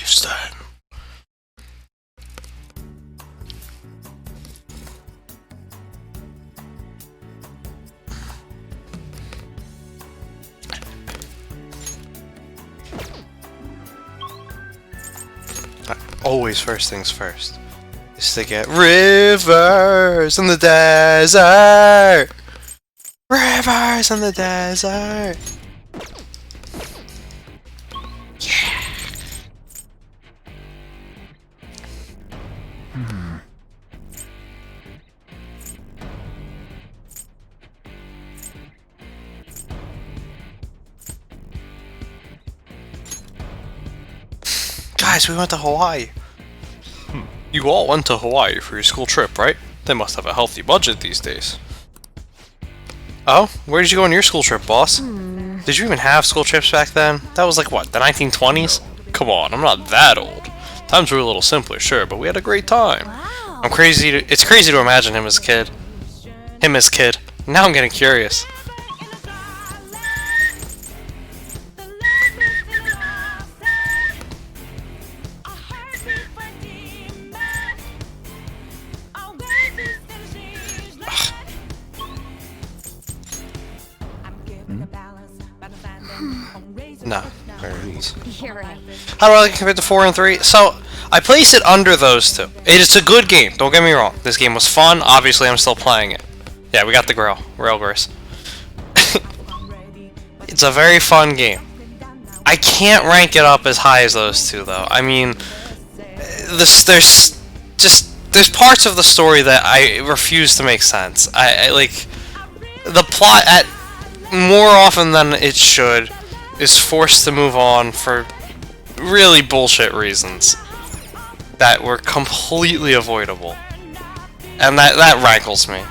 Houston. Always first things first is to get rivers in the desert. Rivers in the desert. Yeah. Guys, we went to Hawaii. You all went to Hawaii for your school trip, right? They must have a healthy budget these days. Oh? Where did you go on your school trip, boss? Did you even have school trips back then? That was like, what, the 1920s? Come on, I'm not that old. Times were a little simpler, sure, but we had a great time. Wow. It's crazy to imagine him as a kid. Now I'm getting curious. No. You're right. How do I like it compared to 4 and 3? So, I place it under those two. It's a good game, don't get me wrong. This game was fun, obviously I'm still playing it. Yeah, we got the Railverse. It's a very fun game. I can't rank it up as high as those two, though. I mean, there's parts of the story that I refuse to make sense. I like, the plot, at more often than it should, is forced to move on for really bullshit reasons that were completely avoidable. And that rankles me.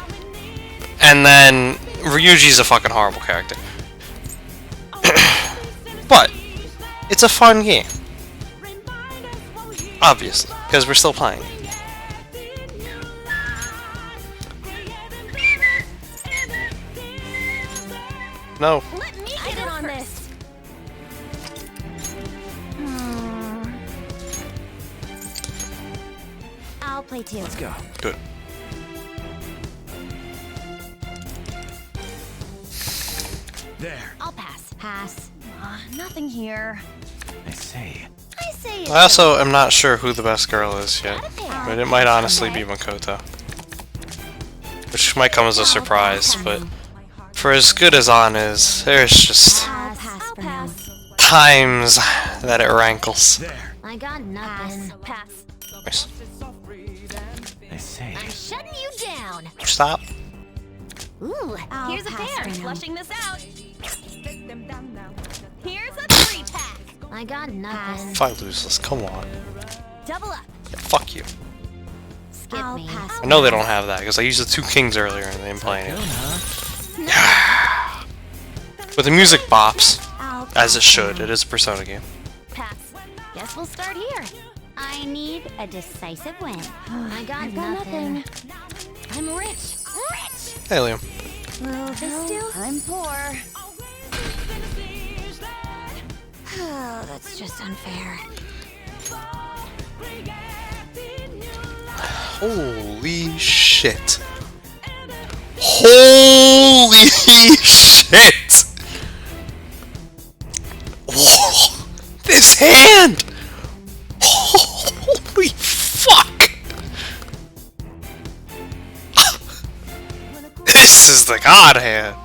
And then Ryuji's a fucking horrible character. But it's a fun game. Obviously, because we're still playing. No. Let me get in on this. I'll play too. Let's go. Good. There. I'll pass. Pass. Nothing here. I see. I say it. I also am not sure who the best girl is yet. But it might honestly be Makoto. Which might come as a surprise, but for as good as An is, there's just I'll pass for now. times that it rankles. There. I got nothing. Pass. Nice. I see. I'm shutting you down. Stop. Ooh, here's a pass pair. for now. Flushing this out. Here's a 3-pack. I got nothing. If I lose this, come on. Double up. Yeah, fuck you. Skip me. Pass. I know they don't have that, because I used the 2 kings earlier and they didn't play it. But the music bops, as it should. It is a Persona game. Pass. Guess we'll start here. I need a decisive win. I got nothing. I'm rich. Rich. Hey, Liam. Well, still, I'm poor. Oh, that's just unfair. Holy shit. Holy shit! Whoa, this hand! Holy fuck! This is the god hand!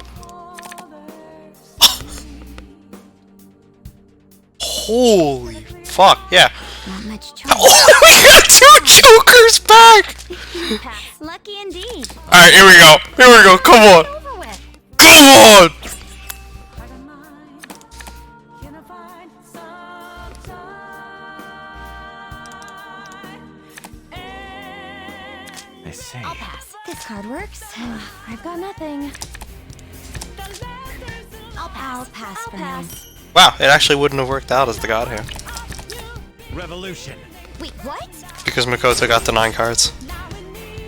Holy fuck, yeah. Not much choice. Oh, we got 2 jokers back! Pass. Lucky indeed. Alright, here we go. Here we go, come on! Over with. Come on! I see. I'll pass. This card works. I've got nothing. I'll pass for now. Wow, it actually wouldn't have worked out as the god hand. Revolution. Wait, what? Because Makoto got the 9 cards.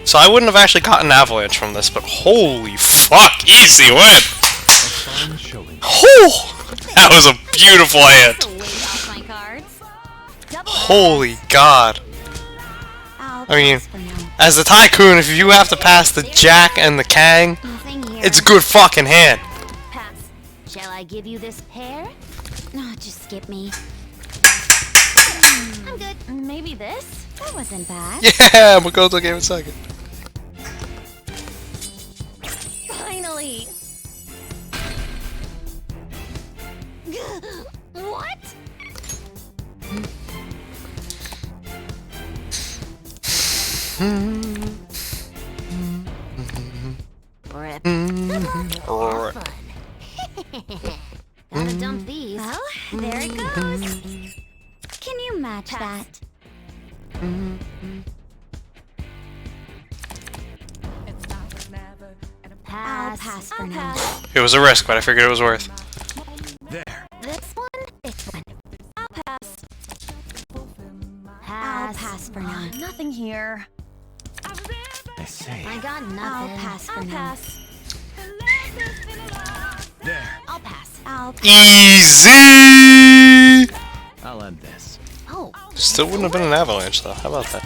So I wouldn't have actually gotten Avalanche from this, but holy fuck, easy win! Fun showing. Whew! That was a beautiful hand. Way off my cards. Holy God. I'll I mean, pass for now. as a tycoon, if you have to pass the Jack and the Kang, Nothing here. it's a good fucking hand. Pass. Shall I give you this pair? No, just skip me. I'm good. Maybe this? That wasn't bad. Yeah, Makoto gave it second. Finally. What? Rip. Have fun. Gotta dump these. Well, there it goes. Can you match that? I'll pass for now. It was a risk, but I figured it was worth. There. This one? This one. I'll pass. I'll pass for now. Nothing here. I say. I got nothing. I'll pass for now. There. I'll pass. I'll pass. Easy! I'll end this. Oh. Still wouldn't have been an avalanche, though. How about that?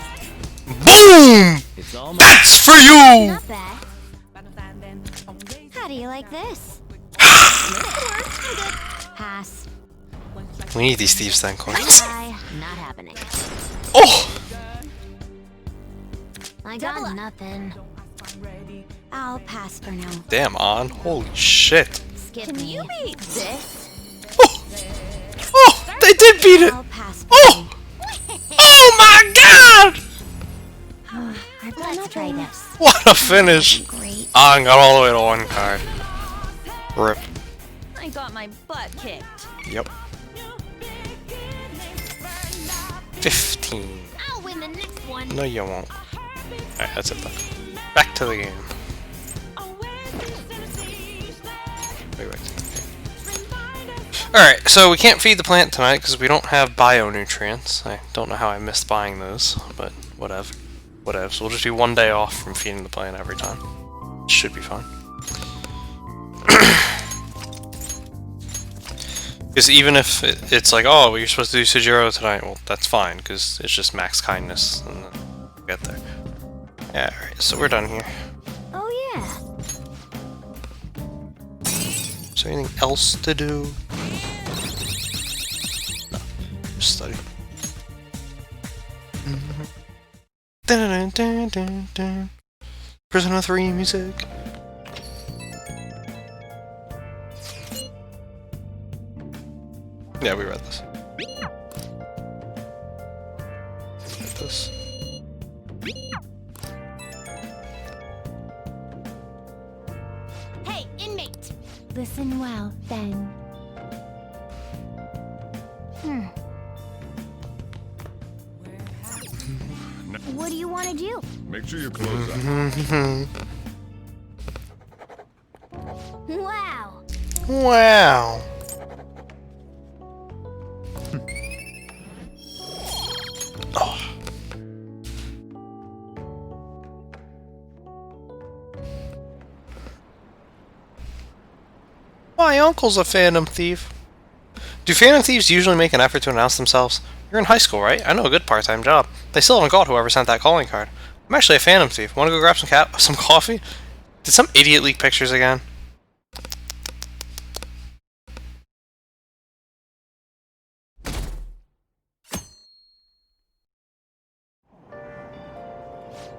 Boom! It's all my. That's for you! Not bad. How do you like this? Pass. We need these Thieves' Tank coins. Bye. Not happening. Oh! I got nothing. I'll pass for now. Damn, On. Holy shit. Skip me. Can you beat this? Oh! Oh! They did beat it! I'll pass for Oh! Oh my God! Let's try this. What a finish! Great. On got all the way to 1 card. Rip. I got my butt kicked. Yep. 15. I'll win the next one. No, you won't. Alright, that's it then. Back to the game. Alright, so we can't feed the plant tonight because we don't have bio-nutrients. I don't know how I missed buying those, but whatever. Whatever. So we'll just be 1 day off from feeding the plant every time. Should be fine. Because even if it's like, oh, you're supposed to do Sujiro tonight, well, that's fine, because it's just max kindness, and then we'll get there. Yeah, alright, so we're done here. Oh yeah. Is there anything else to do? No, just study. Dun dun dun dun dun. Persona 3 music. Yeah, we read this. Read this. Hey, inmate. Listen well, then. What do you want to do? Make sure your clothes up. Wow. Wow. Oh. My uncle's a Phantom Thief. Do Phantom Thieves usually make an effort to announce themselves? You're in high school, right? I know a good part-time job. They still haven't caught whoever sent that calling card. I'm actually a Phantom Thief. Want to go grab some coffee? Did some idiot leak pictures again?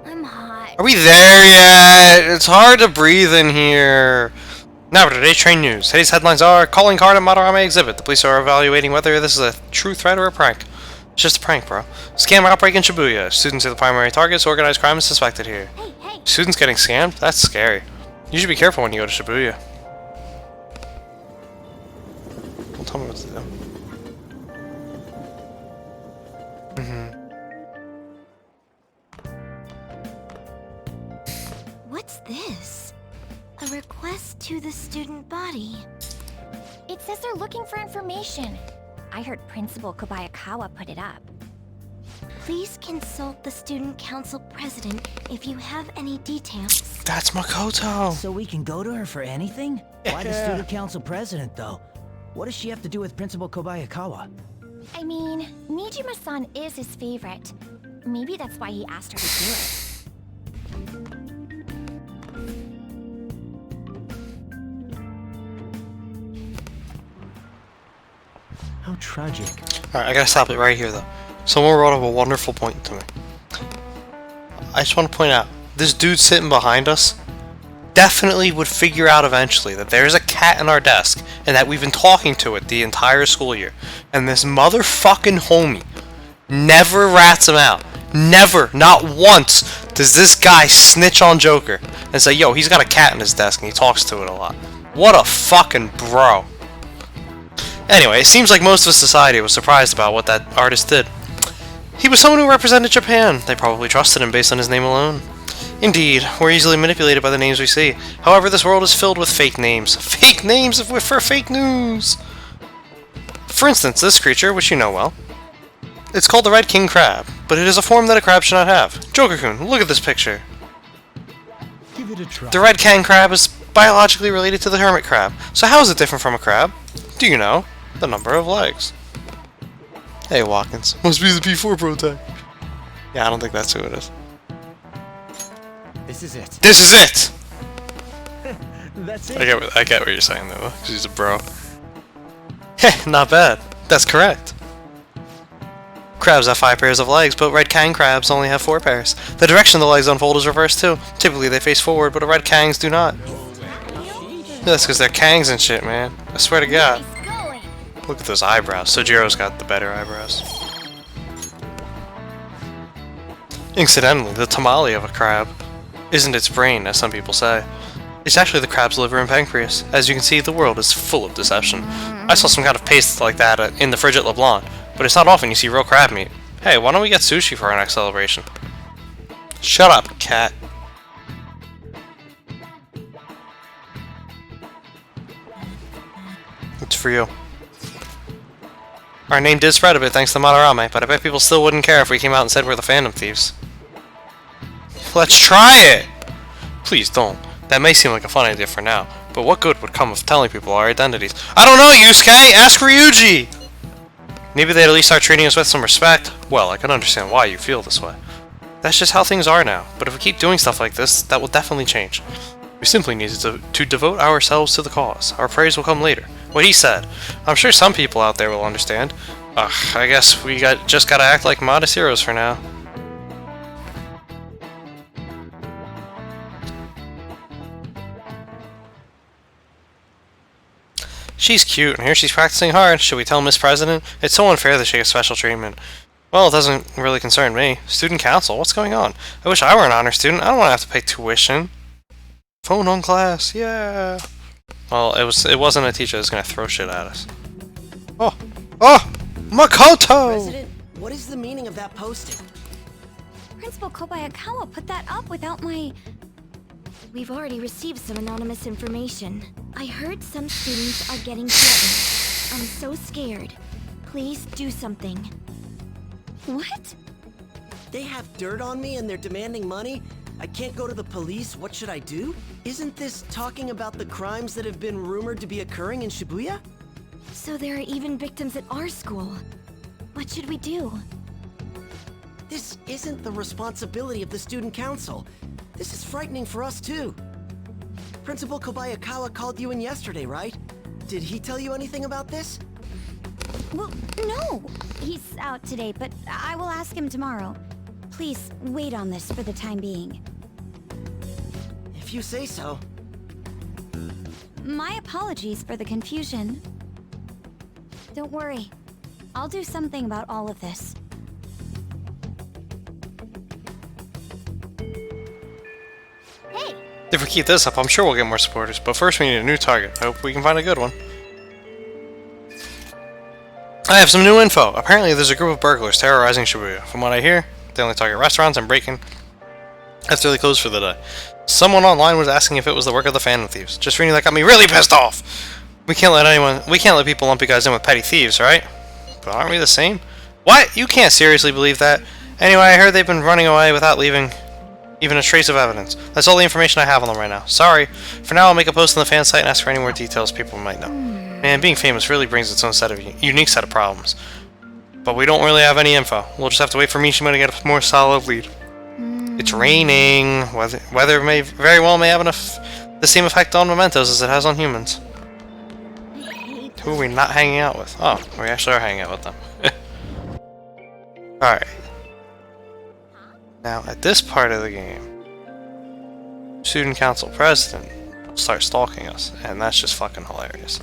I'm hot. Are we there yet? It's hard to breathe in here. Now for today's train news. Today's headlines are: calling card at Madarame exhibit. The police are evaluating whether this is a true threat or a prank. It's just a prank, bro. Scam outbreak in Shibuya. Students are the primary targets. Organized crime is suspected here. Hey, hey. Students getting scammed? That's scary. You should be careful when you go to Shibuya. Don't tell me what to do. What's this? A request to the student body. It says they're looking for information. I heard Principal Kobayakawa put it up. Please consult the student council president if you have any details. That's Makoto. So we can go to her for anything? Why the Yeah. student council president, though? What does she have to do with Principal Kobayakawa? I mean, Nijima-san is his favorite. Maybe that's why he asked her to do it. How tragic. Alright, I gotta stop it right here though. Someone brought up a wonderful point to me. I just want to point out, this dude sitting behind us definitely would figure out eventually that there's a cat in our desk and that we've been talking to it the entire school year. And this motherfucking homie never rats him out. Never, not once, does this guy snitch on Joker and say, yo, he's got a cat in his desk and he talks to it a lot. What a fucking bro. Anyway, it seems like most of society was surprised about what that artist did. He was someone who represented Japan. They probably trusted him based on his name alone. Indeed, we're easily manipulated by the names we see. However, this world is filled with fake names. Fake names for fake news! For instance, this creature, which you know well. It's called the Red King Crab, but it is a form that a crab should not have. Joker-kun, look at this picture. Give it a try. The Red King Crab is biologically related to the hermit crab. So how is it different from a crab? Do you know? The number of legs. Hey, Watkins. Must be the P4 prototype. Yeah, I don't think that's who it is. This is it. This is it! That's it. I get what you're saying, though, because he's a bro. Heh, not bad. That's correct. Crabs have 5 pairs of legs, but red Kang crabs only have 4 pairs. The direction the legs unfold is reversed, too. Typically, they face forward, but the red Kangs do not. That's because they're Kangs and shit, man. I swear to God. Look at those eyebrows. Sojiro's got the better eyebrows. Incidentally, the tamale of a crab isn't its brain, as some people say. It's actually the crab's liver and pancreas. As you can see, the world is full of deception. I saw some kind of paste like that in the fridge at LeBlanc, but it's not often you see real crab meat. Hey, why don't we get sushi for our next celebration? Shut up, cat. It's for you. Our name did spread a bit thanks to Madarame, but I bet people still wouldn't care if we came out and said we're the Phantom Thieves. Let's try it! Please don't. That may seem like a fun idea for now, but what good would come of telling people our identities? I don't know, Yusuke! Ask Ryuji! Maybe they'd at least start treating us with some respect. Well, I can understand why you feel this way. That's just how things are now, but if we keep doing stuff like this, that will definitely change. We simply need to devote ourselves to the cause. Our praise will come later. What he said. I'm sure some people out there will understand. I guess we just gotta act like modest heroes for now. She's cute, and here she's practicing hard. Should we tell Miss President? It's so unfair that she gets special treatment. Well, it doesn't really concern me. Student council, what's going on? I wish I were an honor student. I don't want to have to pay tuition. Phone on class, yeah. Well, it wasn't a teacher that was gonna throw shit at us. Oh, Makoto! President, what is the meaning of that posting? Principal Kobayakawa put that up without my... We've already received some anonymous information. I heard some students are getting threatened. I'm so scared. Please do something. What? They have dirt on me and they're demanding money? I can't go to the police, what should I do? Isn't this talking about the crimes that have been rumored to be occurring in Shibuya? So there are even victims at our school. What should we do? This isn't the responsibility of the student council. This is frightening for us too. Principal Kobayakawa called you in yesterday, right? Did he tell you anything about this? Well, no. He's out today, but I will ask him tomorrow. Please wait on this for the time being. If you say so. My apologies for the confusion. Don't worry. I'll do something about all of this. Hey! If we keep this up, I'm sure we'll get more supporters, but first we need a new target. I hope we can find a good one. I have some new info. Apparently there's a group of burglars terrorizing Shibuya. From what I hear, they only target restaurants and break-in after they close for the day. Someone online was asking if it was the work of the Phantom Thieves. Just reading that got me really pissed off! We can't let people lump you guys in with petty thieves, right? But aren't we the same? What? You can't seriously believe that? Anyway, I heard they've been running away without leaving even a trace of evidence. That's all the information I have on them right now. Sorry. For now, I'll make a post on the fan site and ask for any more details people might know. Man, being famous really brings its own unique set of problems. But we don't really have any info. We'll just have to wait for Mishima to get a more solid lead. It's raining. Weather may very well may have the same effect on mementos as it has on humans. Who are we not hanging out with? Oh, we actually are hanging out with them. Alright. Now, at this part of the game, Student Council President will start stalking us, and that's just fucking hilarious.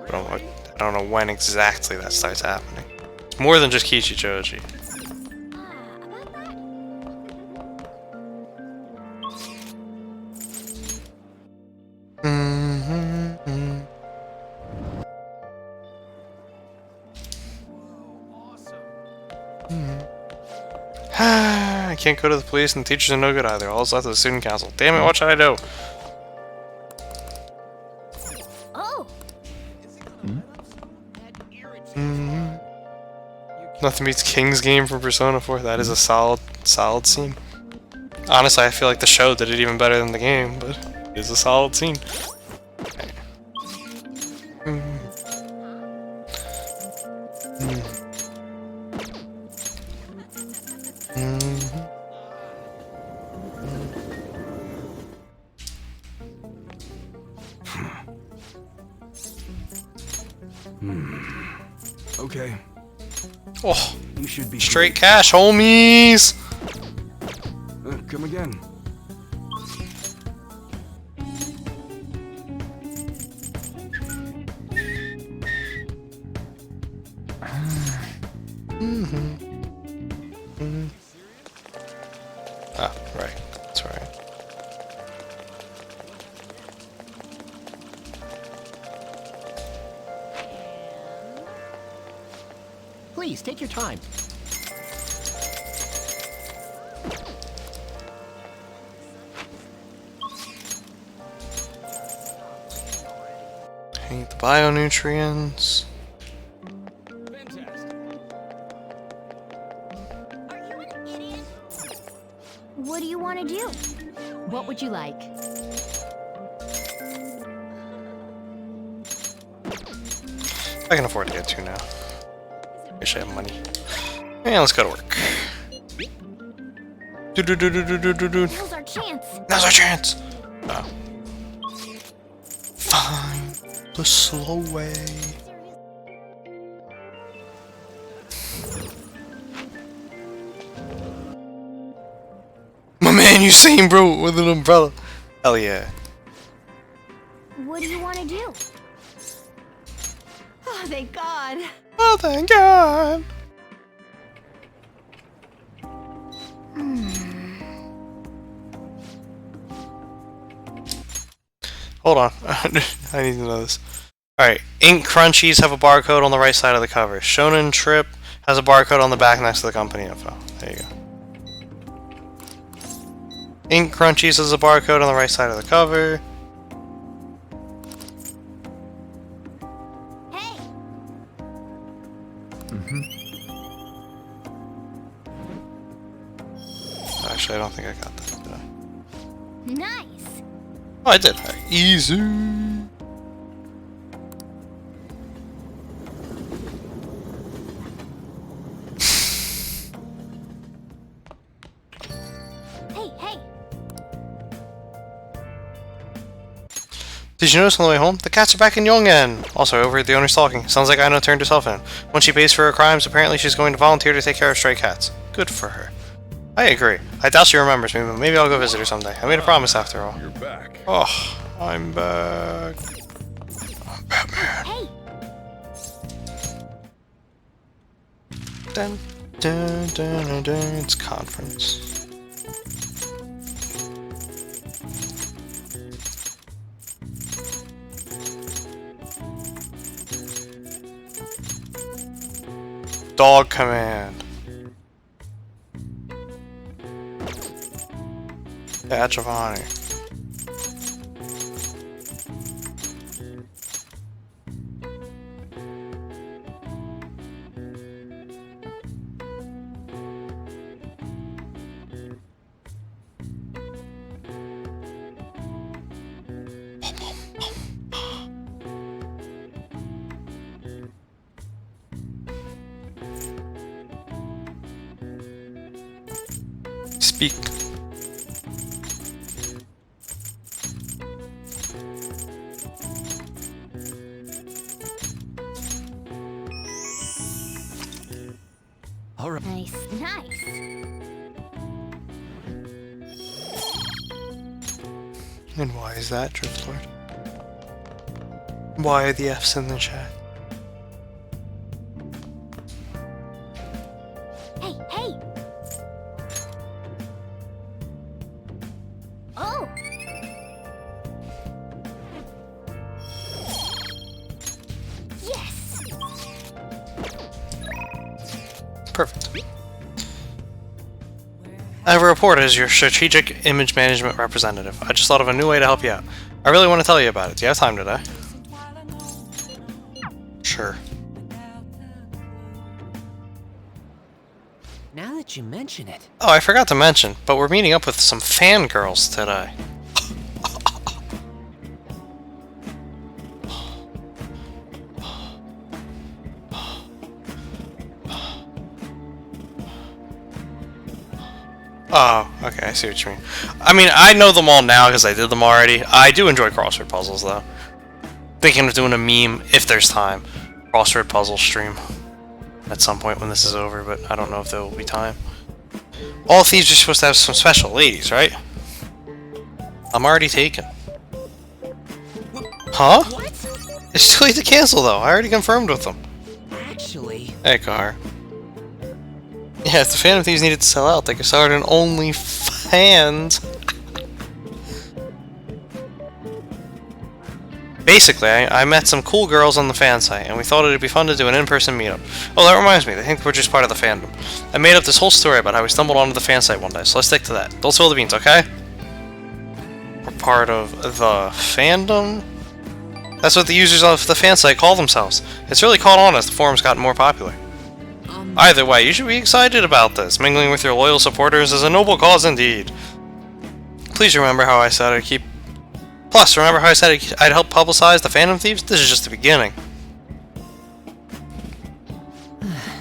But I don't know when exactly that starts happening. It's more than just Kichi Choji. I can't go to the police and the teachers are no good either. All is left of the student council. Damn it, what should I do? Oh, Nothing beats King's game from Persona 4. That is a solid scene. Honestly, I feel like the show did it even better than the game, but it is a solid scene. Okay. Oh, You should be straight cash, homies! Come again. Ah, right. That's right. Please, take your time. Paint the bionutrients. what do you want to do? What would you like? I can afford to get two now. Wish I have money. And let's go to work. Now's our chance. Now's our chance! Oh. Fine. The slow way. My man, you seen, bro, with an umbrella. Hell yeah. What do you want to do? Oh, thank God. Oh, thank God. Hold on. I need to know this. Alright, Ink Crunchies have a barcode on the right side of the cover. Shonen Trip has a barcode on the back next to the company info. There you go. Ink Crunchies has a barcode on the right side of the cover. Hey, Actually, I don't think I got that, did I? nice. Oh, I did. Alright, easy. Hey. Did you notice on the way home? The cats are back in Yongen! Also, over at the owner's talking. Sounds like Aino turned herself in. When she pays for her crimes, apparently she's going to volunteer to take care of stray cats. Good for her. I agree. I doubt she remembers me, but maybe I'll go visit her someday. I made a promise after all. You're back. Oh, I'm back. I'm Batman. Hey, Dun, dun, dun, dun, dun. It's conference. Dog command. Badge of honor. Speak. All right. Nice, nice. And why is that, Driftlord? Why are the F's in the chat? Hey, hey! Oh! Yes! Perfect. I have a report as your strategic image management representative. I just thought of a new way to help you out. I really want to tell you about it. Do you have time today? Sure. Now that you mention it. Oh, I forgot to mention, but we're meeting up with some fangirls today. Oh, okay, I see what you mean. I mean, I know them all now because I did them already. I do enjoy crossword puzzles, though. Thinking of doing a meme, if there's time, crossword puzzle stream at some point when this is over, but I don't know if there will be time. All thieves are supposed to have some special ladies, right? I'm already taken. Huh? What? It's too late to cancel, though. I already confirmed with them. Actually, Hey, Car. Yeah, if the Phantom Thieves needed to sell out, they could start an OnlyFans. Basically, I met some cool girls on the fan site, and we thought it'd be fun to do an in-person meetup. Oh, that reminds me, they think we're just part of the fandom. I made up this whole story about how we stumbled onto the fan site one day, so let's stick to that. Don't spill the beans, okay? We're part of the fandom? That's what the users of the fan site call themselves. It's really caught on as the forum's gotten more popular. Either way, you should be excited about this. Mingling with your loyal supporters is a noble cause indeed. Please remember how I said I'd keep... Plus, remember how I said I'd help publicize the Phantom Thieves? This is just the beginning.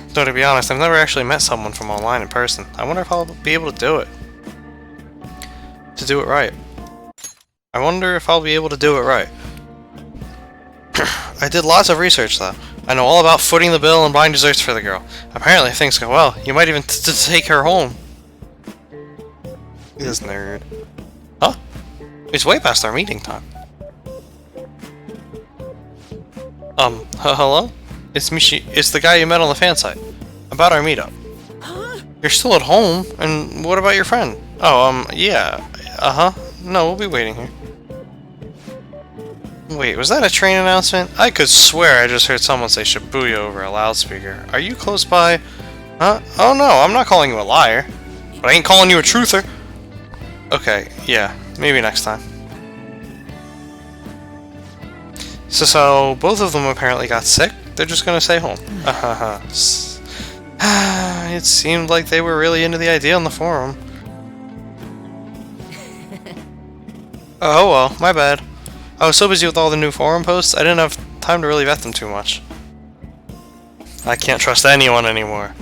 So to be honest, I've never actually met someone from online in person. I wonder if I'll be able to do it. To do it right. I wonder if I'll be able to do it right. I did lots of research though. I know all about footing the bill and buying desserts for the girl. Apparently things go well. You might even take her home. This nerd. Huh? It's way past our meeting time. Hello? It's Michi. It's the guy you met on the fan site. About our meetup. huh? You're still at home? And what about your friend? Oh, yeah. Uh-huh. No, we'll be waiting here. Wait, was that a train announcement? I could swear I just heard someone say Shibuya over a loudspeaker. Are you close by? Huh? Oh no, I'm not calling you a liar. But I ain't calling you a truther. Okay, yeah, maybe next time. So both of them apparently got sick? They're just gonna stay home. It seemed like they were really into the idea on the forum. Oh well, my bad. I was so busy with all the new forum posts, I didn't have time to really vet them too much. I can't trust anyone anymore.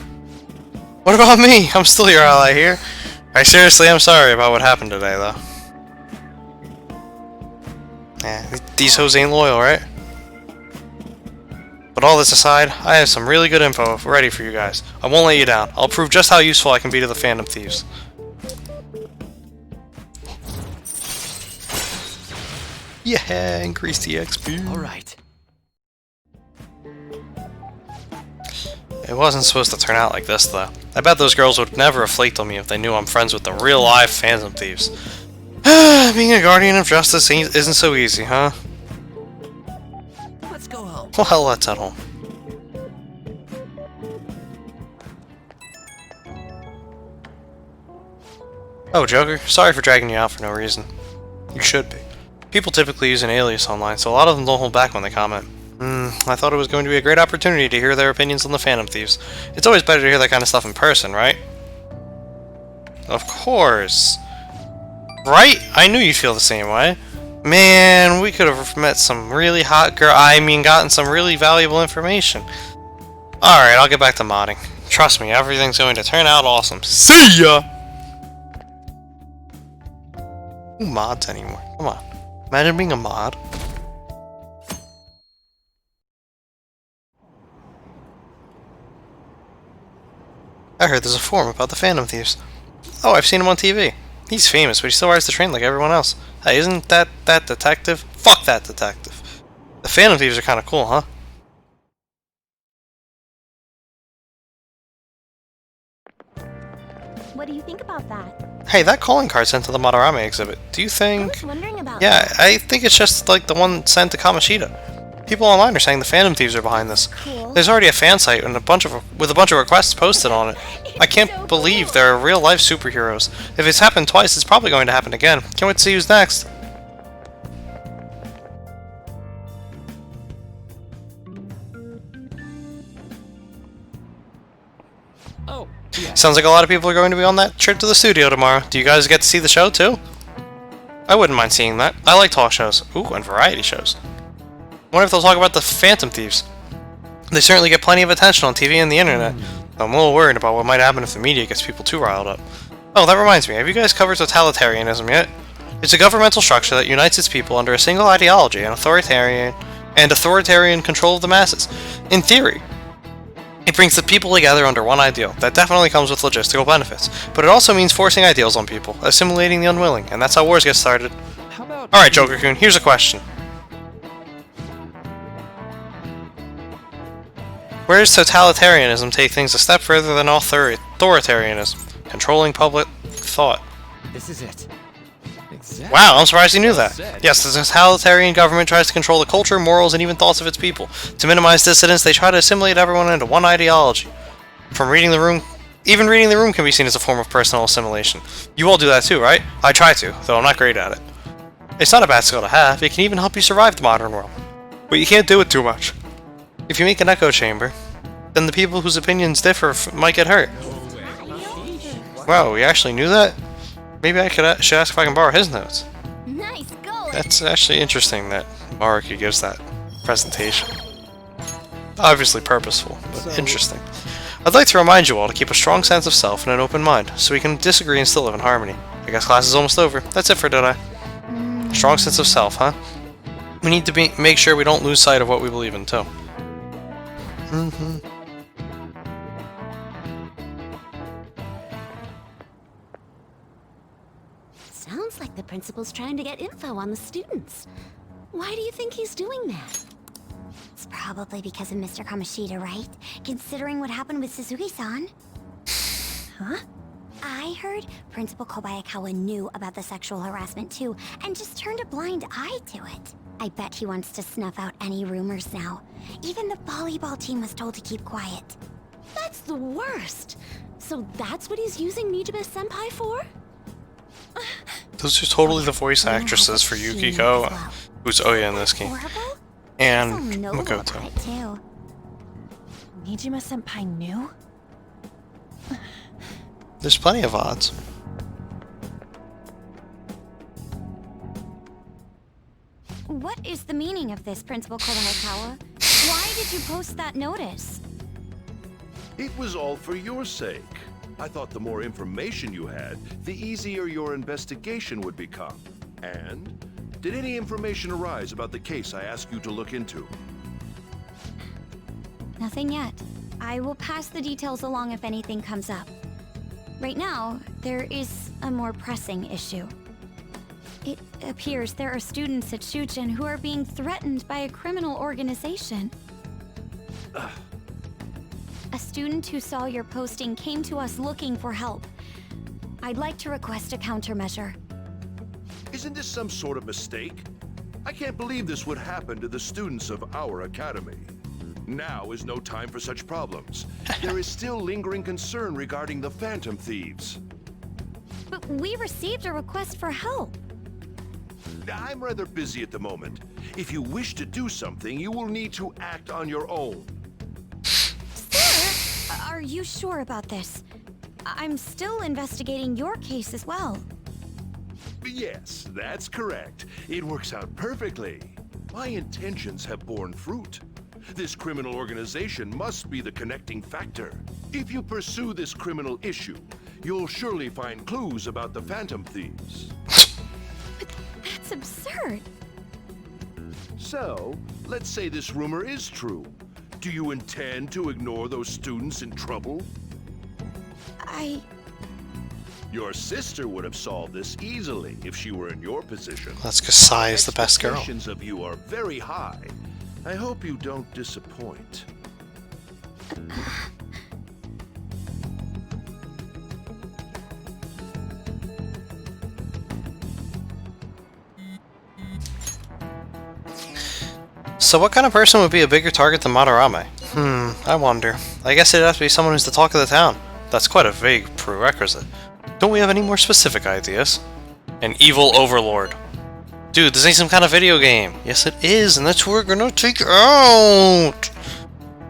What about me? I'm still your ally here. I seriously am sorry about what happened today, though. Yeah, these hoes ain't loyal, right? But all this aside, I have some really good info ready for you guys. I won't let you down. I'll prove just how useful I can be to the Phantom Thieves. Yeah, increase the XP. All right. It wasn't supposed to turn out like this, though. I bet those girls would never have flaked on me if they knew I'm friends with the real live Phantom Thieves. Being a guardian of justice isn't so easy, huh? Let's go home. Well, let's head home. Oh, Joker, sorry for dragging you out for no reason. You should be. People typically use an alias online, so a lot of them don't hold back when they comment. I thought it was going to be a great opportunity to hear their opinions on the Phantom Thieves. It's always better to hear that kind of stuff in person, right? Of course. Right? I knew you'd feel the same way. Man, we could have met some really hot gotten some really valuable information. Alright, I'll get back to modding. Trust me, everything's going to turn out awesome. See ya! Who mods anymore? Come on. Imagine being a mod. I heard there's a forum about the Phantom Thieves. Oh, I've seen him on TV. He's famous, but he still rides the train like everyone else. Hey, isn't that detective? Fuck that detective. The Phantom Thieves are kind of cool, huh? What do you think about that? Hey, that calling card sent to the Madarame exhibit. Do you I think... was wondering about Yeah, that. I think it's just like the one sent to Kamoshida. People online are saying the Phantom Thieves are behind this. Cool. There's already a fan site and with a bunch of requests posted on it. I can't so believe cool. they're real-life superheroes. If it's happened twice, it's probably going to happen again. Can't wait to see who's next. Oh, yeah. Sounds like a lot of people are going to be on that trip to the studio tomorrow. Do you guys get to see the show, too? I wouldn't mind seeing that. I like talk shows. Ooh, and variety shows. Wonder if they'll talk about the Phantom Thieves. They certainly get plenty of attention on TV and the internet. I'm a little worried about what might happen if the media gets people too riled up. Oh, that reminds me. Have you guys covered totalitarianism yet? It's a governmental structure that unites its people under a single ideology and authoritarian control of the masses. In theory, it brings the people together under one ideal. That definitely comes with logistical benefits, but it also means forcing ideals on people, assimilating the unwilling, and that's how wars get started. How about... Alright, Joker-kun, here's a question. Where does totalitarianism take things a step further than authoritarianism? Controlling public thought. This is it. Exactly. Wow, I'm surprised you knew that. Said. Yes, the totalitarian government tries to control the culture, morals, and even thoughts of its people. To minimize dissidents, they try to assimilate everyone into one ideology. From reading the room... Even reading the room can be seen as a form of personal assimilation. You all do that too, right? I try to, though I'm not great at it. It's not a bad skill to have, it can even help you survive the modern world. But you can't do it too much. If you make an echo chamber, then the people whose opinions differ might get hurt. Wow, we actually knew that? Maybe I should ask if I can borrow his notes. Nice going. That's actually interesting that Maruki gives that presentation. Obviously purposeful, but interesting. I'd like to remind you all to keep a strong sense of self and an open mind, so we can disagree and still live in harmony. I guess class is almost over. That's it for today. Strong sense of self, huh? We need to make sure we don't lose sight of what we believe in, too. Sounds like the principal's trying to get info on the students. Why do you think he's doing that? It's probably because of Mr. Kamoshida, right? Considering what happened with Suzuki-san. Huh? I heard Principal Kobayakawa knew about the sexual harassment too, and just turned a blind eye to it. I bet he wants to snuff out any rumors now. Even the volleyball team was told to keep quiet. That's the worst. So that's what he's using Nijime-senpai for? Those are totally the voice actresses for Yukiko, who's Oya in this game, Horrible? and So noble about Makoto. it too. Nijime-senpai knew? There's plenty of odds. What is the meaning of this, Principal Kobayakawa? Why did you post that notice? It was all for your sake. I thought the more information you had, the easier your investigation would become. And did any information arise about the case I asked you to look into? Nothing yet. I will pass the details along if anything comes up. Right now, there is a more pressing issue. It appears there are students at Shujin who are being threatened by a criminal organization. A student who saw your posting came to us looking for help. I'd like to request a countermeasure. Isn't this some sort of mistake? I can't believe this would happen to the students of our academy. Now is no time for such problems. There is still lingering concern regarding the Phantom Thieves. But we received a request for help. I'm rather busy at the moment. If you wish to do something, you will need to act on your own. Sir, are you sure about this? I'm still investigating your case as well. Yes, that's correct. It works out perfectly. My intentions have borne fruit. This criminal organization must be the connecting factor. If you pursue this criminal issue, you'll surely find clues about the Phantom Thieves. That's absurd. So, let's say this rumor is true. Do you intend to ignore those students in trouble? Your sister would have solved this easily if she were in your position. That's because Sai is the best girl. Expectations of you are very high. I hope you don't disappoint. So what kind of person would be a bigger target than Madarame? I wonder. I guess it'd have to be someone who's the talk of the town. That's quite a vague prerequisite. Don't we have any more specific ideas? An evil overlord. Dude, this ain't some kind of video game. Yes, it is, and that's who we're gonna take out!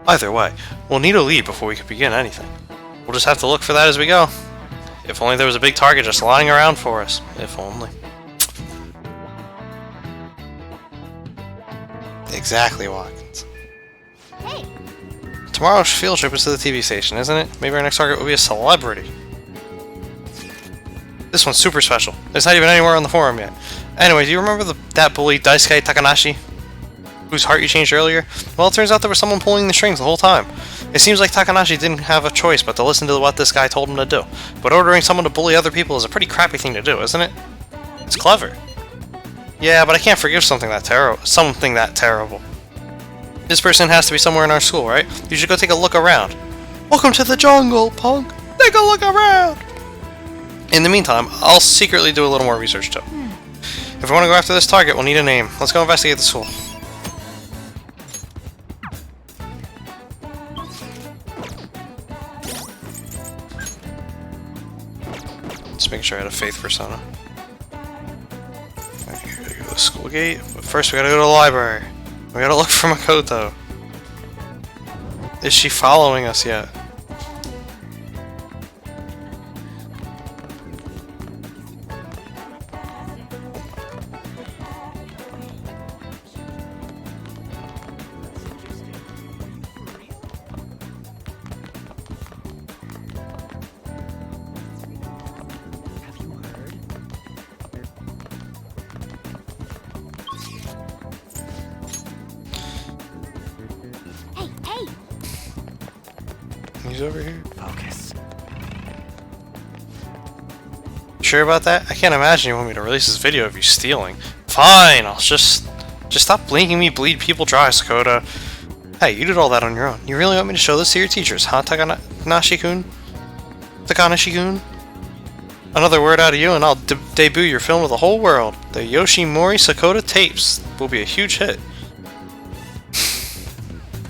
Either way, we'll need a lead before we can begin anything. We'll just have to look for that as we go. If only there was a big target just lying around for us. If only. Exactly, Watkins. Hey, Tomorrow's field trip is to the TV station, isn't it? Maybe our next target will be a celebrity. This one's super special. It's not even anywhere on the forum yet. Anyway, do you remember that bully Daisuke Takanashi? Whose heart you changed earlier? Well, it turns out there was someone pulling the strings the whole time. It seems like Takanashi didn't have a choice but to listen to what this guy told him to do. But ordering someone to bully other people is a pretty crappy thing to do, isn't it? It's clever. Yeah, but I can't forgive something that terrible. This person has to be somewhere in our school, right? You should go take a look around. Welcome to the jungle, punk! Take a look around! In the meantime, I'll secretly do a little more research too. If we want to go after this target, we'll need a name. Let's go investigate the school. Just making sure I had a faith persona. Okay, gotta go to the school gate, but first we gotta go to the library. We gotta look for Makoto. Is she following us yet? hey! He's over here. Focus. Sure about that? I can't imagine you want me to release this video of you stealing. Fine, I'll just stop blinking me bleed people dry, Sakota. Hey, you did all that on your own. You really want me to show this to your teachers, huh, Takanashi-kun? Takanashi-kun? Another word out of you and I'll debut your film to the whole world. The Yoshimori Sakota tapes will be a huge hit.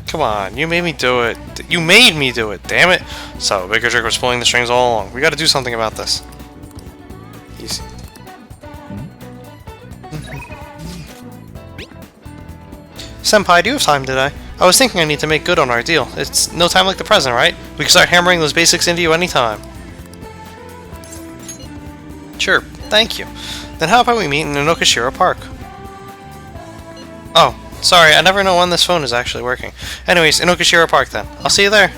Come on, you made me do it. You made me do it, damn it! So, Bigger Trick was pulling the strings all along. We gotta do something about this. Easy. Senpai, do you have time today? I was thinking I need to make good on our deal. It's no time like the present, right? We can start hammering those basics into you anytime. Sure, thank you. Then how about we meet in Inokashira Park? Oh, sorry, I never know when this phone is actually working. Anyways, Inokashira Park then. I'll see you there.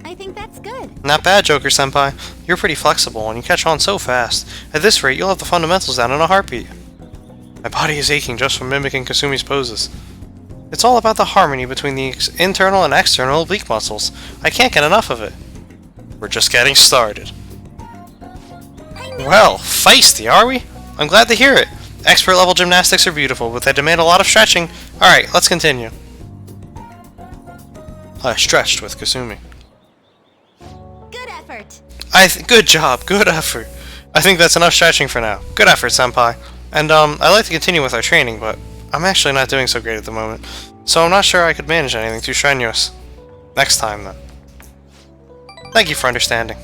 I think that's good. Not bad, Joker-senpai. You're pretty flexible, and you catch on so fast. At this rate, you'll have the fundamentals down in a heartbeat. My body is aching just from mimicking Kasumi's poses. It's all about the harmony between the internal and external oblique muscles. I can't get enough of it. We're just getting started. Well, feisty, are we? I'm glad to hear it. Expert level gymnastics are beautiful, but they demand a lot of stretching. Alright, let's continue. I stretched with Kasumi. Good effort. Good job, good effort. I think that's enough stretching for now. Good effort, senpai. And, I'd like to continue with our training, but I'm actually not doing so great at the moment, so I'm not sure I could manage anything too strenuous. Next time, then. Thank you for understanding.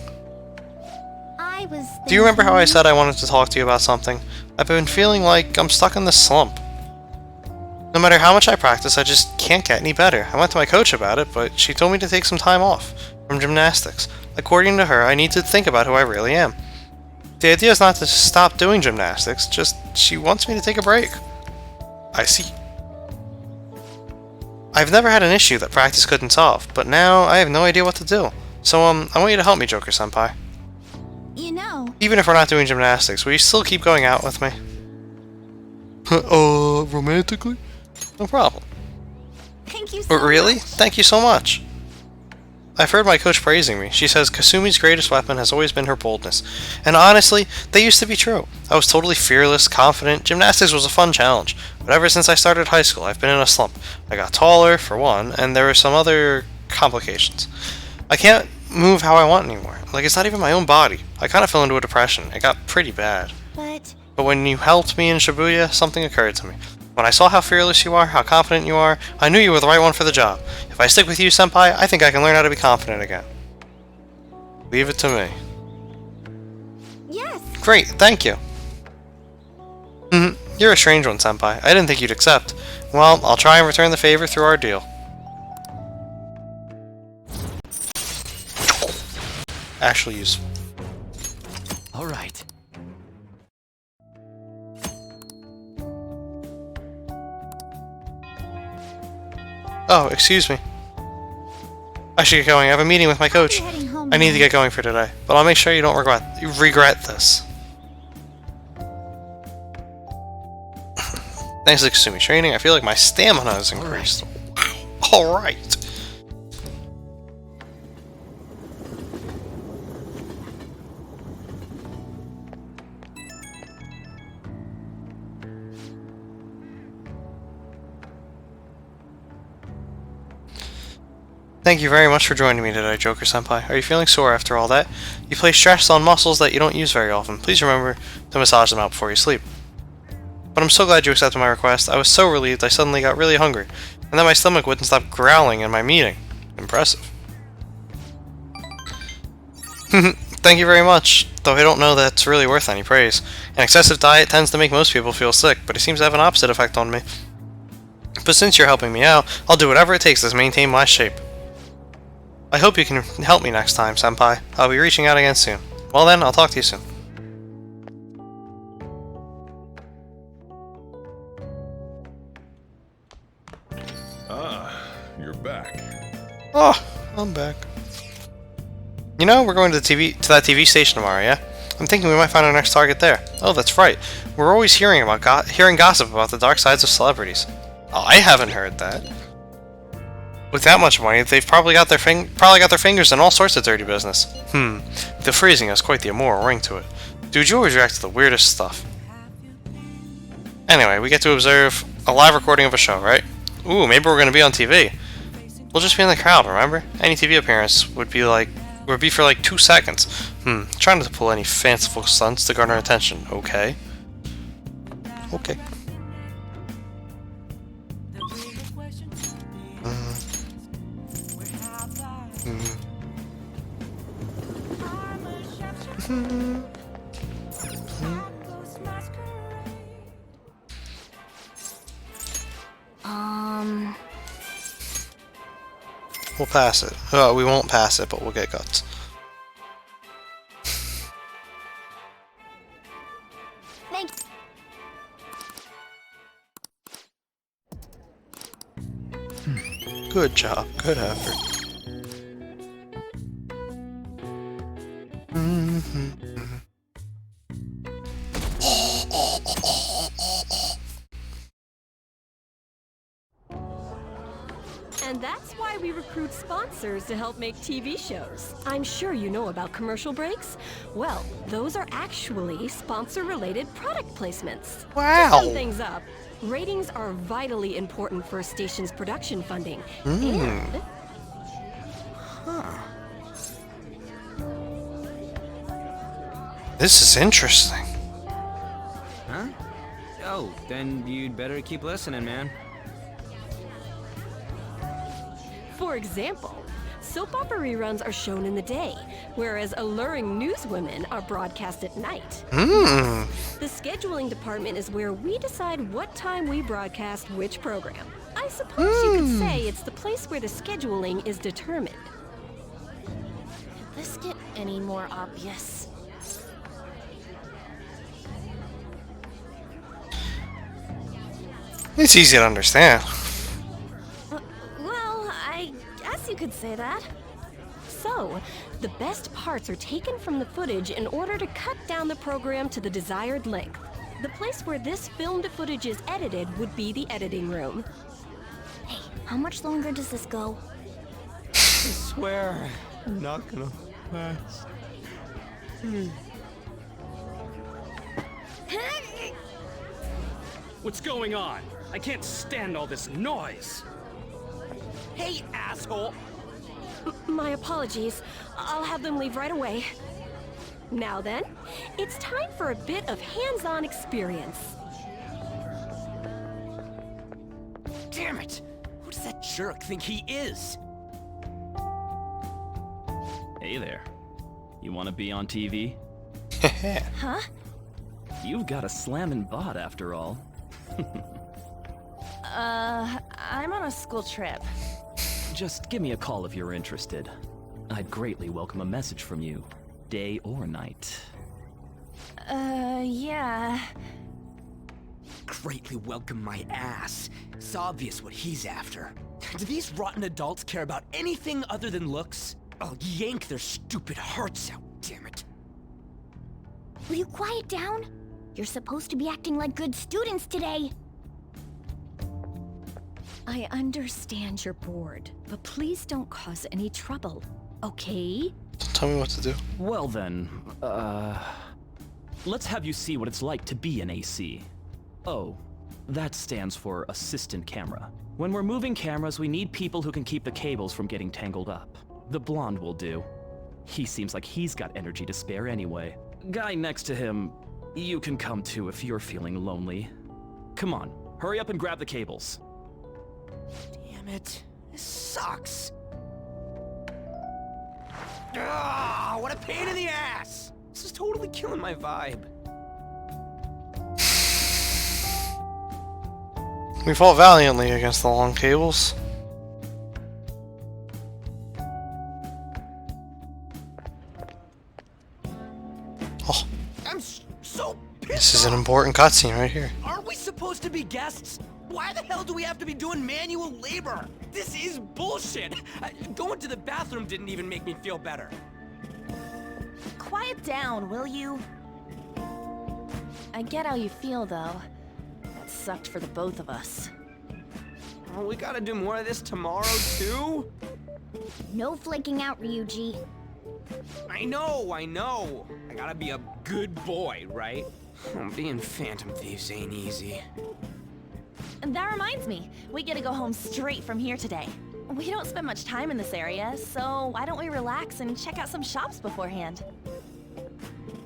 I was Do you remember how I said I wanted to talk to you about something? I've been feeling like I'm stuck in this slump. No matter how much I practice, I just can't get any better. I went to my coach about it, but she told me to take some time off from gymnastics. According to her, I need to think about who I really am. The idea is not to stop doing gymnastics, just she wants me to take a break. I see. I've never had an issue that practice couldn't solve, but now I have no idea what to do. So, I want you to help me, Joker-senpai. Even if we're not doing gymnastics, will you still keep going out with me? Romantically? No problem. Thank you so But really? much. Thank you so much. I've heard my coach praising me. She says Kasumi's greatest weapon has always been her boldness. And honestly, they used to be true. I was totally fearless, confident. Gymnastics was a fun challenge. But ever since I started high school, I've been in a slump. I got taller, for one, and there were some other complications. I can't move how I want anymore. Like, it's not even my own body. I kind of fell into a depression. It got pretty bad. But when you helped me in Shibuya, something occurred to me. When I saw how fearless you are, how confident you are, I knew you were the right one for the job. If I stick with you, Senpai, I think I can learn how to be confident again. Leave it to me. Yes. Great, thank you. You're a strange one, Senpai. I didn't think you'd accept. Well, I'll try and return the favor through our deal. Actually useful. All right. Oh, excuse me. I should get going. I have a meeting with my coach. Heading home I need to now. get going for today, but I'll make sure you don't regret this. Thanks to Kasumi training, I feel like my stamina has increased. Wow. Alright. Thank you very much for joining me today, Joker-senpai. Are you feeling sore after all that? You place stress on muscles that you don't use very often. Please remember to massage them out before you sleep. But I'm so glad you accepted my request. I was so relieved I suddenly got really hungry. And then my stomach wouldn't stop growling in my meeting. Impressive. Thank you very much, though I don't know that's really worth any praise. An excessive diet tends to make most people feel sick, but it seems to have an opposite effect on me. But since you're helping me out, I'll do whatever it takes to maintain my shape. I hope you can help me next time, Senpai. I'll be reaching out again soon. Well then, I'll talk to you soon. Ah, you're back. Oh, I'm back. You know, we're going to that TV station tomorrow, yeah? I'm thinking we might find our next target there. Oh, that's right. We're always hearing gossip about the dark sides of celebrities. Oh, I haven't heard that. With that much money, they've probably got their fingers in all sorts of dirty business. The phrasing has quite the immoral ring to it. Dude, you always react to the weirdest stuff. Anyway, we get to observe a live recording of a show, right? Ooh, maybe we're gonna be on TV. We'll just be in the crowd, remember? Any TV appearance would be for like 2 seconds. Trying not to pull any fanciful stunts to garner attention, okay? Okay. We'll pass it. Oh, we won't pass it, but we'll get guts. Thanks. Good job. Good effort. And that's why we recruit sponsors to help make TV shows. I'm sure you know about commercial breaks. Well, those are actually sponsor-related product placements. Wow. To sum things up, ratings are vitally important for a station's production funding. And This is interesting. Huh? Oh, then you'd better keep listening, man. for example, soap opera reruns are shown in the day, whereas alluring newswomen are broadcast at night. The scheduling department is where we decide what time we broadcast which program. I suppose you could say it's the place where the scheduling is determined. Could this get any more obvious? It's easy to understand. Well, I guess you could say that. So, the best parts are taken from the footage in order to cut down the program to the desired length. The place where this filmed footage is edited would be the editing room. Hey, how much longer does this go? I swear, I'm not gonna last. What's going on? I can't stand all this noise. Hey, asshole! My apologies. I'll have them leave right away. Now then, it's time for a bit of hands-on experience. Damn it! Who does that jerk think he is? Hey there. You want to be on TV? Huh? You've got a slammin' bod after all. I'm on a school trip. Just give me a call if you're interested. I'd greatly welcome a message from you, day or night. Yeah. Greatly welcome my ass. It's obvious what he's after. Do these rotten adults care about anything other than looks? I'll yank their stupid hearts out, damn it. Will you quiet down? You're supposed to be acting like good students today. I understand you're bored, but please don't cause any trouble, okay? Tell me what to do. Well then, let's have you see what it's like to be an AC. Oh, that stands for assistant camera. When we're moving cameras, we need people who can keep the cables from getting tangled up. The blonde will do. He seems like he's got energy to spare anyway. Guy next to him, you can come to if you're feeling lonely. Come on, hurry up and grab the cables. Damn it. This sucks. Ah, what a pain in the ass! This is totally killing my vibe. We fought valiantly against the long cables. Oh, I'm so pissed this is an off. important cutscene right here. Aren't we supposed to be guests? Why the hell do we have to be doing manual labor? This is bullshit. Going to the bathroom didn't even make me feel better. Quiet down, will you? I get how you feel, though. That sucked for the both of us. Oh, we gotta do more of this tomorrow, too? No flaking out, Ryuji. I know. I gotta be a good boy, right? Being Phantom Thieves ain't easy. And that reminds me, we get to go home straight from here today. We don't spend much time in this area, so why don't we relax and check out some shops beforehand?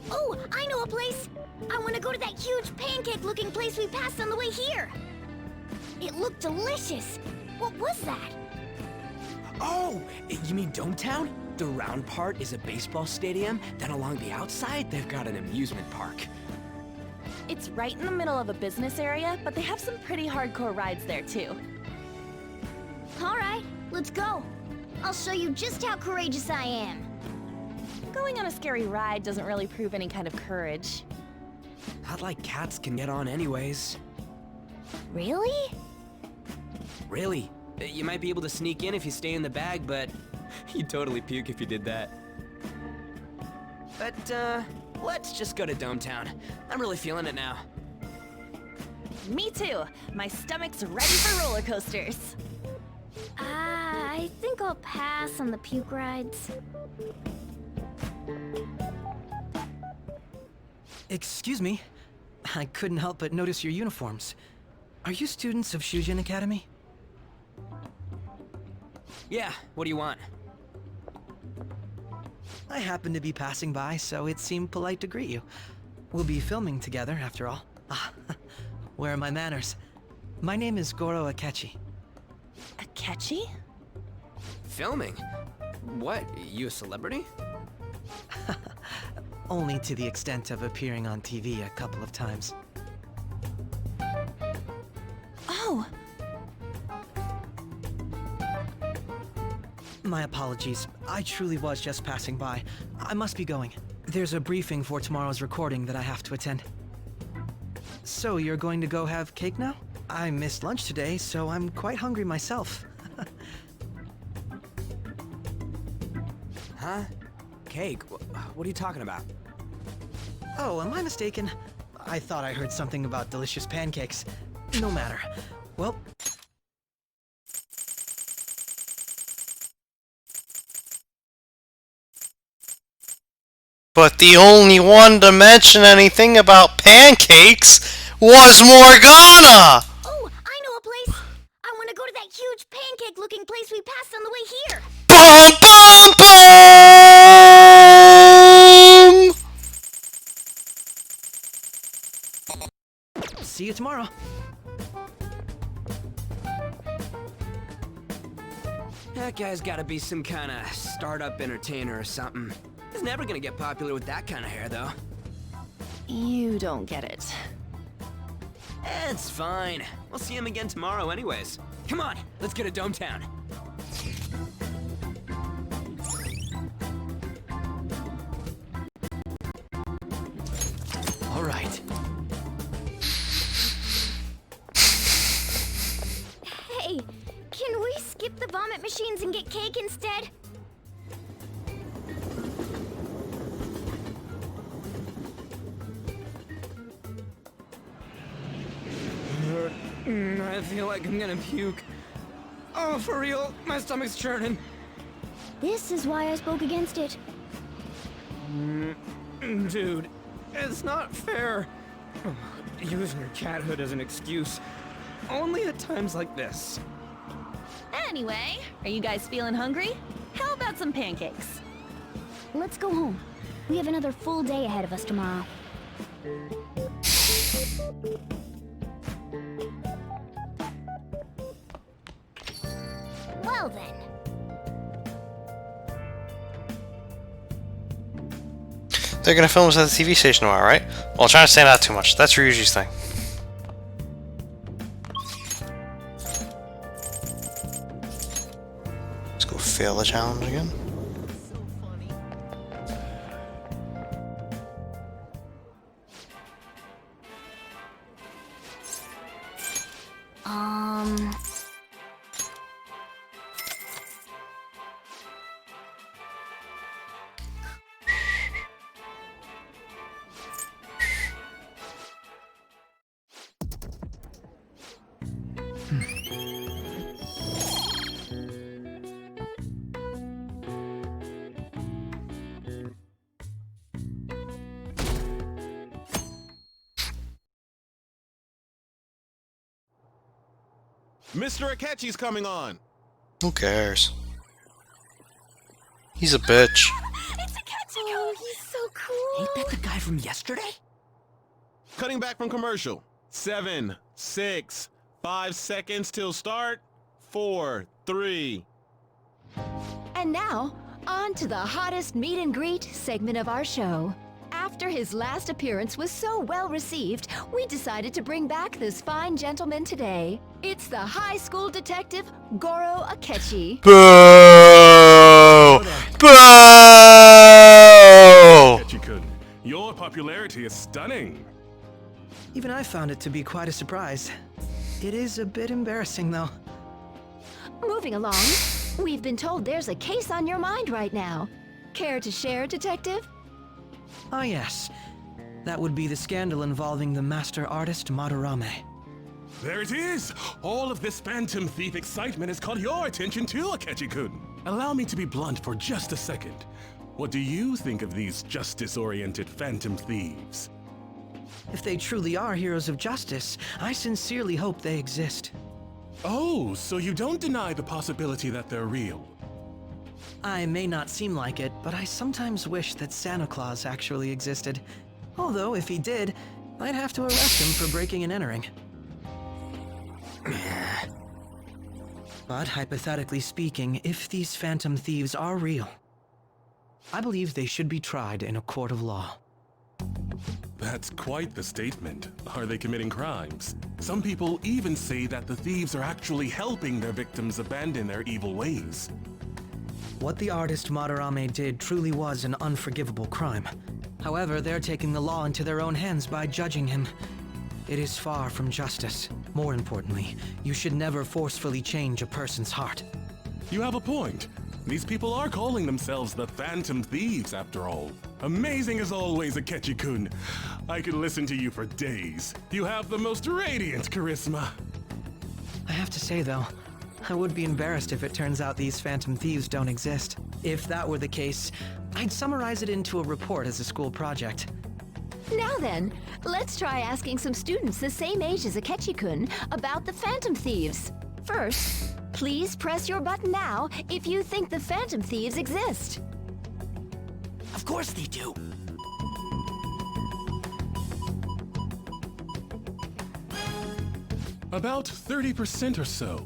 Oh, I know a place! I want to go to that huge pancake-looking place we passed on the way here! It looked delicious! What was that? Oh, you mean Dometown? The round part is a baseball stadium, then along the outside, they've got an amusement park. It's right in the middle of a business area, but they have some pretty hardcore rides there too. Alright, let's go. I'll show you just how courageous I am. Going on a scary ride doesn't really prove any kind of courage. Not like cats can get on anyways. Really? Really? You might be able to sneak in if you stay in the bag, but you'd totally puke if you did that. But, let's just go to Dometown. I'm really feeling it now. Me too. My stomach's ready for roller coasters. I think I'll pass on the puke rides. Excuse me. I couldn't help but notice your uniforms. Are you students of Shujin Academy? Yeah, what do you want? I happened to be passing by, so it seemed polite to greet you. We'll be filming together, after all. Ah, where are my manners? My name is Goro Akechi. Akechi? Filming? What, you a celebrity? Only to the extent of appearing on TV a couple of times. Oh! My apologies. I truly was just passing by. I must be going. There's a briefing for tomorrow's recording that I have to attend. So you're going to go have cake now? I missed lunch today, so I'm quite hungry myself. Huh? Cake? What are you talking about? Oh, am I mistaken? I thought I heard something about delicious pancakes. No matter. Well, But the only one to mention anything about pancakes was Morgana! Oh, I know a place! I want to go to that huge pancake-looking place we passed on the way here! Bum bum bum! see you tomorrow. That guy's gotta be some kind of startup entertainer or something. He's never gonna get popular with that kind of hair, though. You don't get it. It's fine. We'll see him again tomorrow anyways. Come on, let's get to Dome Town. All right. Hey, can we skip the vomit machines and get cake instead? I feel like I'm gonna puke. Oh, for real, my stomach's churning. This is why I spoke against it. Dude, it's not fair. Using your cathood as an excuse. Only at times like this. Anyway, are you guys feeling hungry? How about some pancakes? Let's go home. We have another full day ahead of us tomorrow. Well then. They're gonna film us at the TV station tomorrow, right? Well, try not to stand out too much. That's Ryuji's thing. Let's go fail the challenge again. Mr. Akechi's coming on. Who cares? He's a bitch. It's Akechi! Oh, he's so cool! Ain't that the guy from yesterday? Cutting back from commercial. 7, 6, 5 seconds till start. 4, 3. And now, on to the hottest meet and greet segment of our show. After his last appearance was so well received, we decided to bring back this fine gentleman today. It's the high school detective, Goro Akechi. Boo! Boo! Akechi-kun, your popularity is stunning. Even I found it to be quite a surprise. It is a bit embarrassing, though. Moving along, we've been told there's a case on your mind right now. Care to share, Detective? Ah, yes. That would be the scandal involving the master artist Madarame. There it is! All of this Phantom Thief excitement has caught your attention too, Akechi-kun. Allow me to be blunt for just a second. What do you think of these justice-oriented Phantom Thieves? If they truly are heroes of justice, I sincerely hope they exist. Oh, so you don't deny the possibility that they're real? I may not seem like it, but I sometimes wish that Santa Claus actually existed. Although, if he did, I'd have to arrest him for breaking and entering. But hypothetically speaking, if these phantom thieves are real, I believe they should be tried in a court of law. That's quite the statement. Are they committing crimes? Some people even say that the thieves are actually helping their victims abandon their evil ways. What the artist Madarame did truly was an unforgivable crime. However, they're taking the law into their own hands by judging him. It is far from justice. More importantly, you should never forcefully change a person's heart. You have a point. These people are calling themselves the Phantom Thieves, after all. Amazing as always, Akechi-kun. I could listen to you for days. You have the most radiant charisma. I have to say, though, I would be embarrassed if it turns out these Phantom Thieves don't exist. If that were the case, I'd summarize it into a report as a school project. Now then, let's try asking some students the same age as Akechi-kun about the Phantom Thieves. First, please press your button now if you think the Phantom Thieves exist. Of course they do. About 30% or so.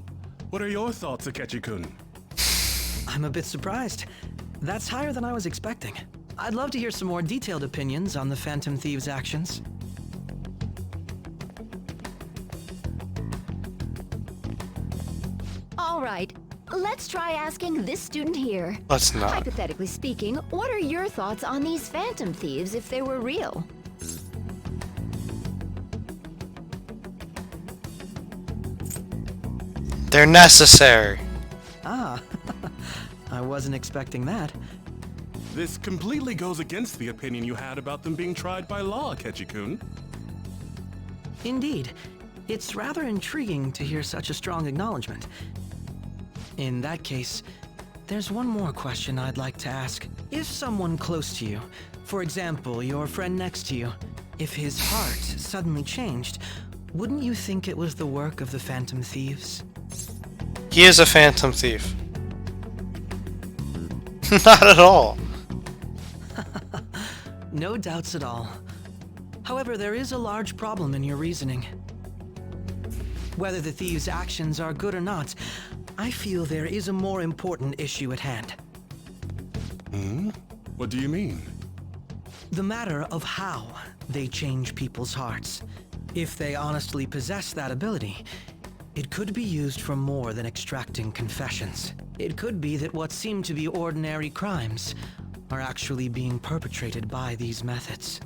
What are your thoughts, Akechi-kun? I'm a bit surprised. That's higher than I was expecting. I'd love to hear some more detailed opinions on the Phantom Thieves' actions. All right, let's try asking this student here. Let's not. Hypothetically speaking, what are your thoughts on these Phantom Thieves if they were real? They're necessary. Ah, I wasn't expecting that. This completely goes against the opinion you had about them being tried by law, Akechi-kun. Indeed. It's rather intriguing to hear such a strong acknowledgement. In that case, there's one more question I'd like to ask. If someone close to you, for example, your friend next to you, if his heart suddenly changed, wouldn't you think it was the work of the Phantom Thieves? He is a Phantom Thief. Not at all. No doubts at all. However, there is a large problem in your reasoning. Whether the thieves' actions are good or not, I feel there is a more important issue at hand. What do you mean? The matter of how they change people's hearts. If they honestly possess that ability, it could be used for more than extracting confessions. It could be that what seem to be ordinary crimes are actually being perpetrated by these methods.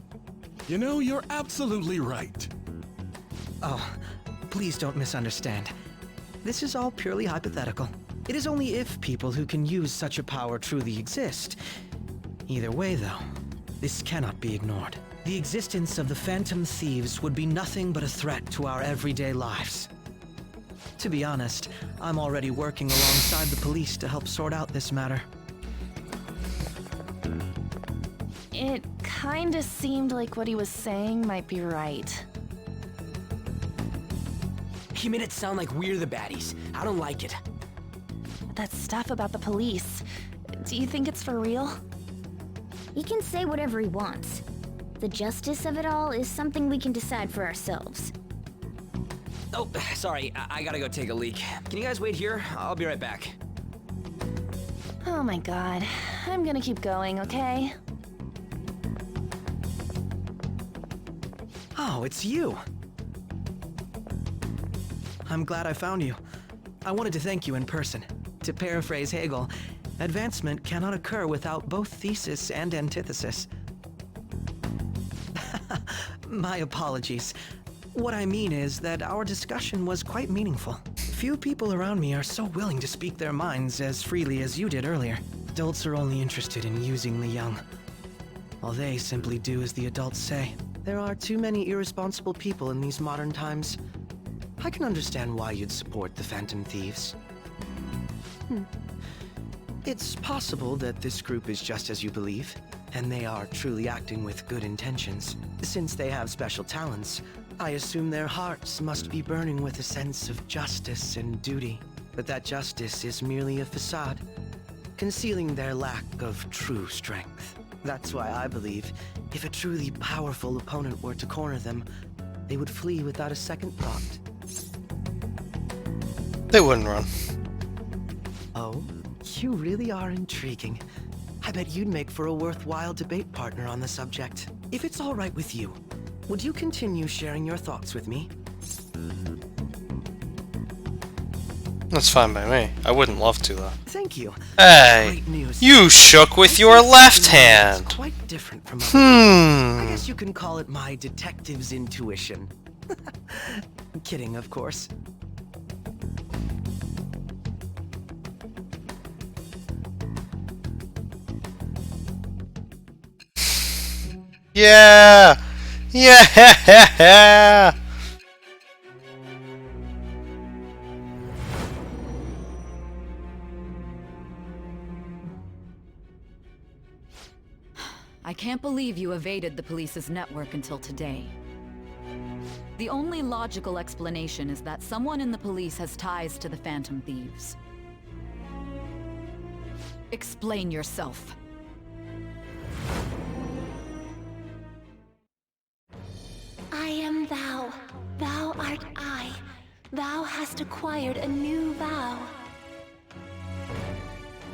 You know, you're absolutely right. Oh, please don't misunderstand. This is all purely hypothetical. It is only if people who can use such a power truly exist. Either way, though, this cannot be ignored. The existence of the Phantom Thieves would be nothing but a threat to our everyday lives. To be honest, I'm already working alongside the police to help sort out this matter. It kinda seemed like what he was saying might be right. He made it sound like we're the baddies. I don't like it. That stuff about the police. Do you think it's for real? He can say whatever he wants. The justice of it all is something we can decide for ourselves. Oh, sorry. I gotta go take a leak. Can you guys wait here? I'll be right back. Oh my god. I'm gonna keep going, okay? Oh, it's you! I'm glad I found you. I wanted to thank you in person. To paraphrase Hegel, advancement cannot occur without both thesis and antithesis. My apologies. What I mean is that our discussion was quite meaningful. Few people around me are so willing to speak their minds as freely as you did earlier. Adults are only interested in using the young, while they simply do as the adults say. There are too many irresponsible people in these modern times. I can understand why you'd support the Phantom Thieves. It's possible that this group is just as you believe, and they are truly acting with good intentions. Since they have special talents, I assume their hearts must be burning with a sense of justice and duty. But that justice is merely a facade, concealing their lack of true strength. That's why I believe if a truly powerful opponent were to corner them, they would flee without a second thought. They wouldn't run. Oh, you really are intriguing. I bet you'd make for a worthwhile debate partner on the subject. If it's all right with you, would you continue sharing your thoughts with me? That's fine by me. I wouldn't love to, though. Thank you. Hey, Great news. you shook with your left hand. Quite different from others. I guess you can call it my detective's intuition. Kidding, of course. Yeah! Yeah! I can't believe you evaded the police's network until today. The only logical explanation is that someone in the police has ties to the Phantom Thieves. Explain yourself. I am thou. Thou art I. Thou hast acquired a new vow.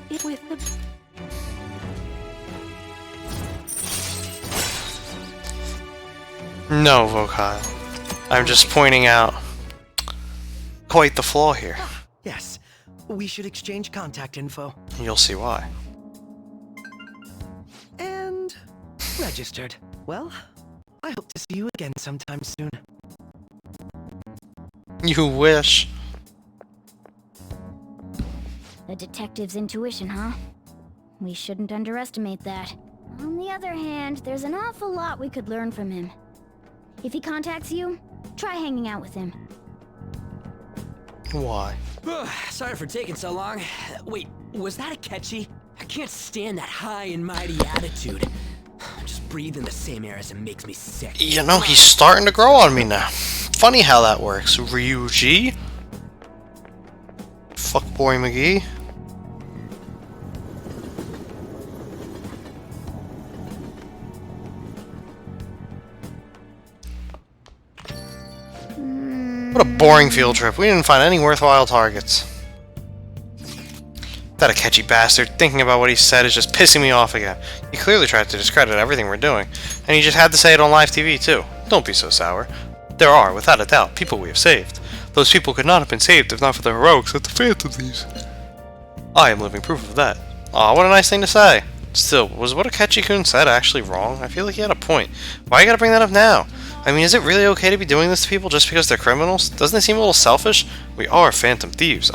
With the... No, Vokyle. I'm just pointing out quite the flaw here. Yes, we should exchange contact info. You'll see why. And registered. Well, I hope to see you again sometime soon. You wish. The detective's intuition, huh? We shouldn't underestimate that. On the other hand, there's an awful lot we could learn from him. If he contacts you, try hanging out with him. Why? Sorry for taking so long. Wait, was that a catchy? I can't stand that high and mighty attitude. Just breathing the same air as him makes me sick. You know, he's starting to grow on me now. Funny how that works. Ryuji? Fuckboy McGee? What a boring field trip. We didn't find any worthwhile targets. That Akechi bastard, thinking about what he said is just pissing me off again. He clearly tried to discredit everything we're doing, and he just had to say it on live TV too. Don't be so sour. There are, without a doubt, people we have saved. Those people could not have been saved if not for the heroics of the Phantom Thieves. I am living proof of that. Aw, what a nice thing to say. Still, was what Akechi-kun said actually wrong? I feel like he had a point. Why you gotta bring that up now? I mean, is it really okay to be doing this to people just because they're criminals? Doesn't it seem a little selfish? We are Phantom Thieves,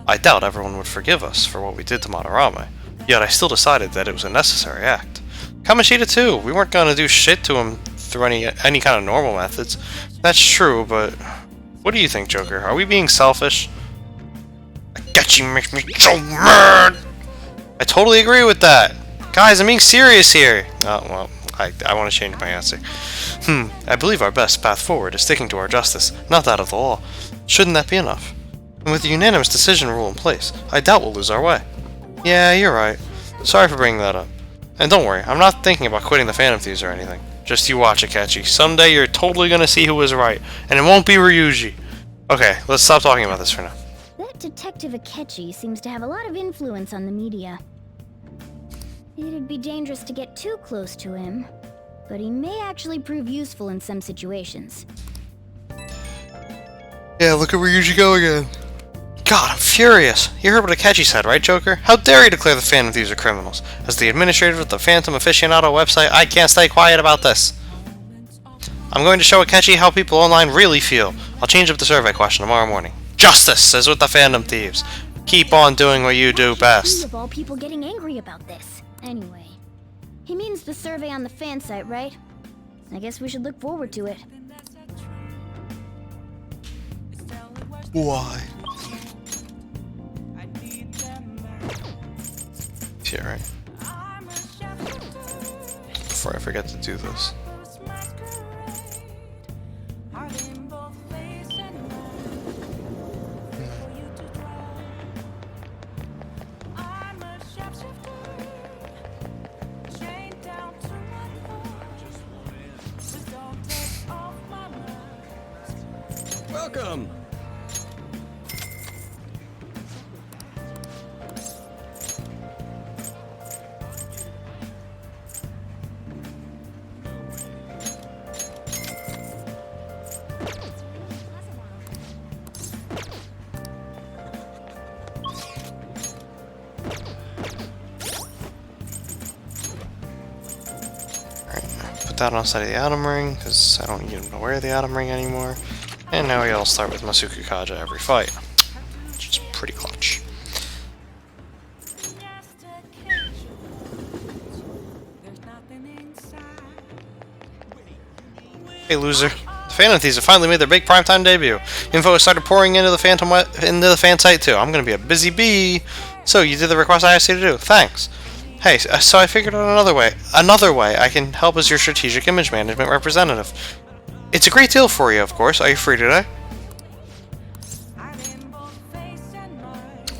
I doubt everyone would forgive us for what we did to Madarame, yet I still decided that it was a necessary act. Kamoshida too, we weren't gonna do shit to him through any kind of normal methods. That's true, but what do you think, Joker? Are we being selfish? Akechi makes me so mad! I totally agree with that! Guys, I'm being serious here! Oh, well, I want to change my answer. I believe our best path forward is sticking to our justice, not that of the law. Shouldn't that be enough? And with the unanimous decision rule in place, I doubt we'll lose our way. Yeah, you're right. Sorry for bringing that up. And don't worry, I'm not thinking about quitting the Phantom Thieves or anything. Just you watch, Akechi. Someday you're totally gonna see who was right, and it won't be Ryuji. Okay, let's stop talking about this for now. That Detective Akechi seems to have a lot of influence on the media. It'd be dangerous to get too close to him, but he may actually prove useful in some situations. Yeah, look at Ryuji go again. God, I'm furious. You heard what Akechi said, right, Joker? How dare you declare the Phantom Thieves are criminals? As the administrator of the Phantom Aficionado website, I can't stay quiet about this. I'm going to show Akechi how people online really feel. I'll change up the survey question tomorrow morning. Justice is with the Phantom Thieves. Keep on doing what you do best. Of all people getting angry about this. Anyway, he means the survey on the fan site, right? I guess we should look forward to it. Why? Yeah, right. Before I forget to do this. Welcome! Put that on the side of the Atom Ring, because I don't even wear the Atom Ring anymore. And now we all start with Masuku Kaja every fight, which is pretty clutch. Hey, loser. The Phantom Thieves have finally made their big primetime debut. Info has started pouring into the fan site too. I'm gonna be a busy bee. So you did the request I asked you to do. Thanks. Hey, so I figured out another way I can help as your strategic image management representative. It's a great deal for you, of course. Are you free today?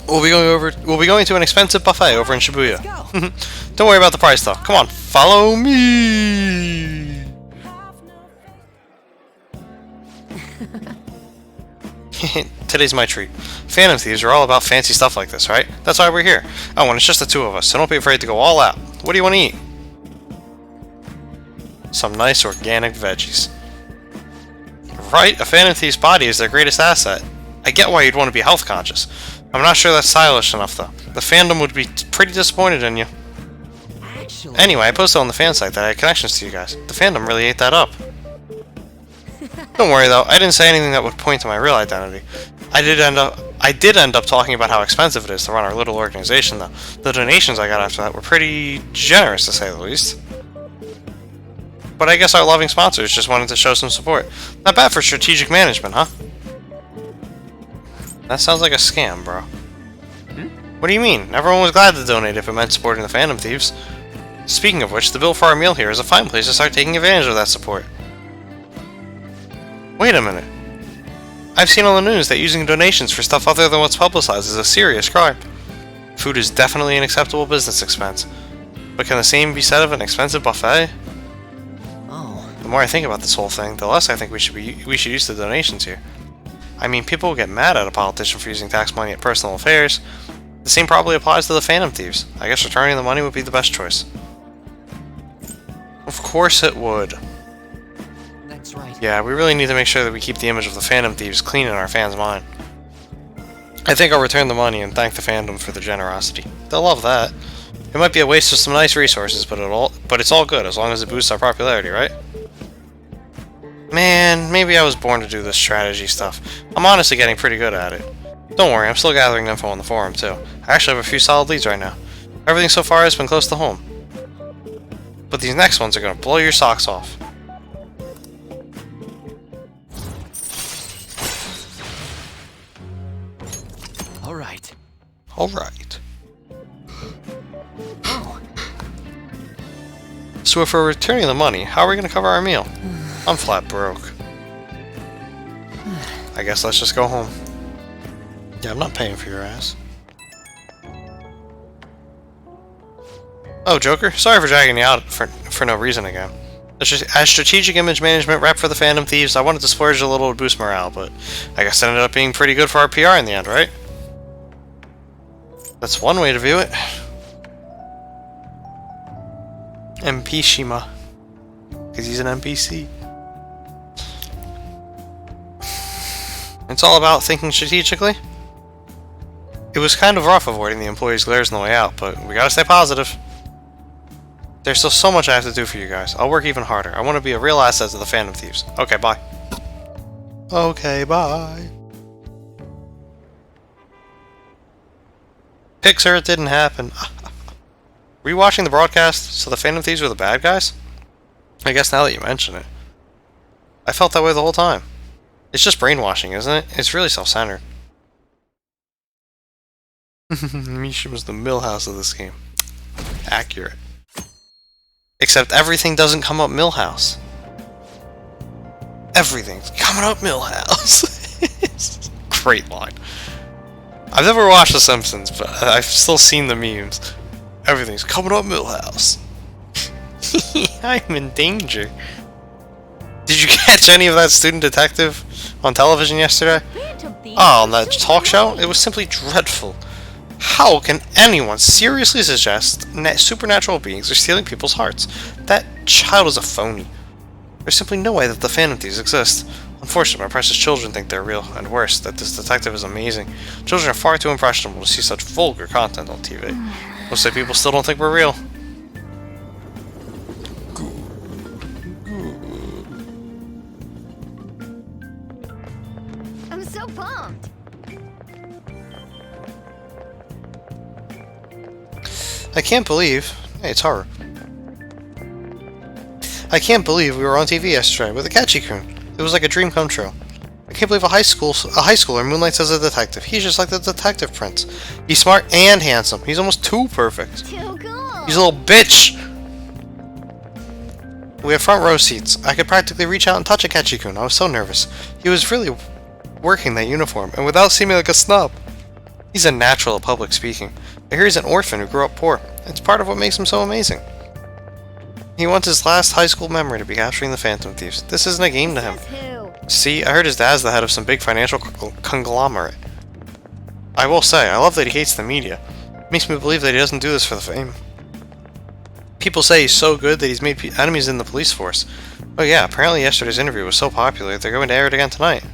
We'll be going to an expensive buffet over in Shibuya. Don't worry about the price though. Come on, follow me. Today's my treat. Phantom Thieves are all about fancy stuff like this, right? That's why we're here. Oh, and it's just the two of us, so don't be afraid to go all out. What do you want to eat? Some nice organic veggies. Right, a Phantom Thief's body is their greatest asset. I get why you'd want to be health conscious. I'm not sure that's stylish enough, though. The fandom would be pretty disappointed in you. Anyway, I posted on the fan site that I had connections to you guys. The fandom really ate that up. Don't worry, though. I didn't say anything that would point to my real identity. I did end up talking about how expensive it is to run our little organization, though. The donations I got after that were pretty generous, to say the least. But I guess our loving sponsors just wanted to show some support. Not bad for strategic management, huh? That sounds like a scam, bro. What do you mean? Everyone was glad to donate if it meant supporting the Phantom Thieves. Speaking of which, the bill for our meal here is a fine place to start taking advantage of that support. Wait a minute. I've seen on the news that using donations for stuff other than what's publicized is a serious crime. Food is definitely an acceptable business expense. But can the same be said of an expensive buffet? The more I think about this whole thing, the less I think we should use the donations here. I mean, people will get mad at a politician for using tax money at personal affairs. The same probably applies to the Phantom Thieves. I guess returning the money would be the best choice. Of course it would. That's right. Yeah, we really need to make sure that we keep the image of the Phantom Thieves clean in our fans' mind. I think I'll return the money and thank the fandom for their generosity. They'll love that. It might be a waste of some nice resources, but it's all good as long as it boosts our popularity, right? Man, maybe I was born to do this strategy stuff. I'm honestly getting pretty good at it. Don't worry, I'm still gathering info on the forum, too. I actually have a few solid leads right now. Everything so far has been close to home. But these next ones are going to blow your socks off. Alright. Alright. So if we're returning the money, how are we going to cover our meal? I'm flat broke. I guess let's just go home. Yeah, I'm not paying for your ass. Oh, Joker, sorry for dragging you out for no reason again. As strategic image management rep for the Phantom Thieves, I wanted to splurge a little to boost morale, but I guess it ended up being pretty good for our PR in the end, right? That's one way to view it. MP Shima. Because he's an NPC. It's all about thinking strategically. It was kind of rough avoiding the employees' glares on the way out, but we gotta stay positive. There's still so much I have to do for you guys. I'll work even harder. I want to be a real asset to the Phantom Thieves. Okay, bye. Okay, bye. Pixar, it didn't happen. Were you watching the broadcast, so the Phantom Thieves were the bad guys? I guess now that you mention it. I felt that way the whole time. It's just brainwashing, isn't it? It's really self-centered. Mishima's the Millhouse of this game. Accurate. Except everything doesn't come up Millhouse. Everything's coming up Millhouse. Great line. I've never watched The Simpsons, but I've still seen the memes. Everything's coming up Millhouse. I'm in danger. Did you catch any of that student detective on television yesterday? Oh, on that talk show? It was simply dreadful. How can anyone seriously suggest supernatural beings are stealing people's hearts? That child is a phony. There's simply no way that the Phantom Thieves exist. Unfortunately, my precious children think they're real, and worse, that this detective is amazing. Children are far too impressionable to see such vulgar content on TV. Most of the people still don't think we're real. I'm so pumped. I can't believe... Hey, it's horror. I can't believe we were on TV yesterday with Akechi-kun. It was like a dream come true. I can't believe a high schooler moonlights as a detective. He's just like the detective prince. He's smart and handsome. He's almost too perfect. Too cool. He's a little bitch. We have front row seats. I could practically reach out and touch Akechi-kun. I was so nervous. He was really working that uniform, and without seeming like a snub. He's a natural at public speaking. I hear he's an orphan who grew up poor. It's part of what makes him so amazing. He wants his last high school memory to be capturing the Phantom Thieves. This isn't a game to him. See, I heard his dad's the head of some big financial conglomerate. I will say, I love that he hates the media. It makes me believe that he doesn't do this for the fame. People say he's so good that he's made enemies in the police force. Oh yeah, apparently yesterday's interview was so popular they're going to air it again tonight.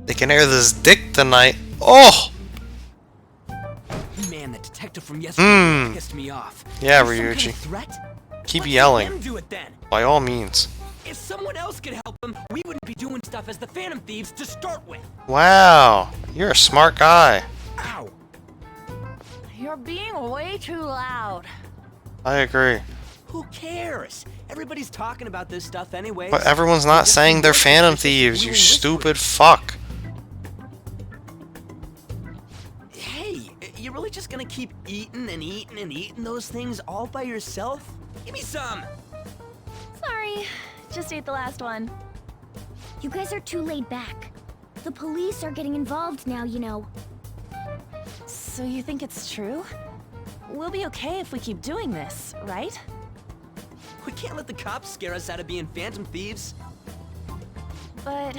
They can air this dick tonight. Oh! Man, the detective from yesterday pissed me off. Yeah, Is there some kind Ryuji. of threat? Keep Let's yelling. let him do it then. By all means. If someone else could help him, we wouldn't be doing stuff as the Phantom Thieves to start with. Wow, you're a smart guy. Ow! You're being way too loud. I agree. Who cares? Everybody's talking about this stuff anyway. But everyone's not saying they're Phantom Thieves, you stupid fuck. Hey, you really just gonna keep eating and eating and eating those things all by yourself? Give me some! Sorry, just ate the last one. You guys are too laid back. The police are getting involved now, you know. So you think it's true? We'll be okay if we keep doing this, right? We can't let the cops scare us out of being Phantom Thieves. But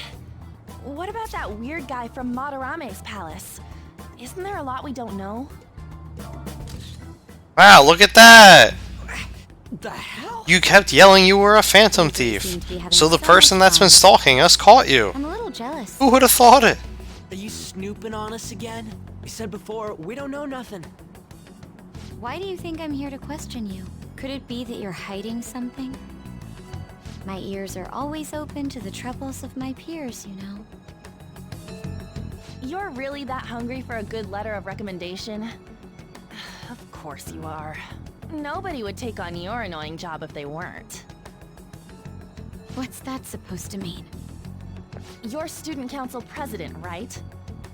what about that weird guy from Madarame's palace? Isn't there a lot we don't know? Wow, look at that! The hell? You kept yelling you were a Phantom Thief. So the person that's been stalking us caught you. I'm a little jealous. Who would have thought it? Are you snooping on us again? We said before, we don't know nothing. Why do you think I'm here to question you? Could it be that you're hiding something? My ears are always open to the troubles of my peers, you know. You're really that hungry for a good letter of recommendation? Of course you are. Nobody would take on your annoying job if they weren't. What's that supposed to mean? You're student council president, right?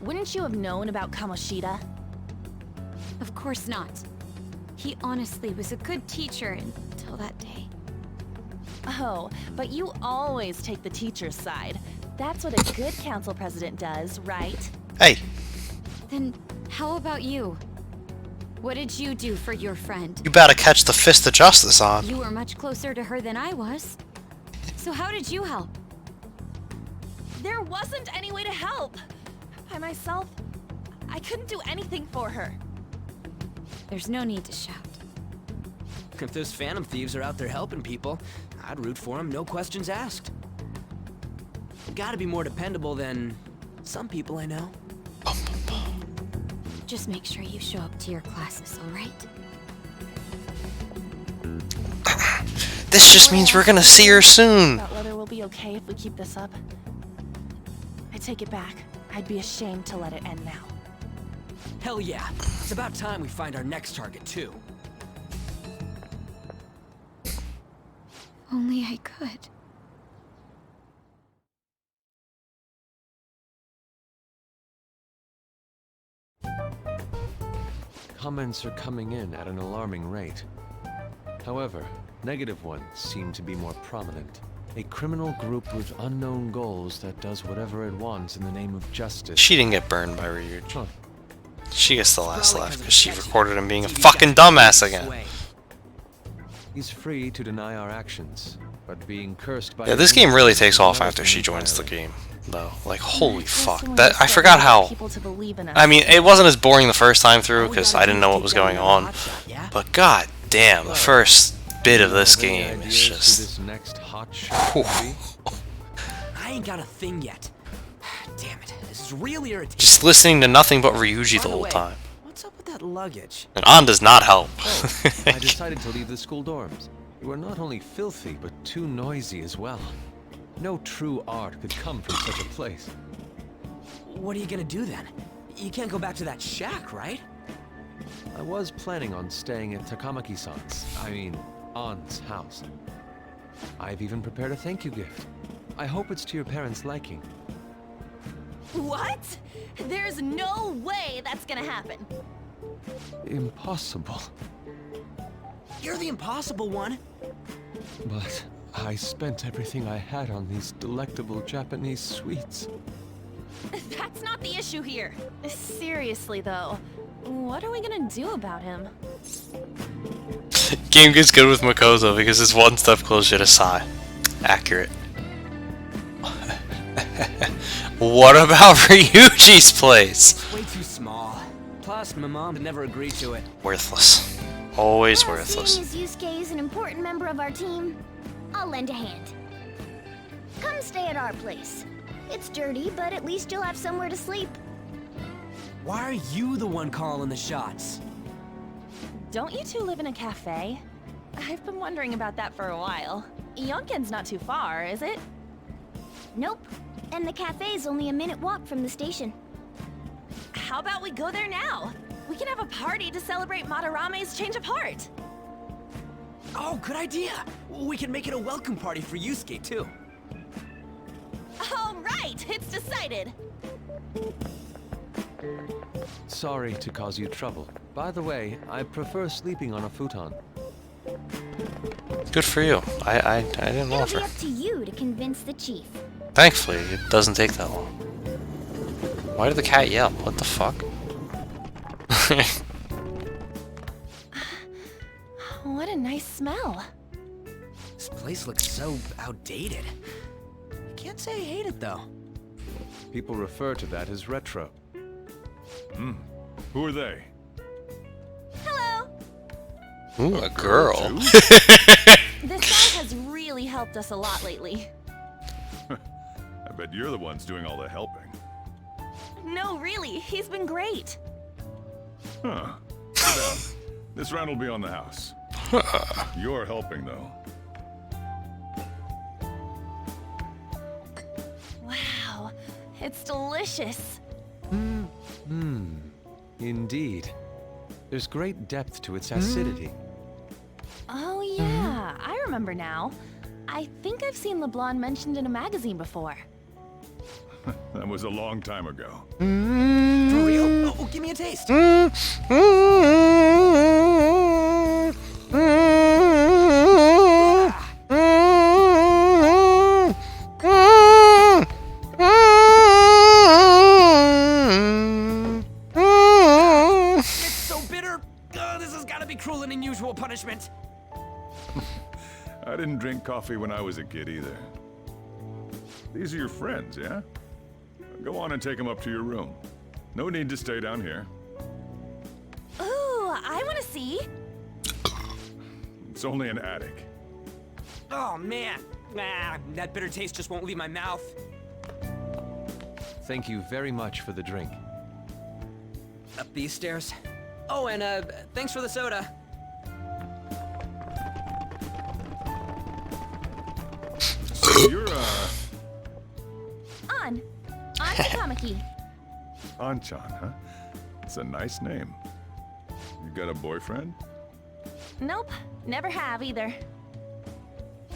Wouldn't you have known about Kamoshida? Of course not. He honestly was a good teacher until that day. Oh, but you always take the teacher's side. That's what a good council president does, right? Hey. Then how about you? What did you do for your friend? You better catch the fist of justice on. You were much closer to her than I was. So how did you help? There wasn't any way to help. By myself, I couldn't do anything for her. There's no need to shout. If those Phantom Thieves are out there helping people, I'd root for them, no questions asked. Gotta be more dependable than some people I know. Just make sure you show up to your classes, alright? This just means we're gonna see her soon. About whether we'll be okay if we keep this up. I take it back. I'd be ashamed to let it end now. Hell yeah. It's about time we find our next target, too. Only I could. Comments are coming in at an alarming rate. However, negative ones seem to be more prominent. A criminal group with unknown goals that does whatever it wants in the name of justice. She didn't get burned by Ryuji. Huh. She gets the last laugh because she recorded him being a fucking dumbass again. He's free to deny our actions, but being cursed by... Yeah, this game really takes off after she joins the game, though. Like, holy fuck. That I forgot how... I mean, it wasn't as boring the first time through because I didn't know what was going on. But god damn, the first bit of this game is just... I ain't got a thing yet. Damn it, this is really irritating. Just listening to nothing but Ryuji the whole time. What's up with that luggage? And On does not help. I decided to leave the school dorms. You are not only filthy, but too noisy as well. No true art could come from such a place. What are you gonna do then? You can't go back to that shack, right? I was planning on staying at Takamaki-san's, aunt's house. I've even prepared a thank you gift. I hope it's to your parents' liking. What? There's no way that's gonna happen. Impossible. You're the impossible one. But I spent everything I had on these delectable Japanese sweets. That's not the issue here. Seriously, though, what are we gonna do about him? Game gets good with Makoto because it's one step closer to Sai. Accurate. What about Ryuji's place? Way too small. Plus, my mom would never agree to it. Worthless. Always Well, worthless. seeing as Yusuke is an important member of our team, I'll lend a hand. Come stay at our place. It's dirty, but at least you'll have somewhere to sleep. Why are you the one calling the shots? Don't you two live in a cafe? I've been wondering about that for a while. Yonken's not too far, is it? Nope. And the cafe's only a minute walk from the station. How about we go there now? We can have a party to celebrate Madarame's change of heart. Oh, good idea. We can make it a welcome party for Yusuke, too. All right, it's decided. Sorry to cause you trouble. By the way, I prefer sleeping on a futon. Good for you. I didn't It'll offer. be up to you to convince the chief. Thankfully, it doesn't take that long. Why did the cat yell? What the fuck? What a nice smell. This place looks so outdated. Can't say I hate it, though. People refer to that as retro. Who are they? Hello. Ooh, a girl. This guy has really helped us a lot lately. I bet you're the ones doing all the helping. No, really, he's been great. Huh. Sit down. This round will be on the house. You're helping, though. Wow, it's delicious. Indeed. There's great depth to its acidity. Oh yeah, I remember now. I think I've seen LeBlanc mentioned in a magazine before. That was a long time ago. For real? Oh, give me a taste. It's so bitter. This has got to be cruel and unusual punishment. I didn't drink coffee when I was a kid either. These are your friends, yeah? Go on and take them up to your room. No need to stay down here. Ooh, I want to see. It's only an attic. Oh, man. That bitter taste just won't leave my mouth. Thank you very much for the drink. Up these stairs. Oh, and thanks for the soda. So you're, On Takamaki. Anchan, huh? It's a nice name. You got a boyfriend? Nope, never have either.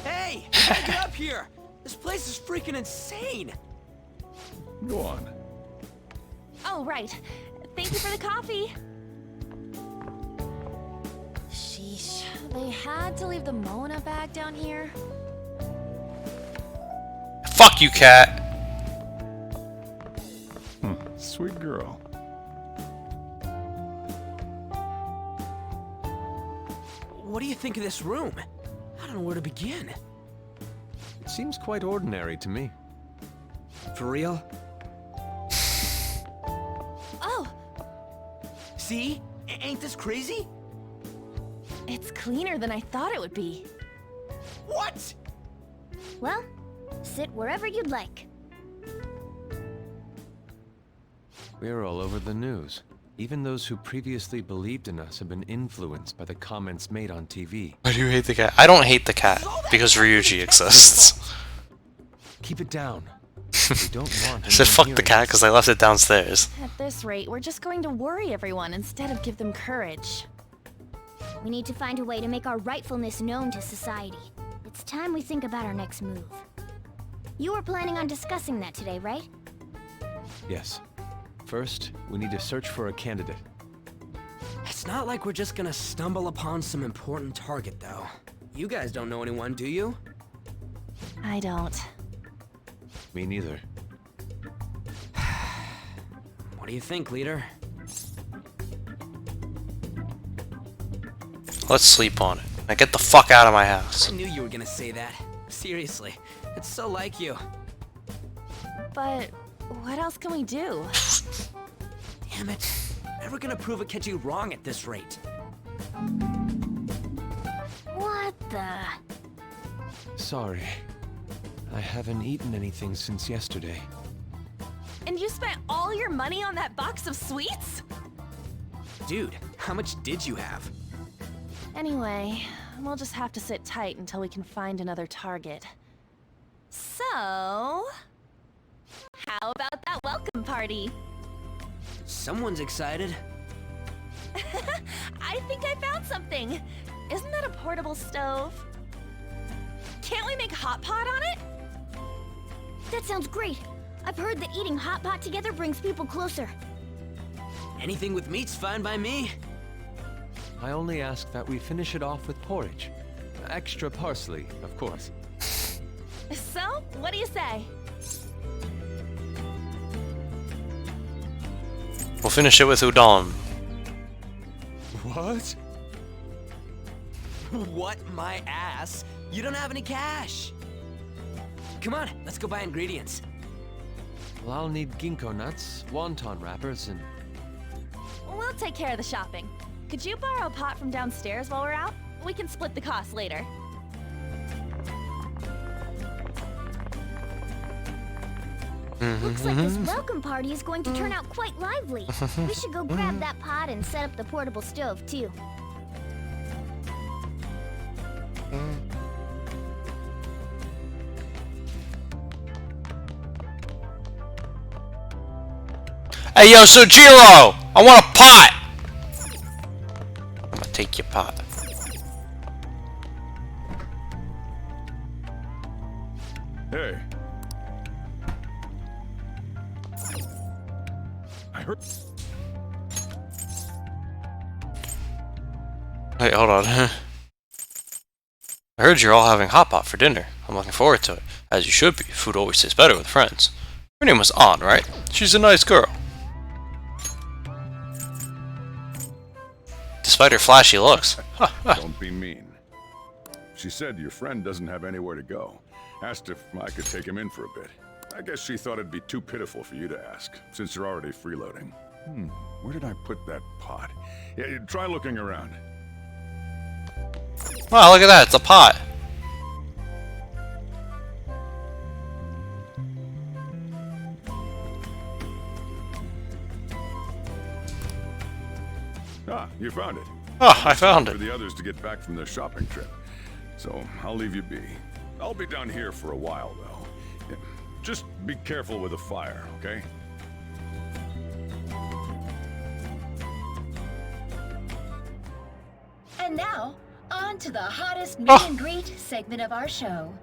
Hey, we gotta get up here. This place is freaking insane. Go on. Oh, right. Thank you for the coffee. Sheesh, they had to leave the Mona bag down here. Fuck you, cat. Sweet girl. What do you think of this room? I don't know where to begin. It seems quite ordinary to me. For real? Oh, See? Ain't this crazy? it's cleaner than I thought it would be. What? Well, sit wherever you'd like. We're all over the news. Even those who previously believed in us have been influenced by the comments made on TV. Why do you hate the cat? I don't hate the cat because Ryuji exists. Keep it down. We don't want I said anyone fuck the hearing cat us. because I left it downstairs. At this rate, we're just going to worry everyone instead of give them courage. We need to find a way to make our rightfulness known to society. It's time we think about our next move. You were planning on discussing that today, right? Yes. First, we need to search for a candidate. It's not like we're just gonna stumble upon some important target, though. You guys don't know anyone, do you? I don't. Me neither. What do you think, leader? Let's sleep on it. Now get the fuck out of my house. I knew you were gonna say that. Seriously, it's so like you. But what else can we do? Damn it. Never gonna prove Akechi wrong at this rate. What the? Sorry. I haven't eaten anything since yesterday. And you spent all your money on that box of sweets? Dude, how much did you have? Anyway, we'll just have to sit tight until we can find another target. So, how about that welcome party? Someone's excited. I think I found something. Isn't that a portable stove? Can't we make hot pot on it? That sounds great. I've heard that eating hot pot together brings people closer. Anything with meat's fine by me. I only ask that we finish it off with porridge. Extra parsley, of course. So, what do you say? We'll finish it with udon. What? What my ass? You don't have any cash. Come on, let's go buy ingredients. Well, I'll need ginkgo nuts, wonton wrappers, and... We'll take care of the shopping. Could you borrow a pot from downstairs while we're out? We can split the cost later. Looks like this welcome party is going to turn out quite lively. We should go grab that pot and set up the portable stove, too. Hey, yo, Sojiro! I want a pot! I'm gonna take your pot. Hey. I heard... Hey, hold on. I heard you're all having hot pot for dinner. I'm looking forward to it. As you should be. Food always tastes better with friends. Her name was Ann, right? She's a nice girl. Despite her flashy looks. Don't be mean. She said your friend doesn't have anywhere to go. Asked if I could take him in for a bit. I guess she thought it'd be too pitiful for you to ask, since you're already freeloading. Where did I put that pot? Yeah, try looking around. Wow, look at that. It's a pot. Ah, you found it. Oh, I found it. For the others to get back from their shopping trip. So, I'll leave you be. I'll be down here for a while, though. Yeah, just be careful with the fire, okay? And now, on to the hottest meet and greet segment of our show.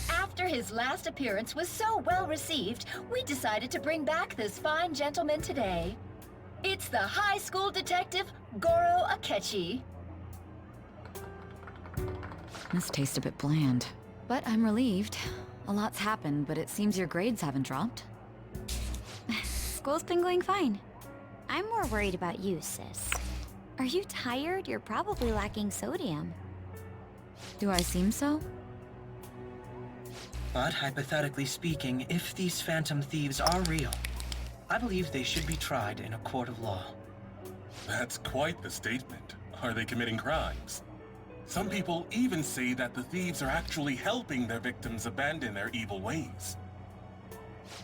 After his last appearance was so well received, we decided to bring back this fine gentleman today. It's the high school detective, Goro Akechi. This tastes a bit bland, but I'm relieved. A lot's happened, but it seems your grades haven't dropped. School's been going fine. I'm more worried about you, sis. Are you tired? You're probably lacking sodium. Do I seem so? But hypothetically speaking, if these phantom thieves are real, I believe they should be tried in a court of law. That's quite the statement. Are they committing crimes? Some people even say that the thieves are actually helping their victims abandon their evil ways.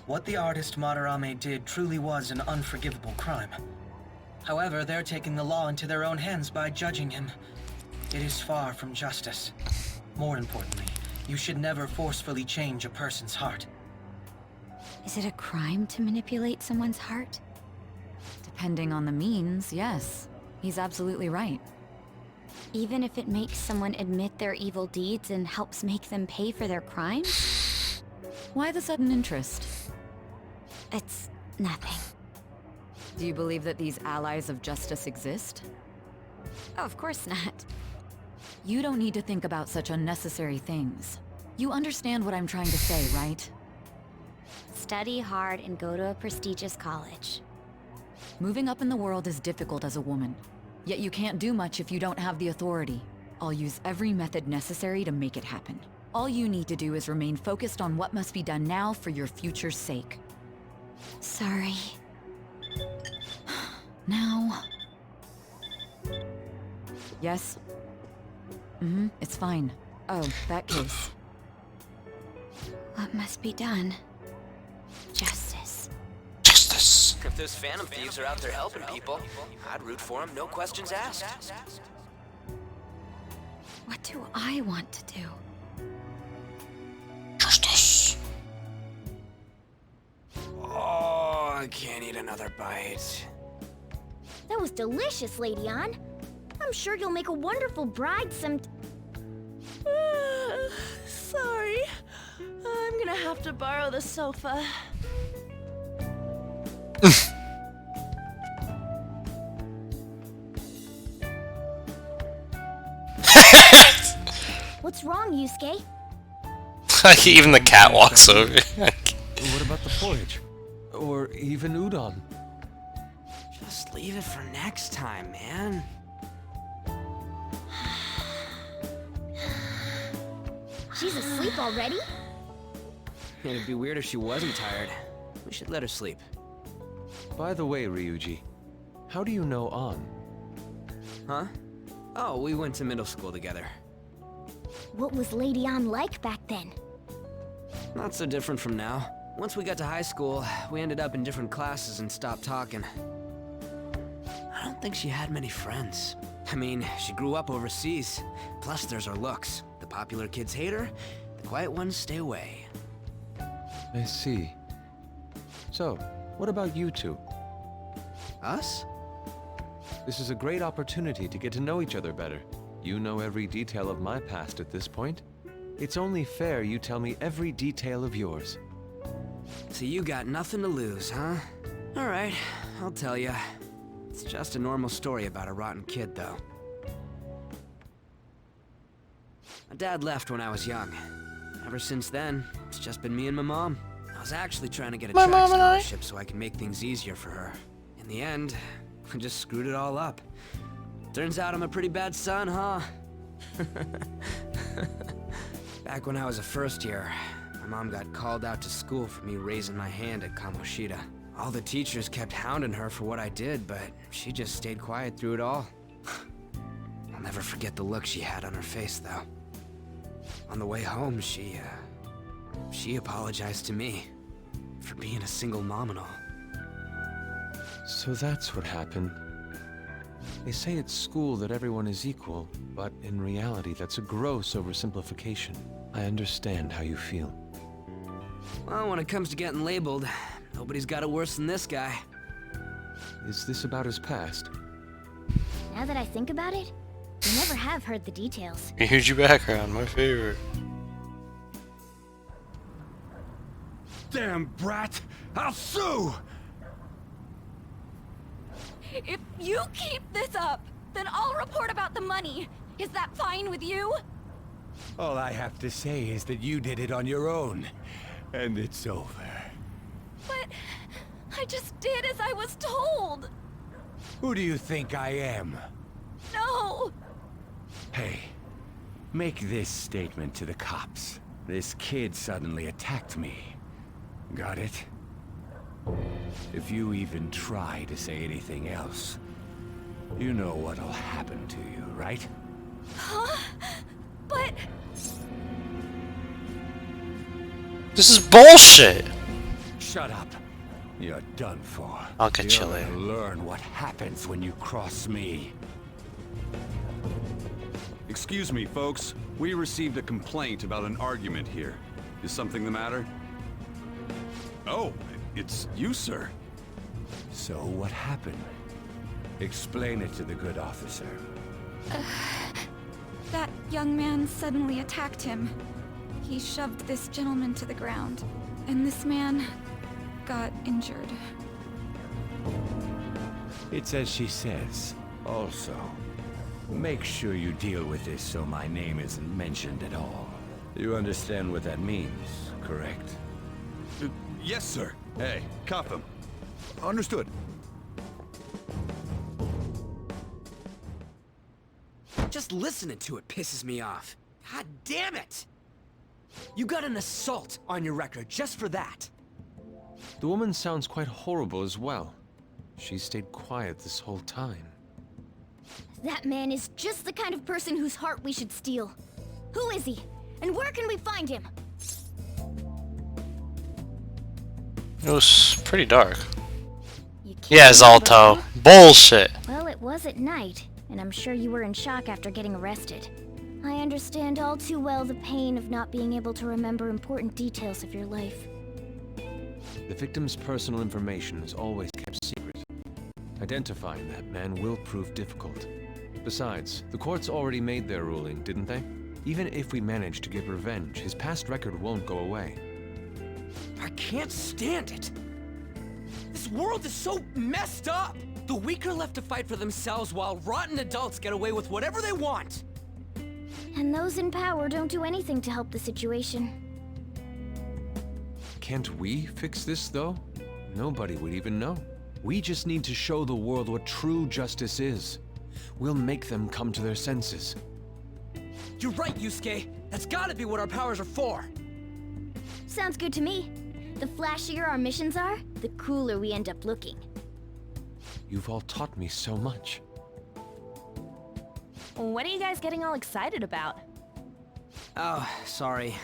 What the artist Madarame did truly was an unforgivable crime. However, they're taking the law into their own hands by judging him. It is far from justice. More importantly, you should never forcefully change a person's heart. Is it a crime to manipulate someone's heart? Depending on the means, yes. He's absolutely right. Even if it makes someone admit their evil deeds and helps make them pay for their crimes? Why the sudden interest? It's nothing. Do you believe that these allies of justice exist? Oh, of course not. You don't need to think about such unnecessary things. You understand what I'm trying to say, right? Study hard and go to a prestigious college. Moving up in the world is difficult as a woman. Yet you can't do much if you don't have the authority. I'll use every method necessary to make it happen. All you need to do is remain focused on what must be done now for your future's sake. Sorry. Now... Yes? It's fine. Oh, that case. What must be done? Justice. Justice! If those phantom thieves are out there helping people, I'd root for them, no questions asked. What do I want to do? Justice! Oh, I can't eat another bite. That was delicious, Lady Ann. I'm sure you'll make a wonderful bride Sorry. I'm gonna have to borrow the sofa. What's wrong, Yusuke? Even the cat walks over. What about the porridge? Or even udon? Just leave it for next time, man. She's asleep already? It'd be weird if she wasn't tired. We should let her sleep. By the way, Ryuji, how do you know An? Huh? Oh, we went to middle school together. What was Lady Ann like back then? Not so different from now. Once we got to high school, we ended up in different classes and stopped talking. I don't think she had many friends. I mean, she grew up overseas. Plus, there's her looks. The popular kids hate her, the quiet ones stay away. I see. So, what about you two? Us? This is a great opportunity to get to know each other better. You know every detail of my past at this point. It's only fair you tell me every detail of yours. So you got nothing to lose, huh? Alright, I'll tell you. It's just a normal story about a rotten kid, though. My dad left when I was young. Ever since then, it's just been me and my mom. I was actually trying to get a track scholarship so I can make things easier for her. In the end, I just screwed it all up. Turns out I'm a pretty bad son, huh? Back when I was a first year, my mom got called out to school for me raising my hand at Kamoshida. All the teachers kept hounding her for what I did, but she just stayed quiet through it all. I'll never forget the look she had on her face, though. On the way home, she apologized to me for being a single mom and all. So that's what happened. They say at school that everyone is equal, but in reality that's a gross oversimplification. I understand how you feel. Well, when it comes to getting labeled, nobody's got it worse than this guy. Is this about his past? Now that I think about it, we never have heard the details. Huge background, my favorite. Damn brat! I'll sue! If you keep this up, then I'll report about the money. Is that fine with you? All I have to say is that you did it on your own, and it's over. But I just did as I was told. Who do you think I am? No! Hey, make this statement to the cops. This kid suddenly attacked me. Got it? If you even try to say anything else, you know what'll happen to you, right? Huh? But... This is bullshit! Shut up. You're done for. I'll get you You're later. gonna learn what happens when you cross me. Excuse me, folks. We received a complaint about an argument here. Is something the matter? Oh, it's you, sir. So what happened? Explain it to the good officer. That young man suddenly attacked him. He shoved this gentleman to the ground, and this man got injured. It's as she says. Also, make sure you deal with this so my name isn't mentioned at all. You understand what that means, correct? Yes, sir. Hey, cuff him. Understood. Just listening to it pisses me off. God damn it! You got an assault on your record just for that. The woman sounds quite horrible as well. She stayed quiet this whole time. That man is just the kind of person whose heart we should steal. Who is he? And where can we find him? It was pretty dark. Yeah, Zalto. Bullshit. Well, it was at night, and I'm sure you were in shock after getting arrested. I understand all too well the pain of not being able to remember important details of your life. The victim's personal information is always kept secret. Identifying that man will prove difficult. Besides, the courts already made their ruling, didn't they? Even if we manage to get revenge, his past record won't go away. I can't stand it. This world is so messed up. The weak are left to fight for themselves while rotten adults get away with whatever they want. And those in power don't do anything to help the situation. Can't we fix this, though? Nobody would even know. We just need to show the world what true justice is. We'll make them come to their senses. You're right, Yusuke. That's gotta be what our powers are for. Sounds good to me. The flashier our missions are, the cooler we end up looking. You've all taught me so much. What are you guys getting all excited about? Oh, sorry.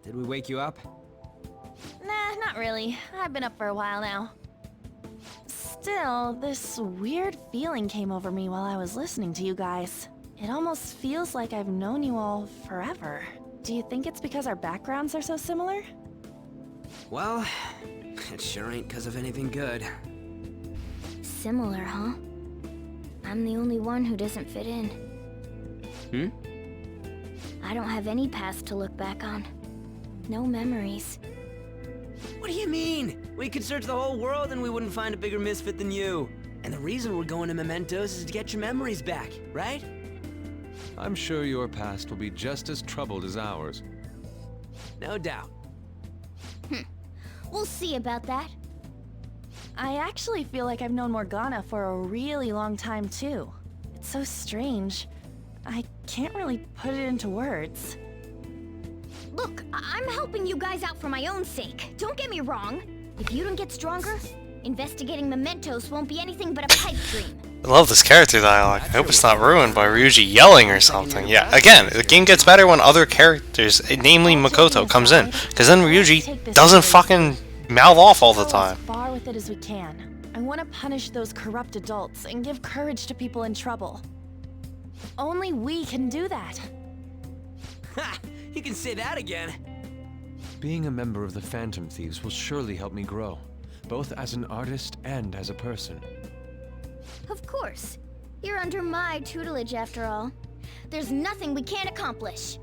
Did we wake you up? Nah, not really. I've been up for a while now. Still, this weird feeling came over me while I was listening to you guys. It almost feels like I've known you all forever. Do you think it's because our backgrounds are so similar? Well, it sure ain't because of anything good. Similar, huh? I'm the only one who doesn't fit in. I don't have any past to look back on. No memories. What do you mean? We could search the whole world and we wouldn't find a bigger misfit than you. And the reason we're going to Mementos is to get your memories back, right? I'm sure your past will be just as troubled as ours. No doubt. We'll see about that. I actually feel like I've known Morgana for a really long time, too. It's so strange. I can't really put it into words. Look, I'm helping you guys out for my own sake. Don't get me wrong. If you don't get stronger, investigating Mementos won't be anything but a pipe dream. I love this character dialogue. I hope it's not ruined by Ryuji yelling or something. Yeah, again, the game gets better when other characters, namely Makoto, comes in. Because then Ryuji doesn't fucking mouth off all the time. As far with it as we can. I want to punish those corrupt adults and give courage to people in trouble. Only we can do that. Ha! You can say that again. Being a member of the Phantom Thieves will surely help me grow, both as an artist and as a person. Of course. You're under my tutelage after all. There's nothing we can't accomplish.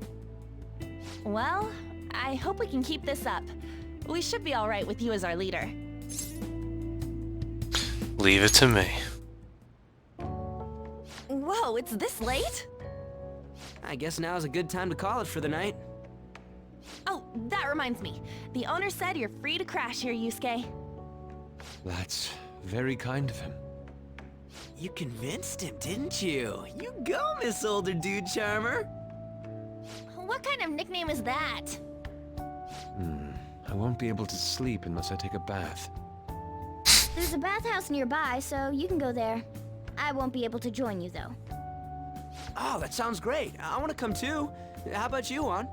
Well, I hope we can keep this up. We should be alright with you as our leader. Leave it to me. Whoa, it's this late? I guess now's a good time to call it for the night. Oh, that reminds me. The owner said you're free to crash here, Yusuke. That's very kind of him. You convinced him, didn't you? You go, Miss Older Dude Charmer. What kind of nickname is that? I won't be able to sleep unless I take a bath. There's a bathhouse nearby, so you can go there. I won't be able to join you, though. Oh, that sounds great. I want to come too. How about you, Juan?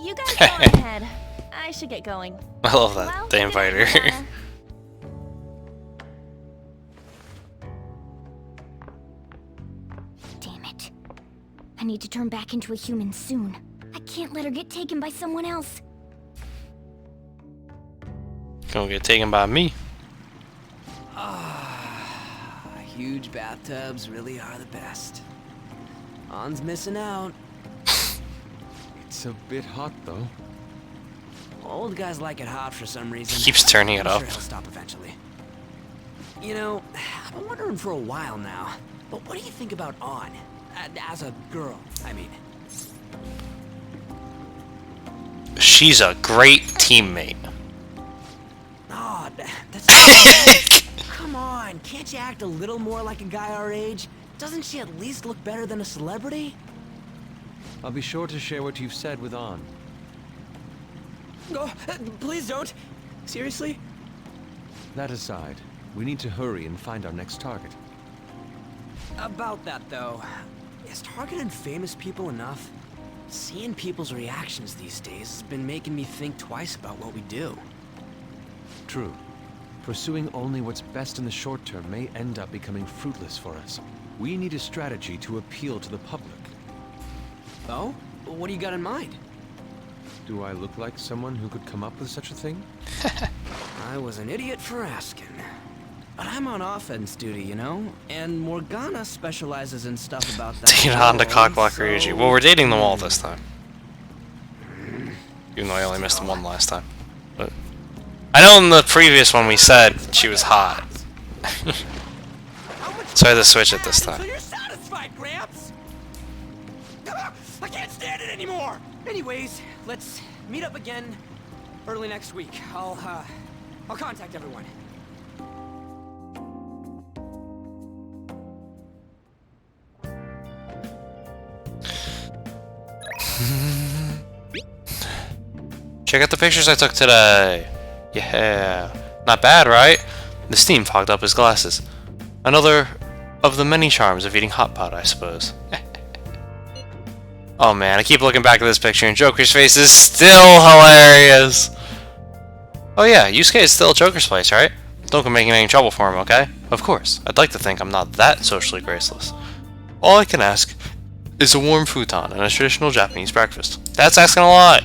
You guys go on ahead. I should get going. I love that. Well, They invite her. Damn it. I need to turn back into a human soon. I can't let her get taken by someone else. gonna get taken by me. Huge bathtubs really are the best. On's missing out. It's a bit hot, though. Old guys like it hot for some reason. Keeps turning it I'm up. sure it'll stop eventually. You know, I've been wondering for a while now, but what do you think about On? As a girl, I mean. She's a great teammate. Oh, that's come on, can't you act a little more like a guy our age? Doesn't she at least look better than a celebrity? I'll be sure to share what you've said with On. Oh, please don't. Seriously? That aside, we need to hurry and find our next target. About that, though, is targeting famous people enough? Seeing people's reactions these days has been making me think twice about what we do. True. Pursuing only what's best in the short term may end up becoming fruitless for us. We need a strategy to appeal to the public. Oh? What do you got in mind? Do I look like someone who could come up with such a thing? I was an idiot for asking. But I'm on offense duty, you know? And Morgana specializes in stuff about that. Date Honda Cockblocker Ryuji. Well, we're dating them all this time. Even though I only missed one last time. But I know in the previous one we said she was hot. So I had to switch it this time. So you're satisfied, Gramps? I can't stand it anymore! Anyways, let's meet up again early next week. I'll contact everyone. Check out the pictures I took today. Yeah. Not bad, right? The steam fogged up his glasses. Another of the many charms of eating hot pot, I suppose. Oh man, I keep looking back at this picture and Joker's face is still hilarious. Oh yeah, Yusuke is still Joker's place, right? Don't go making any trouble for him, okay? Of course, I'd like to think I'm not that socially graceless. All I can ask is a warm futon and a traditional Japanese breakfast. That's asking a lot.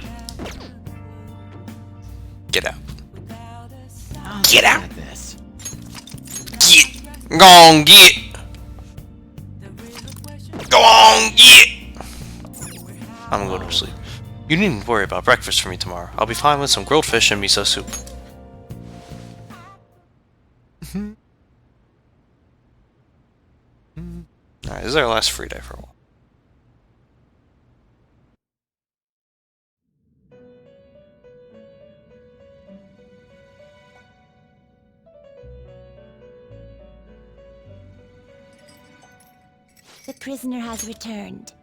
Get out. Get out. Get. Go on, get. Go on, get. I'm gonna go to sleep. You needn't worry about breakfast for me tomorrow. I'll be fine with some grilled fish and miso soup. Alright, this is our last free day for a while. The prisoner has returned.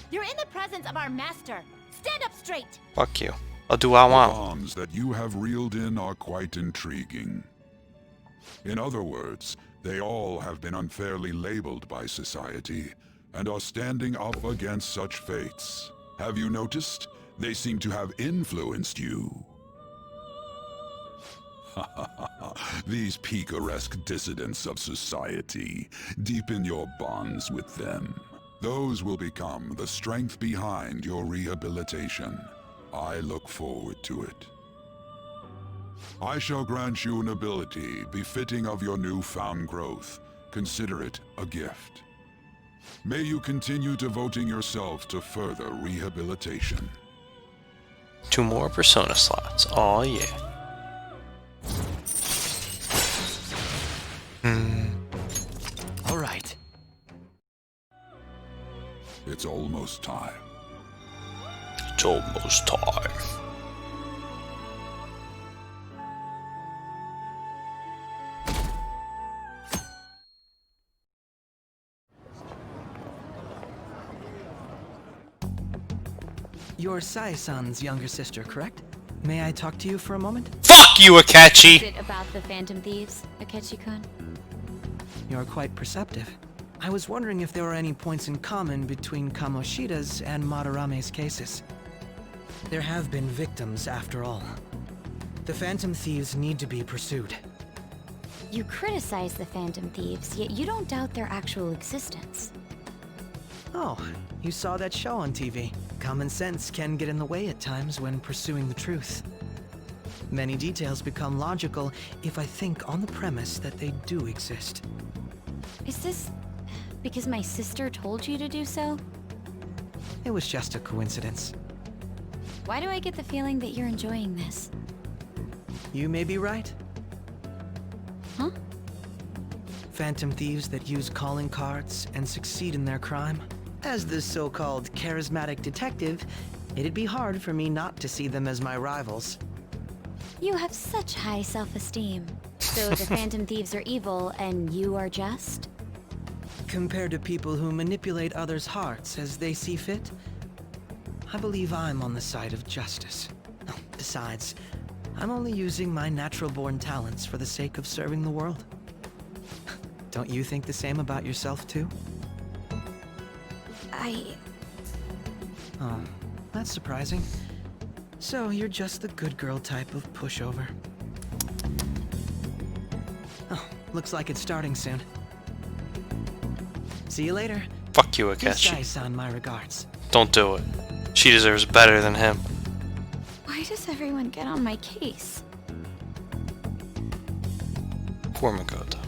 You're in the presence of our master. Stand up straight. Fuck you. I'll do what I want. The bonds that you have reeled in are quite intriguing. In other words, they all have been unfairly labeled by society, and are standing up against such fates. Have you noticed? They seem to have influenced you. These picaresque dissidents of society, deepen your bonds with them. Those will become the strength behind your rehabilitation. I look forward to it. I shall grant you an ability befitting of your newfound growth. Consider it a gift. May you continue devoting yourself to further rehabilitation. 2 more persona slots. Aw, yeah. All right. It's almost time. It's almost time. You're Sai-san's younger sister, correct? May I talk to you for a moment? Fuck you, Akechi! Is it about the Phantom Thieves, Akechi-kun? You're quite perceptive. I was wondering if there were any points in common between Kamoshida's and Madarame's cases. There have been victims, after all. The Phantom Thieves need to be pursued. You criticize the Phantom Thieves, yet you don't doubt their actual existence. Oh, you saw that show on TV. Common sense can get in the way at times when pursuing the truth. Many details become logical if I think on the premise that they do exist. Is this because my sister told you to do so? It was just a coincidence. Why do I get the feeling that you're enjoying this? You may be right. Huh? Phantom thieves that use calling cards and succeed in their crime. As the so-called charismatic detective, it'd be hard for me not to see them as my rivals. You have such high self-esteem. So the Phantom Thieves are evil and you are just? Compared to people who manipulate others' hearts as they see fit, I believe I'm on the side of justice. Besides, I'm only using my natural-born talents for the sake of serving the world. Don't you think the same about yourself, too? Oh, that's surprising. So you're just the good girl type of pushover. Oh, looks like it's starting soon. See you later. Fuck you, Give Akechi. Sai-san my regards. Don't do it. She deserves better than him. Why does everyone get on my case? Poor Makoto.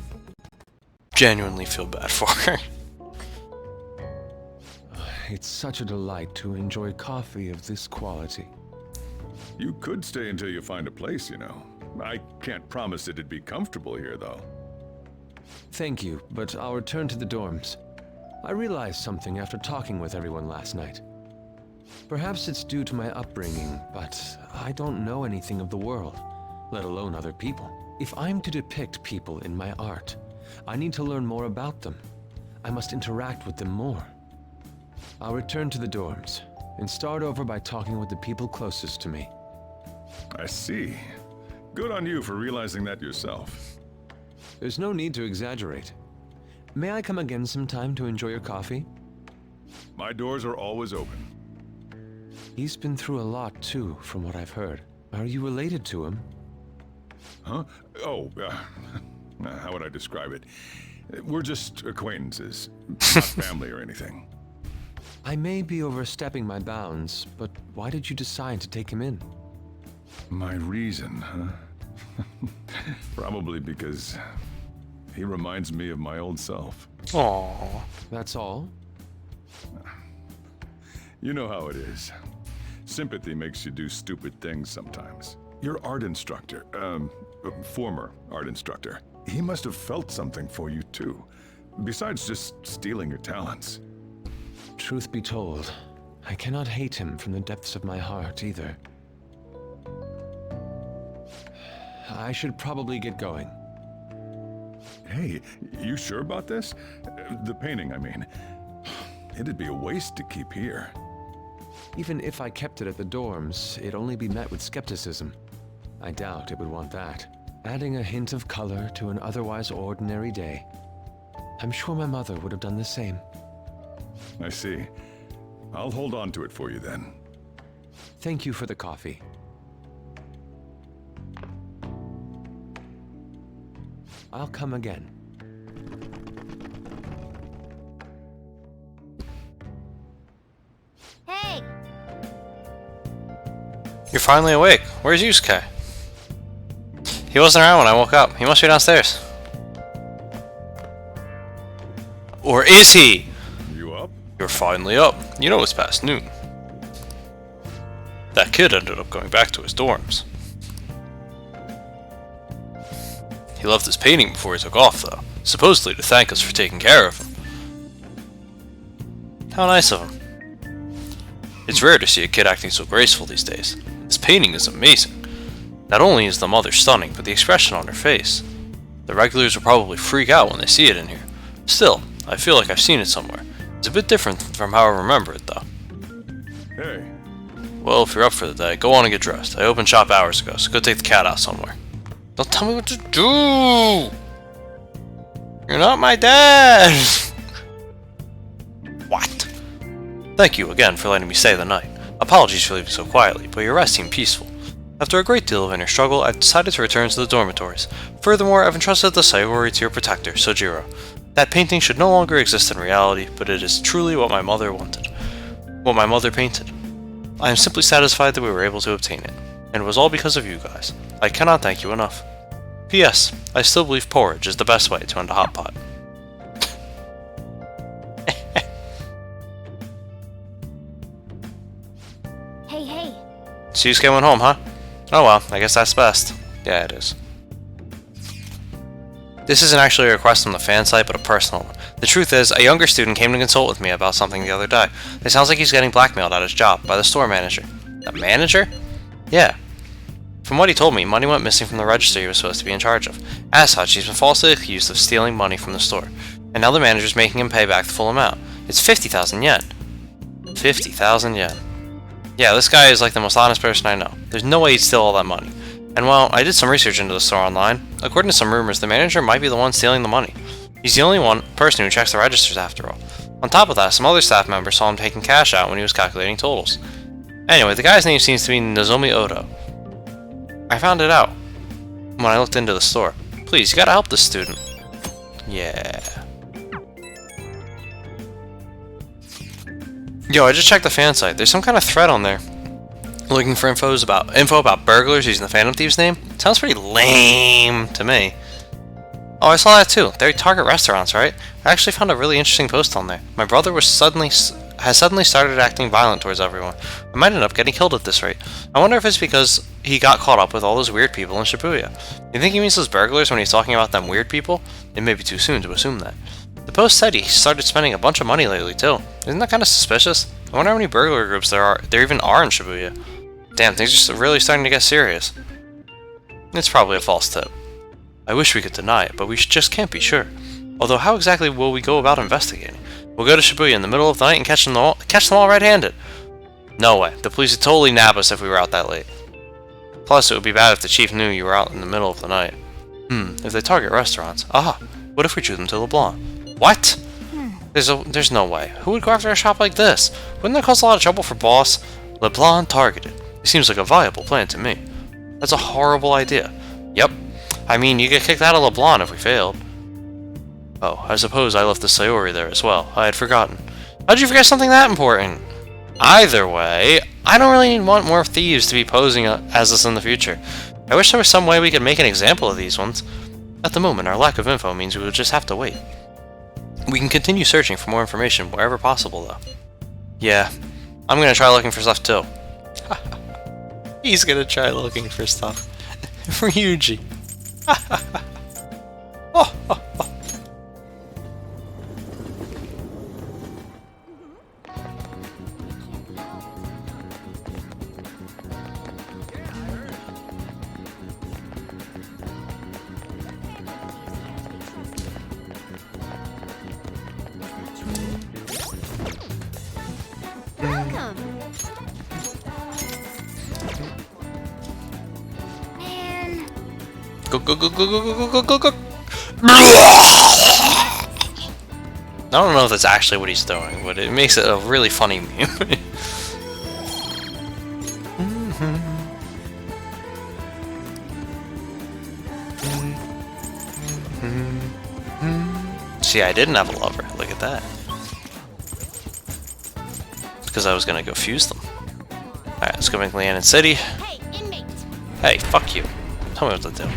Genuinely feel bad for her. It's such a delight to enjoy coffee of this quality. You could stay until you find a place, you know. I can't promise it'd be comfortable here, though. Thank you, but I'll return to the dorms. I realized something after talking with everyone last night. Perhaps it's due to my upbringing, but I don't know anything of the world, let alone other people. If I'm to depict people in my art, I need to learn more about them. I must interact with them more. I'll return to the dorms and start over by talking with the people closest to me. I see. Good on you for realizing that yourself. There's no need to exaggerate. May I come again sometime to enjoy your coffee? My doors are always open. He's been through a lot too, from what I've heard. Are you related to him? Huh? Oh, how would I describe it? We're just acquaintances, not family or anything. I may be overstepping my bounds, but why did you decide to take him in? My reason, huh? Probably because he reminds me of my old self. Aww. That's all? You know how it is. Sympathy makes you do stupid things sometimes. Your art instructor, former art instructor, he must have felt something for you too, besides just stealing your talents. Truth be told, I cannot hate him from the depths of my heart either. I should probably get going. Hey, you sure about this? The painting, I mean. It'd be a waste to keep here. Even if I kept it at the dorms, it'd only be met with skepticism. I doubt it would want that. Adding a hint of color to an otherwise ordinary day. I'm sure my mother would have done the same. I see. I'll hold on to it for you then. Thank you for the coffee. I'll come again. Hey! You're finally awake. Where's Yusuke? He wasn't around when I woke up. He must be downstairs. Or is he? You up? You're finally up. You know it's past noon. That kid ended up going back to his dorms. He left his painting before he took off, though. Supposedly to thank us for taking care of him. How nice of him. It's rare to see a kid acting so graceful these days. This painting is amazing. Not only is the mother stunning, but the expression on her face. The regulars will probably freak out when they see it in here. Still, I feel like I've seen it somewhere. It's a bit different from how I remember it, though. Hey. Well, if you're up for the day, go on and get dressed. I opened shop hours ago, so go take the cat out somewhere. Don't tell me what to do! You're not my dad! What? Thank you again for letting me stay the night. Apologies for leaving so quietly, but your rest seemed peaceful. After a great deal of inner struggle, I've decided to return to the dormitories. Furthermore, I've entrusted the sanctuary to your protector, Sojiro. That painting should no longer exist in reality, but it is truly what my mother wanted. What my mother painted. I am simply satisfied that we were able to obtain it. And it was all because of you guys. I cannot thank you enough. P.S. I still believe porridge is the best way to end a hot pot. Hey. So you just went home, huh? Oh well, I guess that's best. Yeah, it is. This isn't actually a request from the fan site, but a personal one. The truth is, a younger student came to consult with me about something the other day. It sounds like he's getting blackmailed at his job by the store manager. The manager? Yeah. From what he told me, money went missing from the register he was supposed to be in charge of. As such, he's been falsely accused of stealing money from the store. And now the manager's making him pay back the full amount. It's 50,000 yen. 50,000 yen. Yeah, this guy is like the most honest person I know. There's no way he'd steal all that money. And well, I did some research into the store online. According to some rumors, the manager might be the one stealing the money. He's the only person who checks the registers after all. On top of that, some other staff members saw him taking cash out when he was calculating totals. Anyway, the guy's name seems to be Nozomi Odo. I found it out when I looked into the store. Please, you gotta help this student. Yeah. Yo, I just checked the fan site. There's some kind of thread on there looking for info about burglars using the Phantom Thieves name. Sounds pretty lame to me. Oh, I saw that too. They're Target restaurants, right? I actually found a really interesting post on there. My brother has suddenly started acting violent towards everyone. I might end up getting killed at this rate. I wonder if it's because he got caught up with all those weird people in Shibuya. You think he means those burglars when he's talking about them weird people? It may be too soon to assume that. The post said he started spending a bunch of money lately too. Isn't that kind of suspicious? I wonder how many burglar groups there even are in Shibuya. Damn, things are really starting to get serious. It's probably a false tip. I wish we could deny it, but we just can't be sure. Although, how exactly will we go about investigating? We'll go to Shibuya in the middle of the night and catch them all red-handed. No way. The police would totally nab us if we were out that late. Plus, it would be bad if the chief knew you were out in the middle of the night. If they target restaurants. Aha! What if we drew them to LeBlanc? What? There's no way. Who would go after a shop like this? Wouldn't that cause a lot of trouble for boss? LeBlanc targeted. It seems like a viable plan to me. That's a horrible idea. Yep. I mean, you get kicked out of LeBlanc if we failed. Oh, I suppose I left the Sayori there as well. I had forgotten. How'd you forget something that important? Either way, I don't really want more thieves to be posing as us in the future. I wish there was some way we could make an example of these ones. At the moment, our lack of info means we would just have to wait. We can continue searching for more information wherever possible, though. Yeah, I'm gonna try looking for stuff too. He's gonna try looking for stuff. For Yuji. Welcome. Man. Go. I don't know if that's actually what he's doing, but it makes it a really funny meme. See, I didn't have a lover. Look at that. Because I was gonna go fuse them. Alright, let's go make Leanan City. Hey, inmate. Hey, fuck you. Tell me what to do.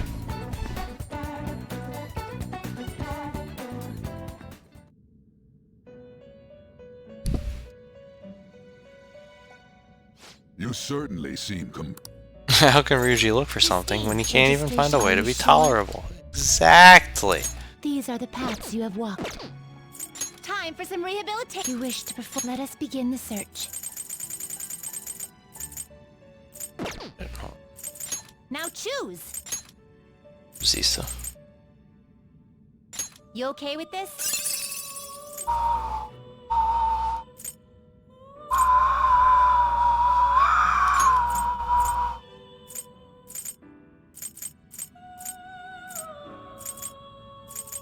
You certainly seem How can Ryuji look for something when he can't even find a way to be tolerable? Exactly. These are the paths you have walked. Time for some rehabilitation. You wish to perform. Let us begin the search. Now choose. Zisa. You okay with this?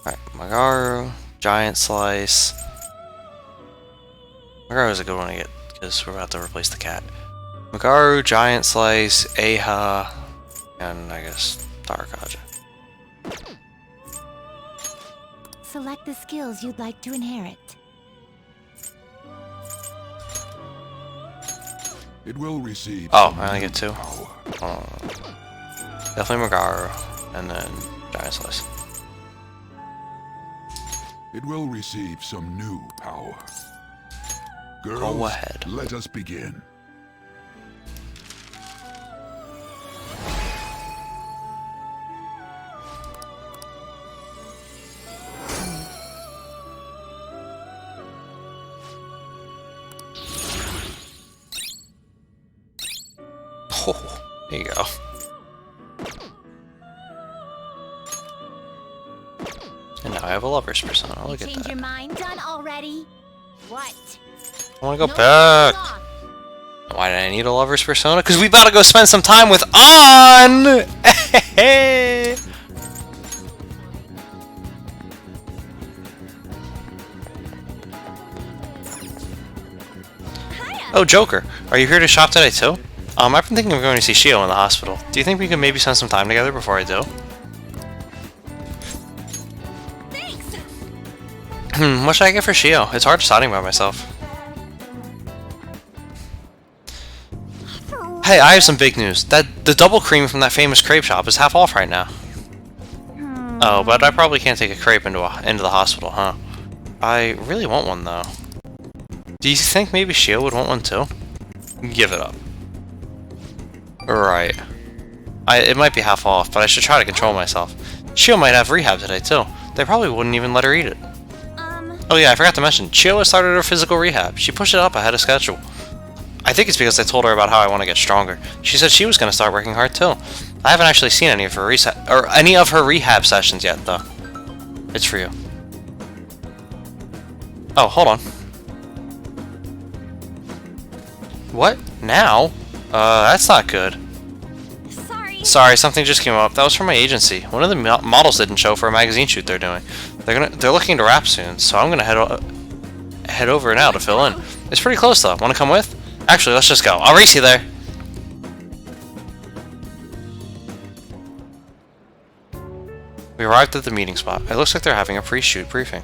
Alright, Magaru, Giant Slice. Magaru is a good one to get because we're about to replace the cat. Magaru, Giant Slice, Aha, and I guess Tarakaja. Select the skills you'd like to inherit. It will receive. Oh, I only get two. Definitely Magaru, and then Giant Slice. It will receive some new power. Girls, Go ahead. let us begin. Oh, there you go. And now I have a lover's persona. Look at Change that. your mind done already? What? I want to go back. Why did I need a lover's persona? Because we about to go spend some time with On! Oh, Joker. Are you here to shop today too? I've been thinking of going to see Shio in the hospital. Do you think we could maybe spend some time together before I do? What should I get for Shio? It's hard deciding by myself. Hey, I have some big news. The double cream from that famous crepe shop is half off right now. Oh, but I probably can't take a crepe into the hospital, huh? I really want one though. Do you think maybe Shio would want one too? Give it up. Right. It might be half off, but I should try to control myself. Shio might have rehab today too. They probably wouldn't even let her eat it. Oh yeah, I forgot to mention, Shio has started her physical rehab. She pushed it up ahead of schedule. I think it's because I told her about how I want to get stronger. She said she was going to start working hard too. I haven't actually seen any of her rehab sessions yet though. It's for you. Oh, hold on. What? Now? That's not good. Sorry, something just came up. That was from my agency. One of the models didn't show for a magazine shoot they're doing. They're looking to wrap soon, so I'm gonna head over now to fill in. It's pretty close though. Want to come with? Actually, let's just go. I'll race you there. We arrived at the meeting spot. It looks like they're having a pre-shoot briefing.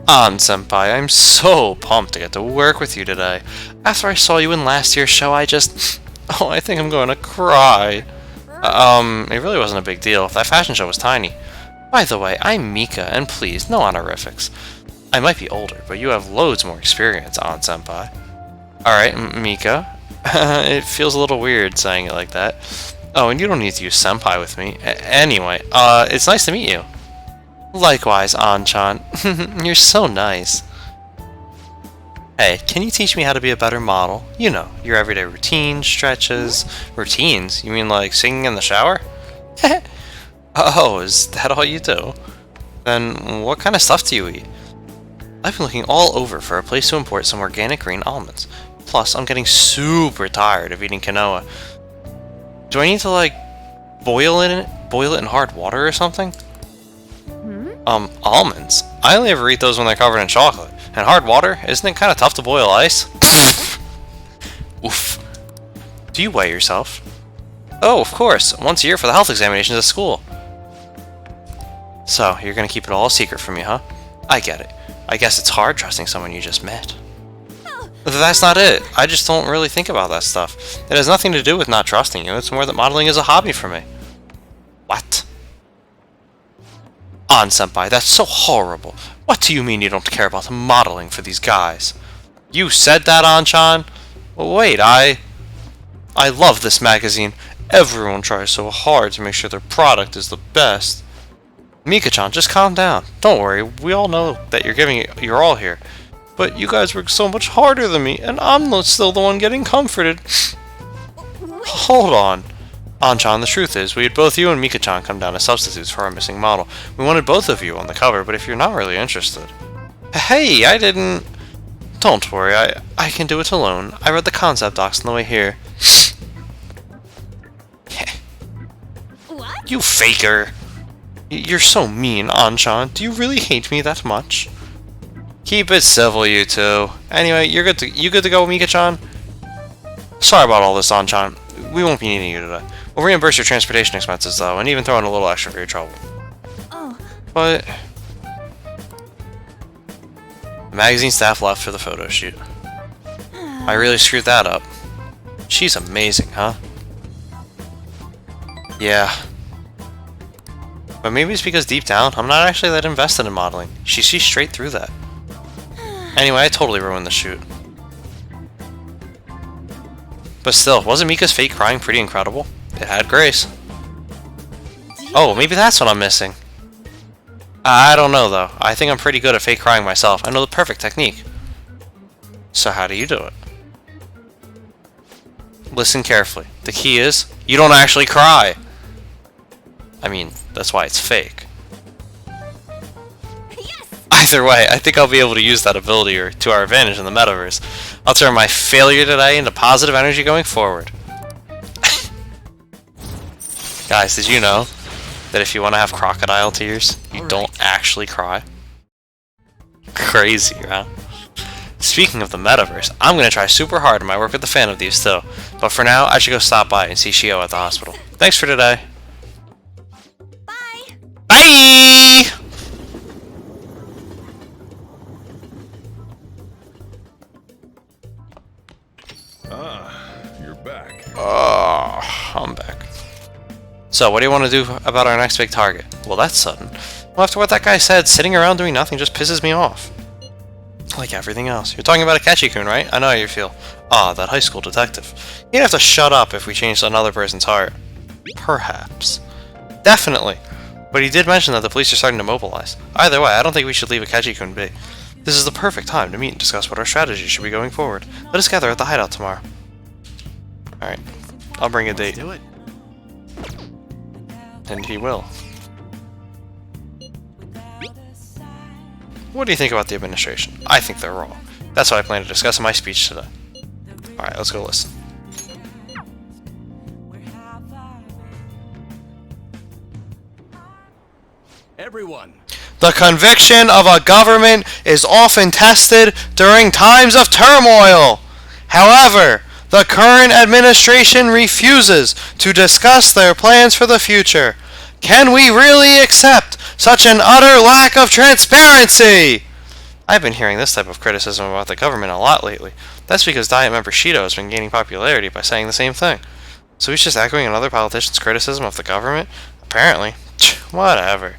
Senpai, I'm so pumped to get to work with you today. After I saw you in last year's show, I just... Oh, I think I'm going to cry. It really wasn't a big deal. That fashion show was tiny. By the way, I'm Mika, and please, no honorifics. I might be older, but you have loads more experience, Senpai. Alright, Mika. It feels a little weird saying it like that. Oh, and you don't need to use senpai with me. Anyway, it's nice to meet you. Likewise, An-chan. You're so nice. Hey, can you teach me how to be a better model? You know, your everyday routines, stretches... Routines? You mean like singing in the shower? Oh, is that all you do? Then what kind of stuff do you eat? I've been looking all over for a place to import some organic green almonds. Plus, I'm getting super tired of eating quinoa. Do I need to, like, boil it in hard water or something? Almonds? I only ever eat those when they're covered in chocolate. And hard water? Isn't it kind of tough to boil ice? Oof. Do you weigh yourself? Oh, of course. Once a year for the health examinations at school. So, you're gonna keep it all a secret from me, huh? I get it. I guess it's hard trusting someone you just met. That's not it. I just don't really think about that stuff. It has nothing to do with not trusting you. It's more that modeling is a hobby for me. What? Senpai, that's so horrible. What do you mean you don't care about modeling for these guys? You said that, An-chan? Wait, I love this magazine. Everyone tries so hard to make sure their product is the best. Mika-chan, just calm down. Don't worry, we all know that you're giving it your all here. But you guys work so much harder than me, and I'm still the one getting comforted. Hold on. An-chan, the truth is, we had both you and Mika-chan come down as substitutes for our missing model. We wanted both of you on the cover, but if you're not really interested... Hey, I didn't... Don't worry, I can do it alone. I read the concept docs on the way here. What? You faker! You're so mean, An-chan. Do you really hate me that much? Keep it civil, you two. Anyway, you good to go, Mika-chan? Sorry about all this, An-chan. We won't be needing you today. We'll reimburse your transportation expenses, though, and even throw in a little extra for your trouble. Oh. But... The magazine staff left for the photo shoot. I really screwed that up. She's amazing, huh? Yeah. But maybe it's because deep down, I'm not actually that invested in modeling. She sees straight through that. Anyway, I totally ruined the shoot. But still, wasn't Mika's fake crying pretty incredible? It had grace. Oh, maybe that's what I'm missing. I don't know though. I think I'm pretty good at fake crying myself. I know the perfect technique. So how do you do it? Listen carefully. The key is, you don't actually cry. I mean, that's why it's fake. Either way, I think I'll be able to use that ability to our advantage in the metaverse. I'll turn my failure today into positive energy going forward. Guys, did you know that if you want to have crocodile tears, you don't actually cry? Crazy, right? Speaking of the metaverse, I'm going to try super hard in my work with the fan of these too. But for now, I should go stop by and see Shio at the hospital. Thanks for today. Bye! Bye! You're back. Oh, I'm back. So, what do you want to do about our next big target? Well, that's sudden. Well, after what that guy said, sitting around doing nothing just pisses me off. Like everything else. You're talking about Akechi-kun, right? I know how you feel. Ah, that high school detective. You'd have to shut up if we changed another person's heart. Perhaps. Definitely. But he did mention that the police are starting to mobilize. Either way, I don't think we should leave Akechi-kun be. This is the perfect time to meet and discuss what our strategy should be going forward. Let us gather at the hideout tomorrow. Alright. I'll bring a date. Do it. And he will. What do you think about the administration? I think they're wrong. That's what I plan to discuss in my speech today. Alright, let's go listen. Everyone. The conviction of a government is often tested during times of turmoil. However, the current administration refuses to discuss their plans for the future. Can we really accept such an utter lack of transparency? I've been hearing this type of criticism about the government a lot lately. That's because Diet member Shido has been gaining popularity by saying the same thing. So he's just echoing another politician's criticism of the government? Apparently. Whatever.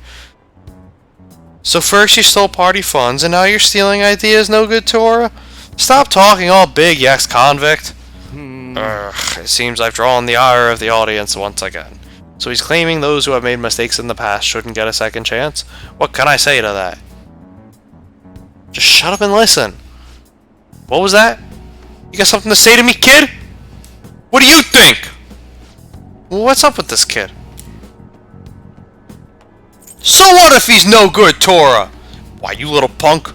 So first you stole party funds, and now you're stealing ideas, no good, Tora? Stop talking all big, you ex-convict. It seems I've drawn the ire of the audience once again. So he's claiming those who have made mistakes in the past shouldn't get a second chance? What can I say to that? Just shut up and listen. What was that? You got something to say to me, kid? What do you think? What's up with this kid? So what if he's no good, Tora? Why, you little punk.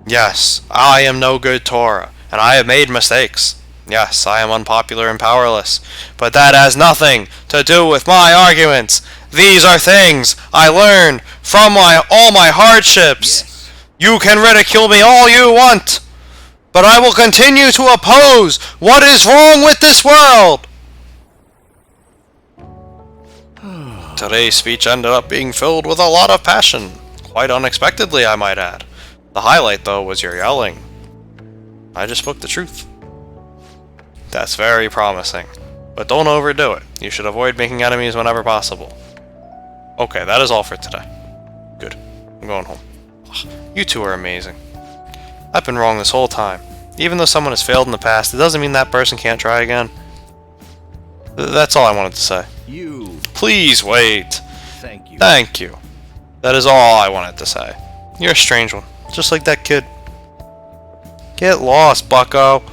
Yes, I am no good, Tora, and I have made mistakes. Yes, I am unpopular and powerless, but that has nothing to do with my arguments. These are things I learned from all my hardships. Yes. You can ridicule me all you want, but I will continue to oppose what is wrong with this world. Today's speech ended up being filled with a lot of passion. Quite unexpectedly, I might add. The highlight, though, was your yelling. I just spoke the truth. That's very promising. But don't overdo it. You should avoid making enemies whenever possible. Okay, that is all for today. Good. I'm going home. Ugh, you two are amazing. I've been wrong this whole time. Even though someone has failed in the past, it doesn't mean that person can't try again. That's all I wanted to say. You. Please wait. Thank you. Thank you. That is all I wanted to say. You're a strange one. Just like that kid. Get lost, bucko.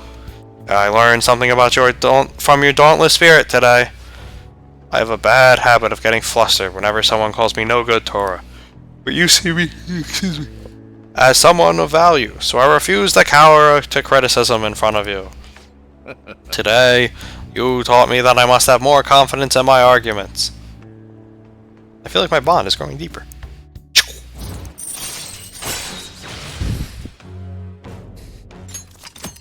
I learned something about from your dauntless spirit today. I have a bad habit of getting flustered whenever someone calls me no good, Tora. But you see me, excuse me, as someone of value, so I refuse to cower to criticism in front of you. Today, you taught me that I must have more confidence in my arguments. I feel like my bond is growing deeper.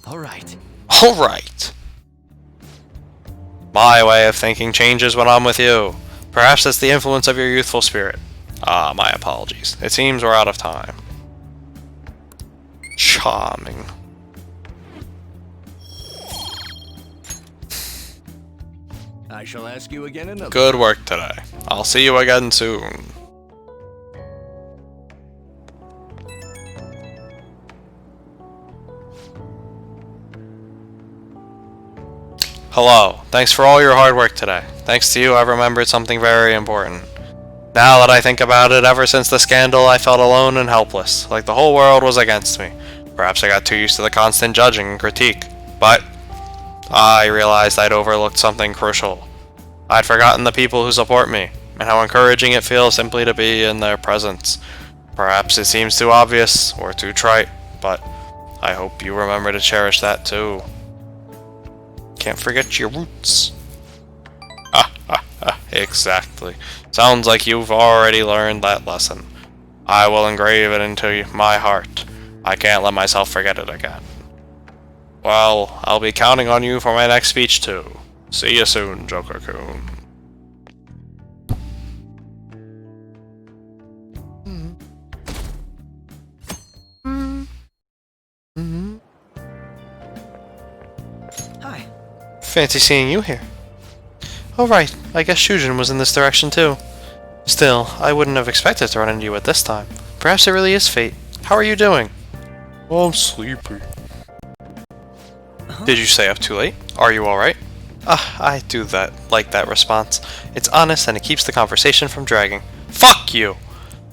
Alright. Alright. My way of thinking changes when I'm with you. Perhaps that's the influence of your youthful spirit. Ah, my apologies. It seems we're out of time. Charming. I shall ask you again another. Good work today. I'll see you again soon. Hello. Thanks for all your hard work today. Thanks to you, I've remembered something very important. Now that I think about it, ever since the scandal, I felt alone and helpless, like the whole world was against me. Perhaps I got too used to the constant judging and critique, but I realized I'd overlooked something crucial. I'd forgotten the people who support me, and how encouraging it feels simply to be in their presence. Perhaps it seems too obvious, or too trite, but I hope you remember to cherish that too. Can't forget your roots. Exactly. Sounds like you've already learned that lesson. I will engrave it into my heart. I can't let myself forget it again. Well, I'll be counting on you for my next speech too. See you soon, Joker-kun. Hi. Fancy seeing you here. Oh right, I guess Shujin was in this direction too. Still, I wouldn't have expected to run into you at this time. Perhaps it really is fate. How are you doing? Oh, I'm sleepy. Did you stay up too late? Are you alright? I do like that response. It's honest and it keeps the conversation from dragging. Fuck you!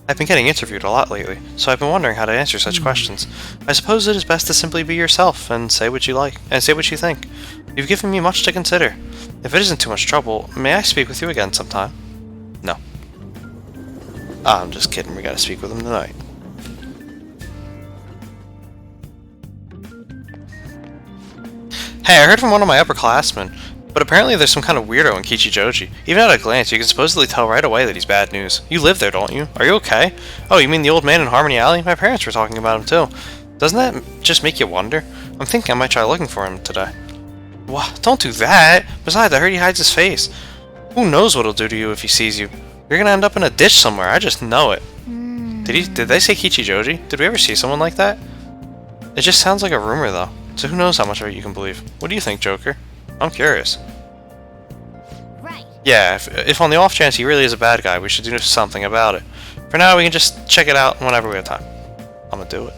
I've been getting interviewed a lot lately, so I've been wondering how to answer such questions. I suppose it is best to simply be yourself and say what you like, and say what you think. You've given me much to consider. If it isn't too much trouble, may I speak with you again sometime? No. I'm just kidding, we gotta speak with him tonight. Hey, I heard from one of my upperclassmen, but apparently there's some kind of weirdo in Kichijoji. Even at a glance, you can supposedly tell right away that he's bad news. You live there, don't you? Are you okay? Oh, you mean the old man in Harmony Alley? My parents were talking about him too. Doesn't that just make you wonder? I'm thinking I might try looking for him today. What? Don't do that! Besides, I heard he hides his face. Who knows what he'll do to you if he sees you? You're gonna end up in a ditch somewhere, I just know it. Did they say Kichijoji? Did we ever see someone like that? It just sounds like a rumor though, so who knows how much of it you can believe. What do you think, Joker? I'm curious. Right. Yeah, if on the off chance he really is a bad guy, we should do something about it. For now, we can just check it out whenever we have time. I'm gonna do it.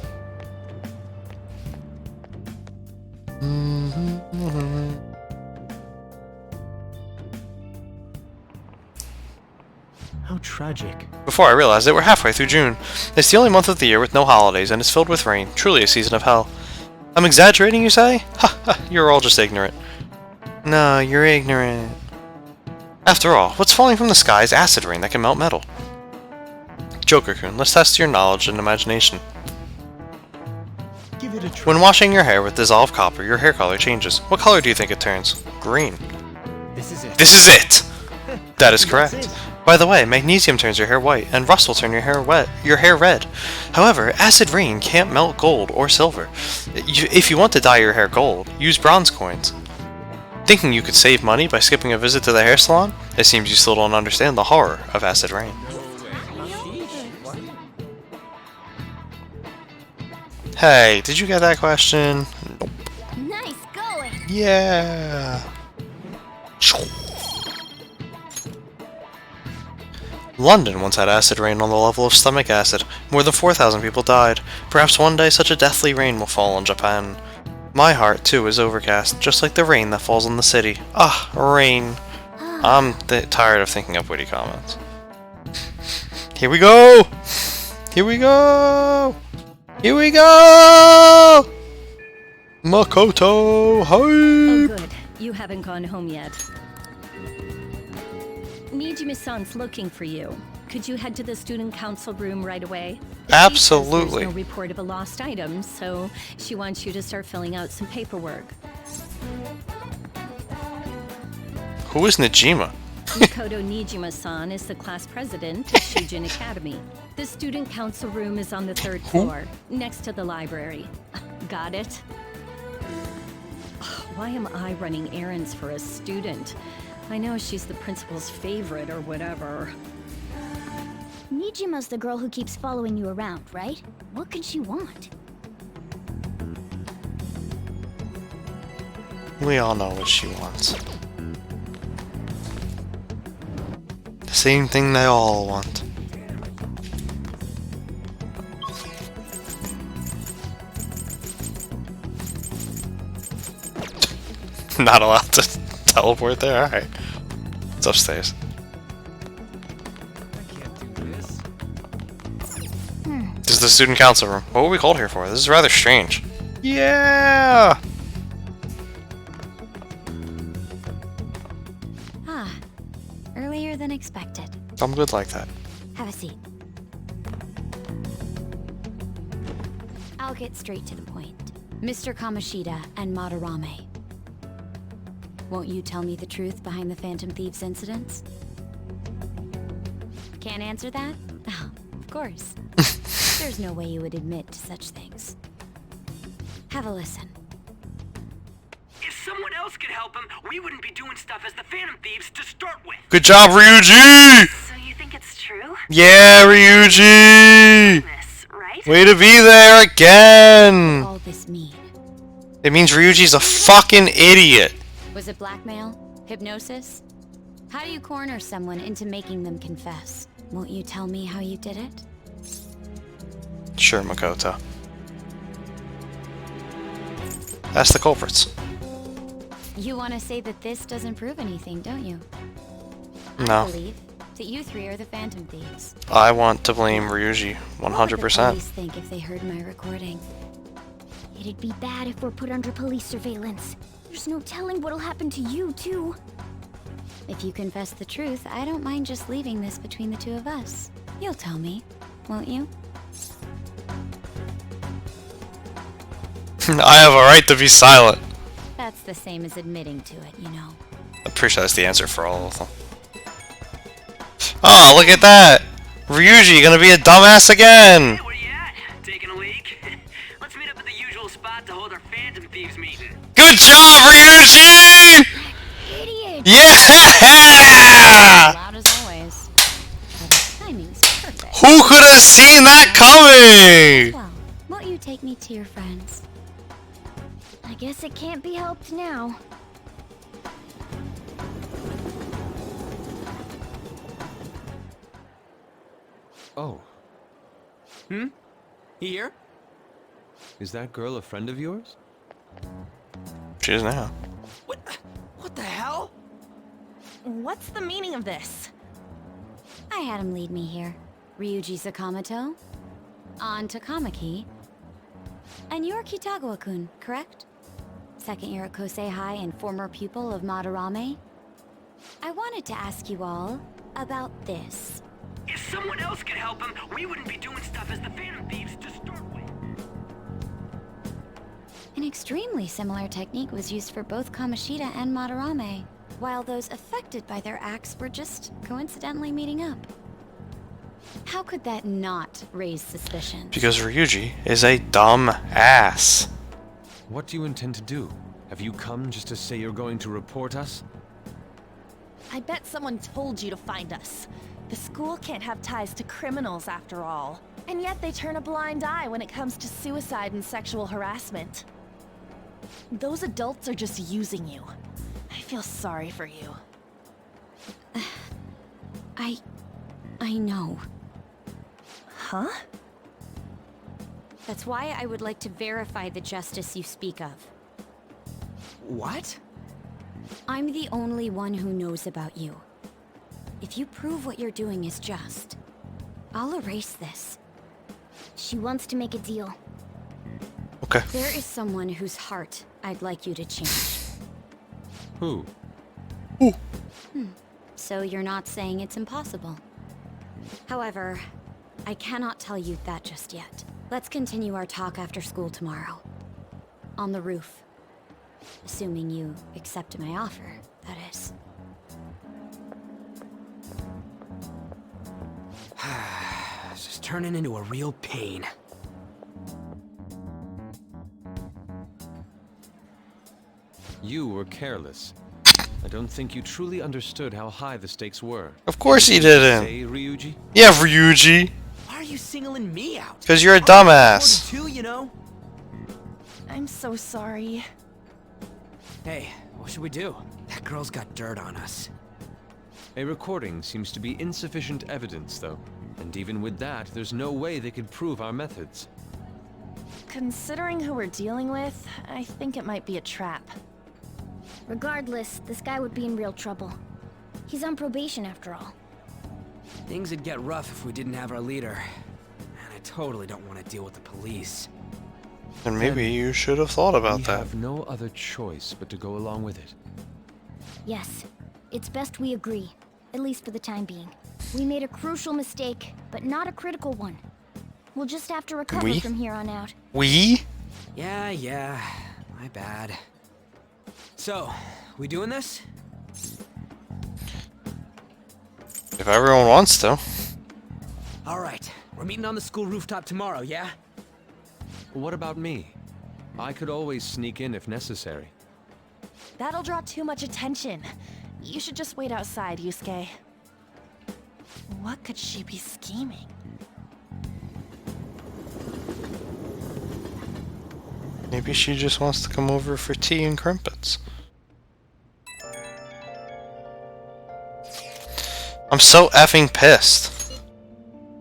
How tragic. Before I realized it, we're halfway through June. It's the only month of the year with no holidays, and it's filled with rain. Truly a season of hell. I'm exaggerating, you say? Ha ha, you're all just ignorant. No, you're ignorant. After all, what's falling from the sky is acid rain that can melt metal. Joker-kun, let's test your knowledge and imagination. Give it a try. When washing your hair with dissolved copper, your hair color changes. What color do you think it turns? Green. This is it. This is it! That is correct. By the way, magnesium turns your hair white, and rust will turn your hair red. However, acid rain can't melt gold or silver. If you want to dye your hair gold, use bronze coins. Thinking you could save money by skipping a visit to the hair salon? It seems you still don't understand the horror of acid rain. Hey, did you get that question? Nope. Nice going. Yeah. London once had acid rain on the level of stomach acid. More than 4,000 people died. Perhaps one day such a deathly rain will fall on Japan. My heart, too, is overcast, just like the rain that falls on the city. Ah, rain. I'm tired of thinking up witty comments. Here we go! Here we go! Here we go! Makoto, hype! Oh good, you haven't gone home yet. Nijima-san's looking for you. Could you head to the student council room right away? Absolutely. There's no report of a lost item, so she wants you to start filling out some paperwork. Who is Nijima? Makoto Nijima-san is the class president of Shujin Academy. The student council room is on the 3rd floor, next to the library. Got it? Why am I running errands for a student? I know she's the principal's favorite or whatever. Nijima's the girl who keeps following you around, right? What could she want? We all know what she wants. Same thing they all want. Not allowed to teleport there? Alright. It's upstairs. This is the student council room. What were we called here for? This is rather strange. Yeah! Ah, earlier than expected. I'm good like that. Have a seat. I'll get straight to the point. Mr. Kamoshida and Madarame. Won't you tell me the truth behind the Phantom Thieves incidents? Can't answer that? Oh, of course. There's no way you would admit to such things. Have a listen. If someone else could help him, we wouldn't be doing stuff as the Phantom Thieves to start with. Good job, Ryuji! So you think it's true? Yeah, Ryuji! Right? Way to be there again! What all this mean? It means Ryuji's a fucking idiot. Was it blackmail? Hypnosis? How do you corner someone into making them confess? Won't you tell me how you did it? Sure, Makoto. That's the culprits. You want to say that this doesn't prove anything, don't you? No. I believe that you three are the Phantom Thieves. I want to blame Ryuji, 100%. What would the police think if they heard my recording? It'd be bad if we're put under police surveillance. There's no telling what'll happen to you, too. If you confess the truth, I don't mind just leaving this between the two of us. You'll tell me, won't you? I have a right to be silent. That's the same as admitting to it, you know. I'm pretty sure that's the answer for all of them. Oh, look at that! Ryuji gonna be a dumbass again! Where you at? Taking a leak? Let's meet up at the usual spot to hold our Phantom Thieves meeting. Good job, Ryuji! Idiot! Yeah! Loud as always. But the timing's perfect. Who could have seen that coming? Well, won't you take me to your friends? I guess it can't be helped now. Oh. Here? Is that girl a friend of yours? She is now. What the hell? What's the meaning of this? I had him lead me here. Ryuji Sakamoto, on Takamaki, and you're Kitagawa-kun, correct? Second year at Kosei High and former pupil of Madarame. I wanted to ask you all about this. If someone else could help him, we wouldn't be doing stuff as the Phantom Thieves to start with. An extremely similar technique was used for both Kamoshida and Madarame, while those affected by their acts were just coincidentally meeting up. How could that not raise suspicion? Because Ryuji is a dumb ass. What do you intend to do? Have you come just to say you're going to report us? I bet someone told you to find us. The school can't have ties to criminals after all. And yet they turn a blind eye when it comes to suicide and sexual harassment. Those adults are just using you. I feel sorry for you. I know. Huh? That's why I would like to verify the justice you speak of. What? I'm the only one who knows about you. If you prove what you're doing is just, I'll erase this. She wants to make a deal. Okay. There is someone whose heart I'd like you to change. Who? So you're not saying it's impossible. However, I cannot tell you that just yet. Let's continue our talk after school tomorrow. On the roof. Assuming you accept my offer, that is. It's just turning into a real pain. You were careless. I don't think you truly understood how high the stakes were. Of course he didn't. Say, Ryuji? Yeah, Ryuji. Why are you singling me out? Because you're a dumbass. Too, you know? I'm so sorry. Hey, what should we do? That girl's got dirt on us. A recording seems to be insufficient evidence, though. And even with that, there's no way they could prove our methods. Considering who we're dealing with, I think it might be a trap. Regardless, this guy would be in real trouble. He's on probation after all. Things would get rough if we didn't have our leader. And I totally don't want to deal with the police. And maybe you should have thought about that. We have no other choice but to go along with it. Yes, it's best we agree, at least for the time being. We made a crucial mistake, but not a critical one. We'll just have to recover from here on out. We? Yeah, my bad. So, we doing this? If everyone wants to. Alright, we're meeting on the school rooftop tomorrow, yeah? What about me? I could always sneak in if necessary. That'll draw too much attention. You should just wait outside, Yusuke. What could she be scheming? Maybe she just wants to come over for tea and crumpets. I'm so effing pissed.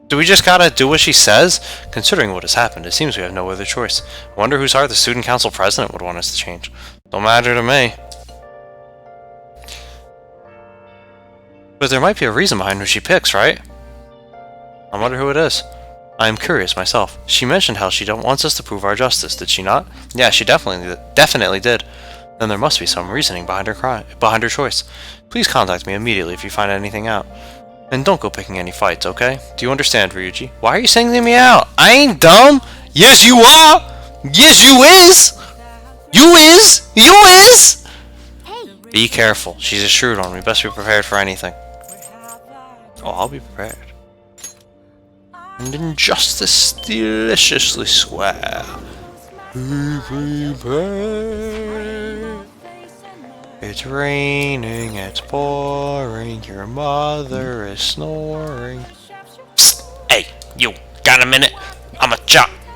Do we just gotta do what she says? Considering what has happened, it seems we have no other choice. I wonder whose heart the student council president would want us to change. Don't matter to me. But there might be a reason behind who she picks, right? I wonder who it is. I am curious myself. She mentioned how she wants us to prove our justice, did she not? Yeah, she definitely did. Then there must be some reasoning behind her choice. Please contact me immediately if you find anything out. And don't go picking any fights, okay? Do you understand, Ryuji? Why are you singling me out? I ain't dumb! Yes, you are! Yes, you is! You is! You is! Hey! Be careful. She's a shrewd one. We best be prepared for anything. Oh, I'll be prepared. And injustice deliciously square. Be prepared. It's raining, it's pouring, your mother is snoring. Psst! Hey, you, got a minute? I'm a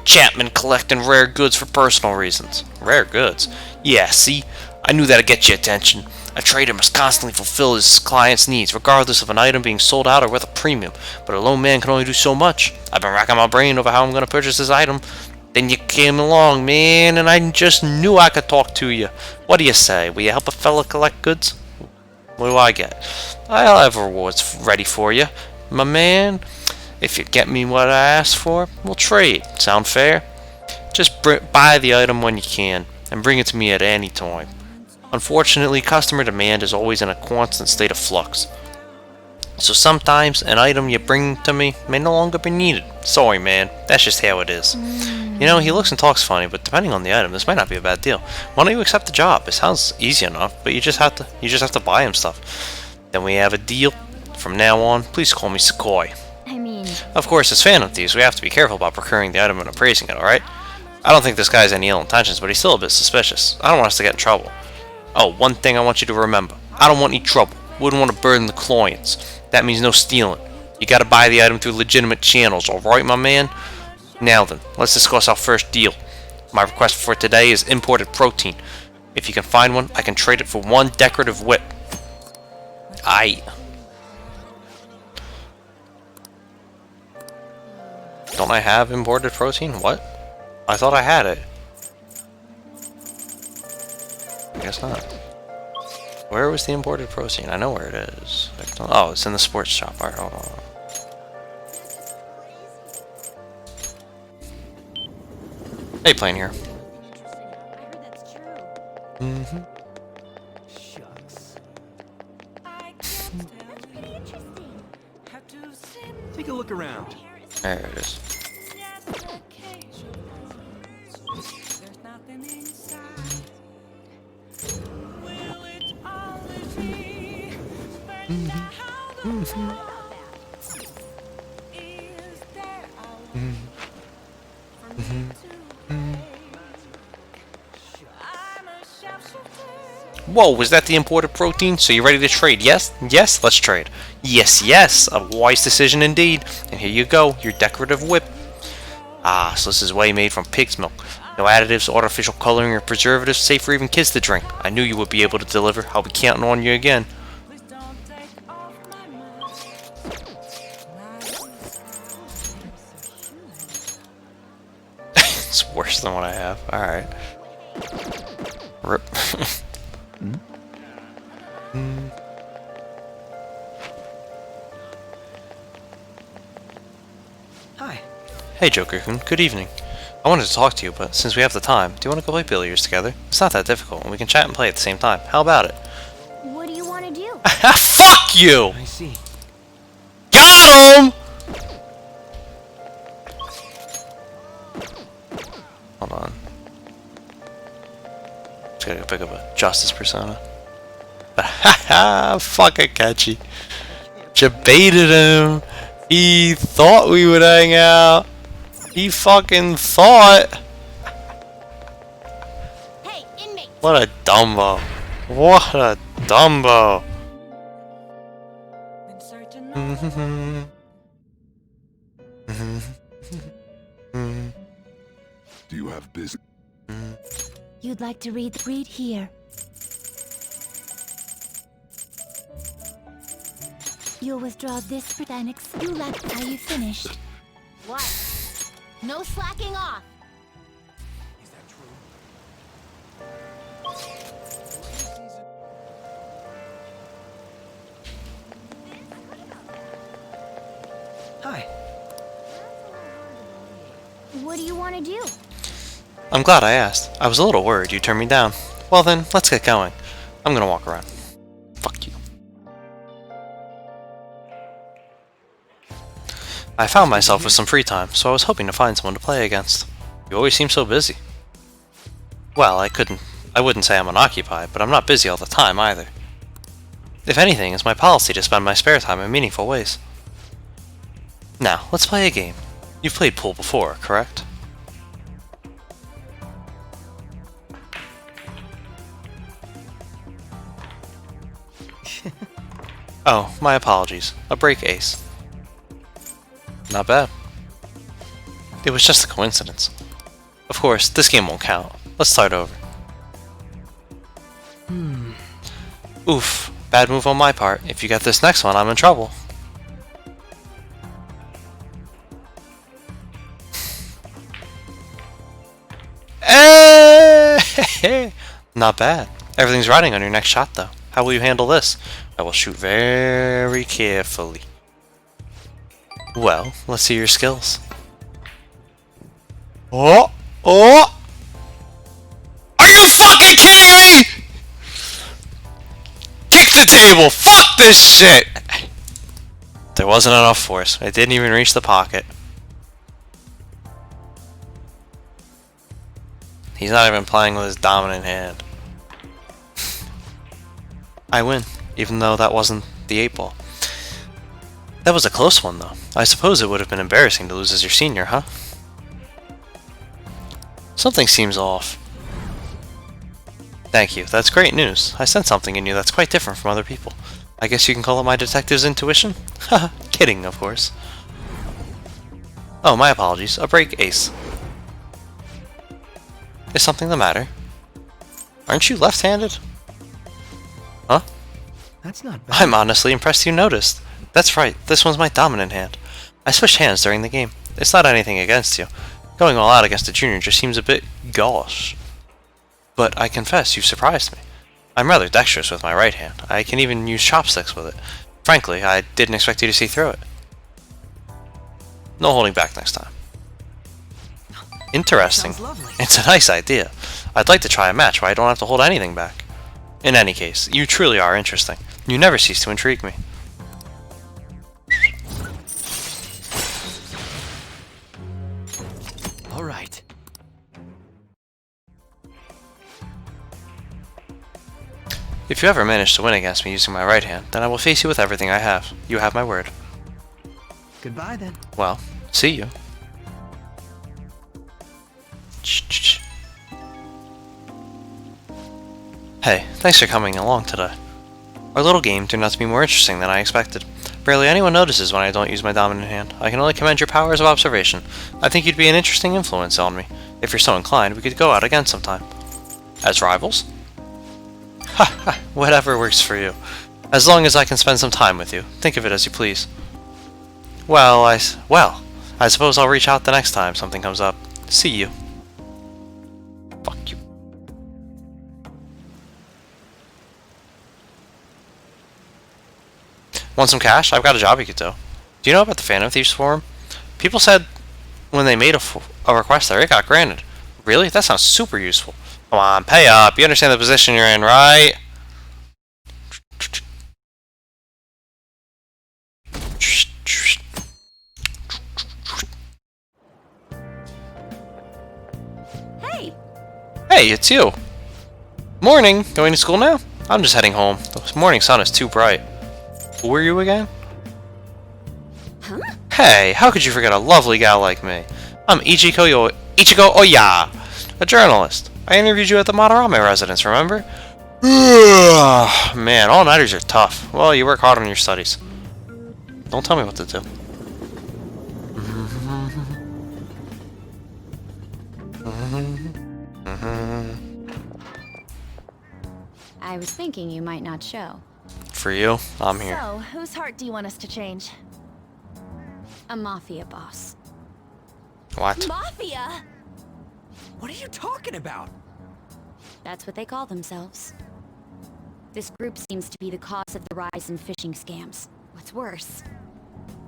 Chapman collecting rare goods for personal reasons. Rare goods? Yeah, see? I knew that'd get your attention. A trader must constantly fulfill his client's needs, regardless of an item being sold out or worth a premium. But a lone man can only do so much. I've been racking my brain over how I'm going to purchase this item. Then you came along, man, and I just knew I could talk to you. What do you say? Will you help a fella collect goods? What do I get? I'll have rewards ready for you, my man. If you get me what I asked for, we'll trade. Sound fair? Just buy the item when you can, and bring it to me at any time. Unfortunately, customer demand is always in a constant state of flux. So sometimes an item you bring to me may no longer be needed. Sorry, man. That's just how it is. You know, he looks and talks funny, but depending on the item, this might not be a bad deal. Why don't you accept the job? It sounds easy enough, but you just have to buy him stuff. Then we have a deal. From now on, please call me Sequoia. I mean... Of course, as Phantom Thieves, we have to be careful about procuring the item and appraising it, alright? I don't think this guy has any ill intentions, but he's still a bit suspicious. I don't want us to get in trouble. Oh, one thing I want you to remember. I don't want any trouble. Wouldn't want to burden the clients. That means no stealing. You gotta buy the item through legitimate channels, alright, my man? Now then, let's discuss our first deal. My request for today is imported protein. If you can find one, I can trade it for one decorative whip. Don't I have imported protein? What? I thought I had it. I guess not. Where was the imported protein? I know where it is. Oh, it's in the sports shop. Alright, hold on. Hey, playing here. Take a look around. There it is. Whoa, was that the imported protein? So you're ready to trade? Yes? Yes? Let's trade. Yes, yes! A wise decision indeed. And here you go, your decorative whip. Ah, so this is whey made from pig's milk. No additives, artificial coloring, or preservatives, safe for even kids to drink. I knew you would be able to deliver. I'll be counting on you again. It's worse than what I have. Alright. Rip. Hi. Hey Joker-kun, good evening. I wanted to talk to you, but since we have the time, do you want to go play billiards together? It's not that difficult, and we can chat and play at the same time. How about it? What do you want to do? Fuck you! I see. Got him! Hold on. Just gotta go pick up a justice persona. Haha, fucking catchy. You baited him. He thought we would hang out. He fucking thought. Hey, inmate. What a dumbo. What a dumbo. Do you have business? You'd like to read here. You'll withdraw this for annex. You left how you finished. What? No slacking off. Hi. What do you want to do? I'm glad I asked. I was a little worried you turned me down. Well then, let's get going. I'm gonna walk around. Fuck you. I found myself with some free time, so I was hoping to find someone to play against. You always seem so busy. Well, I wouldn't say I'm unoccupied, but I'm not busy all the time either. If anything, it's my policy to spend my spare time in meaningful ways. Now, let's play a game. You've played pool before, correct? Oh, my apologies. A break ace. Not bad. It was just a coincidence. Of course, this game won't count. Let's start over. Oof. Bad move on my part. If you get this next one, I'm in trouble. Not bad. Everything's riding on your next shot, though. How will you handle this? I will shoot very carefully. Well, let's see your skills. Oh! Oh! Are you fucking kidding me?! Kick the table! Fuck this shit! There wasn't enough force. It didn't even reach the pocket. He's not even playing with his dominant hand. I win, even though that wasn't the 8-ball. That was a close one, though. I suppose it would have been embarrassing to lose as your senior, huh? Something seems off. Thank you, that's great news. I sense something in you that's quite different from other people. I guess you can call it my detective's intuition? Haha, kidding, of course. Oh, my apologies. A break ace. Is something the matter? Aren't you left-handed? Huh? That's not bad. I'm honestly impressed you noticed. That's right, this one's my dominant hand. I switched hands during the game. It's not anything against you. Going all out against a junior just seems a bit gauche. But I confess, you've surprised me. I'm rather dexterous with my right hand. I can even use chopsticks with it. Frankly, I didn't expect you to see through it. No holding back next time. Interesting. It's a nice idea. I'd like to try a match where I don't have to hold anything back. In any case, you truly are interesting. You never cease to intrigue me. All right. If you ever manage to win against me using my right hand, then I will face you with everything I have. You have my word. Goodbye, then. Well, see you. Hey, thanks for coming along today. Our little game turned out to be more interesting than I expected. Barely anyone notices when I don't use my dominant hand. I can only commend your powers of observation. I think you'd be an interesting influence on me. If you're so inclined, we could go out again sometime. As rivals? Ha ha, whatever works for you. As long as I can spend some time with you. Think of it as you please. Well, I suppose I'll reach out the next time something comes up. See you. Want some cash? I've got a job you could do. Do you know about the Phantom Thieves Forum? People said when they made a request there, it got granted. Really? That sounds super useful. Come on, pay up. You understand the position you're in, right? Hey! Hey, it's you. Morning. Going to school now? I'm just heading home. The morning sun is too bright. Who are you again? Huh? Hey, how could you forget a lovely gal like me? I'm Ichiko Oya, a journalist. I interviewed you at the Madarame residence, remember? Man, all-nighters are tough. Well, you work hard on your studies. Don't tell me what to do. I was thinking you might not show. For you, I'm here. So, whose heart do you want us to change? A mafia boss. What? Mafia? What are you talking about? That's what they call themselves. This group seems to be the cause of the rise in phishing scams. What's worse,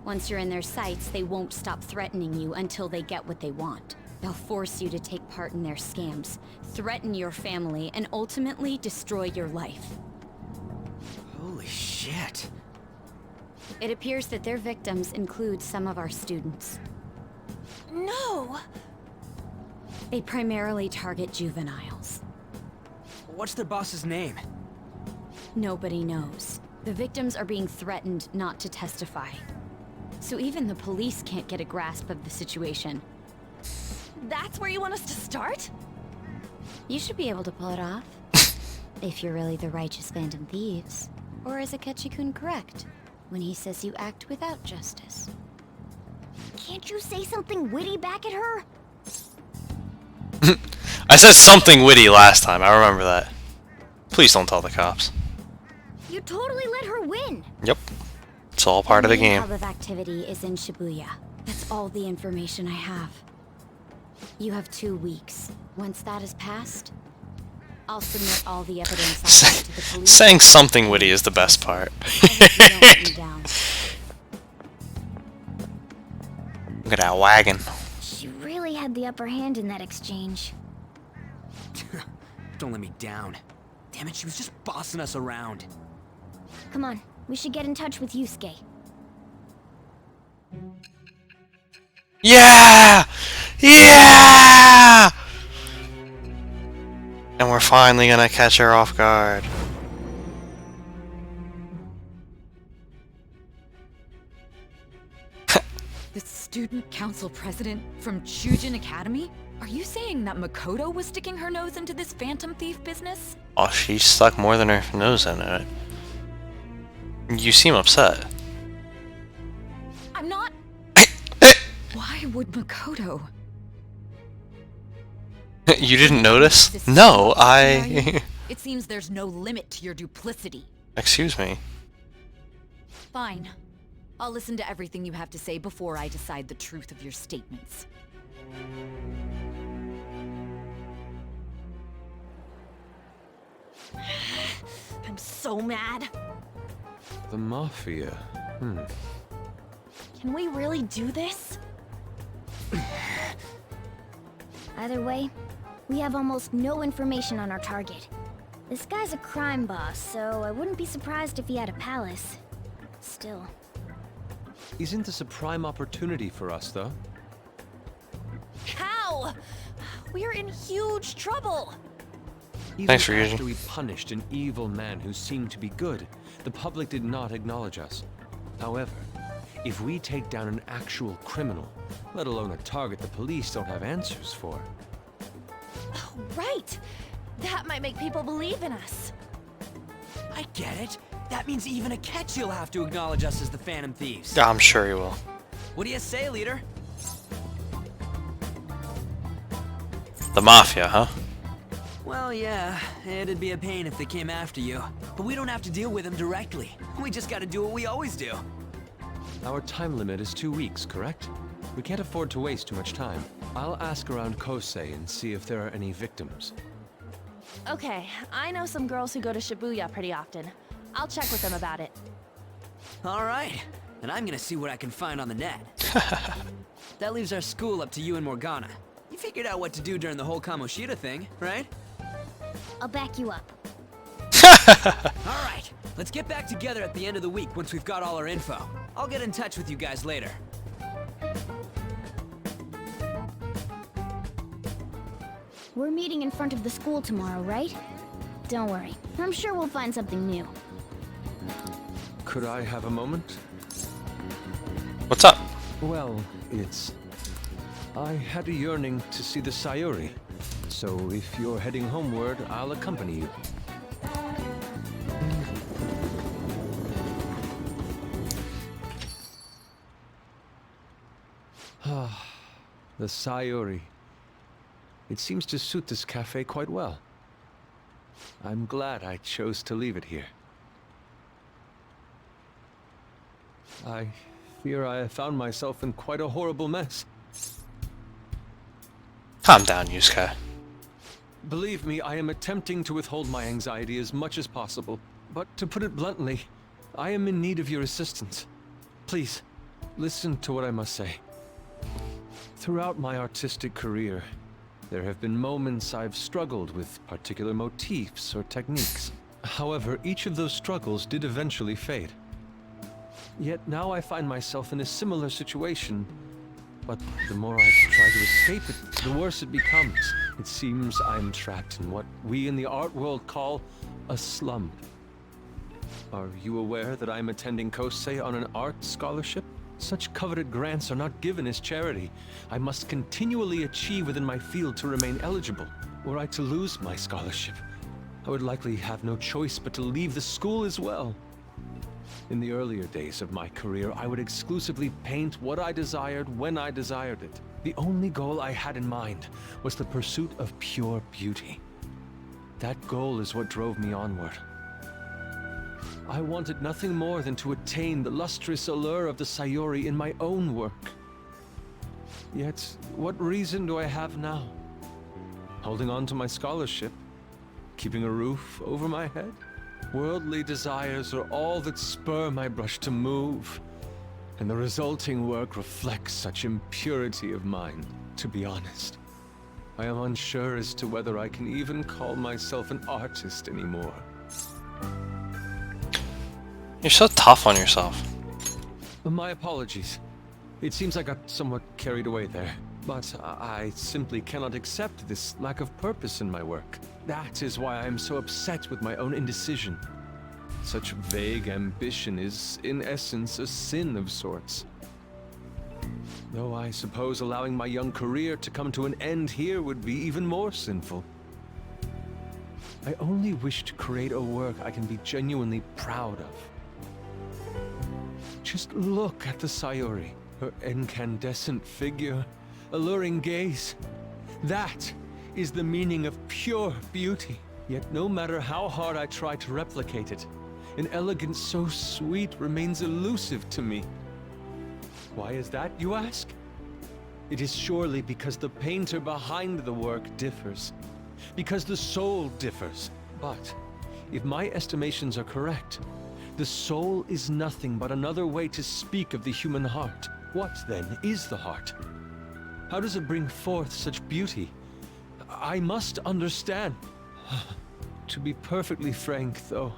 once you're in their sights, they won't stop threatening you until they get what they want. They'll force you to take part in their scams, threaten your family, and ultimately destroy your life. Holy shit. It appears that their victims include some of our students. No! They primarily target juveniles. What's their boss's name? Nobody knows. The victims are being threatened not to testify. So even the police can't get a grasp of the situation. That's where you want us to start? You should be able to pull it off. If you're really the righteous Phantom Thieves. Or is Akechi-kun correct when he says you act without justice? Can't you say something witty back at her? I said something witty last time, I remember that. Please don't tell the cops. You totally let her win. Yep. It's all part of the game. The hub of activity is in Shibuya. That's all the information I have. You have 2 weeks. Once that is passed, I'll submit all the evidence I have to the police. Saying something witty is the best part. Look at that wagon. She really had the upper hand in that exchange. Don't let me down. Damn it, she was just bossing us around. Come on, we should get in touch with Yusuke. Yeah! Yeah! And we're finally gonna catch her off guard. The student council president from Chujin Academy? Are you saying that Makoto was sticking her nose into this phantom thief business? Oh, she stuck more than her nose in it. You seem upset. I'm not... Why would Makoto? You didn't notice? No, I... It seems there's no limit to your duplicity. Excuse me. Fine. I'll listen to everything you have to say before I decide the truth of your statements. I'm so mad. The Mafia. Can we really do this? Either way, we have almost no information on our target. This guy's a crime boss, so I wouldn't be surprised if he had a palace. Still. Isn't this a prime opportunity for us, though? How? We're in huge trouble. Even Thanks for after using. we punished an evil man who seemed to be good, the public did not acknowledge us. However, if we take down an actual criminal, let alone a target the police don't have answers for. Oh, right. That might make people believe in us. I get it. That means even Akechi'll have to acknowledge us as the Phantom Thieves. I'm sure you will. What do you say, leader? The Mafia, huh? Well, yeah, it'd be a pain if they came after you. But we don't have to deal with them directly. We just gotta do what we always do. Our time limit is 2 weeks, correct? We can't afford to waste too much time. I'll ask around Kosei and see if there are any victims. Okay, I know some girls who go to Shibuya pretty often. I'll check with them about it. Alright, and I'm gonna see what I can find on the net. That leaves our school up to you and Morgana. You figured out what to do during the whole Kamoshida thing, right? I'll back you up. Alright, let's get back together at the end of the week once we've got all our info. I'll get in touch with you guys later. We're meeting in front of the school tomorrow, right? Don't worry. I'm sure we'll find something new. Could I have a moment? What's up? Well, I had a yearning to see the Sayuri. So if you're heading homeward, I'll accompany you. Ah, the Sayuri. It seems to suit this cafe quite well. I'm glad I chose to leave it here. I fear I have found myself in quite a horrible mess. Calm down, Yusuke. Believe me, I am attempting to withhold my anxiety as much as possible. But to put it bluntly, I am in need of your assistance. Please, listen to what I must say. Throughout my artistic career, there have been moments I've struggled with particular motifs or techniques. However, each of those struggles did eventually fade. Yet now I find myself in a similar situation, but the more I try to escape it, the worse it becomes. It seems I'm trapped in what we in the art world call a slump. Are you aware that I'm attending Kosei on an art scholarship? Such coveted grants are not given as charity. I must continually achieve within my field to remain eligible. Were I to lose my scholarship, I would likely have no choice but to leave the school as well. In the earlier days of my career, I would exclusively paint what I desired when I desired it. The only goal I had in mind was the pursuit of pure beauty. That goal is what drove me onward. I wanted nothing more than to attain the lustrous allure of the Sayuri in my own work. Yet, what reason do I have now? Holding on to my scholarship? Keeping a roof over my head? Worldly desires are all that spur my brush to move, and the resulting work reflects such impurity of mind. To be honest, I am unsure as to whether I can even call myself an artist anymore. You're so tough on yourself. My apologies. It seems I got somewhat carried away there, but I simply cannot accept this lack of purpose in my work. That is why I am so upset with my own indecision. Such vague ambition is, in essence, a sin of sorts. Though I suppose allowing my young career to come to an end here would be even more sinful. I only wish to create a work I can be genuinely proud of. Just look at the Sayuri, her incandescent figure, alluring gaze. That is the meaning of pure beauty. Yet no matter how hard I try to replicate it, an elegance so sweet remains elusive to me. Why is that, you ask? It is surely because the painter behind the work differs. Because the soul differs. But if my estimations are correct, the soul is nothing but another way to speak of the human heart. What, then, is the heart? How does it bring forth such beauty? I must understand. To be perfectly frank, though,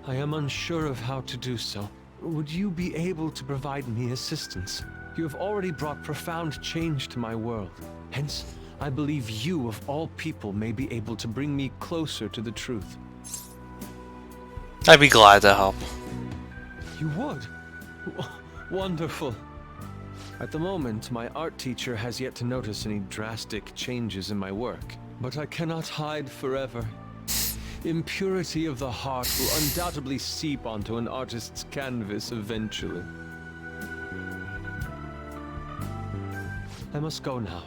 I am unsure of how to do so. Would you be able to provide me assistance? You have already brought profound change to my world. Hence, I believe you, of all people, may be able to bring me closer to the truth. I'd be glad to help. You would? Wonderful. At the moment, my art teacher has yet to notice any drastic changes in my work. But I cannot hide forever. Impurity of the heart will undoubtedly seep onto an artist's canvas eventually. I must go now.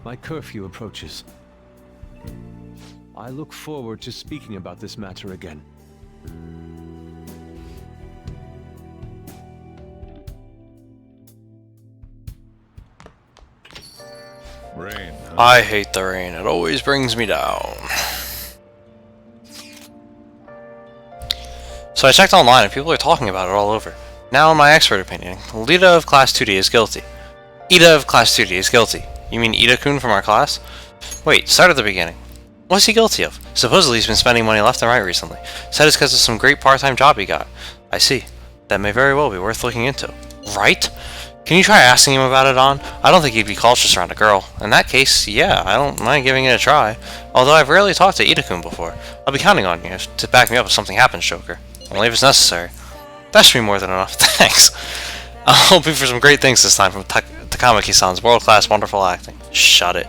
My curfew approaches. I look forward to speaking about this matter again. Rain, huh? I hate the rain. It always brings me down. So I checked online and people are talking about it all over. Now in my expert opinion, Lita of Class 2D is guilty. Ida of Class 2D is guilty. You mean Ida-kun from our class? Wait, start at the beginning. What's he guilty of? Supposedly he's been spending money left and right recently. Said it's because of some great part-time job he got. I see. That may very well be worth looking into. Right? Can you try asking him about it, On? I don't think he'd be cautious around a girl. In that case, yeah, I don't mind giving it a try. Although I've rarely talked to Ida-kun before. I'll be counting on you to back me up if something happens, Joker. Only if it's necessary. That should be more than enough. Thanks. I'm hoping for some great things this time from Takamaki-san's world-class wonderful acting. Shut it.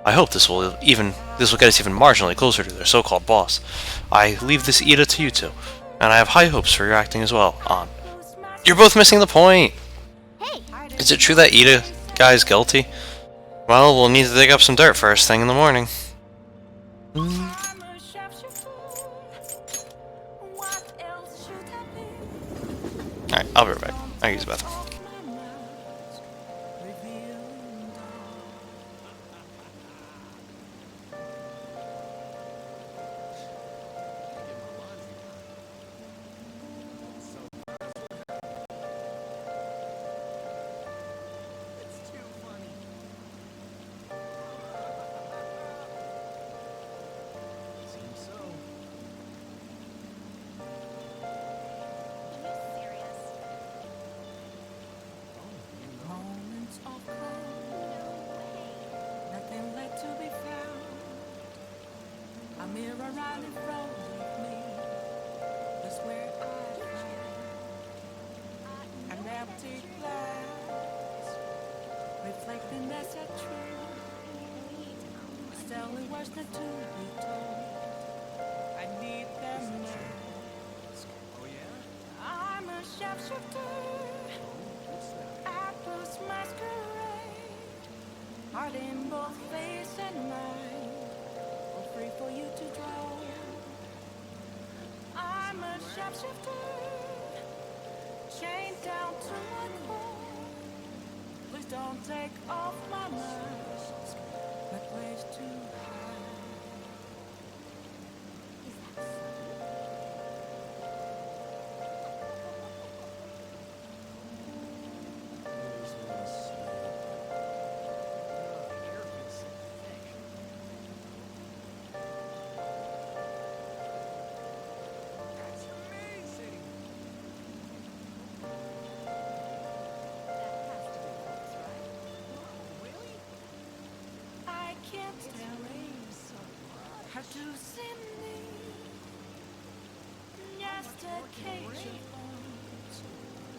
I hope this will get us even marginally closer to their so-called boss. I leave this Ida to you two, and I have high hopes for your acting as well, On. You're both missing the point! Is it true that Ida guy's guilty? Well, we'll need to dig up some dirt first thing in the morning. Alright, I'll be right back. I'll use the bathroom.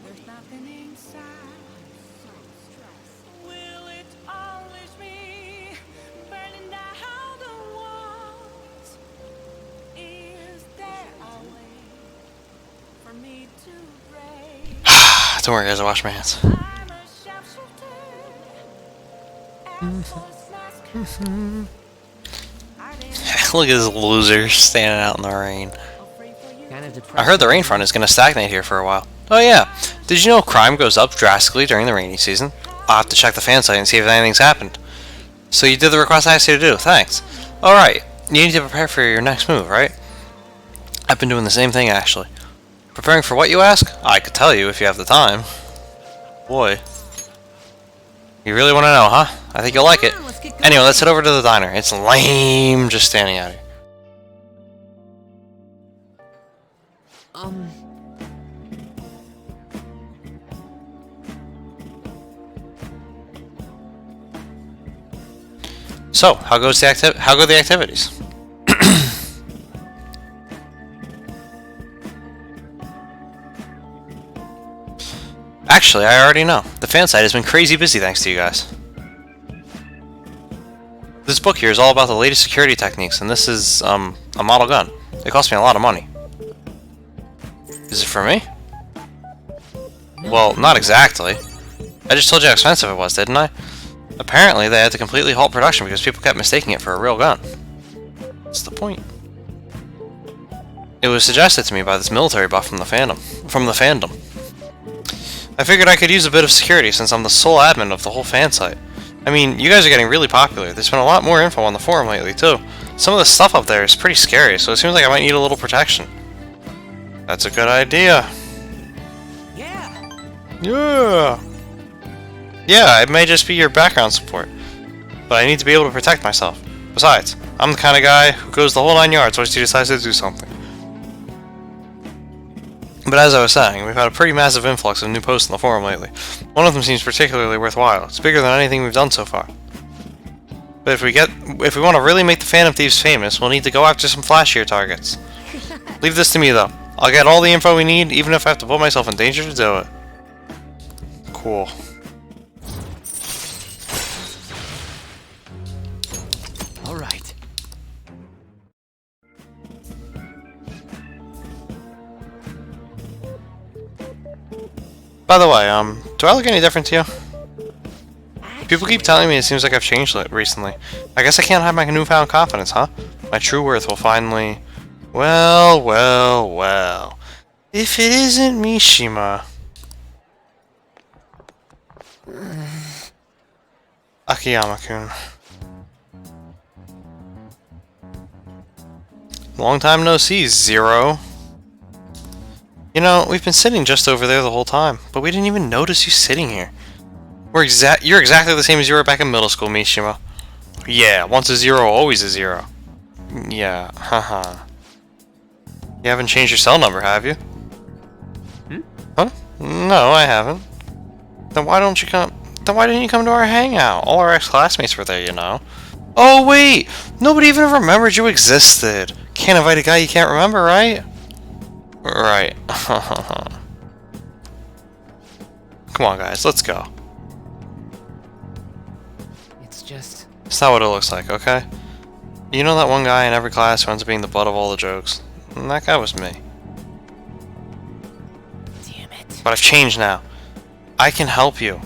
There's nothing inside. Will it always be burning down the walls? Is there a way for me to break? Don't worry guys, I wash my hands. Look at this loser standing out in the rain. I heard the rain front is going to stagnate here for a while. Oh yeah, did you know crime goes up drastically during the rainy season? I'll have to check the fan site and see if anything's happened. So you did the request I asked you to do, thanks. Alright, you need to prepare for your next move, right? I've been doing the same thing actually. Preparing for what, you ask? I could tell you if you have the time. Boy. You really want to know, huh? I think you'll like it. Anyway, let's head over to the diner. It's lame just standing out here. So, how go the activities? Actually, I already know. The fan site has been crazy busy thanks to you guys. This book here is all about the latest security techniques, and this is, a model gun. It cost me a lot of money. Is it for me? Well, not exactly. I just told you how expensive it was, didn't I? Apparently, they had to completely halt production because people kept mistaking it for a real gun. What's the point? It was suggested to me by this military buff from the fandom. I figured I could use a bit of security since I'm the sole admin of the whole fan site. I mean, you guys are getting really popular. There's been a lot more info on the forum lately, too. Some of the stuff up there is pretty scary, so it seems like I might need a little protection. That's a good idea. Yeah. Yeah, it may just be your background support, but I need to be able to protect myself. Besides, I'm the kind of guy who goes the whole 9 yards once he decides to do something. But as I was saying, we've had a pretty massive influx of new posts on the forum lately. One of them seems particularly worthwhile. It's bigger than anything we've done so far. But if we want to really make the Phantom Thieves famous, we'll need to go after some flashier targets. Leave this to me though. I'll get all the info we need, even if I have to put myself in danger to do it. Cool. All right. By the way, do I look any different to you? People keep telling me it seems like I've changed recently. I guess I can't hide my newfound confidence, huh? My true worth will finally... Well, well, well. If it isn't Mishima... Akiyama-kun. Long time no see, Zero. You know, we've been sitting just over there the whole time, but we didn't even notice you sitting here. You're exactly the same as you were back in middle school, Mishima. Yeah, once a 0, always a 0. Yeah, haha. You haven't changed your cell number, have you? Huh? No, I haven't. Then why didn't you come to our hangout? All our ex-classmates were there, you know. Oh wait! Nobody even remembered you existed. Can't invite a guy you can't remember, right? Right. Come on, guys, let's go. It's not what it looks like, okay? You know that one guy in every class who ends up being the butt of all the jokes? And that guy was me. Damn it. But I've changed now. I can help you.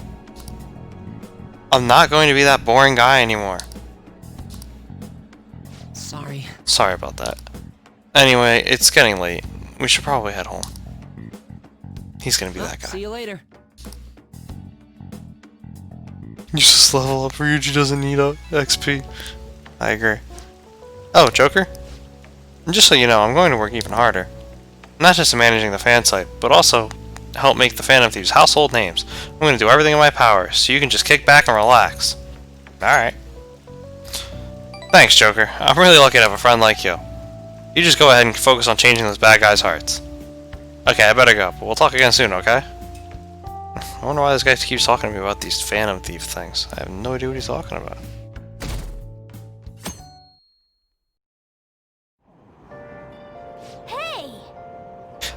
I'm not going to be that boring guy anymore. Sorry. Sorry about that. Anyway, it's getting late. We should probably head home. He's gonna be that guy. See you later. You just level up. Ryuji doesn't need XP. I agree. Oh, Joker? And just so you know, I'm going to work even harder. Not just in managing the fan site, but also help make the Phantom Thieves household names. I'm going to do everything in my power, so you can just kick back and relax. Alright. Thanks, Joker. I'm really lucky to have a friend like you. You just go ahead and focus on changing those bad guys' hearts. Okay, I better go, but we'll talk again soon, okay? I wonder why this guy keeps talking to me about these Phantom Thief things. I have no idea what he's talking about. Hey!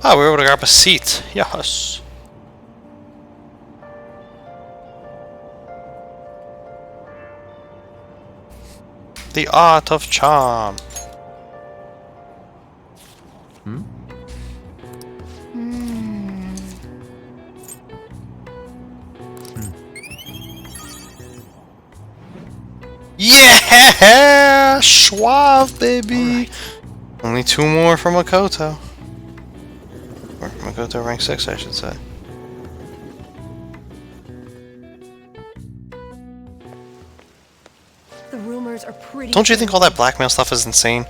Ah, we were able to grab a seat. Yes. The art of charm. Yeah! Schwab, baby! Right. Only 2 more from Makoto. Or Makoto rank 6, I should say. The rumors are pretty... Don't you think all that blackmail stuff is insane?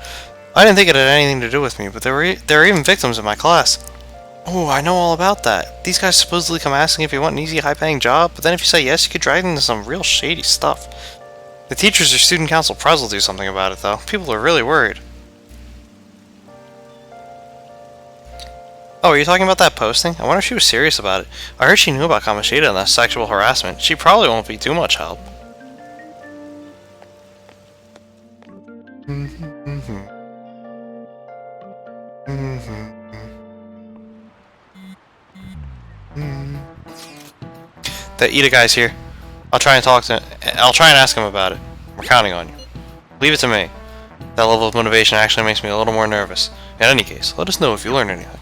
I didn't think it had anything to do with me, but there were even victims in my class. Oh, I know all about that. These guys supposedly come asking if you want an easy, high-paying job, but then if you say yes, you could drag them into some real shady stuff. The teachers or student council pres will do something about it, though. People are really worried. Oh, are you talking about that posting? I wonder if she was serious about it. I heard she knew about Kamoshida and that sexual harassment. She probably won't be too much help. The Ida guy's here. I'll try and ask him about it. We're counting on you. Leave it to me. That level of motivation actually makes me a little more nervous. In any case, let us know if you learn anything.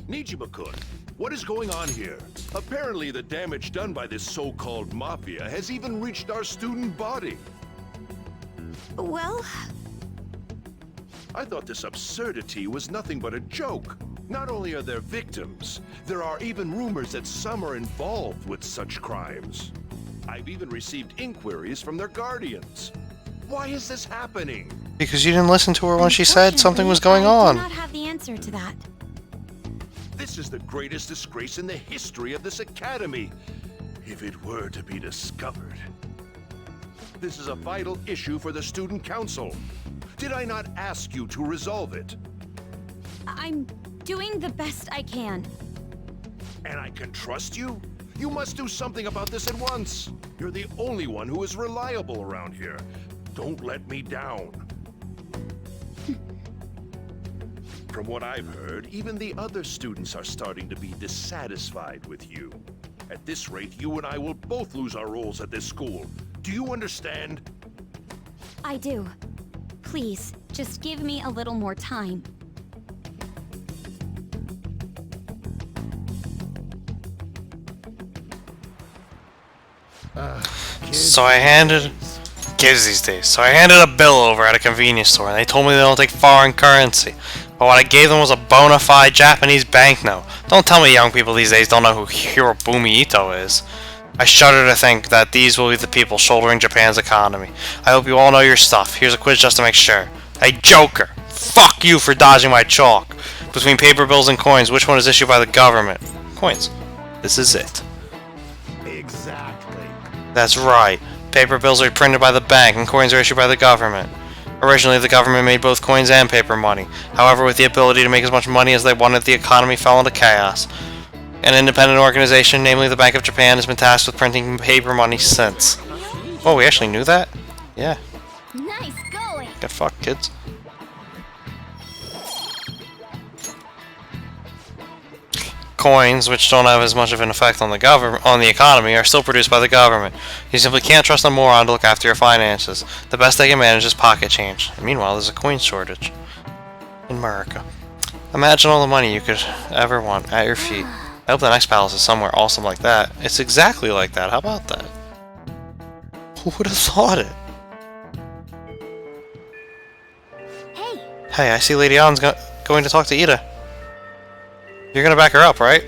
Nijima-kun, what is going on here? Apparently the damage done by this so-called mafia has even reached our student body. Well... I thought this absurdity was nothing but a joke. Not only are there victims, there are even rumors that some are involved with such crimes. I've even received inquiries from their guardians. Why is this happening? Because you didn't listen to her when she said something was going I on. do not have the answer to that. This is the greatest disgrace in the history of this academy, if it were to be discovered. This is a vital issue for the student council. Did I not ask you to resolve it? I'm doing the best I can. And I can trust you? You must do something about this at once. You're the only one who is reliable around here. Don't let me down. From what I've heard, even the other students are starting to be dissatisfied with you. At this rate, you and I will both lose our roles at this school. Do you understand? I do. Please, just give me a little more time. So I handed kids these days. So I handed a bill over at a convenience store, and they told me they don't take foreign currency. But what I gave them was a bona fide Japanese banknote. Don't tell me young people these days don't know who Hirobumi Ito is. I shudder to think that these will be the people shouldering Japan's economy. I hope you all know your stuff. Here's a quiz just to make sure. Hey, Joker! Fuck you for dodging my chalk. Between paper bills and coins, which one is issued by the government? Coins. This is it. Exactly. That's right. Paper bills are printed by the bank and coins are issued by the government. Originally, the government made both coins and paper money. However, with the ability to make as much money as they wanted, the economy fell into chaos. An independent organization, namely the Bank of Japan, has been tasked with printing paper money since. Oh, we actually knew that? Yeah. Nice going. Get fucked, kids. Coins, which don't have as much of an effect on the economy, are still produced by the government. You simply can't trust a moron to look after your finances. The best they can manage is pocket change. And meanwhile, there's a coin shortage in America. Imagine all the money you could ever want at your feet. I hope the next palace is somewhere awesome like that. It's exactly like that. How about that? Who would have thought it? Hey, I see Lady Ann's going to talk to Ida. You're gonna back her up, right?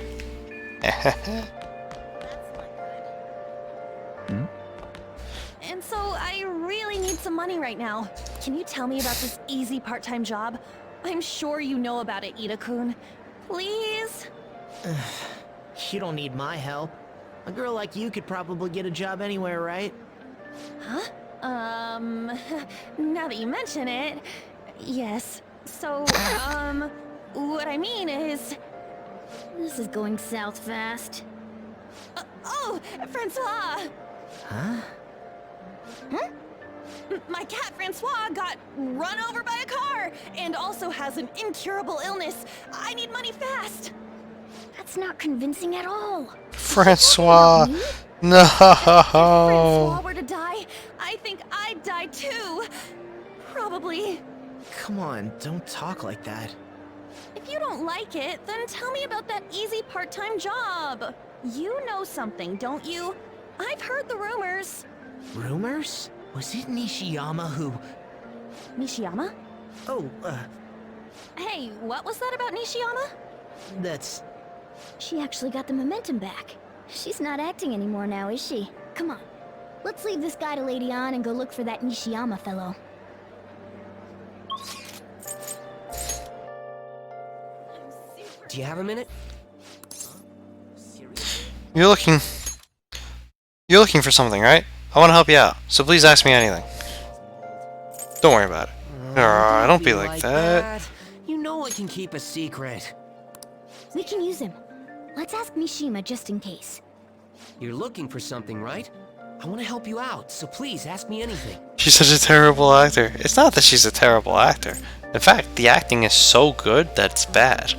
And so I really need some money right now. Can you tell me about this easy part-time job? I'm sure you know about it, Ida-kun. Please? You don't need my help. A girl like you could probably get a job anywhere, right? Huh? Now that you mention it, yes. So, what I mean is... This is going south fast. Oh, Francois! Huh? My cat Francois got run over by a car and also has an incurable illness. I need money fast. That's not convincing at all. Francois! No! If Francois were to die, I think I'd die too. Probably. Come on, don't talk like that. If you don't like it, then tell me about that easy part-time job. You know something, don't you? I've heard the rumors. Rumors? Was it Nishiyama who... Nishiyama? Oh, Hey, what was that about Nishiyama? that's... She actually got the momentum back. She's not acting anymore now, is she? Come on. Let's leave this guy to Lady Ann and go look for that Nishiyama fellow. Do you have a minute? You're looking for something, right? I want to help you out, so please ask me anything. Don't worry about it. Don't be like that. You know I can keep a secret. We can use him. Let's ask Mishima just in case. You're looking for something, right? I want to help you out, so please ask me anything. She's such a terrible actor. It's not that she's a terrible actor. In fact, the acting is so good that it's bad.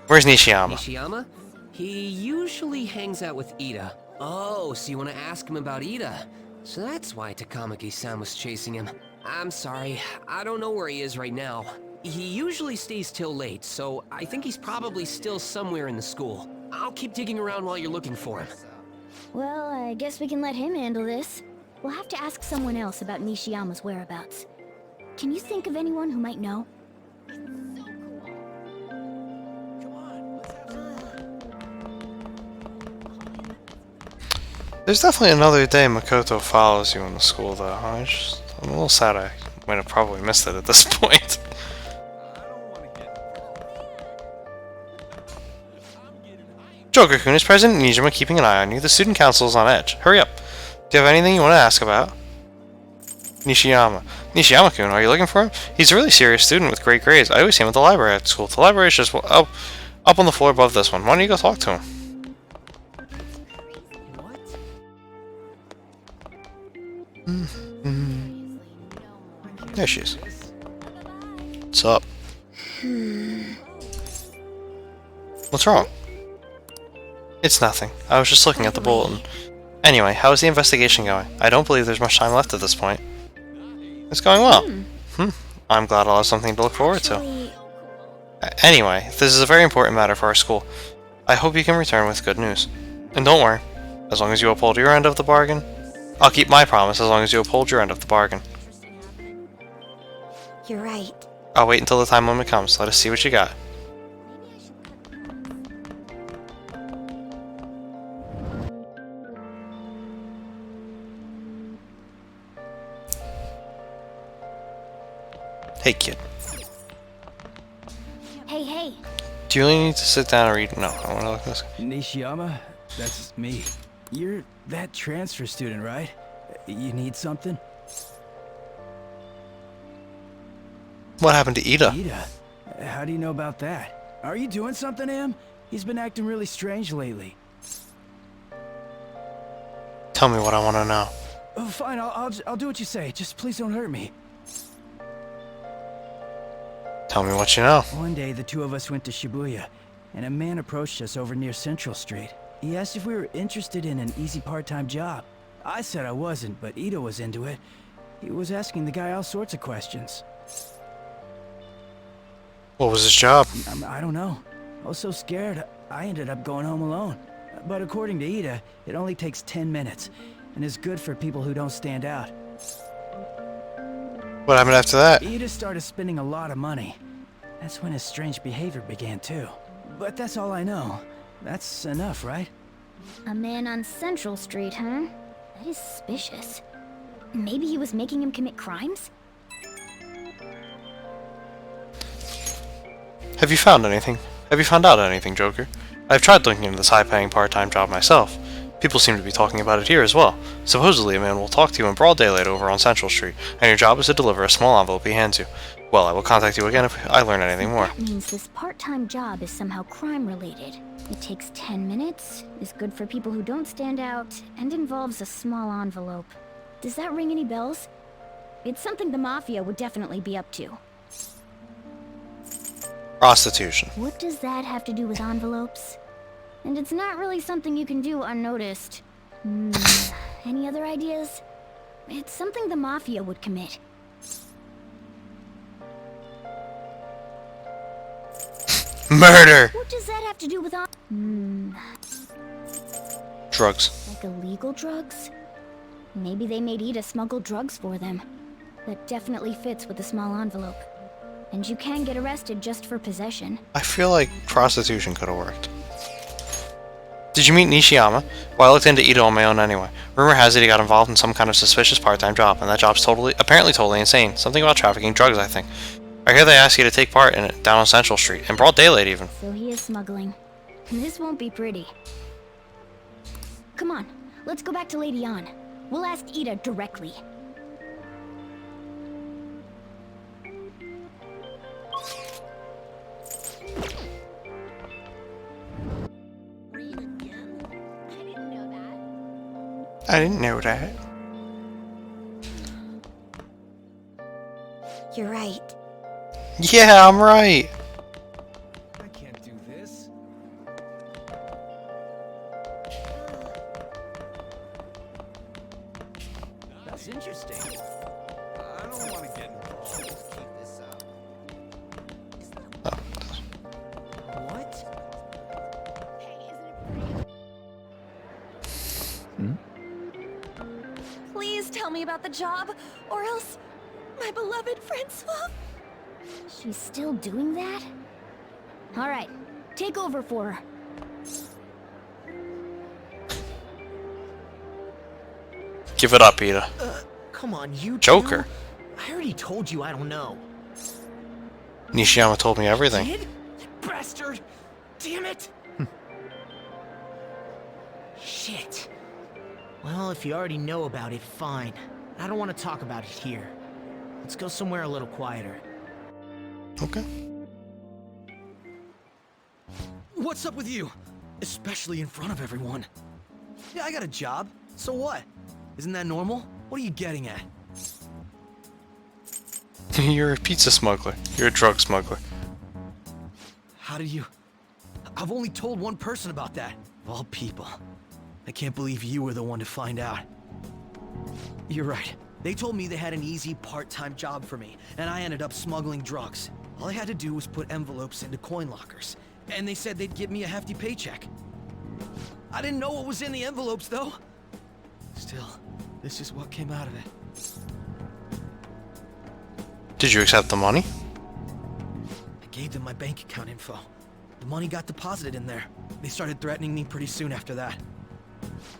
Where's Nishiyama? Nishiyama? He usually hangs out with Ida. Oh, so you want to ask him about Ida? So that's why Takamaki-san was chasing him. I'm sorry, I don't know where he is right now. He usually stays till late, so I think he's probably still somewhere in the school. I'll keep digging around while you're looking for him. Well, I guess we can let him handle this. We'll have to ask someone else about Nishiyama's whereabouts. Can you think of anyone who might know? There's definitely another day Makoto follows you in the school, though. I'm a little sad I might have probably missed it at this point. Joker-kun is President Nijima keeping an eye on you. The student council is on edge. Hurry up. Do you have anything you want to ask about? Nishiyama. Nishiyama-kun, are you looking for him? He's a really serious student with great grades. I always see him at the library at school. The library is just up on the floor above this one. Why don't you go talk to him? There she is. What's up? What's wrong? It's nothing. I was just looking at the bulletin. Anyway, how is the investigation going? I don't believe there's much time left at this point. It's going well. I'm glad I'll have something to look forward to. Anyway, this is a very important matter for our school. I hope you can return with good news. And don't worry, as long as you uphold your end of the bargain, I'll keep my promise as long as you uphold your end of the bargain. You're right. I'll wait until the time limit comes. Let us see what you got. Hey, kid. Hey. Do you really need to sit down and read? No, I want to look at this. Nishiyama? That's me. You're that transfer student, right? You need something? What happened to Ida? Ida? How do you know about that? Are you doing something to him? He's been acting really strange lately. Tell me what I want to know. Oh, fine, I'll do what you say. Just please don't hurt me. Tell me what you know. One day, the two of us went to Shibuya, and a man approached us over near Central Street. He asked if we were interested in an easy part-time job. I said I wasn't, but Ida was into it. He was asking the guy all sorts of questions. What was his job? I don't know. I was so scared, I ended up going home alone. But according to Ida, it only takes 10 minutes, and is good for people who don't stand out. What happened after that? Ida started spending a lot of money. That's when his strange behavior began too. But that's all I know. That's enough, right? A man on Central Street, huh? That is suspicious. Maybe he was making him commit crimes? Have you found anything? Have you found out anything, Joker? I've tried looking into this high-paying part-time job myself. People seem to be talking about it here as well. Supposedly, a man will talk to you in broad daylight over on Central Street, and your job is to deliver a small envelope he hands you. Well, I will contact you again if I learn anything more. That means this part-time job is somehow crime-related. It takes 10 minutes, is good for people who don't stand out, and involves a small envelope. Does that ring any bells? It's something the Mafia would definitely be up to. Prostitution. What does that have to do with envelopes? And it's not really something you can do unnoticed. Any other ideas? It's something the Mafia would commit. Murder! What does that have to do with Drugs. Like illegal drugs? Maybe they made Ida smuggle drugs for them. That definitely fits with the small envelope. And you can get arrested just for possession. I feel like prostitution could have worked. Did you meet Nishiyama? Well, I looked into Ito on my own anyway. Rumor has it he got involved in some kind of suspicious part-time job, and that job's apparently totally insane. Something about trafficking drugs, I think. I hear they ask you to take part in it down on Central Street, in broad daylight even. So he is smuggling. This won't be pretty. Come on, let's go back to Lady Ann. We'll ask Ida directly. I didn't know that. You're right. Yeah, I'm right. I can't do this. That's interesting. I don't want to get involved. Let's keep this up. What? Please tell me about the job, or else my beloved Francois. She's still doing that? Alright, take over for her. Give it up, Ida. Come on, you Joker. I already told you I don't know. Nishiyama told me everything. Kid? You bastard! Damn it! Shit. Well, if you already know about it, fine. I don't want to talk about it here. Let's go somewhere a little quieter. Okay. What's up with you? Especially in front of everyone. Yeah, I got a job. So what? Isn't that normal? What are you getting at? You're a pizza smuggler. You're a drug smuggler. How did you... I've only told one person about that. Of all people. I can't believe you were the one to find out. You're right. They told me they had an easy part-time job for me, and I ended up smuggling drugs. All I had to do was put envelopes into coin lockers, and they said they'd give me a hefty paycheck. I didn't know what was in the envelopes, though. Still, this is what came out of it. Did you accept the money? I gave them my bank account info. The money got deposited in there. They started threatening me pretty soon after that.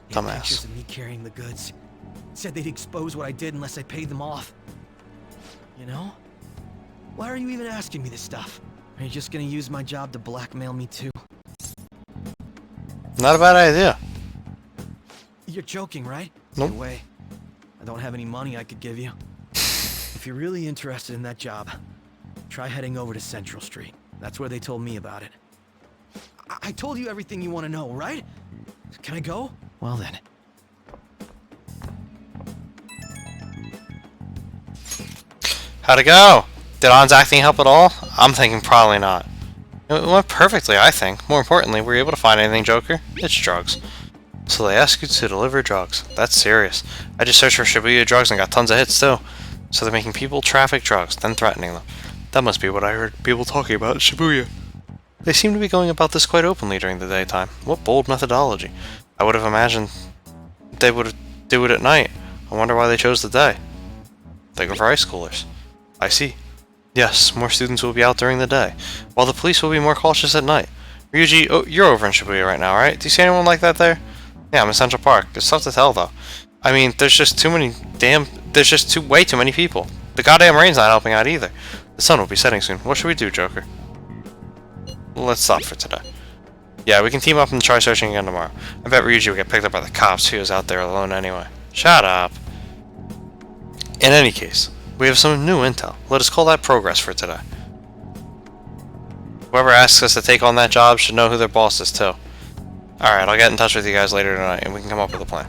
They had pictures Dumbass. of me carrying the goods. Said they'd expose what I did unless I paid them off. You know? Why are you even asking me this stuff? Are you just gonna use my job to blackmail me too? Not a bad idea. You're joking, right? Nope. No way. I don't have any money I could give you. If you're really interested in that job, try heading over to Central Street. That's where they told me about it. I told you everything you want to know, right? Can I go? Well then. How'd it go? Did On's acting help at all? I'm thinking probably not. It went perfectly, I think. More importantly, were you able to find anything, Joker? It's drugs. So they ask you to deliver drugs. That's serious. I just searched for Shibuya drugs and got tons of hits too. So they're making people traffic drugs, then threatening them. That must be what I heard people talking about in Shibuya. They seem to be going about this quite openly during the daytime. What bold methodology. I would have imagined they would do it at night. I wonder why they chose the day. They go for high schoolers. I see. Yes, more students will be out during the day, while the police will be more cautious at night. Ryuji, oh, you're over in Shibuya right now, right? Do you see anyone like that there? Yeah, I'm in Central Park. It's tough to tell, though. I mean, there's just way too many people. The goddamn rain's not helping out either. The sun will be setting soon. What should we do, Joker? Let's stop for today. Yeah, we can team up and try searching again tomorrow. I bet Ryuji will get picked up by the cops. He was out there alone anyway. Shut up. In any case, we have some new intel. Let us call that progress for today. Whoever asks us to take on that job should know who their boss is too. Alright, I'll get in touch with you guys later tonight and we can come up with a plan.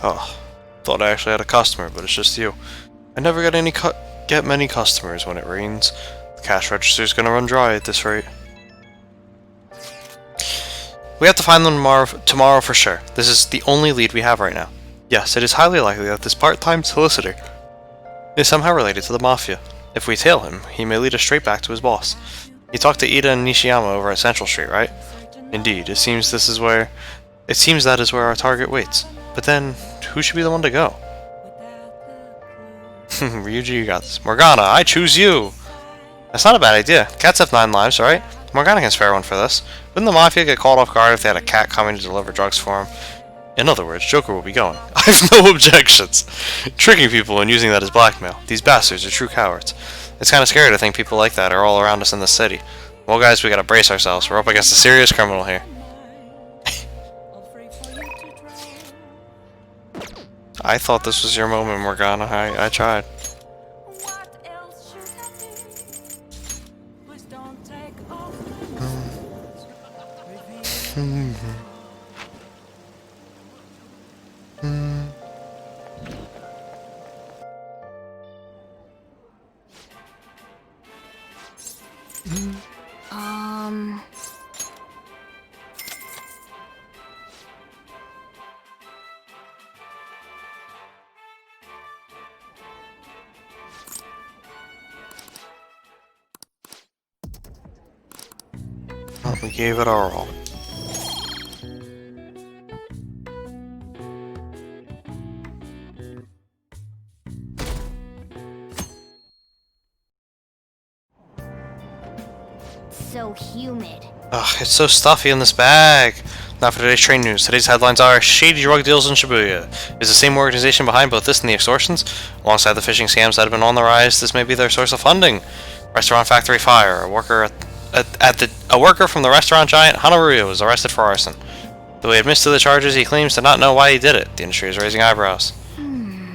Oh, thought I actually had a customer, but it's just you. I never get many customers when it rains. The cash register's gonna run dry at this rate. We have to find them tomorrow for sure. This is the only lead we have right now. Yes, it is highly likely that this part-time solicitor is somehow related to the Mafia. If we tail him, he may lead us straight back to his boss. You talked to Ida and Nishiyama over at Central Street, right? Indeed, it seems that is where our target waits. But then, who should be the one to go? Ryuji, you got this. Morgana, I choose you! That's not a bad idea. Cats have 9 lives, right? Morgana can spare one for this. Wouldn't the Mafia get caught off guard if they had a cat coming to deliver drugs for him? In other words, Joker will be going. I have no objections. Tricking people and using that as blackmail. These bastards are true cowards. It's kind of scary to think people like that are all around us in the city. Well, guys, we gotta brace ourselves. We're up against a serious criminal here. I thought this was your moment, Morgana. I tried. We gave it our all. humid. Ugh, it's so stuffy in this bag. Now for today's train news. Today's headlines are shady drug deals in Shibuya. Is the same organization behind both this and the extortions? Alongside the phishing scams that have been on the rise, this may be their source of funding. Restaurant factory fire. A worker from the restaurant giant Hanaruya was arrested for arson. Though he admits to the charges, he claims to not know why he did it. The industry is raising eyebrows.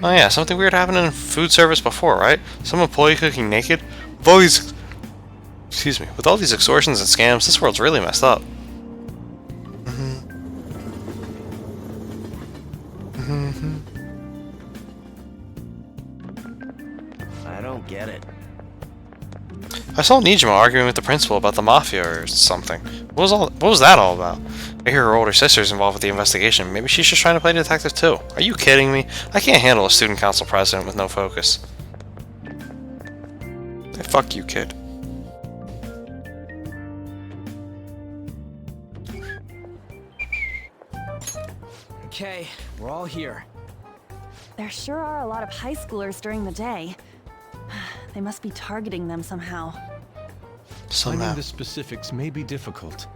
Oh yeah, something weird happened in food service before, right? Some employee cooking naked? With all these extortions and scams, this world's really messed up. I don't get it. I saw Nijima arguing with the principal about the mafia or something. What was that all about? I hear her older sister's involved with the investigation. Maybe she's just trying to play detective too. Are you kidding me? I can't handle a student council president with no focus. Hey, fuck you, kid. Okay, we're all here. There sure are a lot of high schoolers during the day. They must be targeting them somehow. Finding the specifics may be difficult.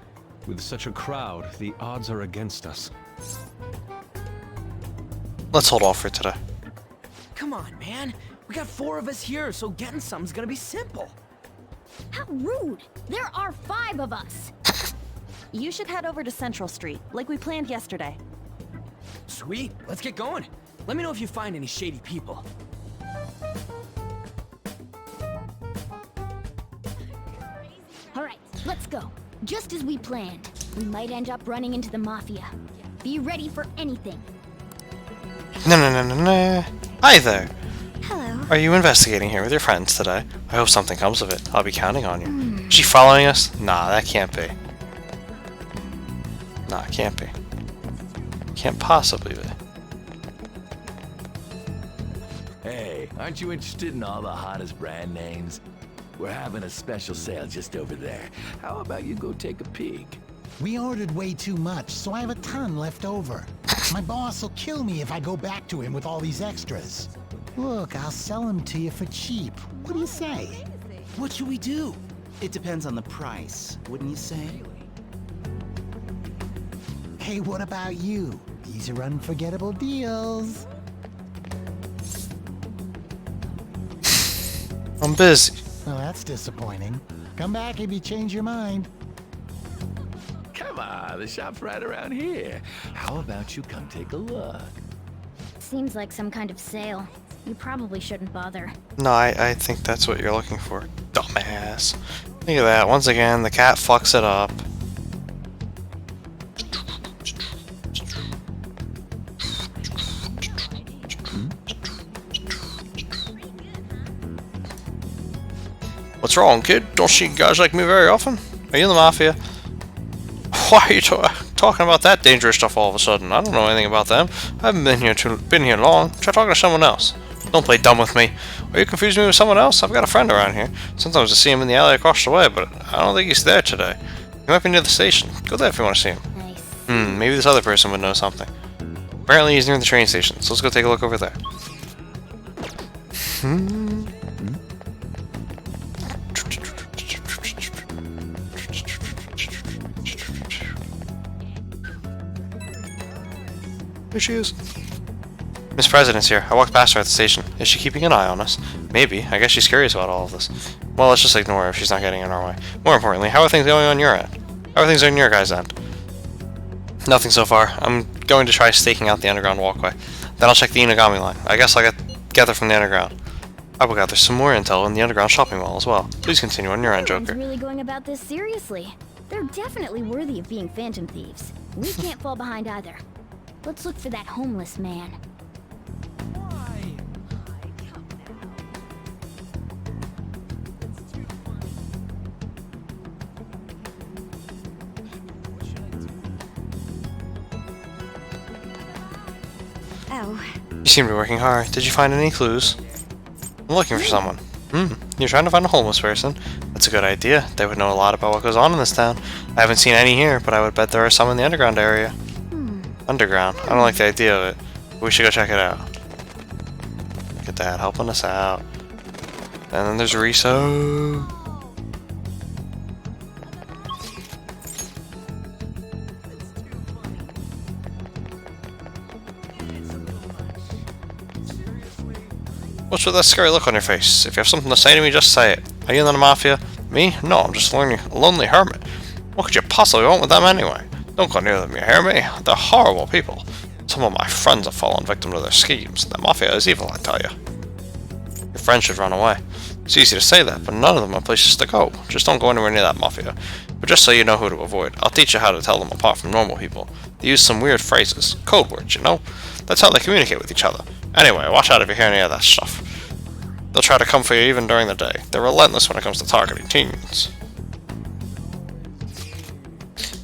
With such a crowd, the odds are against us. Let's hold off for today. Come on, man. We got 4 of us here, so getting some's gonna be simple. How rude! There are 5 of us! You should head over to Central Street, like we planned yesterday. Sweet, let's get going. Let me know if you find any shady people. Alright, let's go. Just as we planned. We might end up running into the Mafia. Be ready for anything. No. Hi there. Hello. Are you investigating here with your friends today? I hope something comes of it. I'll be counting on you. Is she following us? Nah, that can't be. Nah, it can't be. Can't possibly be. Hey, aren't you interested in all the hottest brand names? We're having a special sale just over there. How about you go take a peek? We ordered way too much, so I have a ton left over. My boss will kill me if I go back to him with all these extras. Look, I'll sell them to you for cheap. What do you say? What should we do? It depends on the price, wouldn't you say? Hey, what about you? These are unforgettable deals. I'm busy. Oh, that's disappointing. Come back if you change your mind. Come on, the shop's right around here. How about you come take a look? Seems like some kind of sale. You probably shouldn't bother. No, I think that's what you're looking for. Dumbass. Look at that. Once again, the cat fucks it up. What's wrong, kid? Don't see guys like me very often? Are you in the Mafia? Why are you talking about that dangerous stuff all of a sudden? I don't know anything about them. I haven't been here long. Try talking to someone else. Don't play dumb with me. Are you confusing me with someone else? I've got a friend around here. Sometimes I see him in the alley across the way, but I don't think he's there today. He might be near the station. Go there if you want to see him. Maybe this other person would know something. Apparently he's near the train station, so let's go take a look over there. Here she is. Miss President's here. I walked past her at the station. Is she keeping an eye on us? Maybe. I guess she's curious about all of this. Well, let's just ignore her if she's not getting in our way. More importantly, how are things going on your end? How are things on your guys' end? Nothing so far. I'm going to try staking out the underground walkway. Then I'll check the Inagami line. I guess I'll get gather from the underground. I will gather some more intel in the underground shopping mall as well. Please continue on your end, Joker. Everyone's really going about this seriously. They're definitely worthy of being phantom thieves. We can't fall behind either. Let's look for that homeless man. Oh. You seem to be working hard. Did you find any clues? I'm looking for someone. You're trying to find a homeless person? That's a good idea. They would know a lot about what goes on in this town. I haven't seen any here, but I would bet there are some in the underground area. Underground? I don't like the idea of it. We should go check it out. Look at that, helping us out. And then there's Riso. What's with that scary look on your face? If you have something to say to me, just say it. Are you in the Mafia? Me? No, I'm just a lonely hermit. What could you possibly want with them anyway? Don't go near them, you hear me? They're horrible people. Some of my friends have fallen victim to their schemes. The Mafia is evil, I tell you. Your friends should run away. It's easy to say that, but none of them have places to go. Just don't go anywhere near that Mafia. But just so you know who to avoid, I'll teach you how to tell them apart from normal people. They use some weird phrases. Code words, you know? That's how they communicate with each other. Anyway, watch out if you hear any of that stuff. They'll try to come for you even during the day. They're relentless when it comes to targeting teens.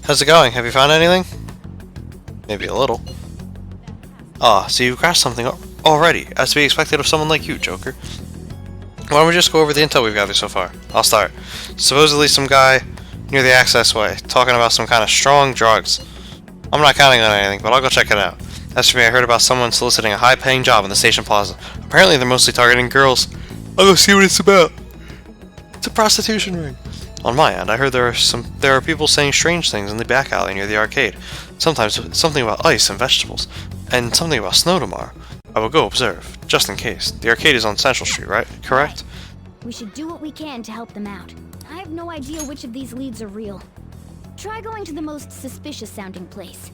How's it going? Have you found anything? Maybe a little. Ah, so you've grasped something already, as to be expected of someone like you, Joker. Why don't we just go over the intel we've gathered so far? I'll start. Supposedly some guy near the access way, talking about some kind of strong drugs. I'm not counting on anything, but I'll go check it out. As for me, I heard about someone soliciting a high-paying job in the station plaza. Apparently they're mostly targeting girls. I'll go see what it's about. It's a prostitution ring. On my end, I heard there are people saying strange things in the back alley near the arcade. Sometimes something about ice and vegetables, and something about snow tomorrow. I will go observe, just in case. The arcade is on Central Street, right? Correct? We should do what we can to help them out. I have no idea which of these leads are real. Try going to the most suspicious sounding place.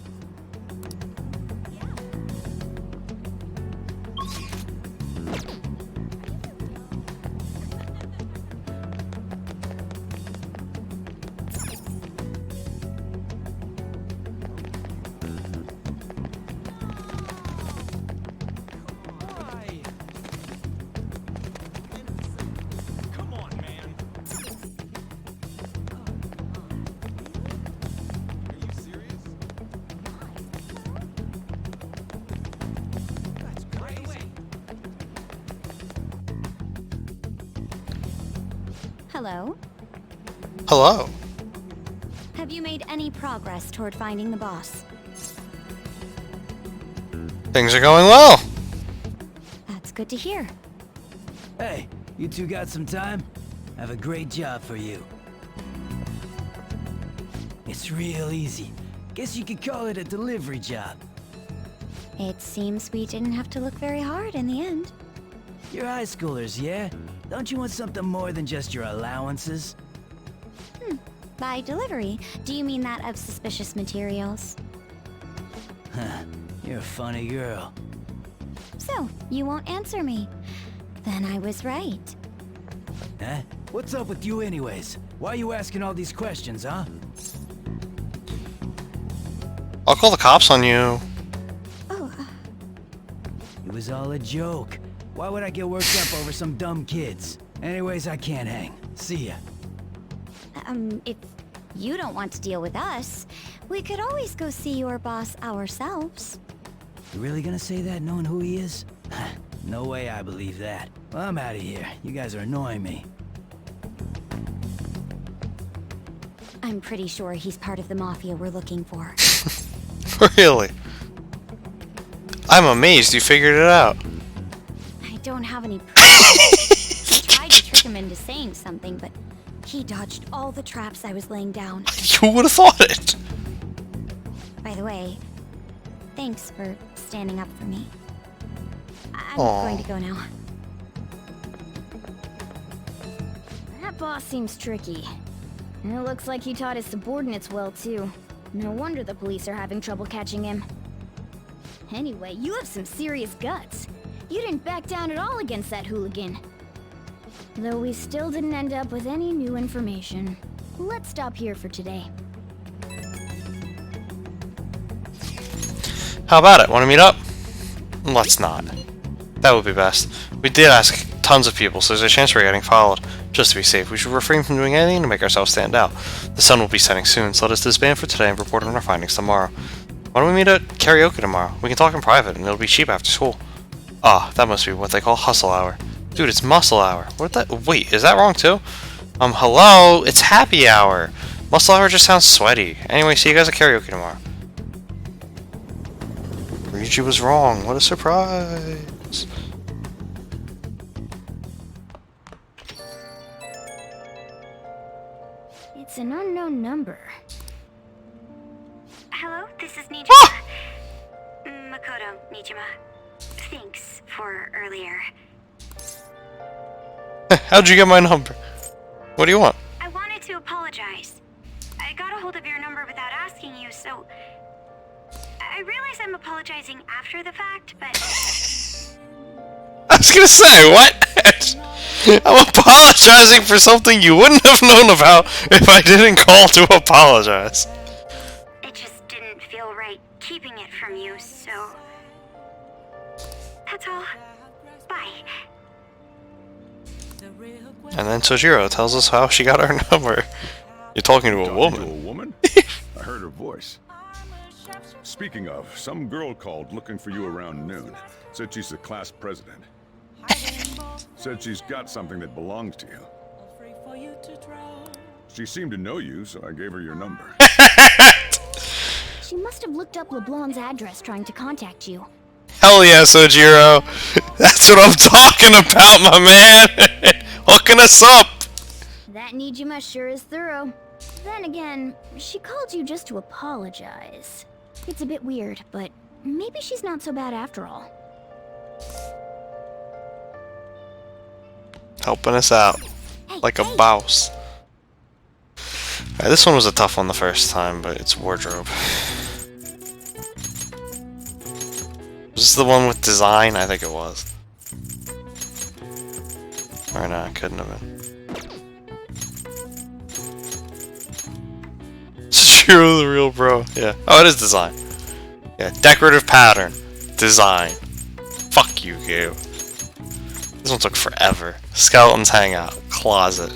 Hello? Hello. Have you made any progress toward finding the boss? Things are going well. That's good to hear. Hey, you two got some time? I have a great job for you. It's real easy. Guess you could call it a delivery job. It seems we didn't have to look very hard in the end. You're high schoolers, yeah? Don't you want something more than just your allowances? By delivery, do you mean that of suspicious materials? Huh, you're a funny girl. So, you won't answer me. Then I was right. Huh? What's up with you anyways? Why are you asking all these questions, huh? I'll call the cops on you. It was all a joke. Why would I get worked up over some dumb kids? Anyways, I can't hang. See ya. If you don't want to deal with us, we could always go see your boss ourselves. You really gonna say that knowing who he is? No way I believe that. Well, I'm out of here. You guys are annoying me. I'm pretty sure he's part of the Mafia we're looking for. Really? I'm amazed you figured it out. I don't have any proof. I tried to trick him into saying something, but he dodged all the traps I was laying down. You would have thought it. By the way, thanks for standing up for me. I'm Aww. going to go now. That boss seems tricky. And it looks like he taught his subordinates well, too. No wonder the police are having trouble catching him. Anyway, you have some serious guts. You didn't back down at all against that hooligan. Though we still didn't end up with any new information. Let's stop here for today. How about it? Want to meet up? Let's not. That would be best. We did ask tons of people, so there's a chance we're getting followed. Just to be safe, we should refrain from doing anything to make ourselves stand out. The sun will be setting soon, so let us disband for today and report on our findings tomorrow. Why don't we meet at karaoke tomorrow? We can talk in private, and it'll be cheap after school. Ah, that must be what they call hustle hour. Dude, it's muscle hour. What that? Wait, is that wrong too? Hello? It's happy hour. Muscle hour just sounds sweaty. Anyway, see you guys at karaoke tomorrow. Ryuji was wrong. What a surprise. It's an unknown number. Hello, this is Nijima. Makoto, Nijima. Thanks for earlier. How'd you get my number? What do you want? I wanted to apologize. I got a hold of your number without asking you, so... I realize I'm apologizing after the fact, but... I was gonna say, what? I'm apologizing for something you wouldn't have known about if I didn't call to apologize. It just didn't feel right keeping it from you, so... That's all. Bye. And then Sojiro tells us how she got our number. You're talking to a woman. To a woman? I heard her voice. Speaking of, some girl called looking for you around noon. Said she's the class president. Said she's got something that belongs to you. She seemed to know you, so I gave her your number. She must have looked up LeBlanc's address trying to contact you. Hell yeah, Sojiro. That's what I'm talking about, my man. Hooking us up. That Nijima sure is thorough. Then again, she called you just to apologize. It's a bit weird, but maybe she's not so bad after all. Helping us out. Like a boss. Alright, this one was a tough one the first time, but it's wardrobe. Was this the one with design? I think it was. Or no, it couldn't have been. True, the real bro. Yeah. Oh, it is design. Yeah, decorative pattern. Design. Fuck you, Gabe. This one took forever. Skeletons hangout. Closet.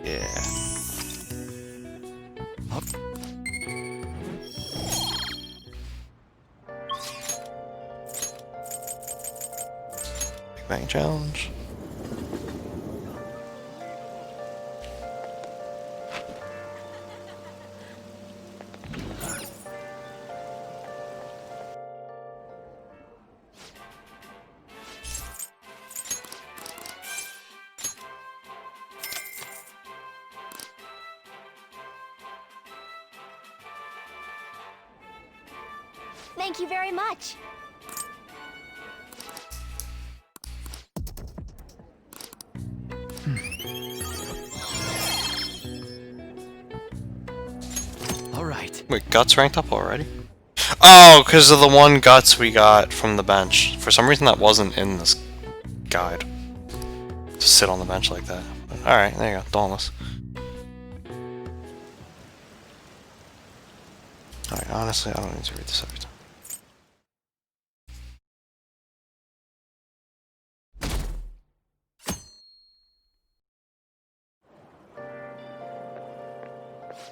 Yeah. Up. Big Bang Challenge. Thank you very much. Alright. Wait, Guts ranked up already? Oh, because of the one Guts we got from the bench. For some reason that wasn't in this guide. To sit on the bench like that. Alright, there you go. Dauntless. Alright, honestly, I don't need to read this every time.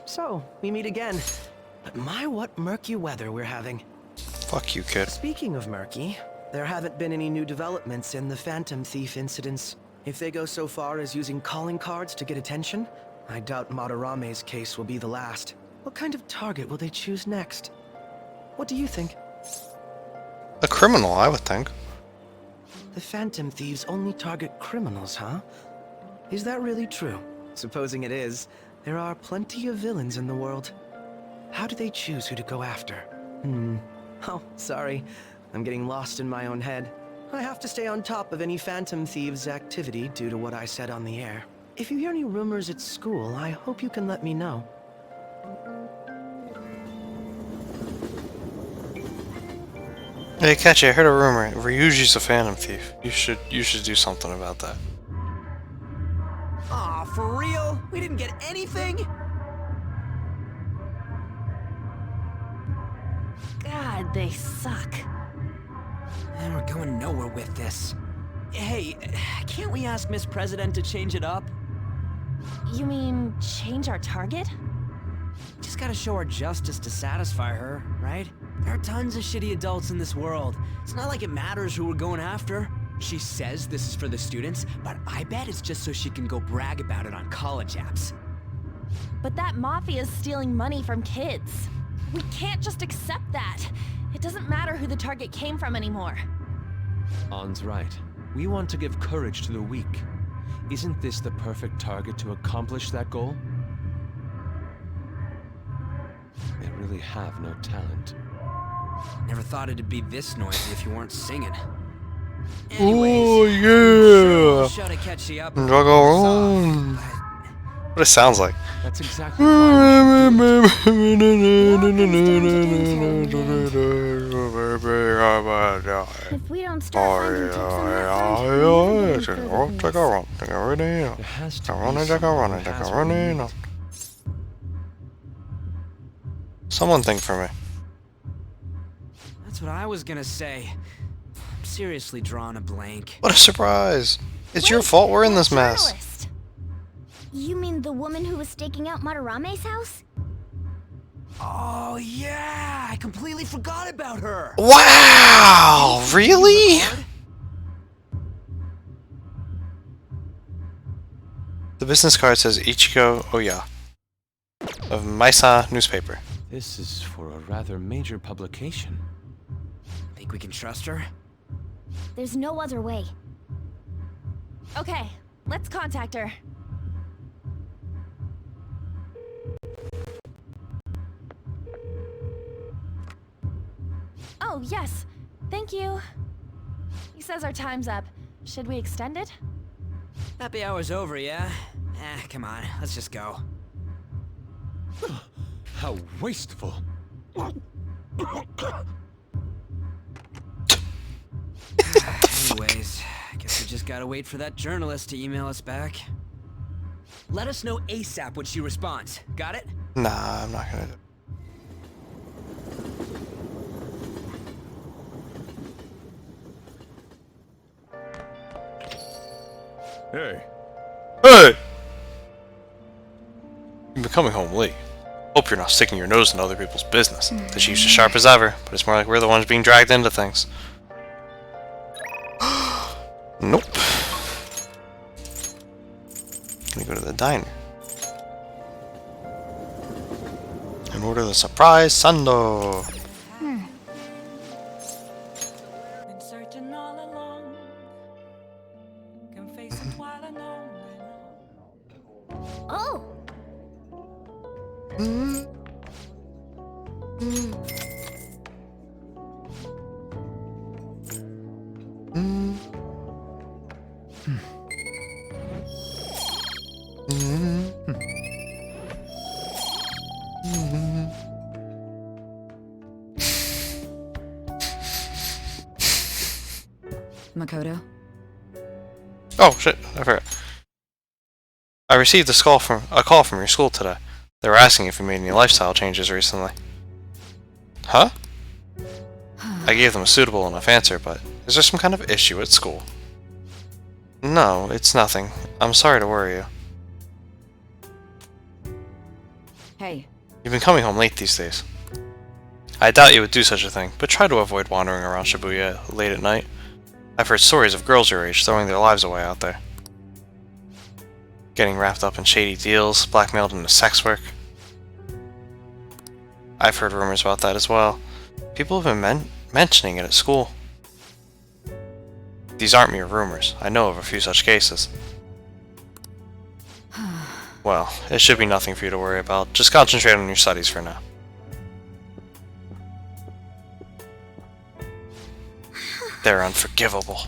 So, we meet again. But my, what murky weather we're having. Fuck you, kid. Speaking of murky, there haven't been any new developments in the Phantom Thief incidents. If they go so far as using calling cards to get attention, I doubt Madarame's case will be the last. What kind of target will they choose next? What do you think? A criminal, I would think. The Phantom Thieves only target criminals, huh? Is that really true? Supposing it is, there are plenty of villains in the world. How do they choose who to go after? Oh, sorry. I'm getting lost in my own head. I have to stay on top of any Phantom Thieves' activity due to what I said on the air. If you hear any rumors at school, I hope you can let me know. Hey, Catchy, I heard a rumor. Ryuji's a Phantom Thief. You should do something about that. Aw, for real? We didn't get anything? God, they suck. And we're going nowhere with this. Hey, can't we ask Miss President to change it up? You mean change our target? Just gotta show our justice to satisfy her, right? There are tons of shitty adults in this world. It's not like it matters who we're going after. She says this is for the students, but I bet it's just so she can go brag about it on college apps. But that mafia's stealing money from kids. We can't just accept that. It doesn't matter who the target came from anymore. An's right. We want to give courage to the weak. Isn't this the perfect target to accomplish that goal? It really clearly have no talent. Never thought it'd be this noisy if you weren't singing. Oh Sure, yeah! show to catch you up. What it sounds like. That's exactly why If we don't start finding tips on that Someone think for me. That's what I was gonna say. I'm seriously drawing a blank. What a surprise! It's your fault we're in this mess. journalist. You mean the woman who was staking out Matarame's house? Oh yeah, I completely forgot about her. Wow! Really? The business card says Ichigo Oya of Maisa newspaper. this is for a rather major publication. Think we can trust her? There's no other way. Okay, let's contact her. Oh, yes. Thank you. He says our time's up. Should we extend it? Happy hour's over, yeah? Come on, let's just go. How wasteful. Anyways, guess we just gotta wait for that journalist to email us back. Let us know ASAP when she responds. Got it? Nah, I'm not gonna do it. Hey. Hey! You've been coming home late. Hope you're not sticking your nose in other people's business. The chief's as sharp as ever, but it's more like we're the ones being dragged into things. Nope. Gonna go to the diner and order the surprise sando. Been searching all along. Can face it while I know. Oh! Makoto? Oh shit, I forgot. I received a call from your school today. They were asking if you made any lifestyle changes recently. Huh? I gave them a suitable enough answer, but is there some kind of issue at school? No, it's nothing. I'm sorry to worry you. Hey. You've been coming home late these days. I doubt you would do such a thing, but try to avoid wandering around Shibuya late at night. I've heard stories of girls your age throwing their lives away out there. Getting wrapped up in shady deals, blackmailed into sex work. I've heard rumors about that as well. People have been mentioning it at school. These aren't mere rumors. I know of a few such cases. Well, it should be nothing for you to worry about. Just concentrate on your studies for now. They're unforgivable.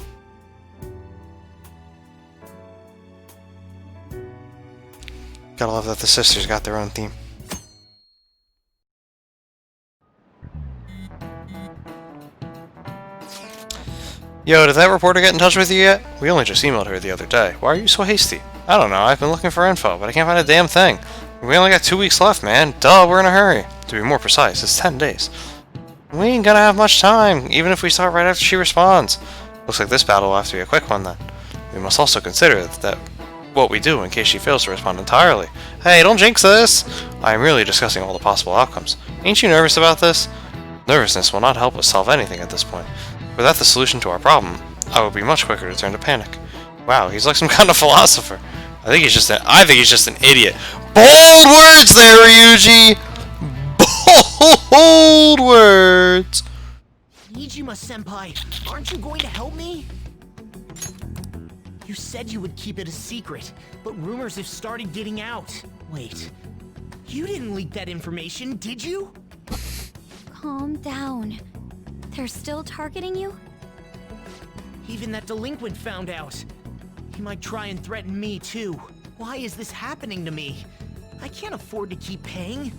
Gotta love that the sisters got their own theme. Yo, did that reporter get in touch with you yet? We only just emailed her the other day. Why are you so hasty? I don't know, I've been looking for info, but I can't find a damn thing. We only got 2 weeks left, man. Duh, we're in a hurry. To be more precise, it's 10 days. We ain't gonna have much time, even if we start right after she responds. Looks like this battle will have to be a quick one then. We must also consider that what we do in case she fails to respond entirely. Hey, don't jinx this! I am merely discussing all the possible outcomes. Ain't you nervous about this? Nervousness will not help us solve anything at this point. Were that the solution to our problem, I would be much quicker to turn to panic. Wow, he's like some kind of philosopher. I think he's just an idiot. Bold words there, Ryuji! Bold words! Nijima-senpai, aren't you going to help me? You said you would keep it a secret, but rumors have started getting out. Wait, you didn't leak that information, did you? Calm down. They're still targeting you? Even that delinquent found out. He might try and threaten me too. Why is this happening to me? I can't afford to keep paying.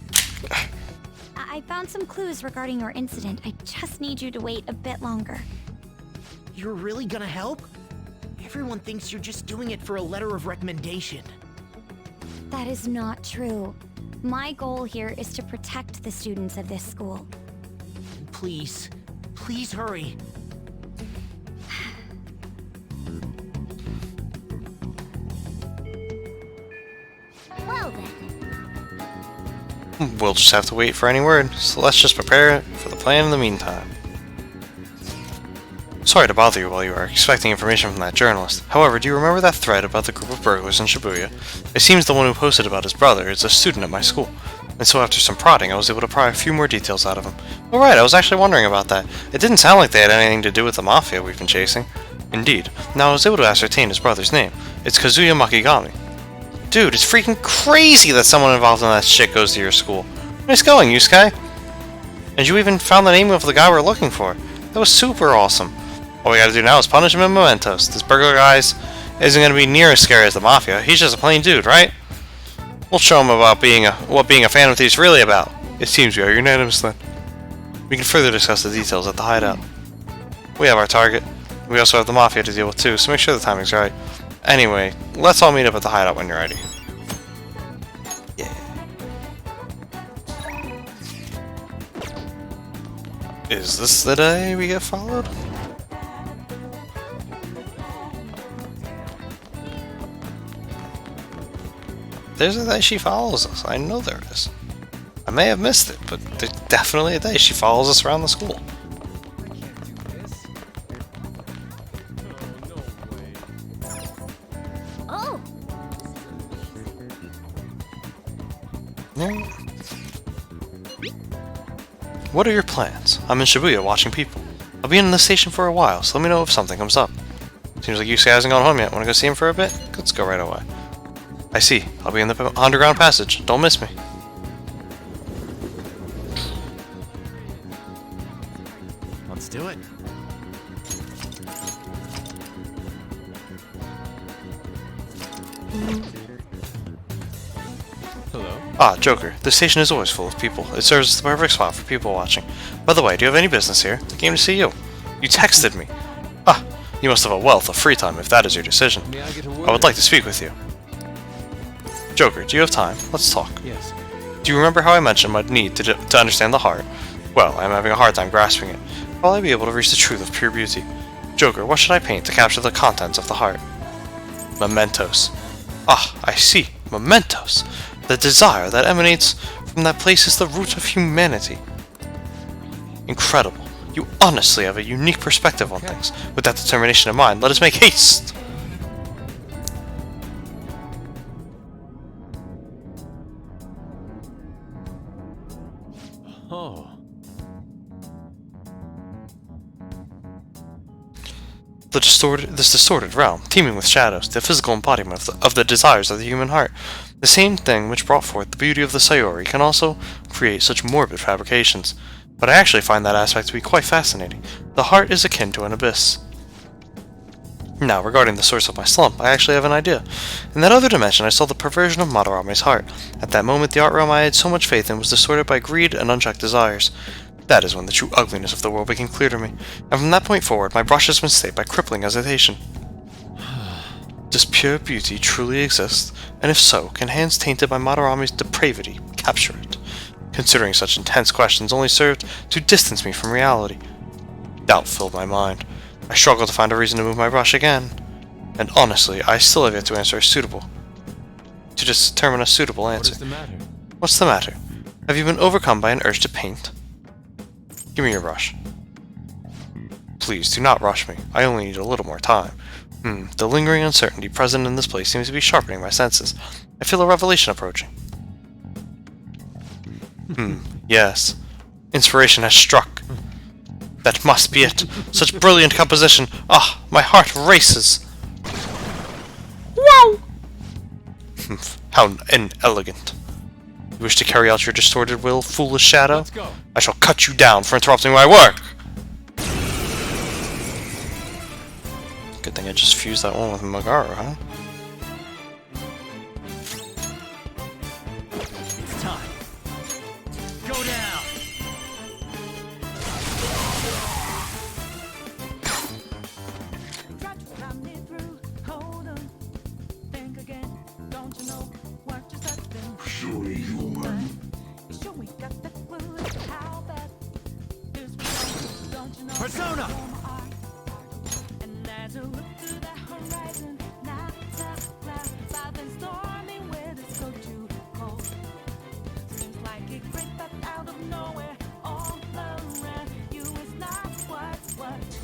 I found some clues regarding your incident. I just need you to wait a bit longer. You're really gonna help? Everyone thinks you're just doing it for a letter of recommendation. That is not true. My goal here is to protect the students of this school. Please, please hurry. Well then. We'll just have to wait for any word, so let's just prepare for the plan in the meantime. Sorry to bother you while you are expecting information from that journalist. However, do you remember that thread about the group of burglars in Shibuya? It seems the one who posted about his brother is a student at my school, and so after some prodding I was able to pry a few more details out of him. Oh right, I was actually wondering about that. It didn't sound like they had anything to do with the mafia we've been chasing. Indeed. Now I was able to ascertain his brother's name. It's Kazuya Makigami. Dude, it's freaking crazy that someone involved in that shit goes to your school. Nice going, Yusuke. And you even found the name of the guy we're looking for. That was super awesome. All we gotta do now is punish him in mementos. This burglar guy isn't gonna be near as scary as the mafia. He's just a plain dude, right? We'll show him about what being a Phantom Thief is really about. It seems we are unanimous then. We can further discuss the details at the hideout. We have our target. We also have the mafia to deal with too, so make sure the timing's right. Anyway, let's all meet up at the hideout when you're ready. Yeah. Is this the day we get followed? There's a day she follows us. I know there is. I may have missed it, but there's definitely a day she follows us around the school. Oh! Yeah. What are your plans? I'm in Shibuya watching people. I'll be in the station for a while, so let me know if something comes up. Seems like Yusuke hasn't gone home yet. Want to go see him for a bit? Let's go right away. I see. I'll be in the underground passage. Don't miss me. Let's do it. Hello? Ah, Joker. This station is always full of people. It serves as the perfect spot for people watching. By the way, do you have any business here? I came to see you. You texted me. Ah, you must have a wealth of free time if that is your decision. May I get a word? I would like to speak with you. Joker, do you have time? Let's talk. Yes. Do you remember how I mentioned my need to understand the heart? Well, I'm having a hard time grasping it. Will I be able to reach the truth of pure beauty? Joker, what should I paint to capture the contents of the heart? Mementos. Ah, I see. Mementos. The desire that emanates from that place is the root of humanity. Incredible. You honestly have a unique perspective on things. With that determination in mind, let us make haste! Oh. This distorted realm, teeming with shadows, the physical embodiment of the desires of the human heart. The same thing which brought forth the beauty of the Sayori can also create such morbid fabrications. But I actually find that aspect to be quite fascinating. The heart is akin to an abyss. Now, regarding the source of my slump, I actually have an idea. In that other dimension, I saw the perversion of Madarame's heart. At that moment, the art realm I had so much faith in was distorted by greed and unchecked desires. That is when the true ugliness of the world became clear to me, and from that point forward, my brush has been stayed by crippling hesitation. Does pure beauty truly exist? And if so, can hands tainted by Madarame's depravity capture it? Considering such intense questions only served to distance me from reality. Doubt filled my mind. I struggled to find a reason to move my brush again. And honestly, I still have yet to determine a suitable answer. What is the matter? What's the matter? Have you been overcome by an urge to paint? Give me your brush. Please, do not rush me. I only need a little more time. The lingering uncertainty present in this place seems to be sharpening my senses. I feel a revelation approaching. Yes. Inspiration has struck. That must be it. Such brilliant composition. Ah, my heart races. Wow! How inelegant. You wish to carry out your distorted will, foolish shadow? I shall cut you down for interrupting my work! Good thing I just fused that one with Megara, huh? It's time. Go down. Surely human. Persona!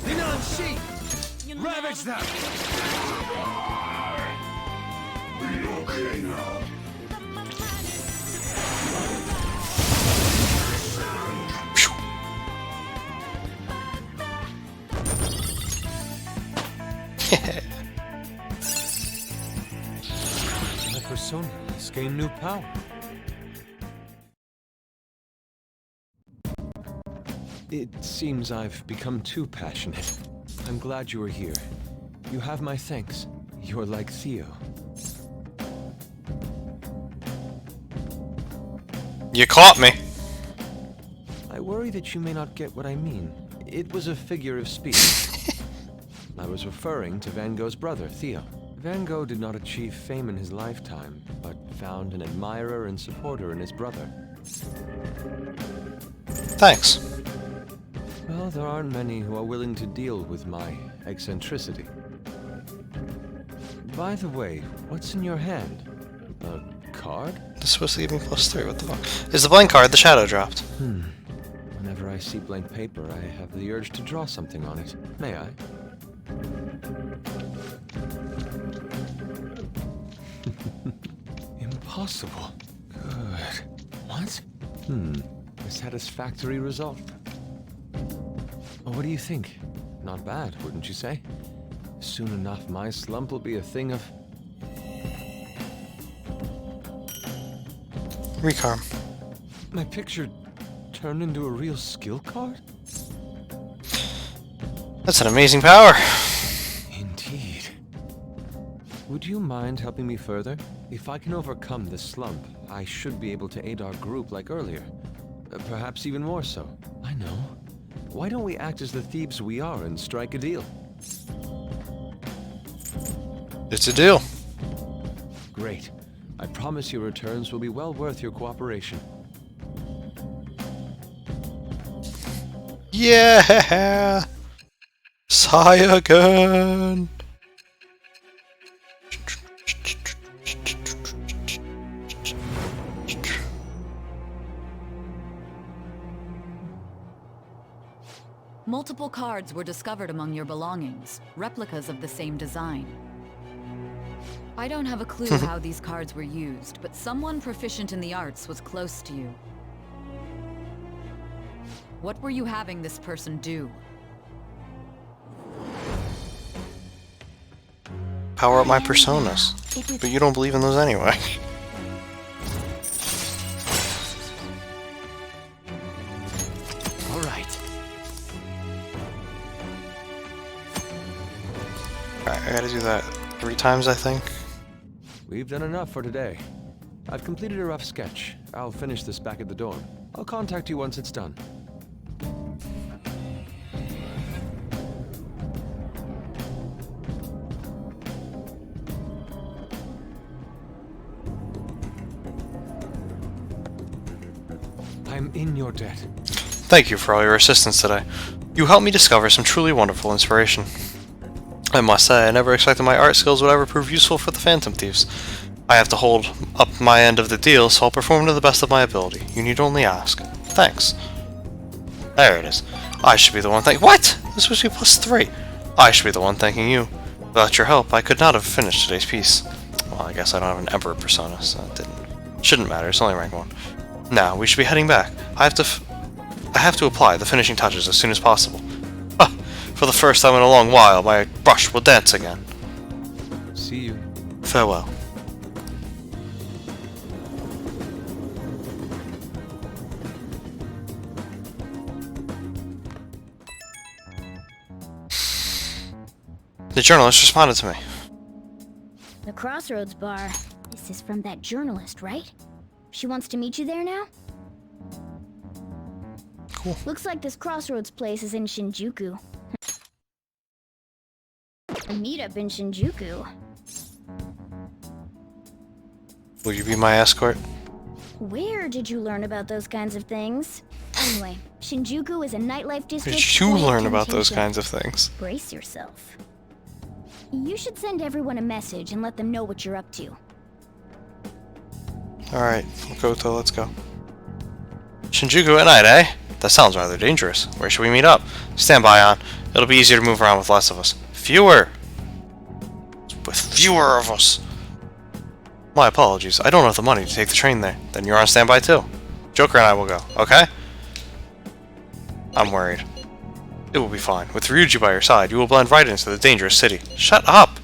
Linon Shi! Ravage them! Be okay now. My persona has gained new power. It seems I've become too passionate. I'm glad you are here. You have my thanks. You're like Theo. You caught me. I worry that you may not get what I mean. It was a figure of speech. I was referring to Van Gogh's brother, Theo. Van Gogh did not achieve fame in his lifetime, but found an admirer and supporter in his brother. Thanks. Well, there aren't many who are willing to deal with my eccentricity. By the way, what's in your hand? A card? It's supposed to give me +3, what the fuck? Is the blank card the shadow dropped? Whenever I see blank paper, I have the urge to draw something on it. May I? Impossible. Good. What? A satisfactory result. What do you think? Not bad, wouldn't you say? Soon enough, my slump will be a thing of... Recarm. My picture turned into a real skill card? That's an amazing power. Indeed. Would you mind helping me further? If I can overcome this slump, I should be able to aid our group like earlier. Perhaps even more so. I know. Why don't we act as the thieves we are and strike a deal? It's a deal. Great. I promise your returns will be well worth your cooperation. Yeah! Saiyagan! Multiple cards were discovered among your belongings, replicas of the same design. I don't have a clue how these cards were used, but someone proficient in the arts was close to you. What were you having this person do? Power up my personas. But you don't believe in those anyway. Alright, I gotta do that 3 times, I think. We've done enough for today. I've completed a rough sketch. I'll finish this back at the dorm. I'll contact you once it's done. I'm in your debt. Thank you for all your assistance today. You helped me discover some truly wonderful inspiration. I must say, I never expected my art skills would ever prove useful for the Phantom Thieves. I have to hold up my end of the deal, so I'll perform to the best of my ability. You need only ask. Thanks. There it is. I should be the one thanking— What? This was supposed to be +3. I should be the one thanking you. Without your help, I could not have finished today's piece. Well, I guess I don't have an Emperor persona, so it shouldn't matter. It's only rank 1. Now, we should be heading back. I have to apply the finishing touches as soon as possible. For the first time in a long while, my brush will dance again. See you. Farewell. The journalist responded to me. The Crossroads Bar. This is from that journalist, right? She wants to meet you there now? Cool. Looks like this Crossroads place is in Shinjuku. A meetup in Shinjuku. Will you be my escort? Where did you learn about those kinds of things? Anyway, Shinjuku is a nightlife district. Did you learn about those kinds of things? Brace yourself. You should send everyone a message and let them know what you're up to. Alright, Makoto, let's go. Shinjuku at night, eh? That sounds rather dangerous. Where should we meet up? Stand by on. It'll be easier to move around with less of us. Fewer! With fewer of us. My apologies. I don't have the money to take the train there. Then you're on standby too. Joker and I will go, okay? I'm worried. It will be fine. With Ryuji by your side, you will blend right into the dangerous city. Shut up!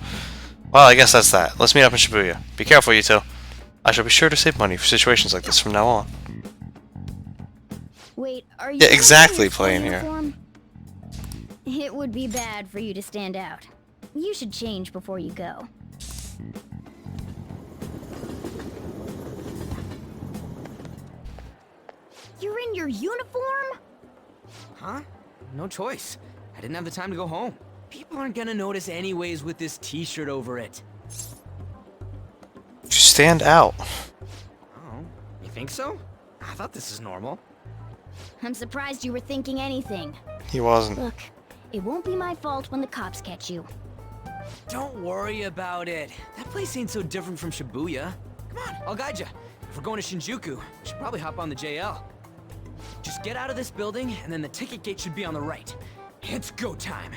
Well, I guess that's that. Let's meet up in Shibuya. Be careful, you two. I shall be sure to save money for situations like this from now on. Wait, are you Yeah, exactly, in playing here. uniform? It would be bad for you to stand out. You should change before you go. You're in your uniform? Huh? No choice. I didn't have the time to go home. People aren't gonna notice anyways with this t-shirt over it. You stand out. Oh, you think so? I thought this is normal. I'm surprised you were thinking anything. He wasn't. Look, it won't be my fault when the cops catch you. Don't worry about it. That place ain't so different from Shibuya. Come on, I'll guide you. If we're going to Shinjuku, we should probably hop on the JL. Just get out of this building, and then the ticket gate should be on the right. It's go time.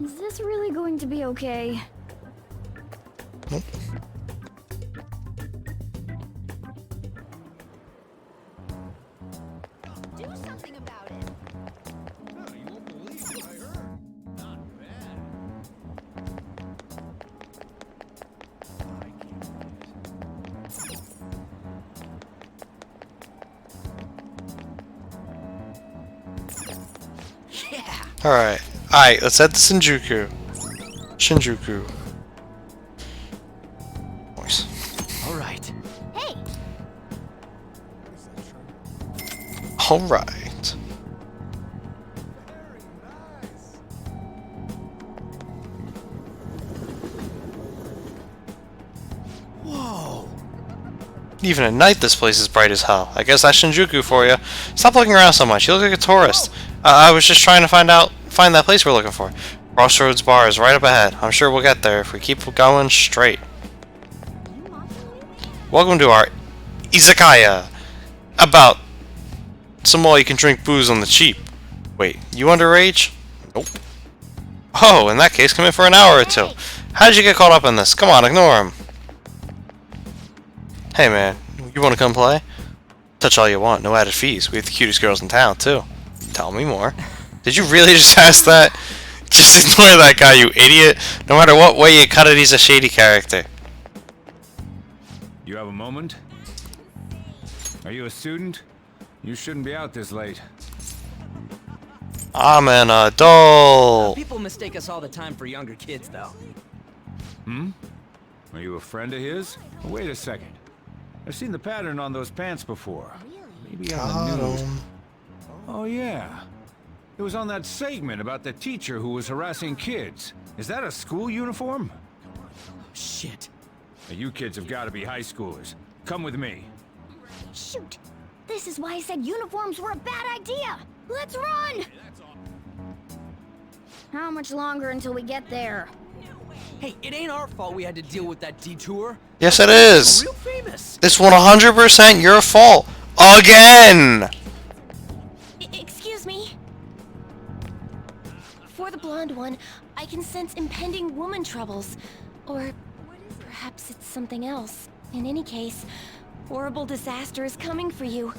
Is this really going to be okay? Nope. Do something about it. You won't believe what I heard. Not bad. Yeah. Alright. Alright, let's head to Shinjuku. Shinjuku. Nice. All right. Hey! Alright. Whoa. Even at night, this place is bright as hell. I guess that's Shinjuku for you. Stop looking around so much. You look like a tourist. I was just trying to find that place we're looking for. Crossroads Bar is right up ahead. I'm sure we'll get there if we keep going straight. Welcome to our izakaya. About some all you can drink booze on the cheap. Wait, you underage? Nope. Oh, in that case, come in for an hour or two. How did you get caught up in this? Come on, ignore him. Hey man, you want to come play? Touch all you want, no added fees. We have the cutest girls in town, too. Tell me more. Did you really just ask that? Just ignore that guy, you idiot. No matter what way you cut it, he's a shady character. You have a moment? Are you a student? You shouldn't be out this late. I'm an adult. People mistake us all the time for younger kids, though. Hmm? Are you a friend of his? Wait a second. I've seen the pattern on those pants before. Maybe on the news. Oh yeah. It was on that segment about the teacher who was harassing kids. Is that a school uniform? Shit. Now, you kids have got to be high schoolers. Come with me. Shoot! This is why I said uniforms were a bad idea! Let's run! How much longer until we get there? Hey, it ain't our fault we had to deal with that detour. Yes, it is. Real famous. It's 100% your fault. Again! Excuse me? For the blonde one, I can sense impending woman troubles. Or perhaps it's something else. In any case, horrible disaster is coming for you.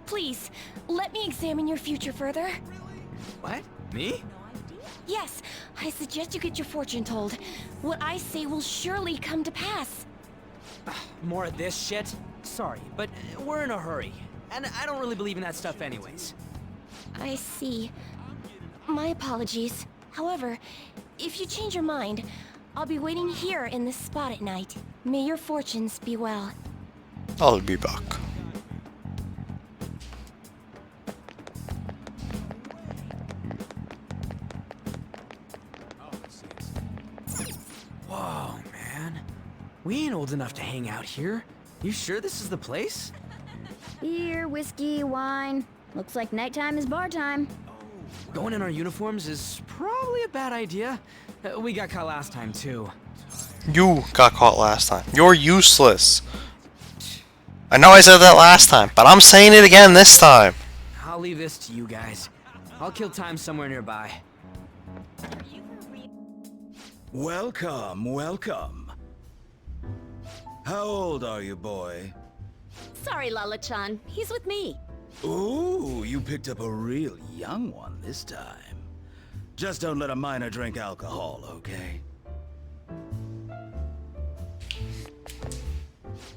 Please, let me examine your future further. What? Me? Yes, I suggest you get your fortune told. What I say will surely come to pass. More of this shit? Sorry, but we're in a hurry. And I don't really believe in that stuff anyways. I see. My apologies. However, if you change your mind, I'll be waiting here in this spot at night. May your fortunes be well. I'll be back. Whoa, man. We ain't old enough to hang out here. You sure this is the place? Beer, whiskey, wine. Looks like nighttime is bar time. Going in our uniforms is probably a bad idea. We got caught last time, too. You got caught last time. You're useless. I know I said that last time, but I'm saying it again this time. I'll leave this to you guys. I'll kill time somewhere nearby. Welcome, welcome. How old are you, boy? Sorry, Lala-chan. He's with me. Ooh, you picked up a real young one this time. Just don't let a minor drink alcohol, okay?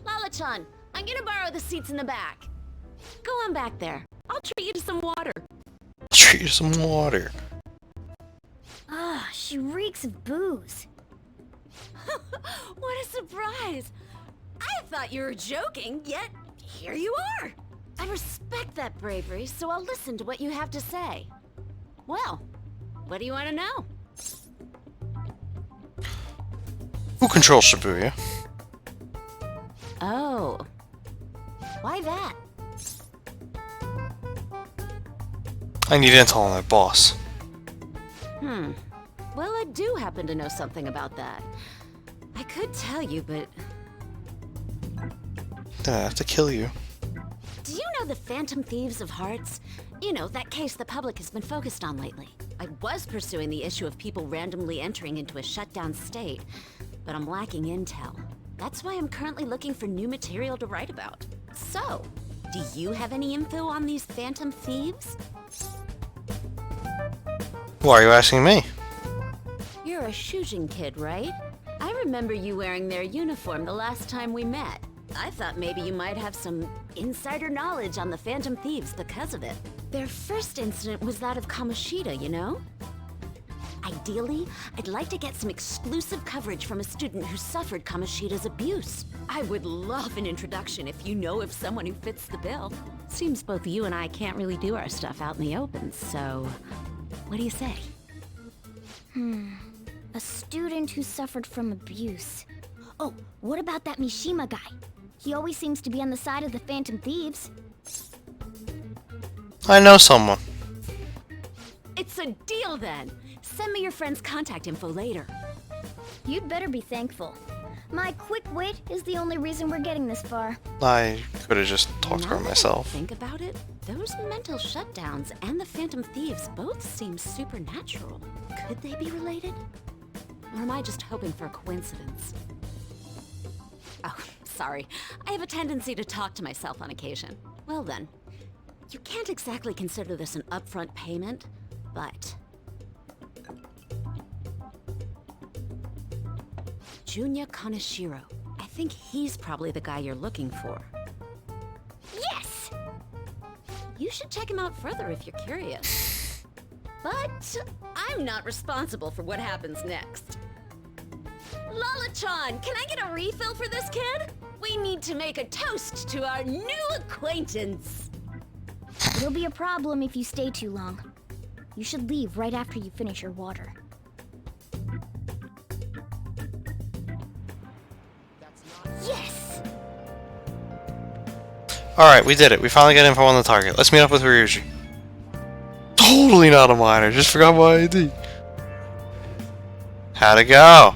Lala-chan, I'm gonna borrow the seats in the back. Go on back there. I'll treat you to some water. I'll treat you to some water. Ah, she reeks of booze. What a surprise! I thought you were joking, yet here you are. I respect that bravery, so I'll listen to what you have to say. Well, what do you want to know? Who controls Shibuya? Oh. Why that? I need intel on that boss. Well, I do happen to know something about that. I could tell you, but... Then I have to kill you. Do you know the Phantom Thieves of Hearts? You know, that case the public has been focused on lately. I was pursuing the issue of people randomly entering into a shutdown state, but I'm lacking intel. That's why I'm currently looking for new material to write about. So, do you have any info on these Phantom Thieves? Why are you asking me? You're a Shujin kid, right? I remember you wearing their uniform the last time we met. I thought maybe you might have some insider knowledge on the Phantom Thieves because of it. Their first incident was that of Kamoshida, you know? Ideally, I'd like to get some exclusive coverage from a student who suffered Kamoshida's abuse. I would love an introduction if you know of someone who fits the bill. Seems both you and I can't really do our stuff out in the open, so... what do you say? A student who suffered from abuse. Oh, what about that Mishima guy? He always seems to be on the side of the Phantom Thieves. I know someone. It's a deal then! Send me your friend's contact info later. You'd better be thankful. My quick wit is the only reason we're getting this far. I could have just talked to her myself. Think about it. Those mental shutdowns and the Phantom Thieves both seem supernatural. Could they be related? Or am I just hoping for a coincidence? Oh, sorry. I have a tendency to talk to myself on occasion. Well then, you can't exactly consider this an upfront payment, but... Junya Kaneshiro. I think he's probably the guy you're looking for. Yes! You should check him out further if you're curious. But I'm not responsible for what happens next. Lala-chan, can I get a refill for this kid? We need to make a toast to our new acquaintance. It'll be a problem if you stay too long. You should leave right after you finish your water. Yes! Alright, we did it. We finally got info on the target. Let's meet up with Ryuji. Totally not a minor. Just forgot my ID. How'd it go?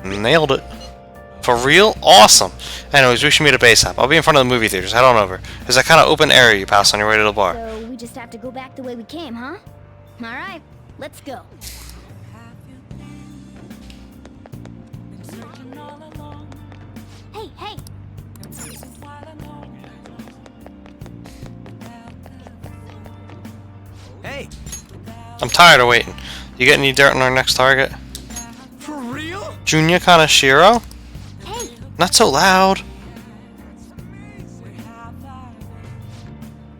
Nailed it. For real? Awesome. Anyways, we should meet at base app. I'll be in front of the movie theaters. Head on over. There's that kind of open area you pass on your way to the bar. So we just have to go back the way we came, huh? Alright, let's go. Hey, hey! Hey! I'm tired of waiting. You get any dirt on our next target? For real? Junya Kaneshiro? Hey! Not so loud.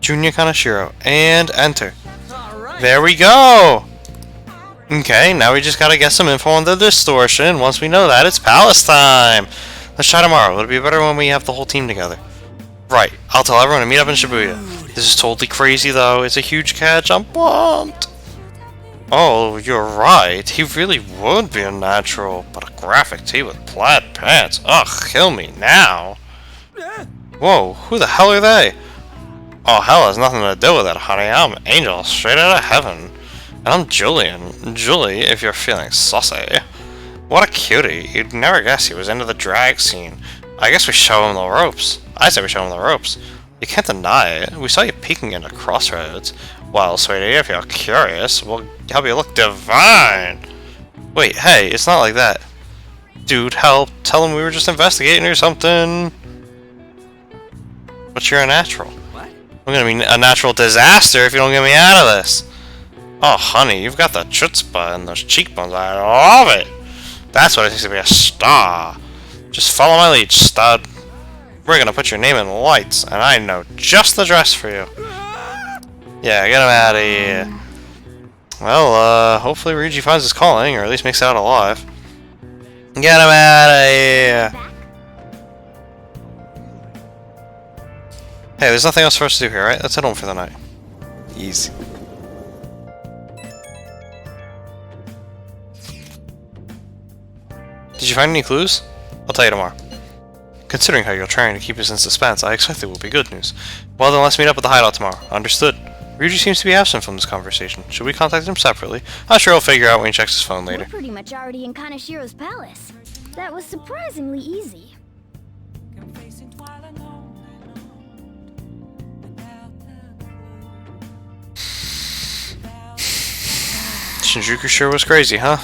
Junya Kaneshiro. And enter. Alright! There we go! Okay, now we just gotta get some info on the distortion. Once we know that, it's palace time! Let's try tomorrow. It'll be better when we have the whole team together. Right, I'll tell everyone to meet up in Shibuya. This is totally crazy though. It's a huge catch. I'm pumped! Oh, you're right. He really would be a natural, but a graphic tee with plaid pants. Ugh, kill me now. Whoa, who the hell are they? Oh, hell has nothing to do with it, honey. I'm Angel, straight out of heaven. And I'm Julian. Julie, if you're feeling saucy. What a cutie. You'd never guess he was into the drag scene. I guess we show him the ropes. I say we show him the ropes. You can't deny it. We saw you peeking into Crossroads. Well, sweetie, if you're curious, we'll help you look divine. Wait, hey, it's not like that. Dude, help. Tell him we were just investigating or something. But you're a natural. What? I'm gonna be a natural disaster if you don't get me out of this. Oh, honey, you've got the chutzpah and those cheekbones. I love it. That's what it takes to be a star. Just follow my lead, stud. We're gonna put your name in lights, and I know just the dress for you. Yeah, get him out of here. Well, hopefully Ryuji finds his calling, or at least makes it out alive. Get him out of here. Hey, there's nothing else for us to do here, right? Let's head home for the night. Easy. Did you find any clues? I'll tell you tomorrow. Considering how you're trying to keep us in suspense, I expect it will be good news. Well then, let's meet up at the hideout tomorrow. Understood. Ryuji seems to be absent from this conversation. Should we contact him separately? I'm sure he'll figure out when he checks his phone later. We're pretty much already in Kanashiro's palace. That was surprisingly easy. Shinjuku sure was crazy, huh?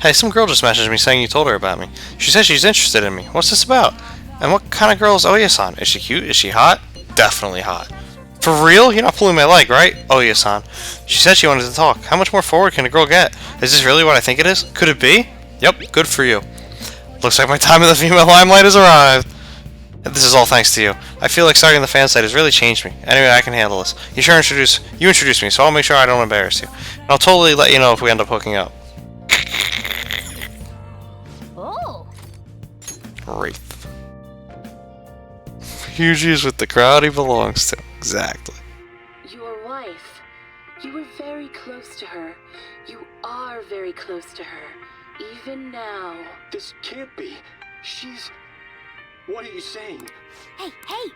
Hey, some girl just messaged me saying you told her about me. She says she's interested in me. What's this about? And what kind of girl is Oya-san? Is she cute? Is she hot? Definitely hot. For real? You're not pulling my leg, right? Oya-san. She said she wanted to talk. How much more forward can a girl get? Is this really what I think it is? Could it be? Yep, good for you. Looks like my time in the female limelight has arrived. This is all thanks to you. I feel like starting the fan site has really changed me. Anyway, I can handle this. You introduced me, so I'll make sure I don't embarrass you. And I'll totally let you know if we end up hooking up. Oh. Wraith. Ryuji is with the crowd he belongs to. Exactly. Your wife. You were very close to her. You are very close to her. Even now. This can't be. She's... What are you saying? Hey, hey!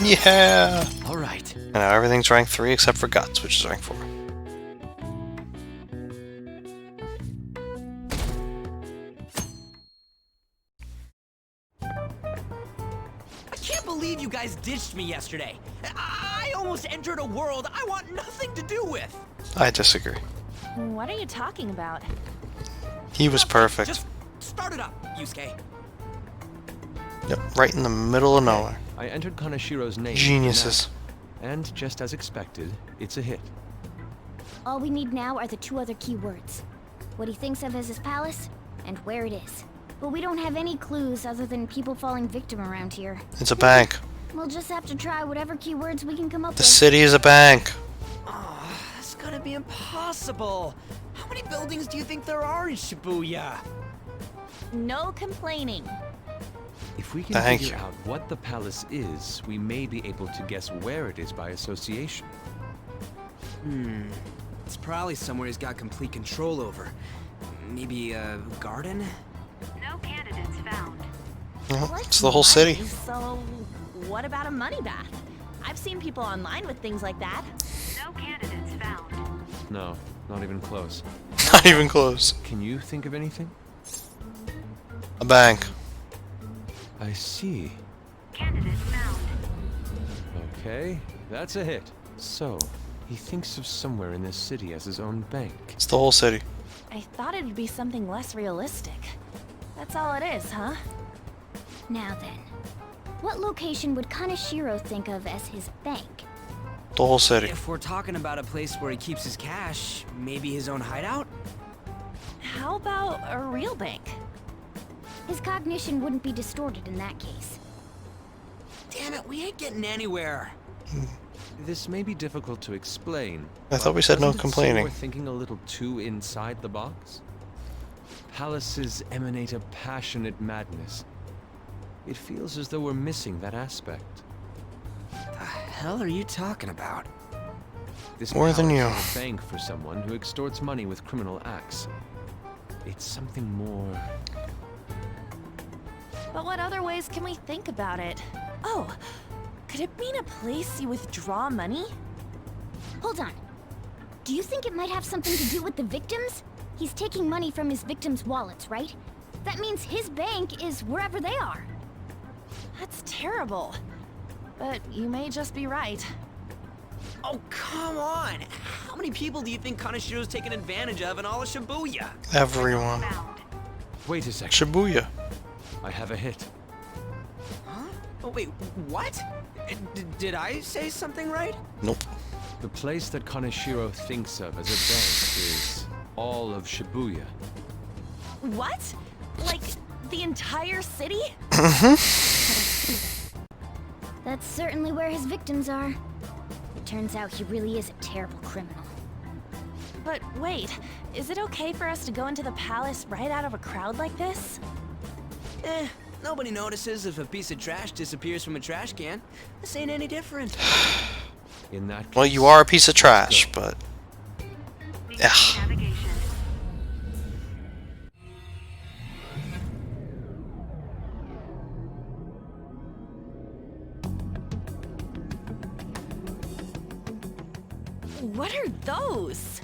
Yeah! Alright. And now everything's rank 3 except for Guts, which is rank 4. I can't believe you guys ditched me yesterday. I almost entered a world I want nothing to do with. I disagree. What are you talking about? He was perfect. Just start it up, Yusuke. Yep, right in the middle of nowhere. I entered Kanashiro's name. Geniuses. And just as expected, it's a hit. All we need now are the 2 other keywords. What he thinks of as his palace, and where it is. But we don't have any clues other than people falling victim around here. It's a bank. We'll just have to try whatever keywords we can come up with. The city is a bank. Oh, that's gonna be impossible. How many buildings do you think there are in Shibuya? No complaining. If we can Thank figure you. out what the palace is, we may be able to guess where it is by association. It's probably somewhere he's got complete control over. Maybe a garden? No candidates found. It's the whole city. So, what about a money bath? I've seen people online with things like that. No candidates found. No, not even close. Not even close. Can you think of anything? A bank. I see. Candidates found. Okay, that's a hit. So, he thinks of somewhere in this city as his own bank. It's the whole city. I thought it'd be something less realistic. That's all it is, huh? Now then, what location would Kanashiro think of as his bank? The whole city. If we're talking about a place where he keeps his cash, maybe his own hideout? How about a real bank? His cognition wouldn't be distorted in that case. Damn it, we ain't getting anywhere. This may be difficult to explain. I thought we said no doesn't it seem complaining. We're thinking a little too inside the box. Palaces emanate a passionate madness. It feels as though we're missing that aspect. The hell are you talking about? This More than you. palace is a bank for someone who extorts money with criminal acts. It's something more. But what other ways can we think about it? Oh, could it mean a place you withdraw money? Hold on. Do you think it might have something to do with the victims? He's taking money from his victims' wallets, right? That means his bank is wherever they are. That's terrible. But you may just be right. Oh, come on! How many people do you think Kanashiro's taken advantage of in all of Shibuya? Everyone. Wait a second. Shibuya. I have a hit. Huh? Oh, wait, what? Did I say something right? Nope. The place that Kaneshiro thinks of as a bank is all of Shibuya. What? Like, the entire city? That's certainly where his victims are. It turns out he really is a terrible criminal. But wait, is it okay for us to go into the palace right out of a crowd like this? Nobody notices if a piece of trash disappears from a trash can. This ain't any different. In that case, Well, you are a piece of trash, but... Yeah. What are those?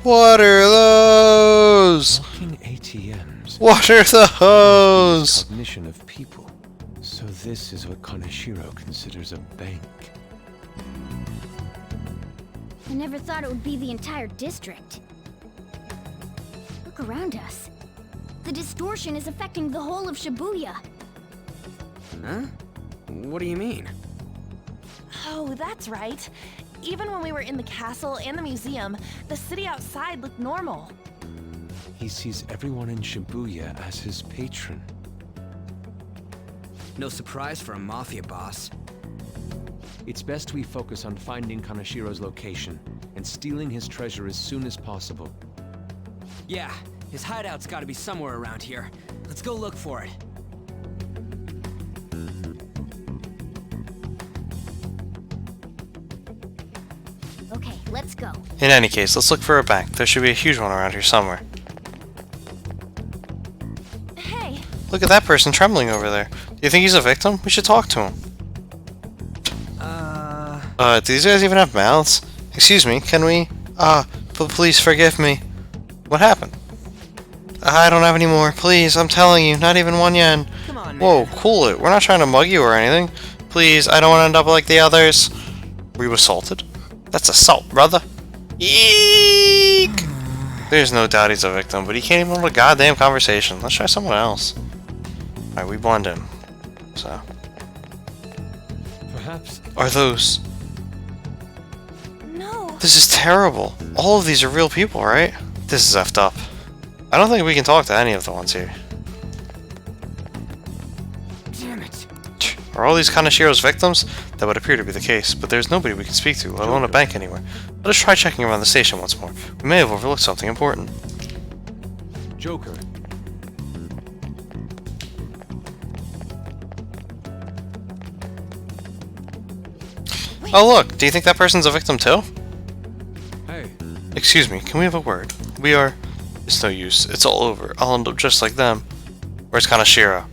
What are those? Walking ATMs. What are those? Cognition of people. So this is what Kaneshiro considers a bank. I never thought it would be the entire district. Look around us. The distortion is affecting the whole of Shibuya. Huh? What do you mean? Oh, that's right. Even when we were in the castle and the museum, the city outside looked normal. He sees everyone in Shibuya as his patron. No surprise for a mafia boss. It's best we focus on finding Kaneshiro's location and stealing his treasure as soon as possible. Yeah, his hideout's gotta be somewhere around here. Let's go look for it. Okay, let's go. In any case, let's look for a bank. There should be a huge one around here somewhere. Hey! Look at that person trembling over there. Do you think he's a victim? We should talk to him. Do these guys even have mouths? Excuse me, can we? Please forgive me. What happened? I don't have any more. Please, I'm telling you, not even 1 yen. Come on, man. Whoa, cool it. We're not trying to mug you or anything. Please, I don't want to end up like the others. Were you assaulted? That's assault, brother. Eek! There's no doubt he's a victim, but he can't even hold a goddamn conversation. Let's try someone else. Alright, we blend in. So. Perhaps. Are those... No. This is terrible. All of these are real people, right? This is effed up. I don't think we can talk to any of the ones here. Damn it. Are all these Kaneshiro's victims? That would appear to be the case, but there's nobody we can speak to, let alone a bank anywhere. Let us try checking around the station once more. We may have overlooked something important. Joker. Oh look, do you think that person's a victim too? Hey. Excuse me, can we have a word? We are... It's no use, it's all over. I'll end up just like them. Where's Kaneshiro?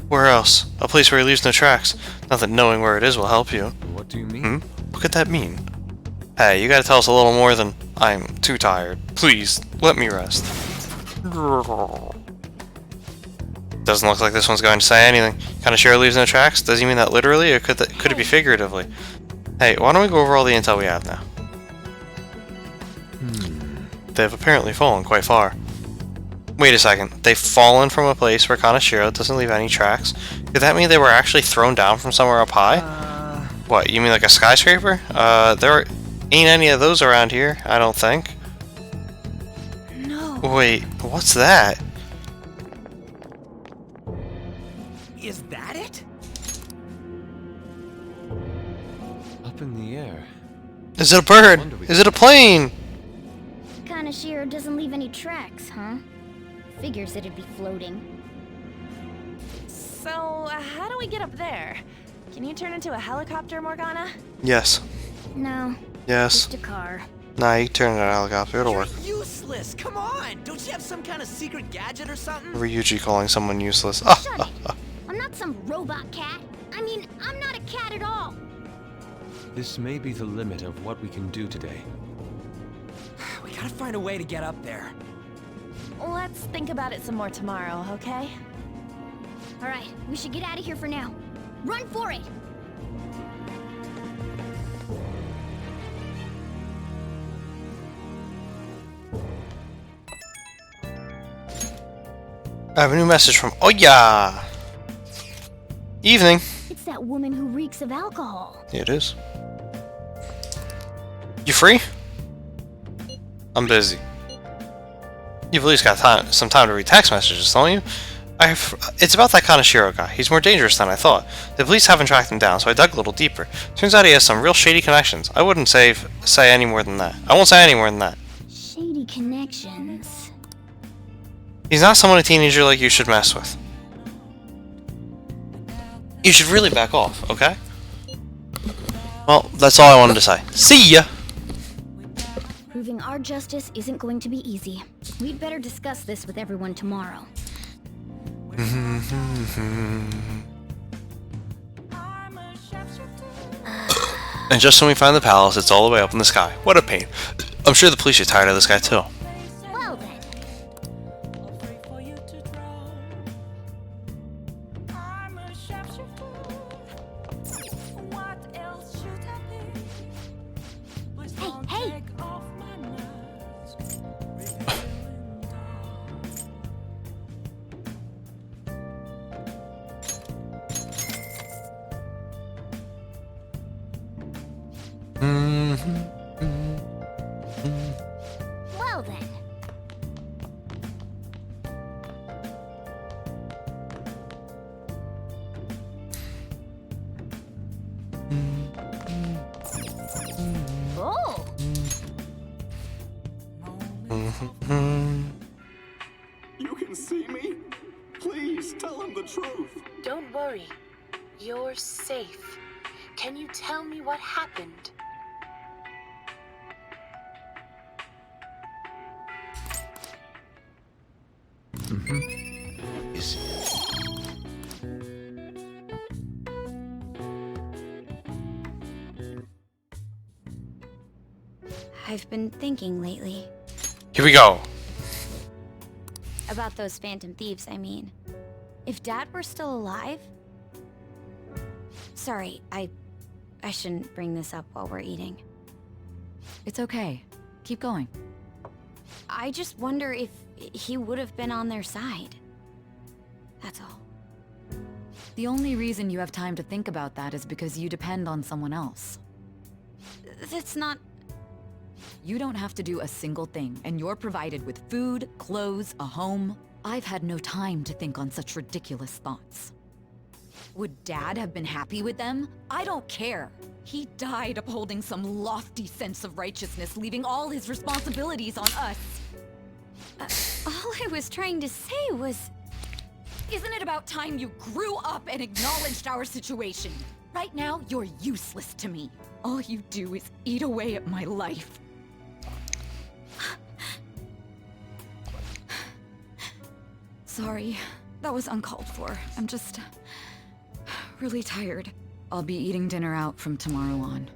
Where else? A place where he leaves no tracks. Not that knowing where it is will help you. What do you mean? What could that mean? Hey, you gotta tell us a little more than, I'm too tired. Please, let me rest. Doesn't look like this one's going to say anything. Kaneshiro leaves no tracks? Does he mean that literally, or could it be figuratively? Hey, why don't we go over all the intel we have now? They've apparently fallen quite far. Wait a second, they've fallen from a place where Kaneshiro doesn't leave any tracks? Could that mean they were actually thrown down from somewhere up high? What, you mean like a skyscraper? There ain't any of those around here, I don't think. No. Wait, what's that? up in the air? Is it a bird? Is it a plane? Kanashiro doesn't leave any tracks, huh? Figures it'd be floating. So, how do we get up there? Can you turn into a helicopter, Morgana? Yes. No. Yes. Just a car. Nah, you can turn it into a helicopter. It'll work. Useless! Come on! Don't you have some kind of secret gadget or something? Ryuji calling someone useless. Shut it! I'm not some robot cat. I mean, I'm not a cat at all. This may be the limit of what we can do today. We gotta find a way to get up there. Let's think about it some more tomorrow, okay? Alright, we should get out of here for now. Run for it! I have a new message from Oya! Evening. It's that woman who reeks of alcohol. Yeah, it is. You free? I'm busy. You've at least got some time to read text messages, don't you? It's about that Kanashiro guy. He's more dangerous than I thought. The police haven't tracked him down, so I dug a little deeper. Turns out he has some real shady connections. I wouldn't say any more than that. I won't say any more than that. Shady connections. He's not someone a teenager like you should mess with. You should really back off, okay? Well, that's all I wanted to say. See ya! Proving our justice isn't going to be easy. We'd better discuss this with everyone tomorrow. And just when we find the palace, it's all the way up in the sky. What a pain. I'm sure the police are tired of this guy too. Well then. Hey, hey! Well then. Oh. You can see me? Please tell him the truth. Don't worry. You're safe. Can you tell me what happened? I've been thinking lately. Here we go. About those phantom thieves, I mean. If Dad were still alive... Sorry, I shouldn't bring this up while we're eating. It's okay. Keep going. I just wonder if he would have been on their side. That's all. The only reason you have time to think about that is because you depend on someone else. That's not... You don't have to do a single thing, and you're provided with food, clothes, a home. I've had no time to think on such ridiculous thoughts. Would Dad have been happy with them? I don't care. He died upholding some lofty sense of righteousness, leaving all his responsibilities on us. All I was trying to say was... Isn't it about time you grew up and acknowledged our situation? Right now, you're useless to me. All you do is eat away at my life. Sorry, that was uncalled for. I'm just... really tired. I'll be eating dinner out from tomorrow on.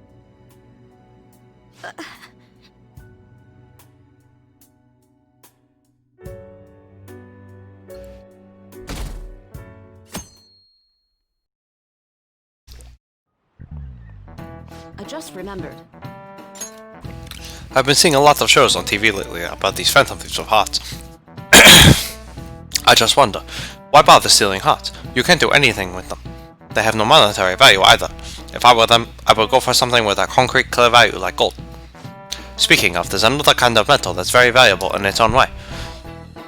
I just remembered. I've been seeing a lot of shows on TV lately about these phantom thieves of hearts. I just wonder, why bother stealing hearts? You can't do anything with them. They have no monetary value either. If I were them, I would go for something with a concrete, clear value like gold. Speaking of, there's another kind of metal that's very valuable in its own way.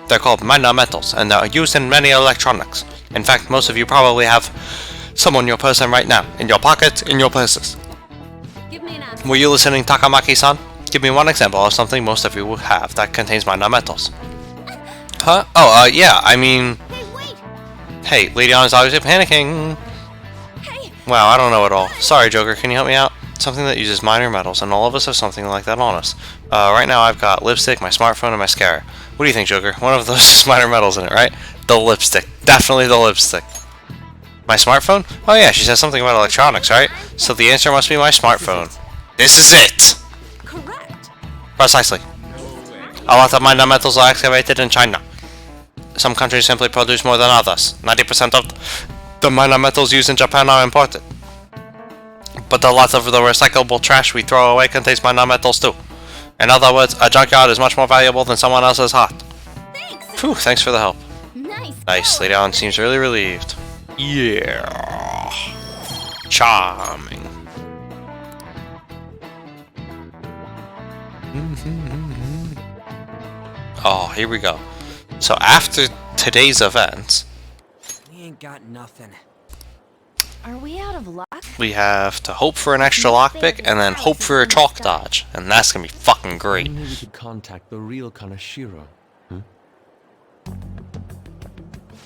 They're called minor metals, and they're used in many electronics. In fact, most of you probably have some on your person right now, in your pockets, in your purses. Give me an answer. Were you listening, Takamaki-san? Give me one example of something most of you will have that contains my nonmetals. Huh? Oh, yeah, I mean... Hey, Lady Anna's obviously panicking. Wow, I don't know at all. Sorry, Joker, can you help me out? Something that uses minor metals, and all of us have something like that on us. Right now I've got lipstick, my smartphone, and mascara. What do you think, Joker? One of those has minor metals in it, right? The lipstick. Definitely the lipstick. My smartphone? Oh yeah, she said something about electronics, right? So the answer must be my smartphone. This is it! Correct. Precisely. A lot of minor metals are excavated in China. Some countries simply produce more than others. 90% of the minor metals used in Japan are imported. But a lot of the recyclable trash we throw away contains minor metals too. In other words, a junkyard is much more valuable than someone else's heart. Phew, thanks for the help. Nice. Lady Anne seems really relieved. Yeah. Charming. Oh, here we go. So after today's events, We ain't got nothing. Are we out of luck? we have to hope for an extra lockpick and then hope for a chalk dodge. And that's gonna be fucking great. Maybe we could contact the real Kanashiro.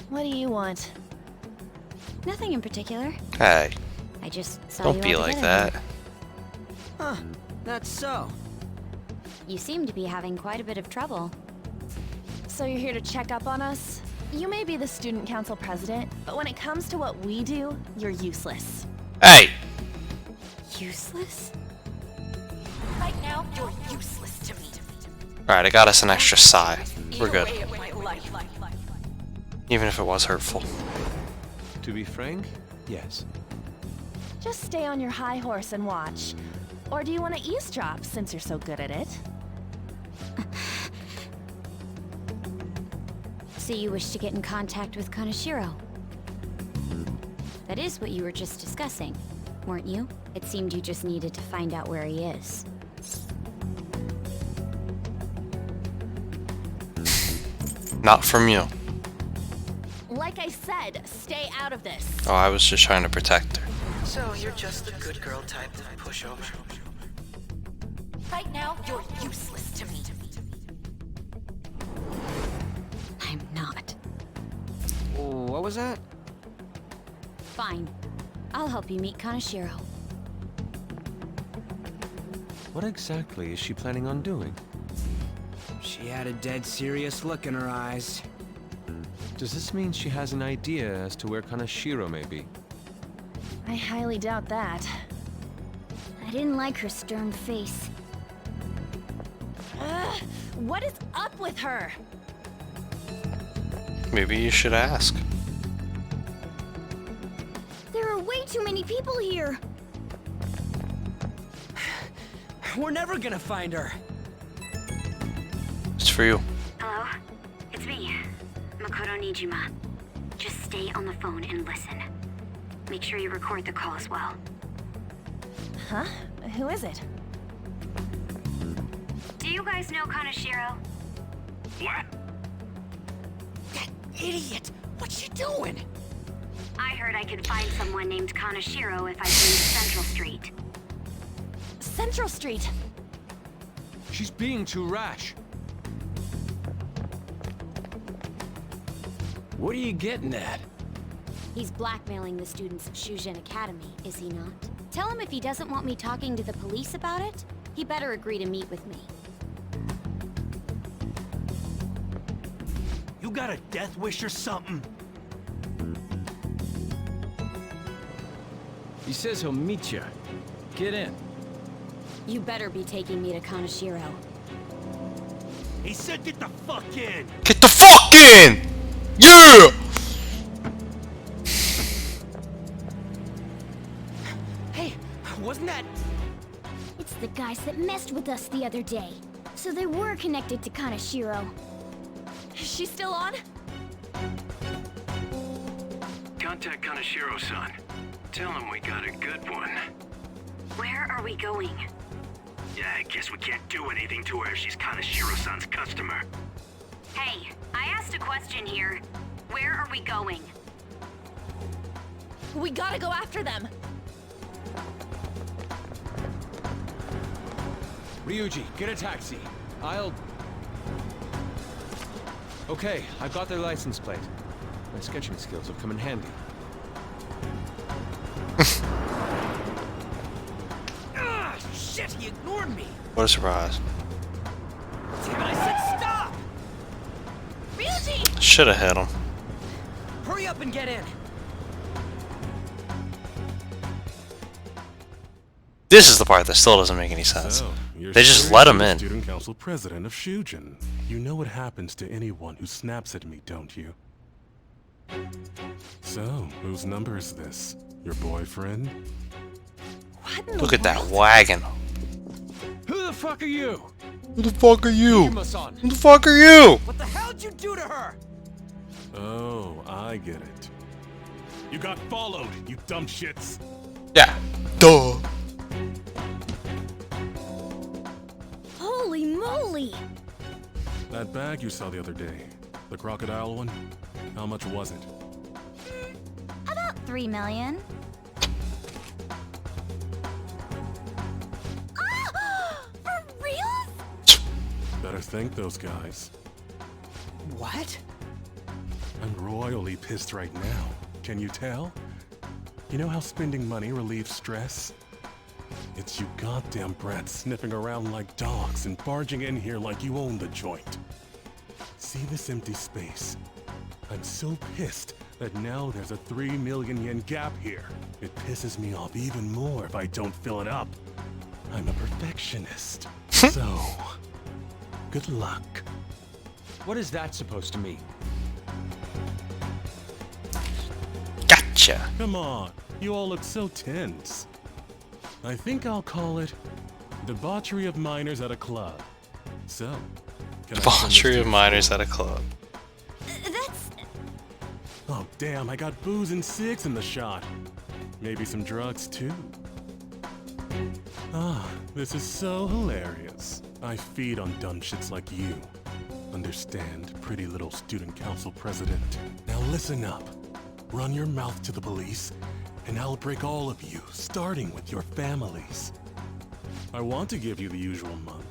What do you want? Nothing in particular. Hey, I just saw don't you be all like together. that. Huh, that's so. You seem to be having quite a bit of trouble. So you're here to check up on us? You may be the student council president, but when it comes to what we do, you're useless. Hey! Useless? Right now, you're useless to me. Alright, I got us an extra sigh. We're good. Away at my life. Even if it was hurtful. To be frank, yes. Just stay on your high horse and watch. Or do you want to eavesdrop since you're so good at it? So you wish to get in contact with Kanashiro? That is what you were just discussing, weren't you? It seemed you just needed to find out where he is. Not from you. Like I said, stay out of this. Oh, I was just trying to protect her. So you're just the good girl type to push over. Right now, you're useless to me. I'm not. What was that? Fine. I'll help you meet Kanashiro. What exactly is she planning on doing? She had a dead serious look in her eyes. Does this mean she has an idea as to where Kanashiro may be? I highly doubt that. I didn't like her stern face. Ugh, what is up with her? Maybe you should ask. There are way too many people here. We're never gonna find her. It's for you. Hello? It's me, Makoto Nijima. Just stay on the phone and listen. Make sure you record the call as well. Huh? Who is it? Do you guys know Kanashiro? What? That idiot! What's she doing? I heard I could find someone named Kanashiro if I came to Central Street. Central Street! She's being too rash. What are you getting at? He's blackmailing the students at Shujin Academy, is he not? Tell him if he doesn't want me talking to the police about it, he better agree to meet with me. You got a death wish or something? He says he'll meet you. Get in. You better be taking me to Kanashiro. He said get the fuck in! Get the fuck in! Yeah! Hey, wasn't that... It's the guys that messed with us the other day. So they were connected to Kanashiro. Is she still on? Contact Kanashiro-san. Tell him we got a good one. Where are we going? Yeah, I guess we can't do anything to her if she's Kanashiro-san's customer. Hey, I asked a question here. Where are we going? We gotta go after them. Ryuji, get a taxi. I'll... Okay, I've got their license plate. My sketching skills will come in handy. Ah, shit, he ignored me. What a surprise. Damn it, I said stop! Ryuji! Should have hit him. Hurry up and get in. This is the part that still doesn't make any sense. They just let him in. Student council president of Shujin. You know what happens to anyone who snaps at me, don't you? So, whose number is this? Your boyfriend? Look at that wagon. Who the fuck are you? Who the fuck are you? Yuma-san. Who the fuck are you? What the hell did you do to her? Oh, I get it. You got followed, you dumb shits. Yeah. Duh. Holy moly! That bag you saw the other day, the crocodile one, how much was it? About 3 million. For real? Better thank those guys. What? I'm royally pissed right now. Can you tell? You know how spending money relieves stress? It's you goddamn brats sniffing around like dogs and barging in here like you own the joint. See this empty space? I'm so pissed that now there's a 3 million yen gap here. It pisses me off even more if I don't fill it up. I'm a perfectionist. So, good luck. What is that supposed to mean? Gotcha. Come on, you all look so tense. I think I'll call it debauchery of minors at a club. So, can Debauchery of minors at a club. That's... Oh damn, I got booze and cigs in the shot. Maybe some drugs too. Ah, this is so hilarious. I feed on dumb shits like you. Understand, pretty little student council president. Now listen up. Run your mouth to the police, and I'll break all of you, starting with your families. I want to give you the usual month,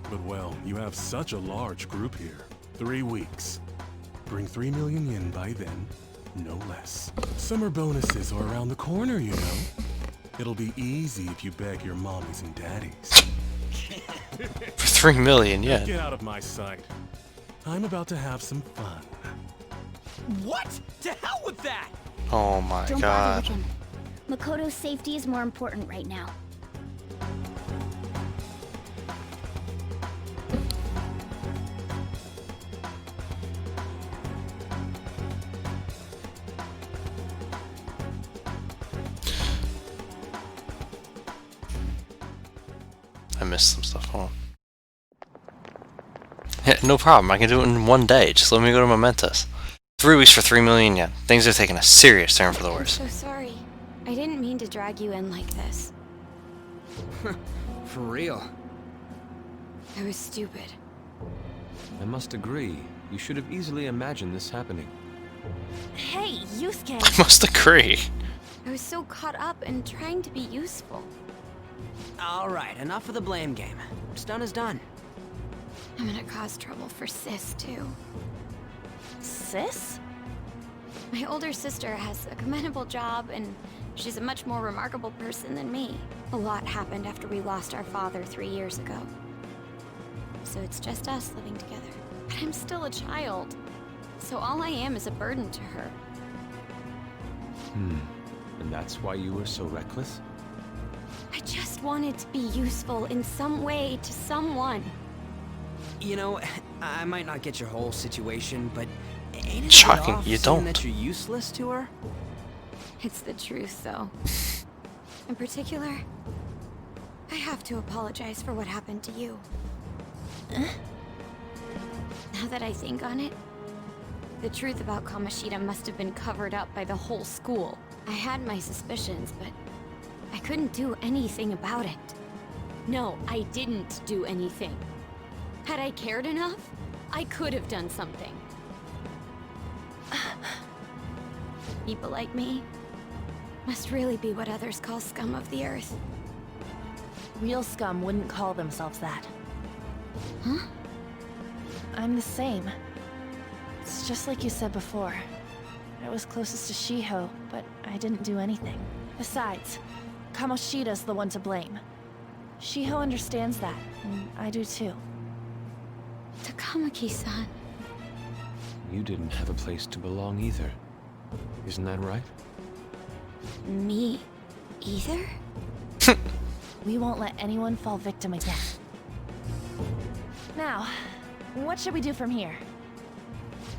but well, you have such a large group here. 3 weeks. Bring 3 million yen by then, no less. Summer bonuses are around the corner, you know. It'll be easy if you beg your mommies and daddies. For 3 million, yeah. Get out of my sight. I'm about to have some fun. What? To hell with that! Oh my Don't god. bother with him. Makoto's safety is more important right now. I missed some stuff. Hold on. Yeah, no problem. I can do it in 1 day. Just let me go to Momentous. 3 weeks for 3 million yen. Things are taking a serious turn for the worse. I'm so sorry. I didn't mean to drag you in like this. For real. I was stupid. I must agree. You should have easily imagined this happening. Hey, Yusuke! I must agree. I was so caught up in trying to be useful. Alright, enough of the blame game. What's done is done. I'm gonna cause trouble for Sis, too. Sis? My older sister has a commendable job, and she's a much more remarkable person than me. A lot happened after we lost our father 3 years ago. So it's just us living together. But I'm still a child, so all I am is a burden to her. And that's why you were so reckless? I just wanted to be useful in some way to someone. You know, I might not get your whole situation, but ain't it Shocking, off you seeing don't. that you're useless to her? It's the truth, though. In particular, I have to apologize for what happened to you. Now that I think on it, the truth about Kamoshida must have been covered up by the whole school. I had my suspicions, but I couldn't do anything about it. No, I didn't do anything. Had I cared enough, I could have done something. People like me must really be what others call scum of the earth. Real scum wouldn't call themselves that. Huh? I'm the same. It's just like you said before. I was closest to Shiho, but I didn't do anything. Besides, Kamoshida's the one to blame. Shiho understands that, and I do too. Takamaki-san. You didn't have a place to belong either. Isn't that right? Me either? We won't let anyone fall victim again. Now, what should we do from here?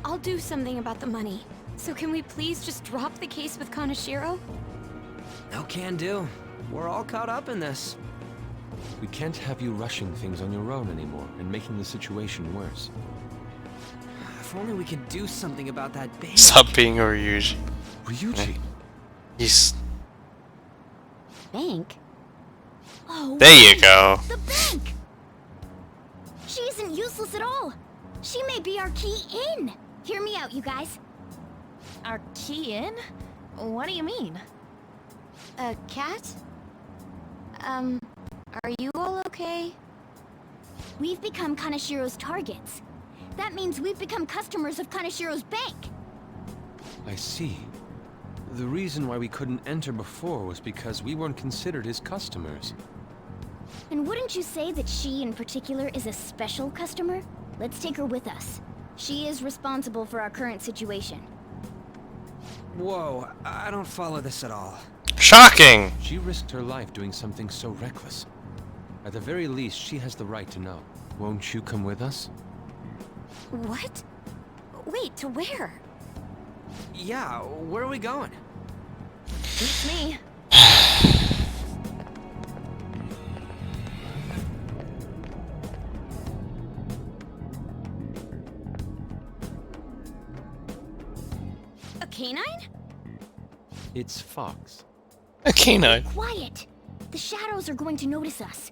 I'll do something about the money. So can we please just drop the case with Kaneshiro? No can do. We're all caught up in this. We can't have you rushing things on your own anymore and making the situation worse. If only we could do something about that bank. Stop being a Ryuji. Ryuji? He's... Bank? Oh, There you go. the bank! She isn't useless at all. She may be our key in. Hear me out, you guys. Our key in? What do you mean? Cat? Are you all okay? We've become Kaneshiro's targets. That means we've become customers of Kaneshiro's bank. I see. The reason why we couldn't enter before was because we weren't considered his customers. And wouldn't you say that she in particular is a special customer? Let's take her with us. She is responsible for our current situation. Whoa, I don't follow this at all. Shocking! She risked her life doing something so reckless. At the very least, she has the right to know. Won't you come with us? What? Wait, to where? Yeah, where are we going? It's me. A canine? It's Fox. A canine. Quiet! The shadows are going to notice us.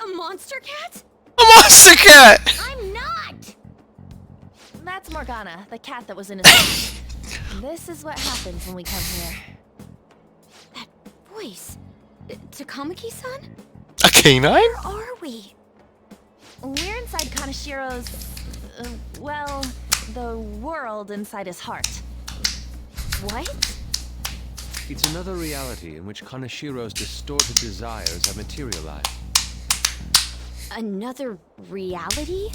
A monster cat? A monster cat! I'm not! That's Morgana, the cat that was in his house. This is what happens when we come here. That voice. Takamaki-san? A canine? Where are we? We're inside Kaneshiro's... well, the world inside his heart. What? It's another reality in which Kaneshiro's distorted desires have materialized. Another reality?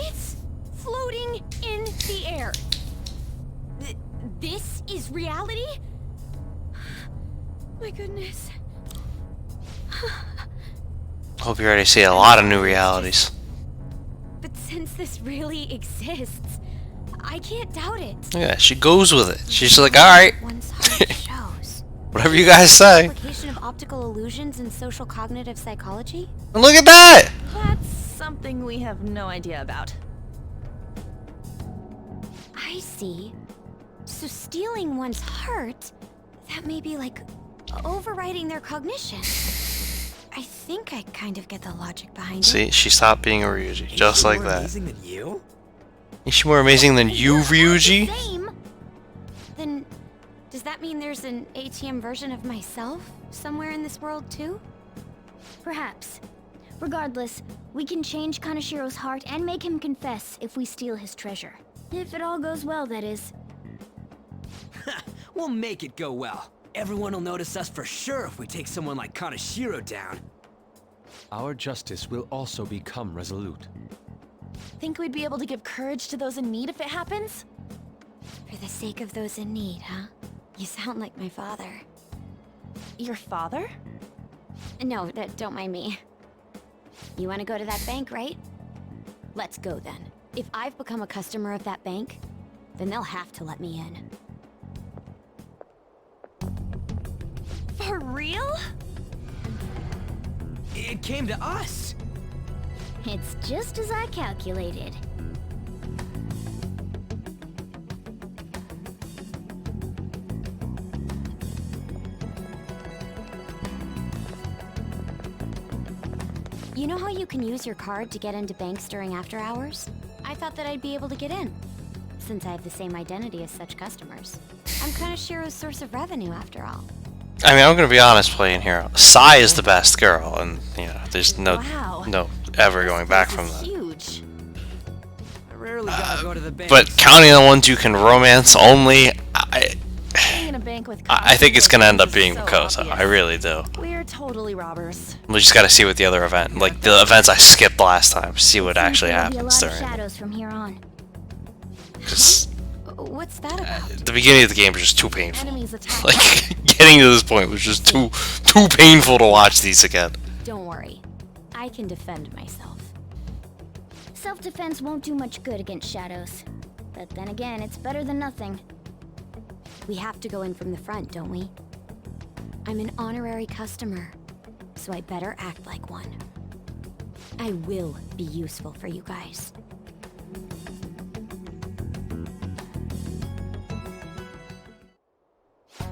It's floating in the air. This is reality? My goodness. Hope you already see a lot of new realities. But since this really exists, I can't doubt it. Yeah, she goes with it. She's like, alright. One's heart shows. Whatever you guys say. Application of optical illusions in social cognitive psychology? And look at that! That's something we have no idea about. I see. So stealing one's heart, that may be like overriding their cognition. I think I kind of get the logic behind it. See, she stopped being a Ryuji, just like that. Amazing than you? Is she more amazing than you, Ryuji? Same. Then, does that mean there's an ATM version of myself somewhere in this world too? Perhaps. Regardless, we can change Kaneshiro's heart and make him confess if we steal his treasure. If it all goes well, that is. We'll make it go well. Everyone will notice us for sure if we take someone like Kaneshiro down. Our justice will also become resolute. Think we'd be able to give courage to those in need if it happens? For the sake of those in need, huh? You sound like my father. Your father? No, don't mind me. You want to go to that bank, right? Let's go then. If I've become a customer of that bank, then they'll have to let me in. For real? It came to us. It's just as I calculated. You know how you can use your card to get into banks during after hours? I thought that I'd be able to get in, since I have the same identity as such customers. I'm Kaneshiro's source of revenue, after all. I mean, I'm gonna be honest playing here. Sai is the best girl, and you know, there's no ever going back from that. Huge. I rarely gotta go to the bank. But counting the ones you can romance only, Being in a bank with I think it's gonna end up being so Makoto. obvious. I really do. We're totally robbers. We just gotta see what the other event, like the events I skipped last time, see what actually There'll be a happens lot of during. shadows from here on. Because What's that about? the beginning of the game was just too painful. Enemies attack. Like getting to this point was just too painful to watch these again. Don't worry. I can defend myself. Self-defense won't do much good against shadows. But then again, it's better than nothing. We have to go in from the front, don't we? I'm an honorary customer, so I better act like one. I will be useful for you guys.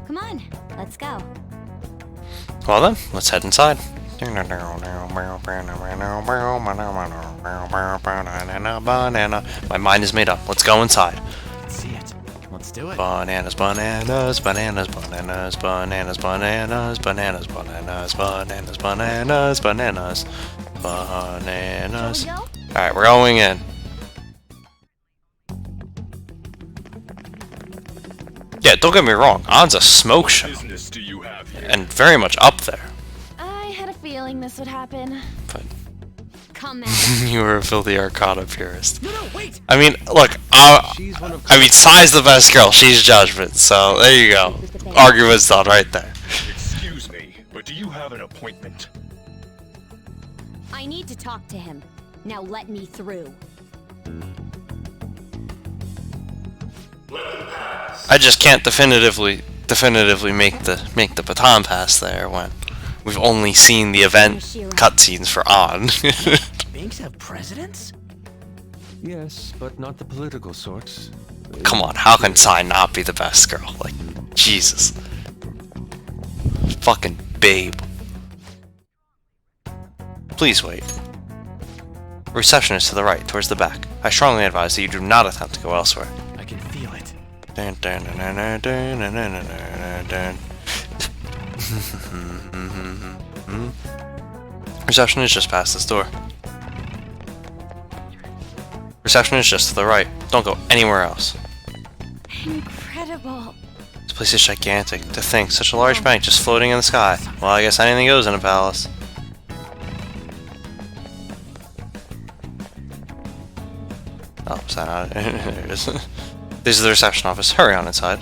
Come on, let's go. Well then, let's head inside. My mind is made up. Let's go inside. Let's see it. Let's do it. Bananas, bananas, bananas, bananas, bananas, bananas, bananas, bananas, bananas, bananas, bananas, bananas. Alright, we're going in. Yeah, don't get me wrong, On's a smoke show. And very much up there. I had a feeling this would happen. But come you were a filthy Arcana purist. No, wait. I mean, look, I mean, Sai's the best girl. She's Judgment. So there you go. Argument's done right there. Excuse me, but do you have an appointment? I need to talk to him. Now let me through. I just can't definitively make the baton pass there when we've only seen the event cutscenes for On. Banks have presidents? Yes, but not the political sorts. Come on, how can Sai not be the best girl? Like, Jesus. Fucking babe. Please wait. Receptionist to the right, towards the back. I strongly advise that you do not attempt to go elsewhere. I can feel it. Dun, dun, dun, dun, dun, dun, dun, dun, dun. Reception is just past this door. Reception is just to the right. Don't go anywhere else. Incredible. This place is gigantic. To think, such a large bank just floating in the sky. Well, I guess anything goes in a palace. Oh, is that not it? There it is. This is the reception office. Hurry on inside.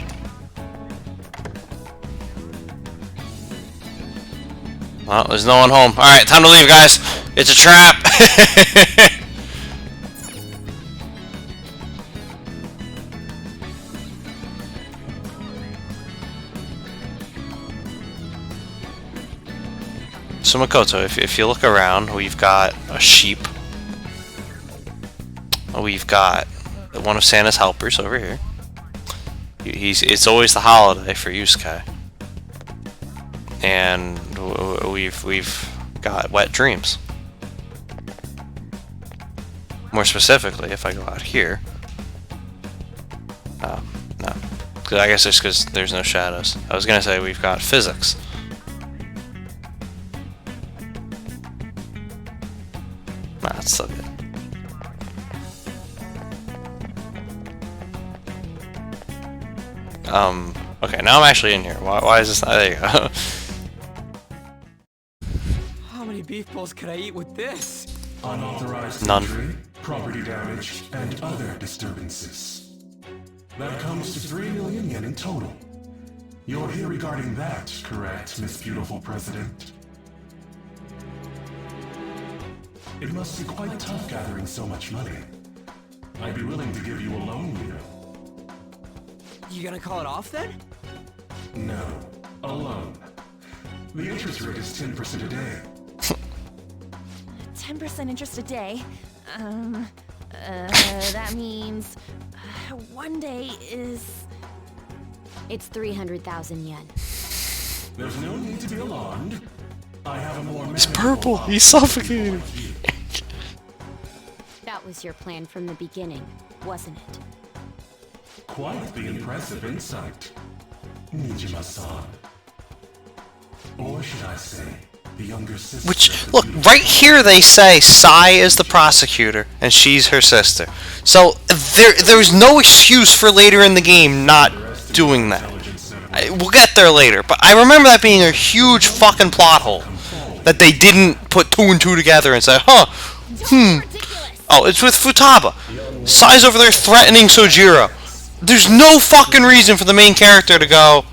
Well, there's no one home. Alright, time to leave, guys. It's a trap. So Makoto, if you look around, we've got a sheep. We've got one of Santa's helpers over here. It's always the holiday for Yusuke. And we've got wet dreams. More specifically, if I go out here. Oh, no. I guess it's because there's no shadows. I was gonna say we've got physics. Nah, it's still good. Okay, now I'm actually in here. Why is this not? There you go. How many beef bowls could I eat with this? Unauthorized None. entry, property damage, and other disturbances. That comes to 3 million yen in total. You're here regarding that, correct, Miss Beautiful President? It must be quite tough gathering so much money. I'd be willing to give you a loan, you know. You gonna call it off then? No, a loan. The interest rate is 10% a day. 10% interest a day. That means one day is... It's 300,000 yen. There's no need to be alarmed. I have a more He's purple. He's suffocating. That was your plan from the beginning, wasn't it? Quite the impressive insight, Nijima-san. Or should I say, the younger sister. Which, look, right here they say Sai is the prosecutor and she's her sister. So there's no excuse for later in the game not doing that. We'll get there later, but I remember that being a huge fucking plot hole. That they didn't put 2 and 2 together and say, huh, oh, it's with Futaba. Sai's over there threatening Sojiro. There's no fucking reason for the main character to go,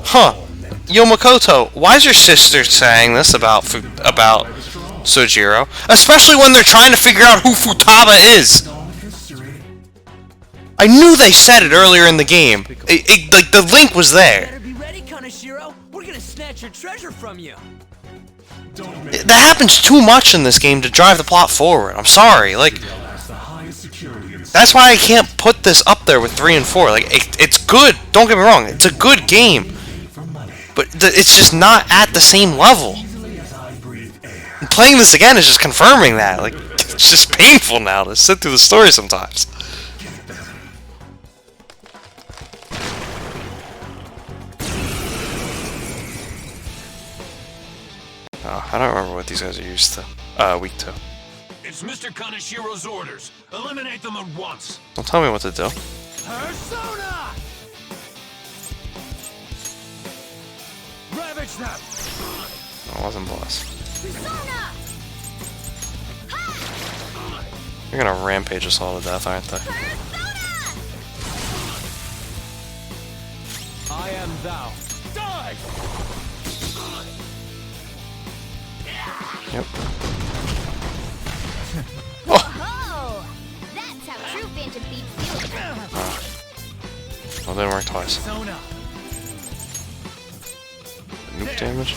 huh, yo Makoto, why is your sister saying this about Sojiro? Especially when they're trying to figure out who Futaba is. I knew they said it earlier in the game. Like, the link was there. Better be ready, Kaneshiro. We're gonna snatch your treasure from you. That happens too much in this game to drive the plot forward. I'm sorry, like... That's why I can't put this up there with 3 and 4. Like, it's good, don't get me wrong, it's a good game. But it's just not at the same level. And playing this again is just confirming that. Like, it's just painful now to sit through the story sometimes. Oh, I don't remember what these guys are used to. Weak to. It's Mr. Kaneshiro's orders. Eliminate them at once. Don't tell me what to do. Persona! Ravage them! No, it wasn't boss. Persona! You're gonna rampage us all to death, aren't they? I am thou. Die! Yep. Whoa! That's how true Phantom Thieves do it. Well, didn't work twice. Nuke damage?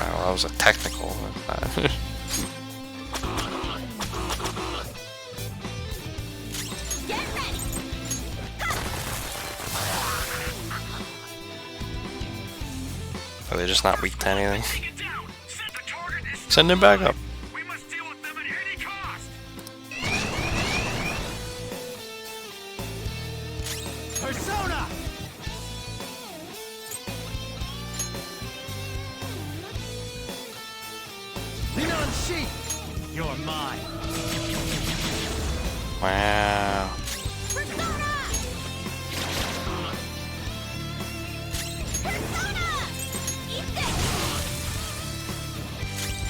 Oh, that was a technical. Are they just not weak to anything? Send him back up. Persona! Leon Sheep! You're mine. Wow.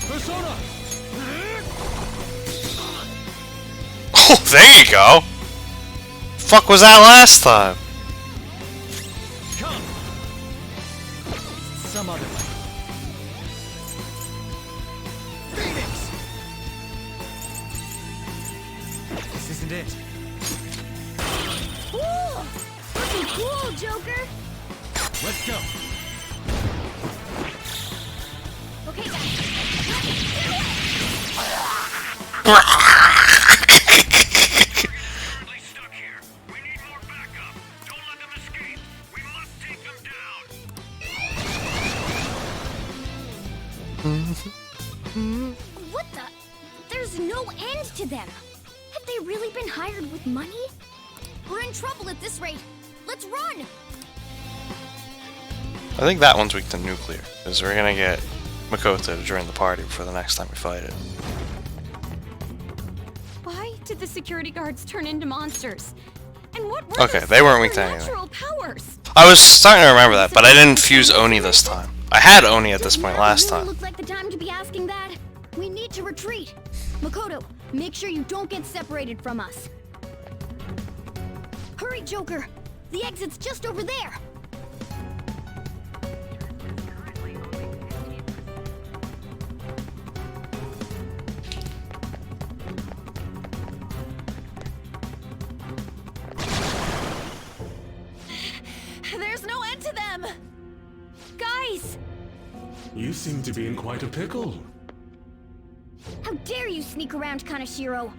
Persona! Oh, there you go. Fuck was that last time? Come. Some other way. Phoenix! This isn't it. Cool! Looking cool, Joker! Let's go. Okay, guys. What the? There's no end to them! Have they really been hired with money? We're in trouble at this rate! Let's run! I think that one's weak to nuclear, because we're gonna get Makoto to join the party before the next time we fight it. Why did the security guards turn into monsters? And what were Okay, they weren't weak to anything. natural powers? I was starting to remember that, but I didn't fuse Oni this time. I had Oni at this point last time. Look like the time to be asking that. We need to retreat. Makoto, make sure you don't get separated from us. Hurry, Joker. The exit's just over there. There's no end to them! Guys! You seem to be in quite a pickle. How dare you sneak around Kaneshiro?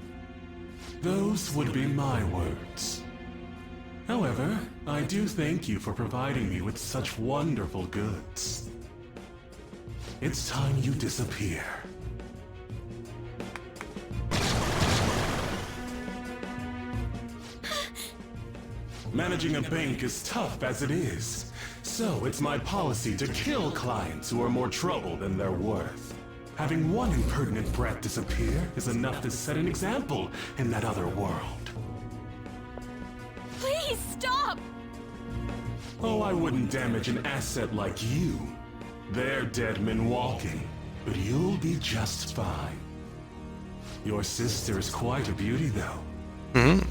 Those would be my words. However, I do thank you for providing me with such wonderful goods. It's time you disappear. Managing a bank is tough as it is. So it's my policy to kill clients who are more trouble than they're worth. Having one impertinent brat disappear is enough to set an example in that other world. Please stop! Oh, I wouldn't damage an asset like you. They're dead men walking, but you'll be just fine. Your sister is quite a beauty, though.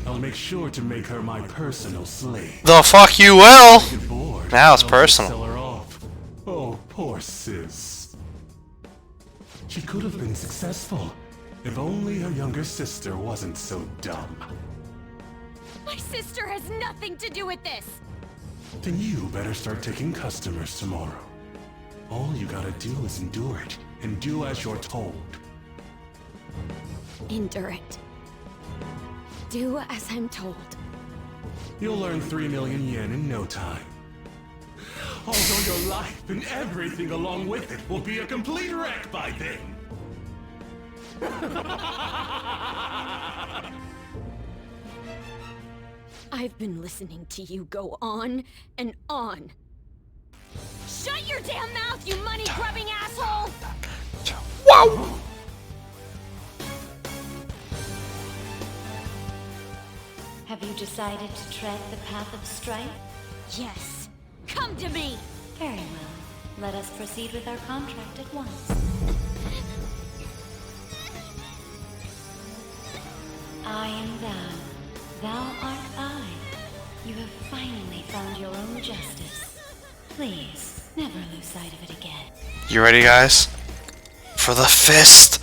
I'll make sure to make her my personal slave. The fuck you will! Get bored, Now it's I'll just personal. sell her off. Oh, poor sis. She could have been successful, if only her younger sister wasn't so dumb. My sister has nothing to do with this! Then you better start taking customers tomorrow. All you gotta do is endure it, and do as you're told. Endure it. Do as I'm told. You'll earn 3 million yen in no time. Although your life and everything along with it will be a complete wreck by then. I've been listening to you go on and on. Shut your damn mouth, you money-grubbing asshole! Wow! Have you decided to tread the path of strife? Yes. Come to me! Very well. Let us proceed with our contract at once. I am thou. Thou art I. You have finally found your own justice. Please, never lose sight of it again. You ready, guys? For the fist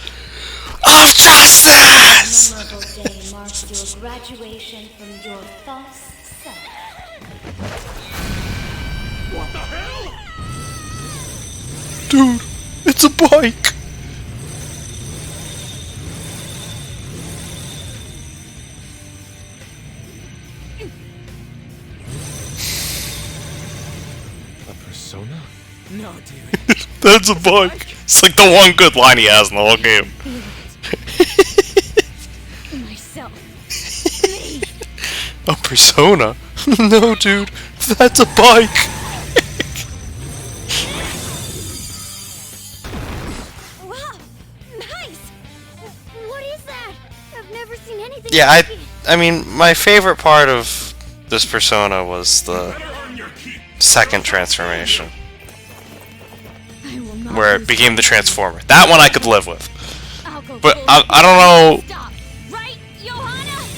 of justice! A memorable day marks your graduation from your false self. What the hell? Dude, it's a bike! A persona? No, dude. That's a bike! It's like the one good line he has in the whole game. Myself. A persona? No, dude, that's a bike! Wow, nice. What is that? I've never seen anything. Yeah, like it. I mean, my favorite part of this persona was the second transformation. Where it became the Transformer. That one I could live with. But I don't know...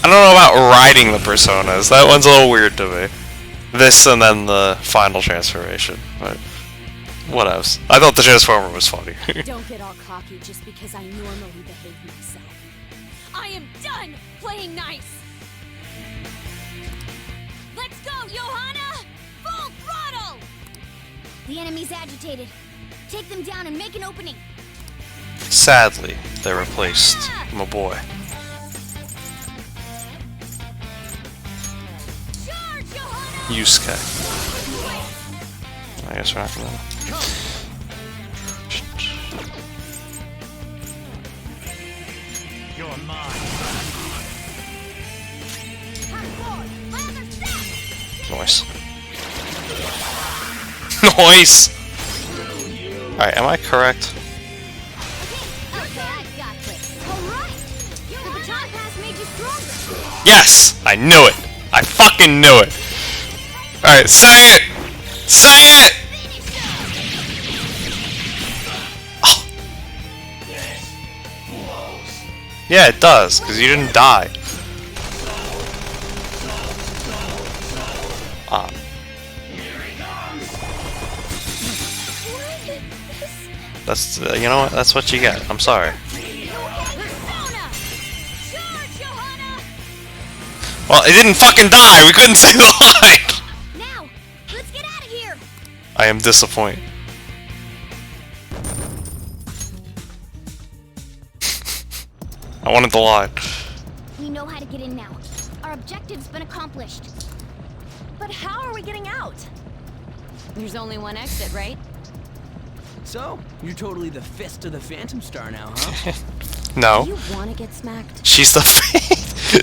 I don't know about riding the personas. That one's a little weird to me. This and then the final transformation. But what else? I thought the Transformer was funny. Don't get all cocky just because I normally behave myself. I am done playing nice! Let's go, Johanna! Full throttle! The enemy's agitated. Take them down and make an opening. Sadly, they replaced my boy. Yusuke. I guess we're not gonna... You're mine. Nice. Nice! Alright, am I correct? Yes! I knew it! I fucking knew it! Alright, say it! Say it! Oh. Yeah, it does, because you didn't die. That's, you know what? That's what you get. I'm sorry. Well, it didn't fucking die! We couldn't say the line! Now, let's get out of here. I am disappointed. I wanted the line. We know how to get in now. Our objective's been accomplished. But how are we getting out? There's only one exit, right? So, you're totally the fist of the Phantom Star now, huh? No. Do you want to get smacked? She's the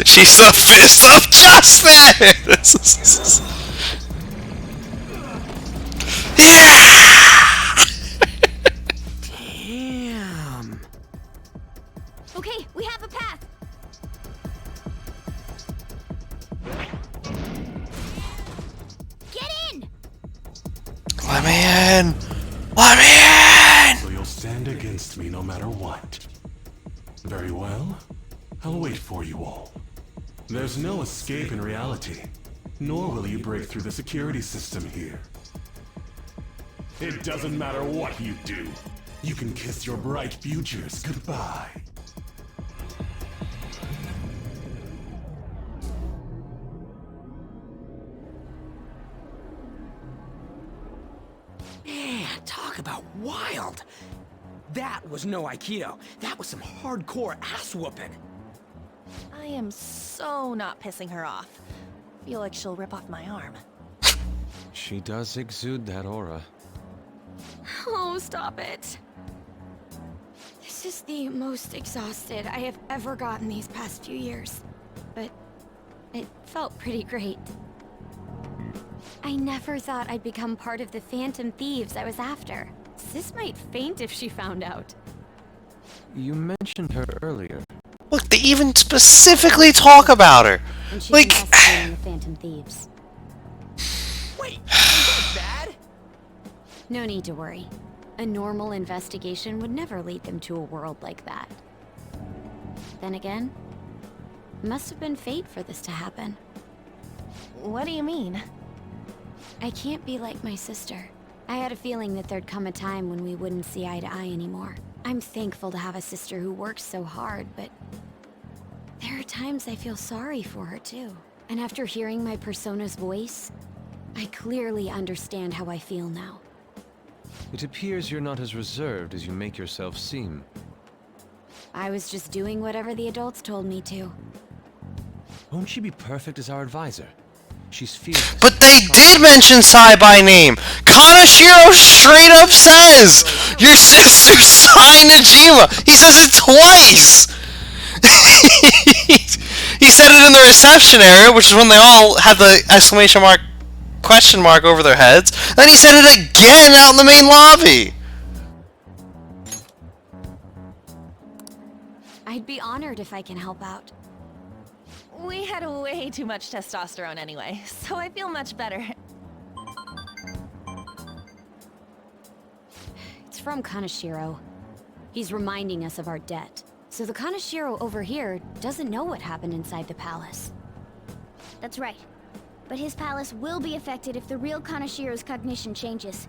She's the fist of justice! Yeah! Damn. Okay, we have a path. Get in! Let me in! Let me in! So you'll stand against me no matter what. Very well. I'll wait for you all. There's no escape in reality, nor will you break through the security system here. It doesn't matter what you do. You can kiss your bright futures goodbye. Man, talk about wild. That was no Aikido. That was some hardcore ass whooping. I am so not pissing her off. Feel like she'll rip off my arm. She does exude that aura. Oh, stop it. This is the most exhausted I have ever gotten these past few years. But it felt pretty great. I never thought I'd become part of the Phantom Thieves I was after. Sis might faint if she found out. You mentioned her earlier. Look, they even specifically talk about her. And she's Like, investigating the Phantom Thieves. Wait, is that bad? No need to worry. A normal investigation would never lead them to a world like that. Then again, it must have been fate for this to happen. What do you mean? I can't be like my sister. I had a feeling that there'd come a time when we wouldn't see eye to eye anymore. I'm thankful to have a sister who works so hard, but there are times I feel sorry for her too. And after hearing my persona's voice, I clearly understand how I feel now. It appears you're not as reserved as you make yourself seem. I was just doing whatever the adults told me to. Won't she be perfect as our advisor? She's fearless. but they did mention Sai by name. Kanashiro straight up says, "Your sister Sai Najima." He says it twice. He said it in the reception area, which is when they all had the exclamation mark, question mark over their heads. Then he said it again out in the main lobby. I'd be honored if I can help out. We had way too much testosterone anyway, so I feel much better. It's from Kanashiro. He's reminding us of our debt. So the Kanashiro over here doesn't know what happened inside the palace. That's right. But his palace will be affected if the real Kanashiro's cognition changes.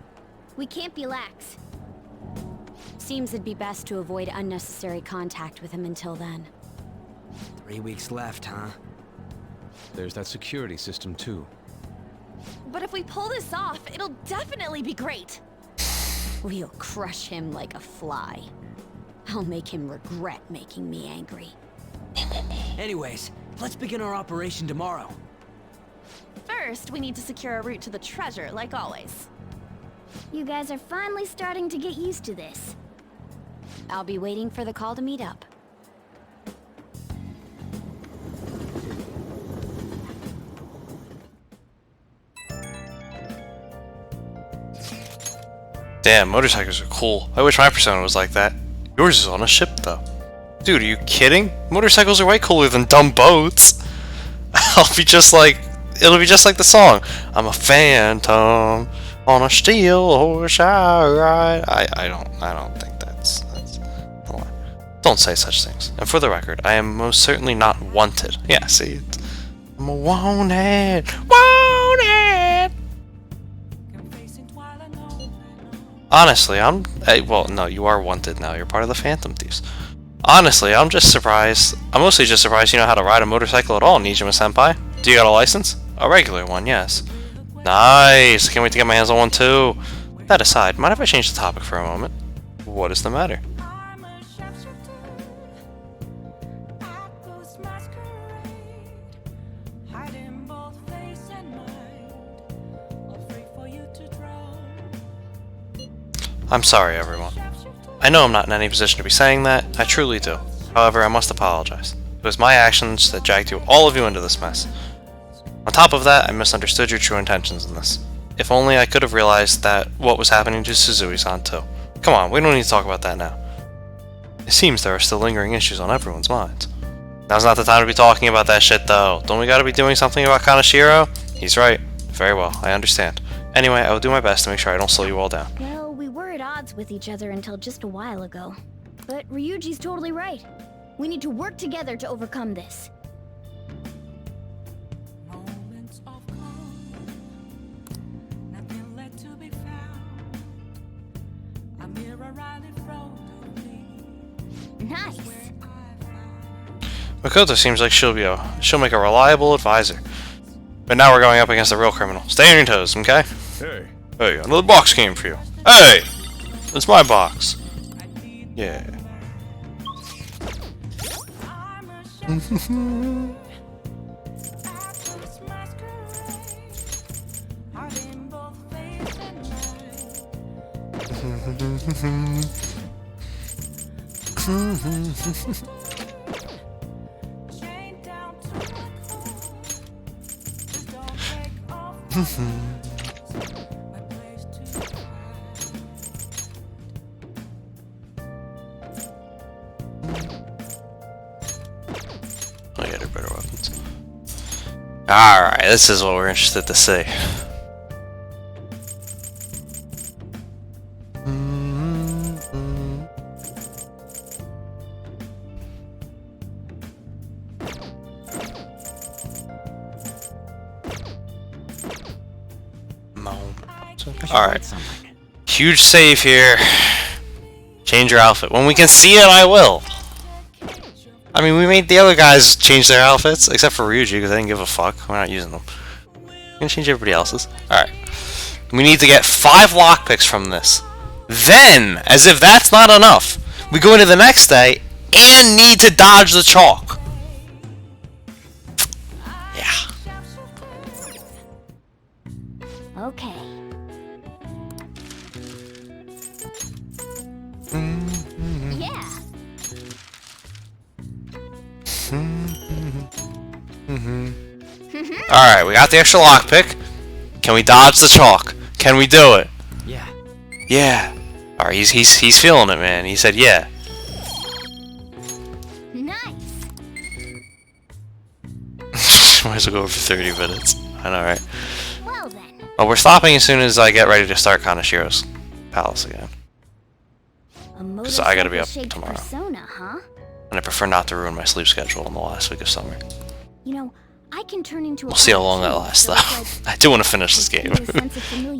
We can't be lax. Seems it'd be best to avoid unnecessary contact with him until then. 3 weeks left, huh? There's that security system too. But if we pull this off, it'll definitely be great. We'll crush him like a fly. I'll make him regret making me angry. Anyways, let's begin our operation tomorrow. First, we need to secure a route to the treasure, like always. You guys are finally starting to get used to this. I'll be waiting for the call to meet up. Damn, motorcycles are cool. I wish my persona was like that. Yours is on a ship, though. Dude, are you kidding? Motorcycles are way cooler than dumb boats. It'll be just like the song. I'm a phantom on a steel horse I ride. I don't think that's don't say such things. And for the record, I am most certainly not wanted. Yeah, see, I'm a wanted. Honestly, well, no, you are wanted now. You're part of the Phantom Thieves. Honestly, I'm just surprised. I'm mostly just surprised you know how to ride a motorcycle at all, Nijima-senpai. Do you got a license? A regular one, yes. Nice! I can't wait to get my hands on one too. That aside, mind if I change the topic for a moment? What is the matter? I'm sorry, everyone. I know I'm not in any position to be saying that. I truly do. However, I must apologize. It was my actions that dragged all of you into this mess. On top of that, I misunderstood your true intentions in this. If only I could have realized that what was happening to Suzui-san too. Come on, we don't need to talk about that now. It seems there are still lingering issues on everyone's minds. Now's not the time to be talking about that shit though. Don't we gotta be doing something about Kaneshiro? He's right. Very well, I understand. Anyway, I will do my best to make sure I don't slow you all down. Well, we were at odds with each other until just a while ago. But Ryuji's totally right. We need to work together to overcome this. Nice. Makoto seems like she'll make a reliable advisor. But now we're going up against a real criminal. Stay on your toes, okay? Hey. Hey, another box came for you. Hey! It's my box. Yeah. I got better weapons. Alright, this is what we're interested to see. Alright. Huge save here. Change your outfit. When we can see it, I will. I mean, we made the other guys change their outfits, except for Ryuji, because I didn't give a fuck. We're not using them. We're gonna change everybody else's. Alright. We need to get 5 lockpicks from this. Then, as if that's not enough, we go into the next day and need to dodge the chalk. Yeah. Okay. Yeah. Alright, we got the extra lockpick. Can we dodge the chalk? Can we do it? Yeah. Yeah. Alright, he's feeling it, man. He said yeah. Nice. Might as well go over 30 minutes. I know, right? Well then. Well, we're stopping as soon as I get ready to start Kaneshiro's palace again. Because I gotta be up tomorrow. Persona, huh? And I prefer not to ruin my sleep schedule in the last week of summer. You know, I can turn into a We'll see how long that lasts, though. I do want to finish this game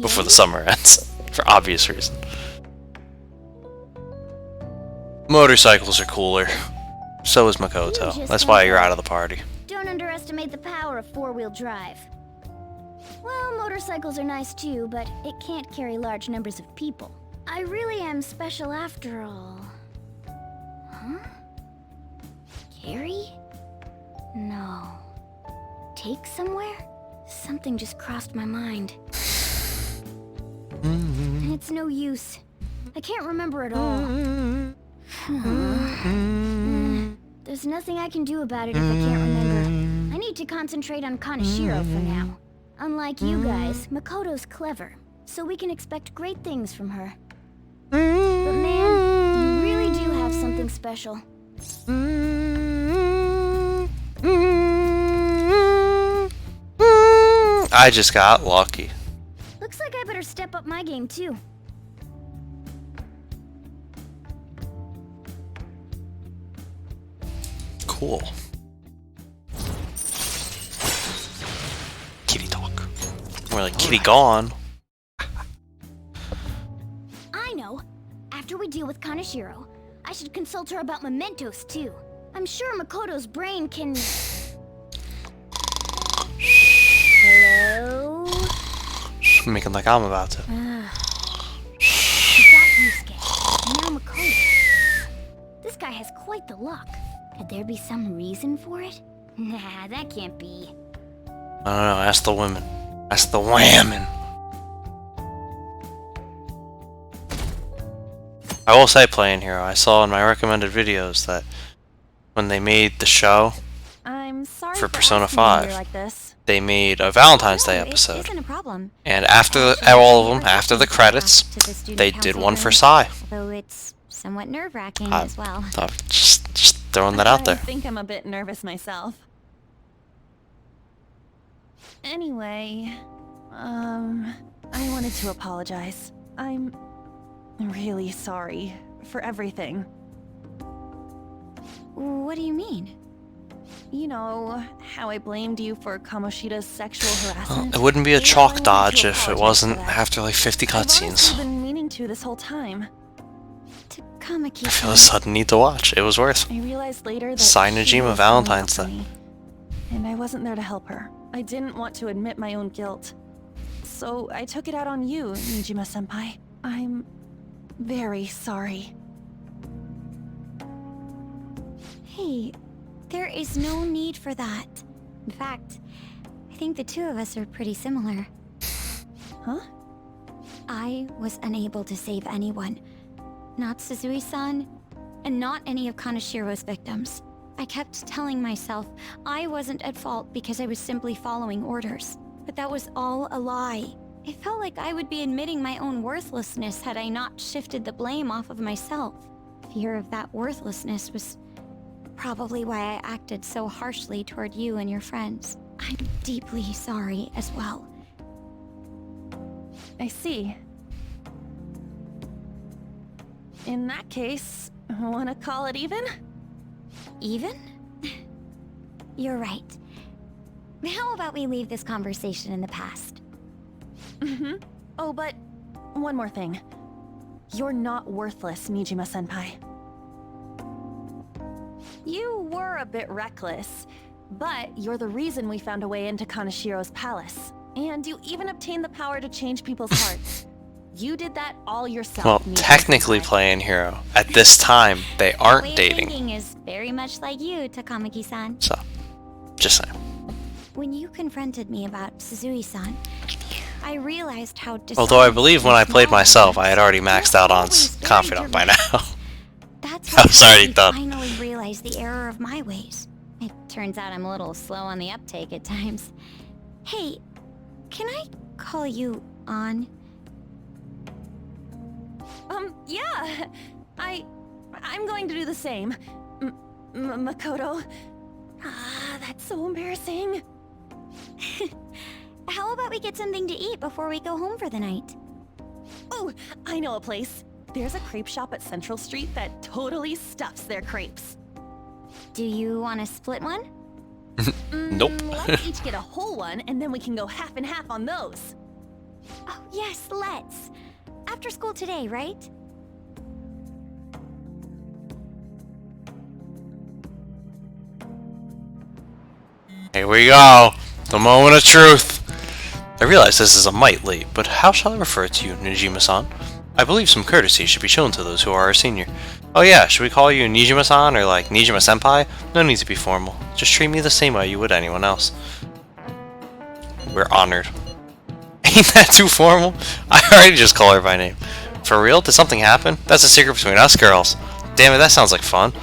before the summer ends, for obvious reason. Motorcycles are cooler. So is Makoto. That's why you're out of the party. Don't underestimate the power of four-wheel drive. Well, motorcycles are nice too, but it can't carry large numbers of people. I really am special after all. Huh? Carry? No. Take somewhere? Something just crossed my mind. And it's no use. I can't remember it all. There's nothing I can do about it if I can't remember. I need to concentrate on Kaneshiro for now. Unlike you guys, Makoto's clever, so we can expect great things from her. But man, you really do have something special. I just got lucky. Looks like I better step up my game too. Cool. Kitty talk. More like kitty gone. I know. After we deal with Kaneshiro, I should consult her about mementos too. I'm sure Makoto's brain can... Hello? Making like I'm about to. We've got Yusuke, and now Makoto. This guy has quite the luck. Could there be some reason for it? Nah, that can't be. I don't know, ask the women. Ask the women. I will say, Playing Hero, I saw in my recommended videos that when they made the show I'm sorry for Persona asking when you're 5. like this. They made a Valentine's Day It episode. isn't a problem. And after all of them, after the credits, they did one for Sai. Though it's somewhat nerve-wracking as well. Just throwing that out I there. think I'm a bit nervous myself. Anyway, I wanted to apologize. I'm really sorry for everything. What do you mean? You know, how I blamed you for Kamoshida's sexual harassment? It wouldn't be a chalk dodge if it wasn't after like 50 I've honestly cutscenes. been meaning to this whole time. Kamaki. I feel a sudden need to watch. It was worth. I realized later that Sai she Najima was Valentine's standing Day. up for me, and I wasn't there to help her. I didn't want to admit my own guilt. So I took it out on you, Nijima-senpai. I'm very sorry. Hey, there is no need for that. In fact, I think the two of us are pretty similar. Huh? I was unable to save anyone. Not Suzui-san, and not any of Kanashiro's victims. I kept telling myself I wasn't at fault because I was simply following orders. But that was all a lie. It felt like I would be admitting my own worthlessness had I not shifted the blame off of myself. Fear of that worthlessness was probably why I acted so harshly toward you and your friends. I'm deeply sorry as well. I see. In that case, wanna call it even? Even? You're right. How about we leave this conversation in the past? Mm-hmm. Oh, but one more thing. You're not worthless, Nijima-senpai. You were a bit reckless, but you're the reason we found a way into Kanashiro's palace. And you even obtained the power to change people's hearts. You did that all yourself. Well, Nijima-senpai. technically playing hero. At this time, they aren't dating. Thinking is very much like you, Takamaki-san. So, just saying. When you confronted me about Suzui-san, I realized how Although I believe when I played myself, I had already maxed out on Confidant by now. That's I was already I done. finally realized the error of my ways. It turns out I'm a little slow on the uptake at times. Hey, can I call you on? Yeah. I'm going to do the same. Makoto. Ah, that's so embarrassing. How about we get something to eat before we go home for the night? Oh, I know a place. There's a crepe shop at Central Street that totally stuffs their crepes. Do you want to split one? Nope. Let's each get a whole one, and then we can go half and half on those. Oh, yes, let's. After school today, right? Here we go. The moment of truth. I realize this is a mite late, but how shall I refer to you, Nijima-san? I believe some courtesy should be shown to those who are our senior. Oh yeah, should we call you Nijima-san or like Nijima-senpai? No need to be formal. Just treat me the same way you would anyone else. We're honored. Ain't that too formal? I already just call her by name. For real? Did something happen? That's a secret between us girls. Damn it, that sounds like fun.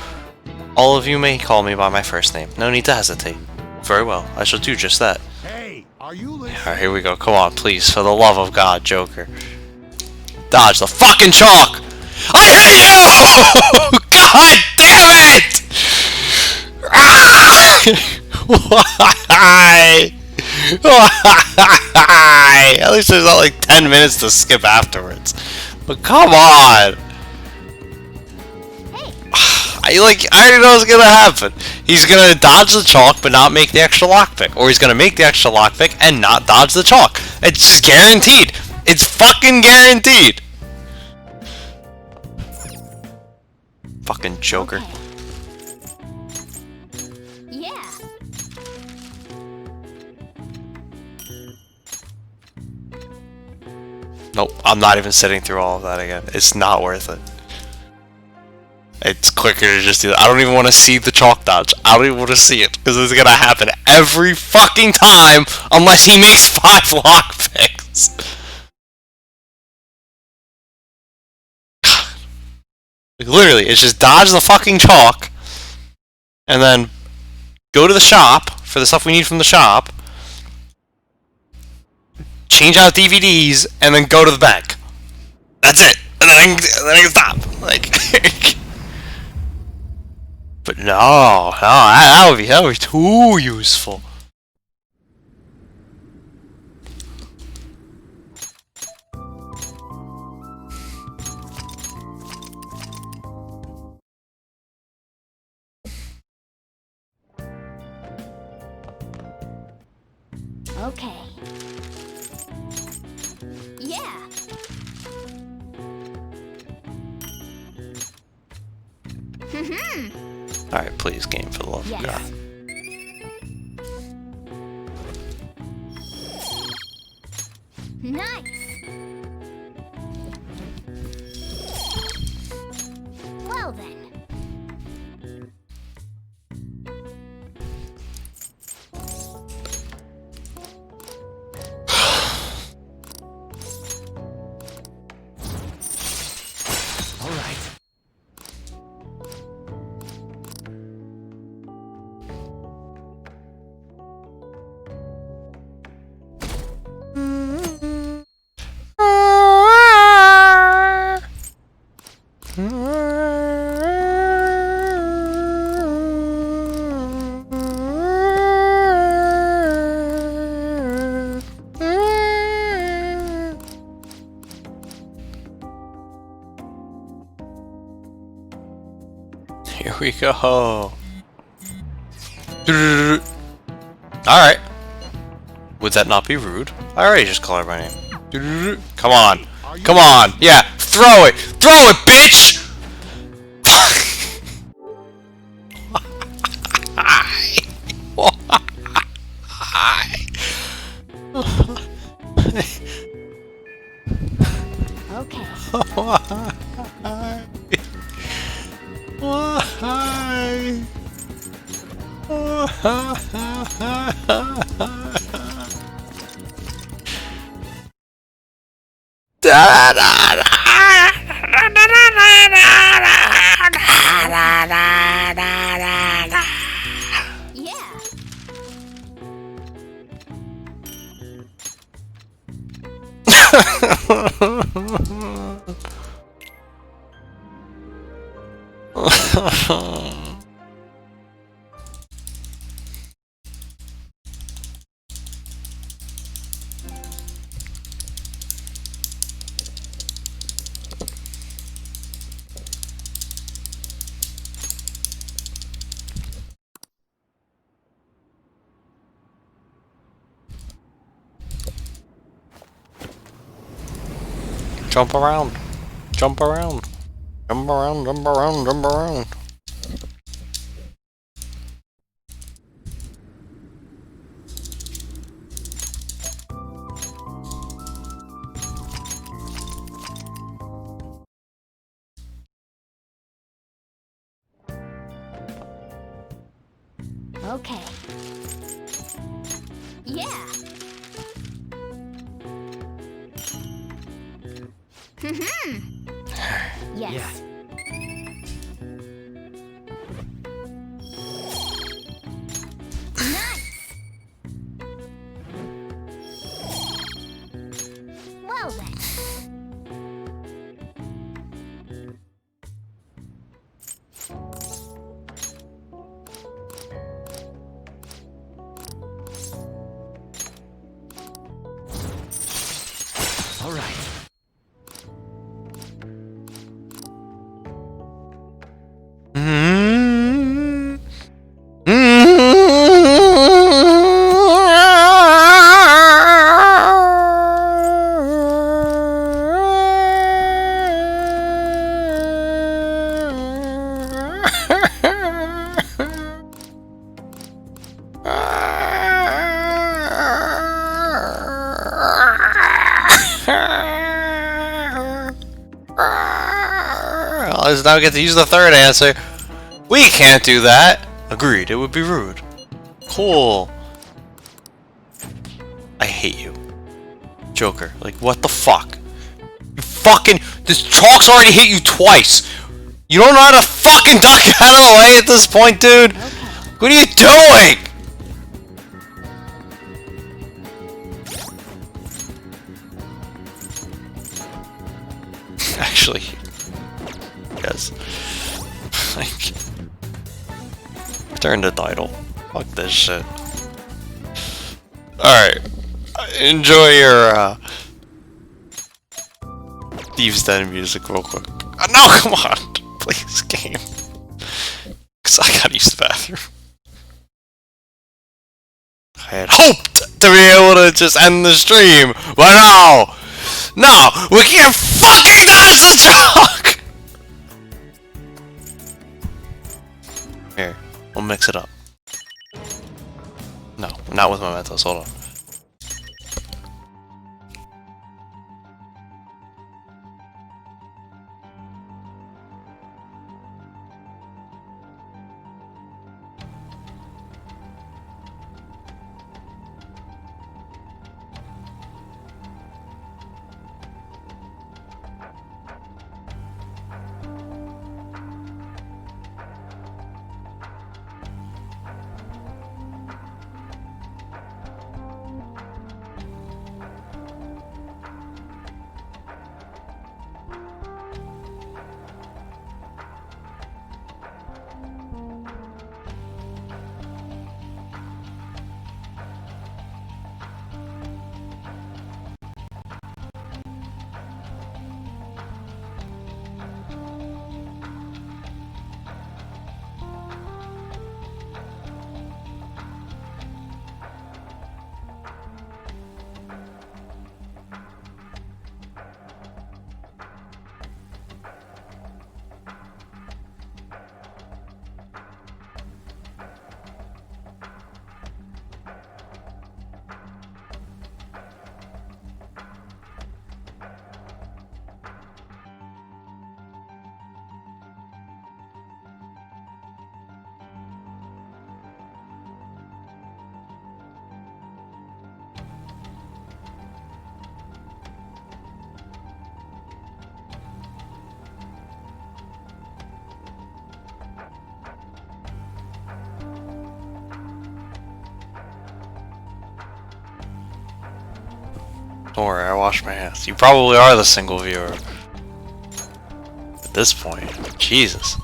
All of you may call me by my first name. No need to hesitate. Very well, I shall do just that. Hey, are you listening? Alright, here we go. Come on, please. For the love of God, Joker. Dodge the fucking chalk! I hate you! God damn it! Ah! Why? Why? At least there's not like 10 minutes to skip afterwards. But come on! I already know what's gonna happen. He's gonna dodge the chalk but not make the extra lockpick. Or he's gonna make the extra lockpick and not dodge the chalk. It's just guaranteed. It's fucking guaranteed. Fucking Joker. Okay. Yeah. Nope, I'm not even sitting through all of that again. It's not worth it. It's quicker to just do that. I don't even want to see the chalk dodge. I don't even want to see it because it's gonna happen every fucking time unless he makes 5 lockpicks. Like, literally, it's just dodge the fucking chalk and then go to the shop for the stuff we need from the shop, change out DVDs, and then go to the bank. That's it. And then I can stop. Like, but no, that would be too useful. Okay. Yeah. Alright, please, game, for the love of God. Nice. Well then. All right. Here we go. Alright. Would that not be rude? I already just called her by name. Come on. Come on. Yeah. Throw it. Throw it, bitch! Okay. Why? Jump around. Jump around. Jump around, jump around, jump around. Okay. Yeah. Yes. Nice. Well then. All right. Let's now get to use the third answer. We can't do that. Agreed, it would be rude. Cool. I hate you. Joker, like what the fuck? You fucking... This chalk's already hit you twice! You don't know how to fucking duck out of the way at this point, dude? Okay. What are you doing? Actually, yes. Like, turn the title. Fuck this shit. Alright. Enjoy your, Thieves' Den music real quick. No, come on! Please, game. Cause I gotta use the bathroom. I had hoped to be able to just end the stream, but no! No! We can't fucking dodge the truck! Here, we'll mix it up. No, not with my Mentos, hold on. Don't worry, I washed my hands. You probably are the single viewer. At this point, Jesus.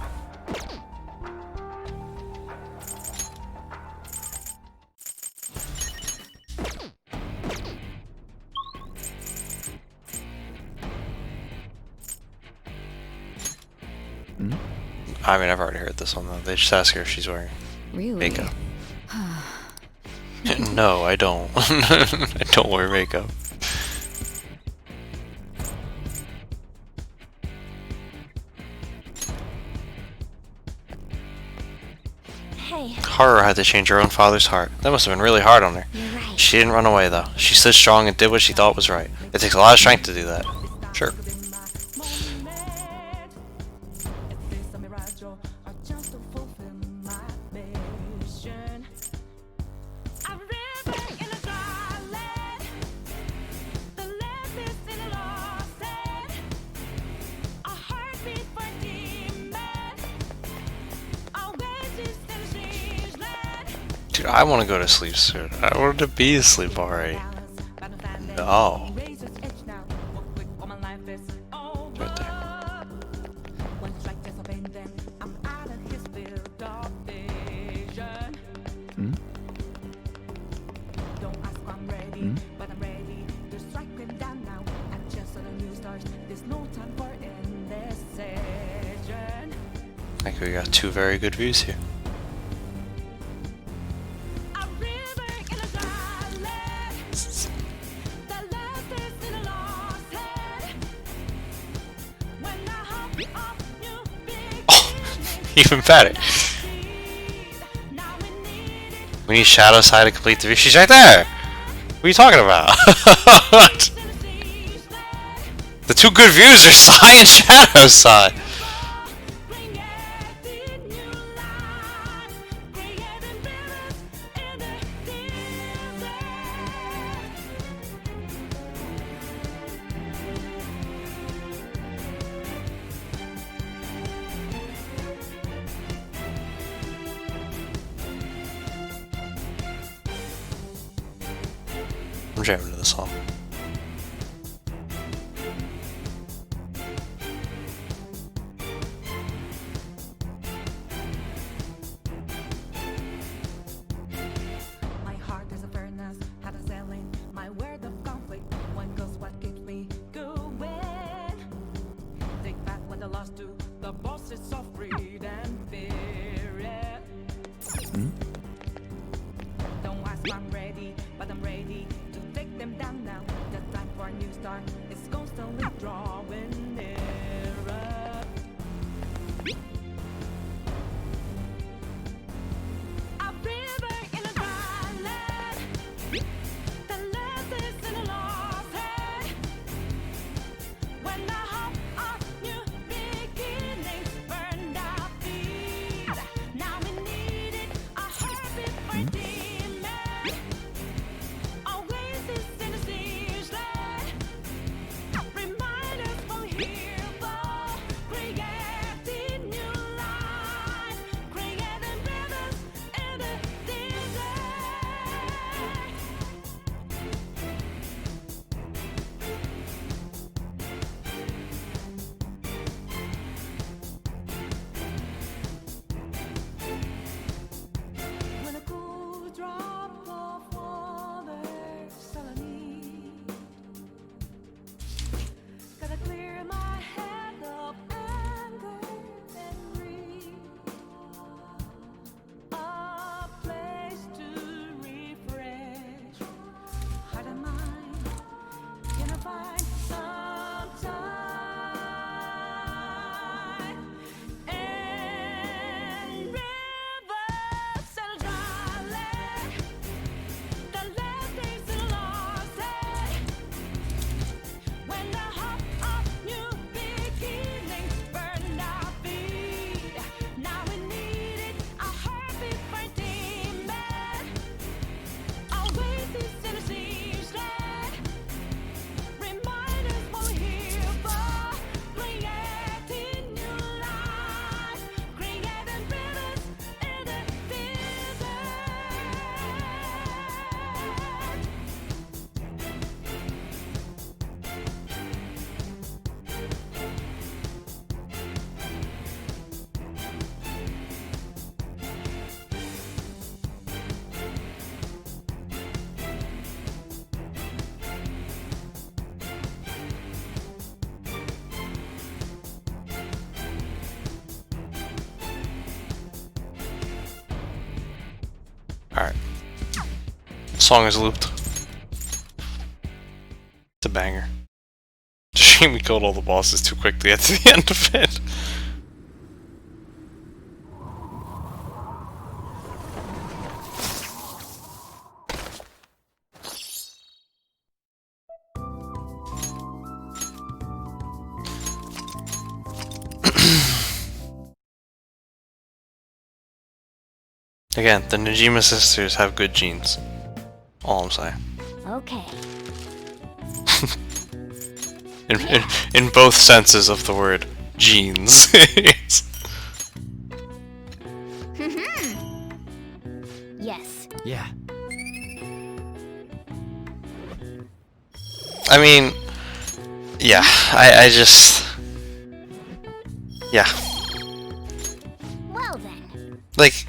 I mean, I've already heard this one though. They just ask her if she's wearing makeup. No, I don't. I don't wear makeup. Hey. Haru had to change her own father's heart. That must have been really hard on her. Right. She didn't run away though. She stood strong and did what she thought was right. It takes a lot of strength to do that. Sure. Dude, I want to go to sleep soon. I wanted to be asleep already. No. Right there. I think we got two very good views here. Even better. We need Shadow Side to complete the view. She's right there! What are you talking about? The two good views are Sai and Shadow Side. I'm jamming to this song. My heart is a furnace, had a selling my word of conflict. One goes what keeps me going. Take back what I lost to the bosses of greed and fear. Don't ask if I'm ready, but I'm ready to take them down now. The time for a new start is constantly drawing nearer. A river in a dry land, the land is in a lost head. When the hope of new beginnings burned our feet, now we needed a heartbeat for demon. Oasis in the siege land, remind us we're here for creating new life, creating rivers in the desert. When a cool drop of water suddenly gotta clear my head of anger and greed. A place to refresh heart and mind. Can I find some time and rivers and dry land? The land is lost when the hope of new beginnings burned our feet. Now we needed a heartbeat for demon. Oasis in a siege land, remind us what we're here for. Creating new life, creating rivers in the desert. Alright. Song is looped. It's a banger. It's a shame we killed all the bosses too quickly at the end of it. Again, the Najima sisters have good genes. All I'm saying. Okay. In both senses of the word genes. Yes. Yeah. I mean, yeah, I just... Yeah. Well then. Like,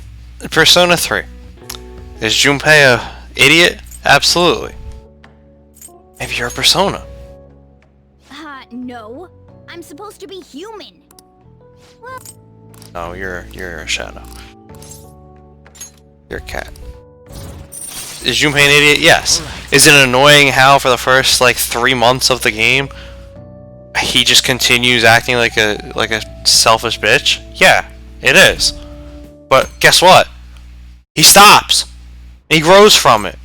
Persona 3. Is Junpei a idiot? Absolutely. Maybe you're a Persona. No. I'm supposed to be human. Well, No, you're a shadow. You're a cat. Is Junpei an idiot? Yes. Is it annoying how for the first like 3 months of the game he just continues acting like a selfish bitch? Yeah, it is. But guess what? He stops. He grows from it.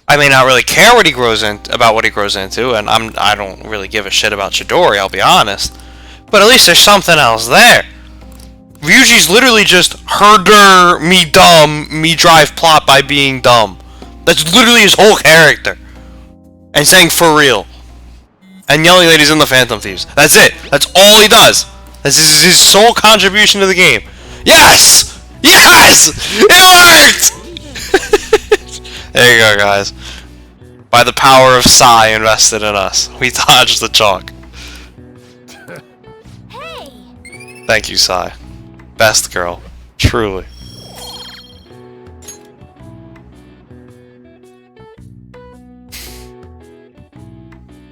I may not really care what he grows about what he grows into, and I don't really give a shit about Chidori, I'll be honest. But at least there's something else there. Ryuji's literally just herder me dumb, me drive plot by being dumb. That's literally his whole character. And saying for real. And yelling that he's in the Phantom Thieves. That's it. That's all he does. This is his sole contribution to the game. Yes! Yes! It worked! There you go, guys. By the power of Psy invested in us. We dodged the chalk. Hey! Thank you, Psy. Best girl. Truly.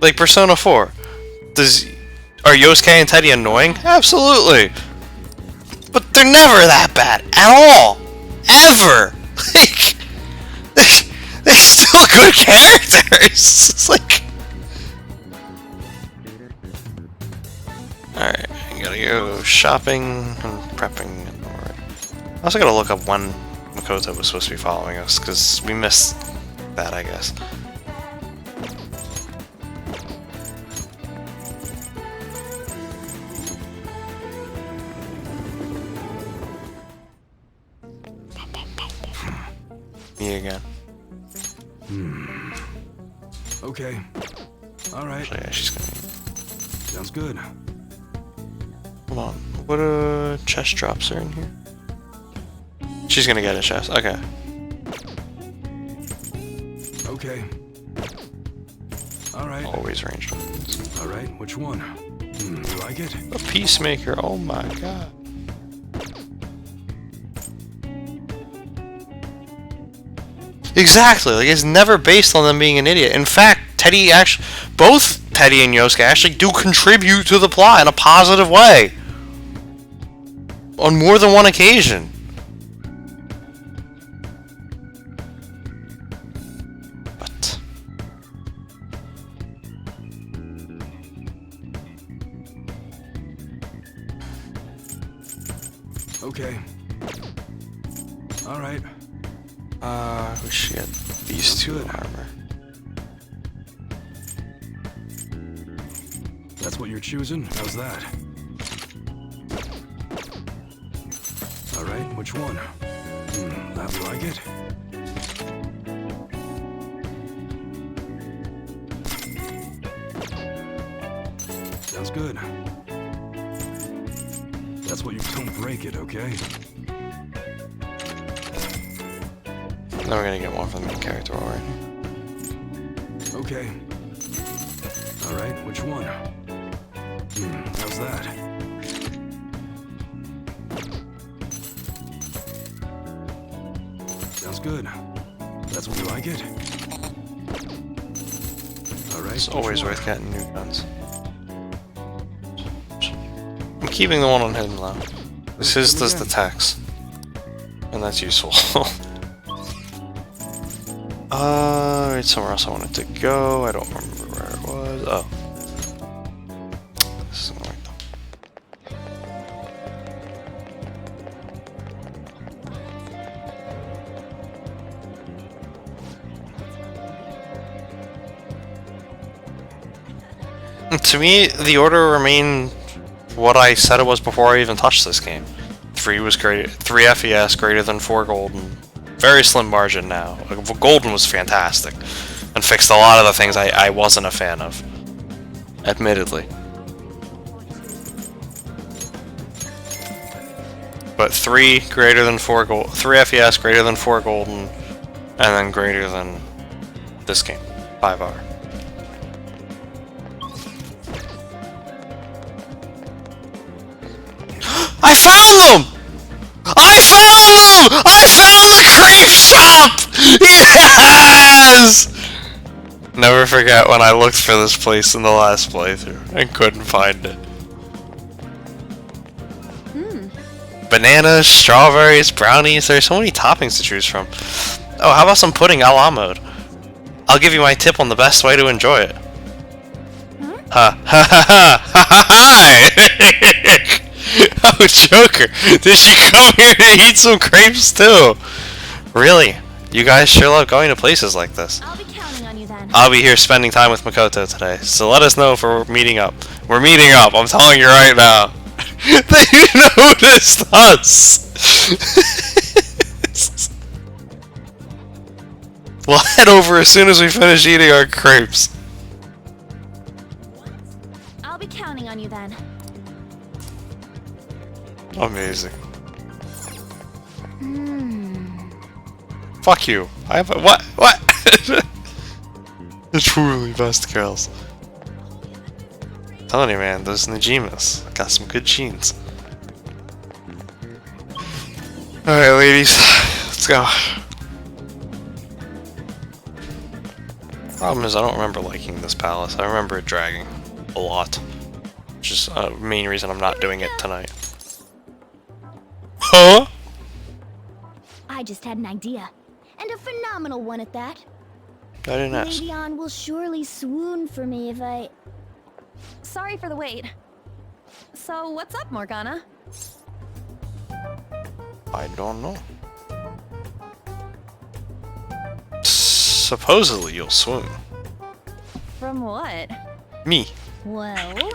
Like Persona 4. Are Yosuke and Teddy annoying? Absolutely. But they're never that bad. At all. Ever. Like, they're still good characters. It's like... Alright, I gotta go shopping and prepping. I also gotta look up when Makoto was supposed to be following us, because we missed that, I guess. Me again. Okay. Alright. Yeah, she's gonna... Sounds good. Hold on. What chest drops are in here? She's gonna get a chest. Okay. Okay. Alright. Always ranged weapons. Alright, which one? You like it? A peacemaker. Oh my god. Exactly, like it's never based on them being an idiot. In fact, both Teddy and Yosuke actually do contribute to the plot in a positive way. On more than one occasion. But... Okay. Alright. We should get these two in armor. That's what you're choosing? How's that? Alright, which one? That you like it? Sounds good. That's what you don't break it, okay? Now we're gonna get one from the main character, alright? Okay. Alright, which one? How's that? Sounds good. That's what you like it? Alright. It's always worth getting new guns. I'm keeping the one on hidden low. His does the tax. And that's useful. Right, somewhere else I wanted to go. I don't remember where it was. Oh. This isn't right though. To me, the order remained what I said it was before I even touched this game. 3 was great. 3 FES greater than 4 golden. Very slim margin now. Golden was fantastic and fixed a lot of the things I wasn't a fan of, admittedly. But 3 greater than 4 gold, 3 FES greater than 4 golden, and then greater than this game, 5R. I found them! I found them! I found the crepe shop! Yes! Never forget when I looked for this place in the last playthrough and couldn't find it. Bananas, strawberries, brownies, there's so many toppings to choose from. Oh, how about some pudding a la mode? I'll give you my tip on the best way to enjoy it. Ha ha ha ha ha ha! Oh, Joker, did you come here to eat some crepes too? Really? You guys sure love going to places like this. I'll be counting on you then. I'll be here spending time with Makoto today, so let us know if we're meeting up. We're meeting up, I'm telling you right now. They noticed us! We'll head over as soon as we finish eating our crepes. I'll be counting on you then. Amazing. Fuck you. I have a what? What? The truly best girls. Telling you, man, those Najimas got some good genes. Alright, ladies, let's go. Problem is, I don't remember liking this palace. I remember it dragging a lot. Which is a main reason I'm not doing it tonight. Huh? I just had an idea. And a phenomenal one at that. I didn't ask. Lady Ann will surely swoon for me if I... Sorry for the wait. So, what's up, Morgana? I don't know. Supposedly you'll swoon. From what? Me. Well...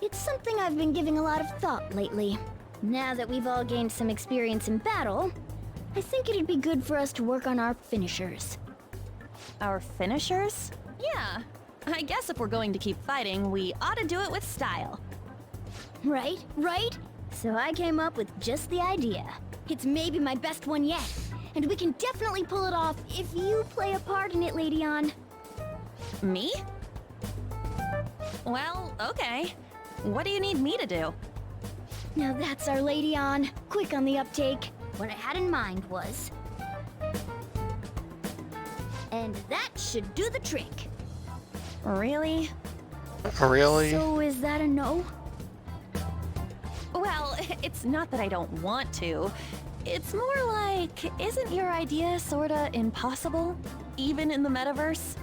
It's something I've been giving a lot of thought lately. Now that we've all gained some experience in battle, I think it'd be good for us to work on our finishers. Our finishers? Yeah. I guess if we're going to keep fighting, we ought to do it with style. Right, right? So I came up with just the idea. It's maybe my best one yet, and we can definitely pull it off if you play a part in it, Lady Ann. Me? Well, okay. What do you need me to do? Now that's our Lady Ann. Quick on the uptake. What I had in mind was... And that should do the trick. Really? Really? So is that a no? Well, it's not that I don't want to. It's more like, isn't your idea sorta impossible? Even in the metaverse?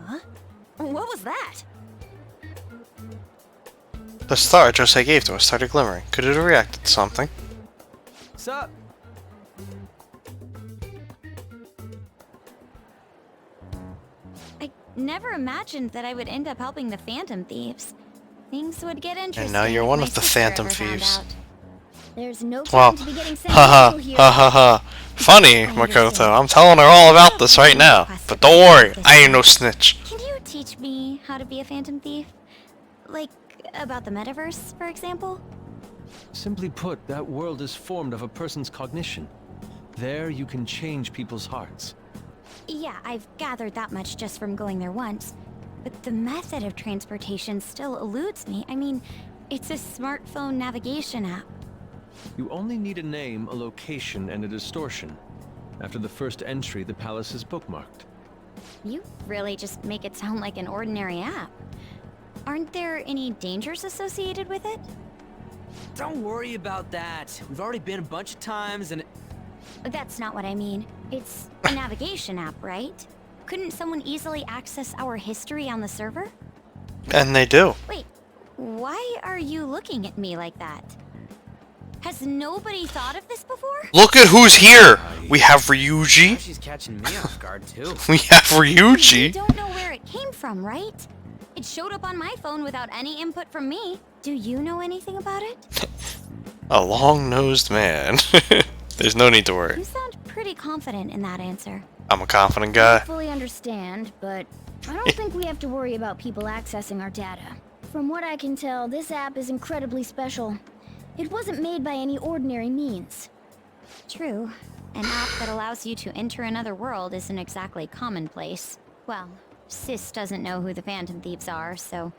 Huh? What was that? The star Jose gave to us started glimmering. Could it have reacted to something? Sup? I never imagined that I would end up helping the Phantom Thieves. Things would get interesting. And now you're if one my of the sister Phantom ever found Thieves. out. There's no Well, time to be getting haha, sentimental here. ha ha ha. Funny, Makoto. I'm telling her all about this right now. But don't worry, I ain't no snitch. Can you teach me how to be a Phantom Thief? Like, about the metaverse, for example? Simply put, that world is formed of a person's cognition. There you can change people's hearts. Yeah, I've gathered that much just from going there once. But the method of transportation still eludes me. I mean, it's a smartphone navigation app. You only need a name, a location, and a distortion. After the first entry, the palace is bookmarked. You really just make it sound like an ordinary app. Aren't there any dangers associated with it? Don't worry about that. We've already been a bunch of times and... That's not what I mean. It's a navigation app, right? Couldn't someone easily access our history on the server? And they do. Wait, why are you looking at me like that? Has nobody thought of this before? Look at who's here! We have Ryuji. She's catching me off guard too. We have Ryuji. You don't know where it came from, right? It showed up on my phone without any input from me. Do you know anything about it? A long-nosed man. There's no need to worry. You sound pretty confident in that answer. I'm a confident I guy. fully understand, but I don't think we have to worry about people accessing our data. From what I can tell, this app is incredibly special. It wasn't made by any ordinary means. True. An app that allows you to enter another world isn't exactly commonplace. Well, Sis doesn't know who the Phantom Thieves are, so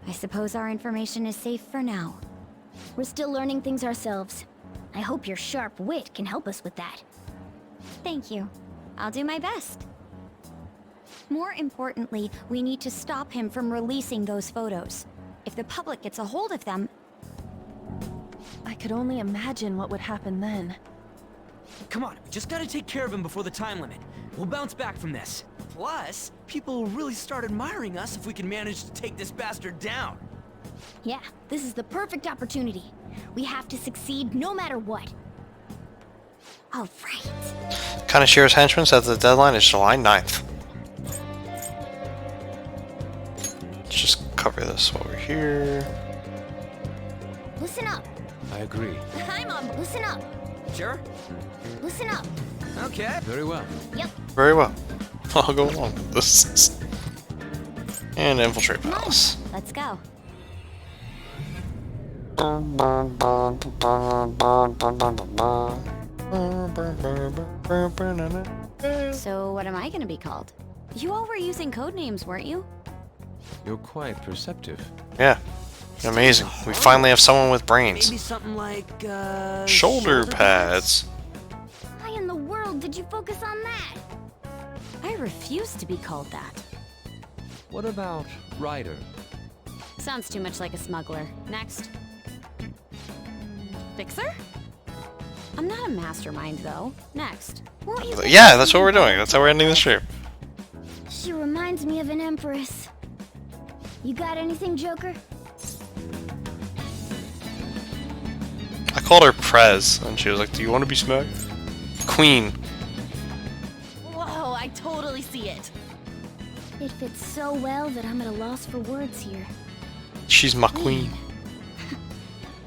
I suppose our information is safe for now. We're still learning things ourselves. I hope your sharp wit can help us with that. Thank you. I'll do my best. More importantly, we need to stop him from releasing those photos. If the public gets a hold of them... I could only imagine what would happen then. Come on, we just gotta take care of him before the time limit. We'll bounce back from this. Plus, people will really start admiring us if we can manage to take this bastard down. Yeah, this is the perfect opportunity. We have to succeed no matter what. All right. Kanashiro's henchman said the deadline is July 9th. Let's just cover this while we're here. Listen up. I agree. I'm on. Listen up. Sure? Listen up. Okay. Very well. Yep. Very well. I'll go along with this. And infiltrate palace. Let's go. So what am I gonna be called? You all were using code names, weren't you? You're quite perceptive. Yeah. Amazing. We finally have someone with brains. Maybe something like, Shoulder pads. Why in the world did you focus on that? I refuse to be called that. What about Ryder? Sounds too much like a smuggler. Next. Fixer? I'm not a mastermind, though. Next. Won't you? Yeah, that's what we're doing. That's how we're ending the stream. She reminds me of an empress. You got anything, Joker? I called her Prez, and she was like, "Do you want to be smacked?" Queen. Whoa, I totally see it. It fits so well that I'm at a loss for words here. She's my queen.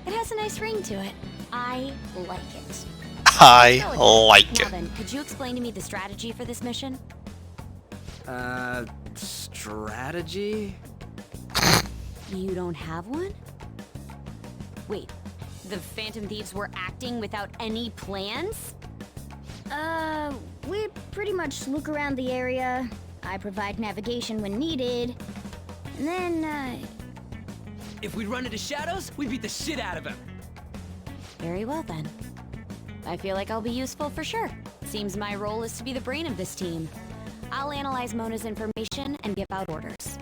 It has a nice ring to it. I like it. I like Now it. then, could you explain to me the strategy for this mission? Strategy? You don't have one? Wait, the Phantom Thieves were acting without any plans? We pretty much look around the area. I provide navigation when needed. And then, If we run into Shadows, we beat the shit out of him. Very well then. I feel like I'll be useful for sure. Seems my role is to be the brain of this team. I'll analyze Mona's information and give out orders.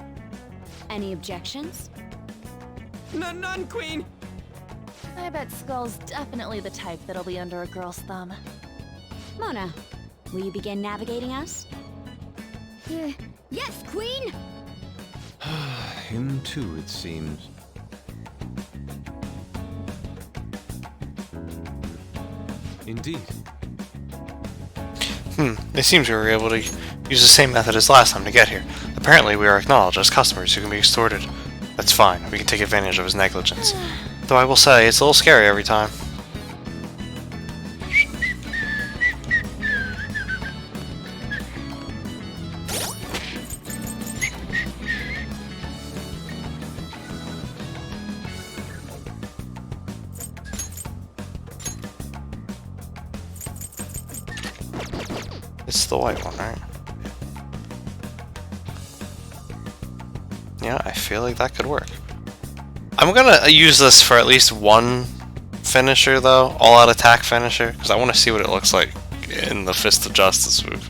Any objections? None, Queen! I bet Skull's definitely the type that'll be under a girl's thumb. Mona, will you begin navigating us? Yes, Queen! Him too, it seems. Indeed. It seems we were able to use the same method as last time to get here. Apparently, we are acknowledged as customers who can be extorted. That's fine. We can take advantage of his negligence. Though I will say, it's a little scary every time. It's the white one, right? Yeah, I feel like that could work. I'm gonna use this for at least one finisher, though. All-out attack finisher, because I want to see what it looks like in the Fist of Justice move.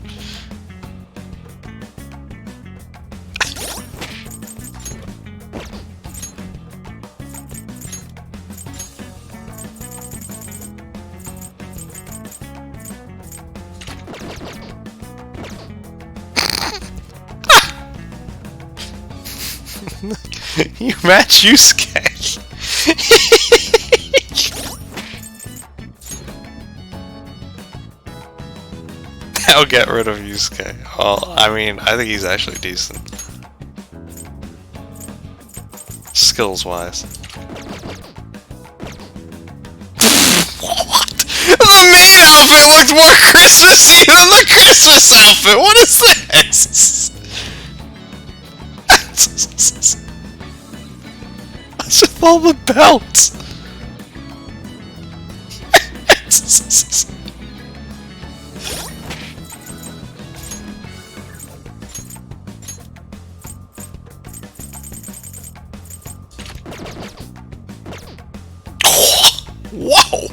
You match Yusuke. I'll get rid of Yusuke. Well, I mean, I think he's actually decent. Skills-wise. What? The main outfit looked more Christmassy than the Christmas outfit! What is this? What's with all the belts? Whoa!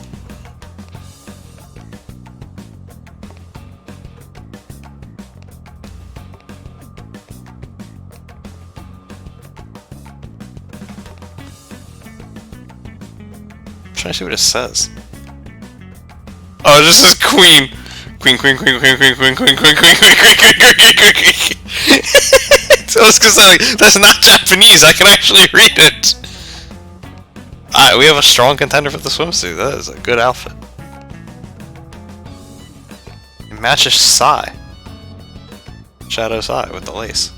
Trying to see what it says. Oh, this is Queen. Queen, queen, queen, queen, queen, queen, queen, queen, queen, queen, queen, queen, queen, queen. So I was gonna say, like, that's not Japanese. I can actually read it. Alright, we have a strong contender for the swimsuit. That is a good outfit. It matches Sai. Shadow Sai with the lace.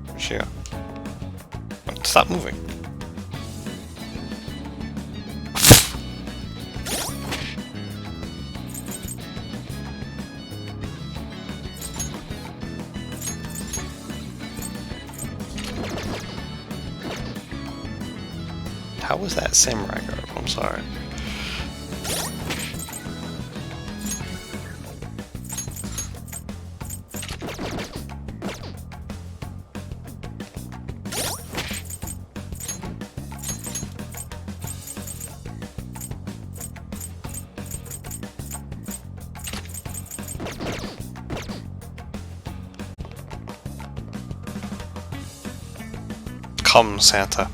Where'd she go? Stop moving. How was that samurai garb? I'm sorry. Come, Santa.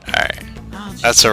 Alright. That's a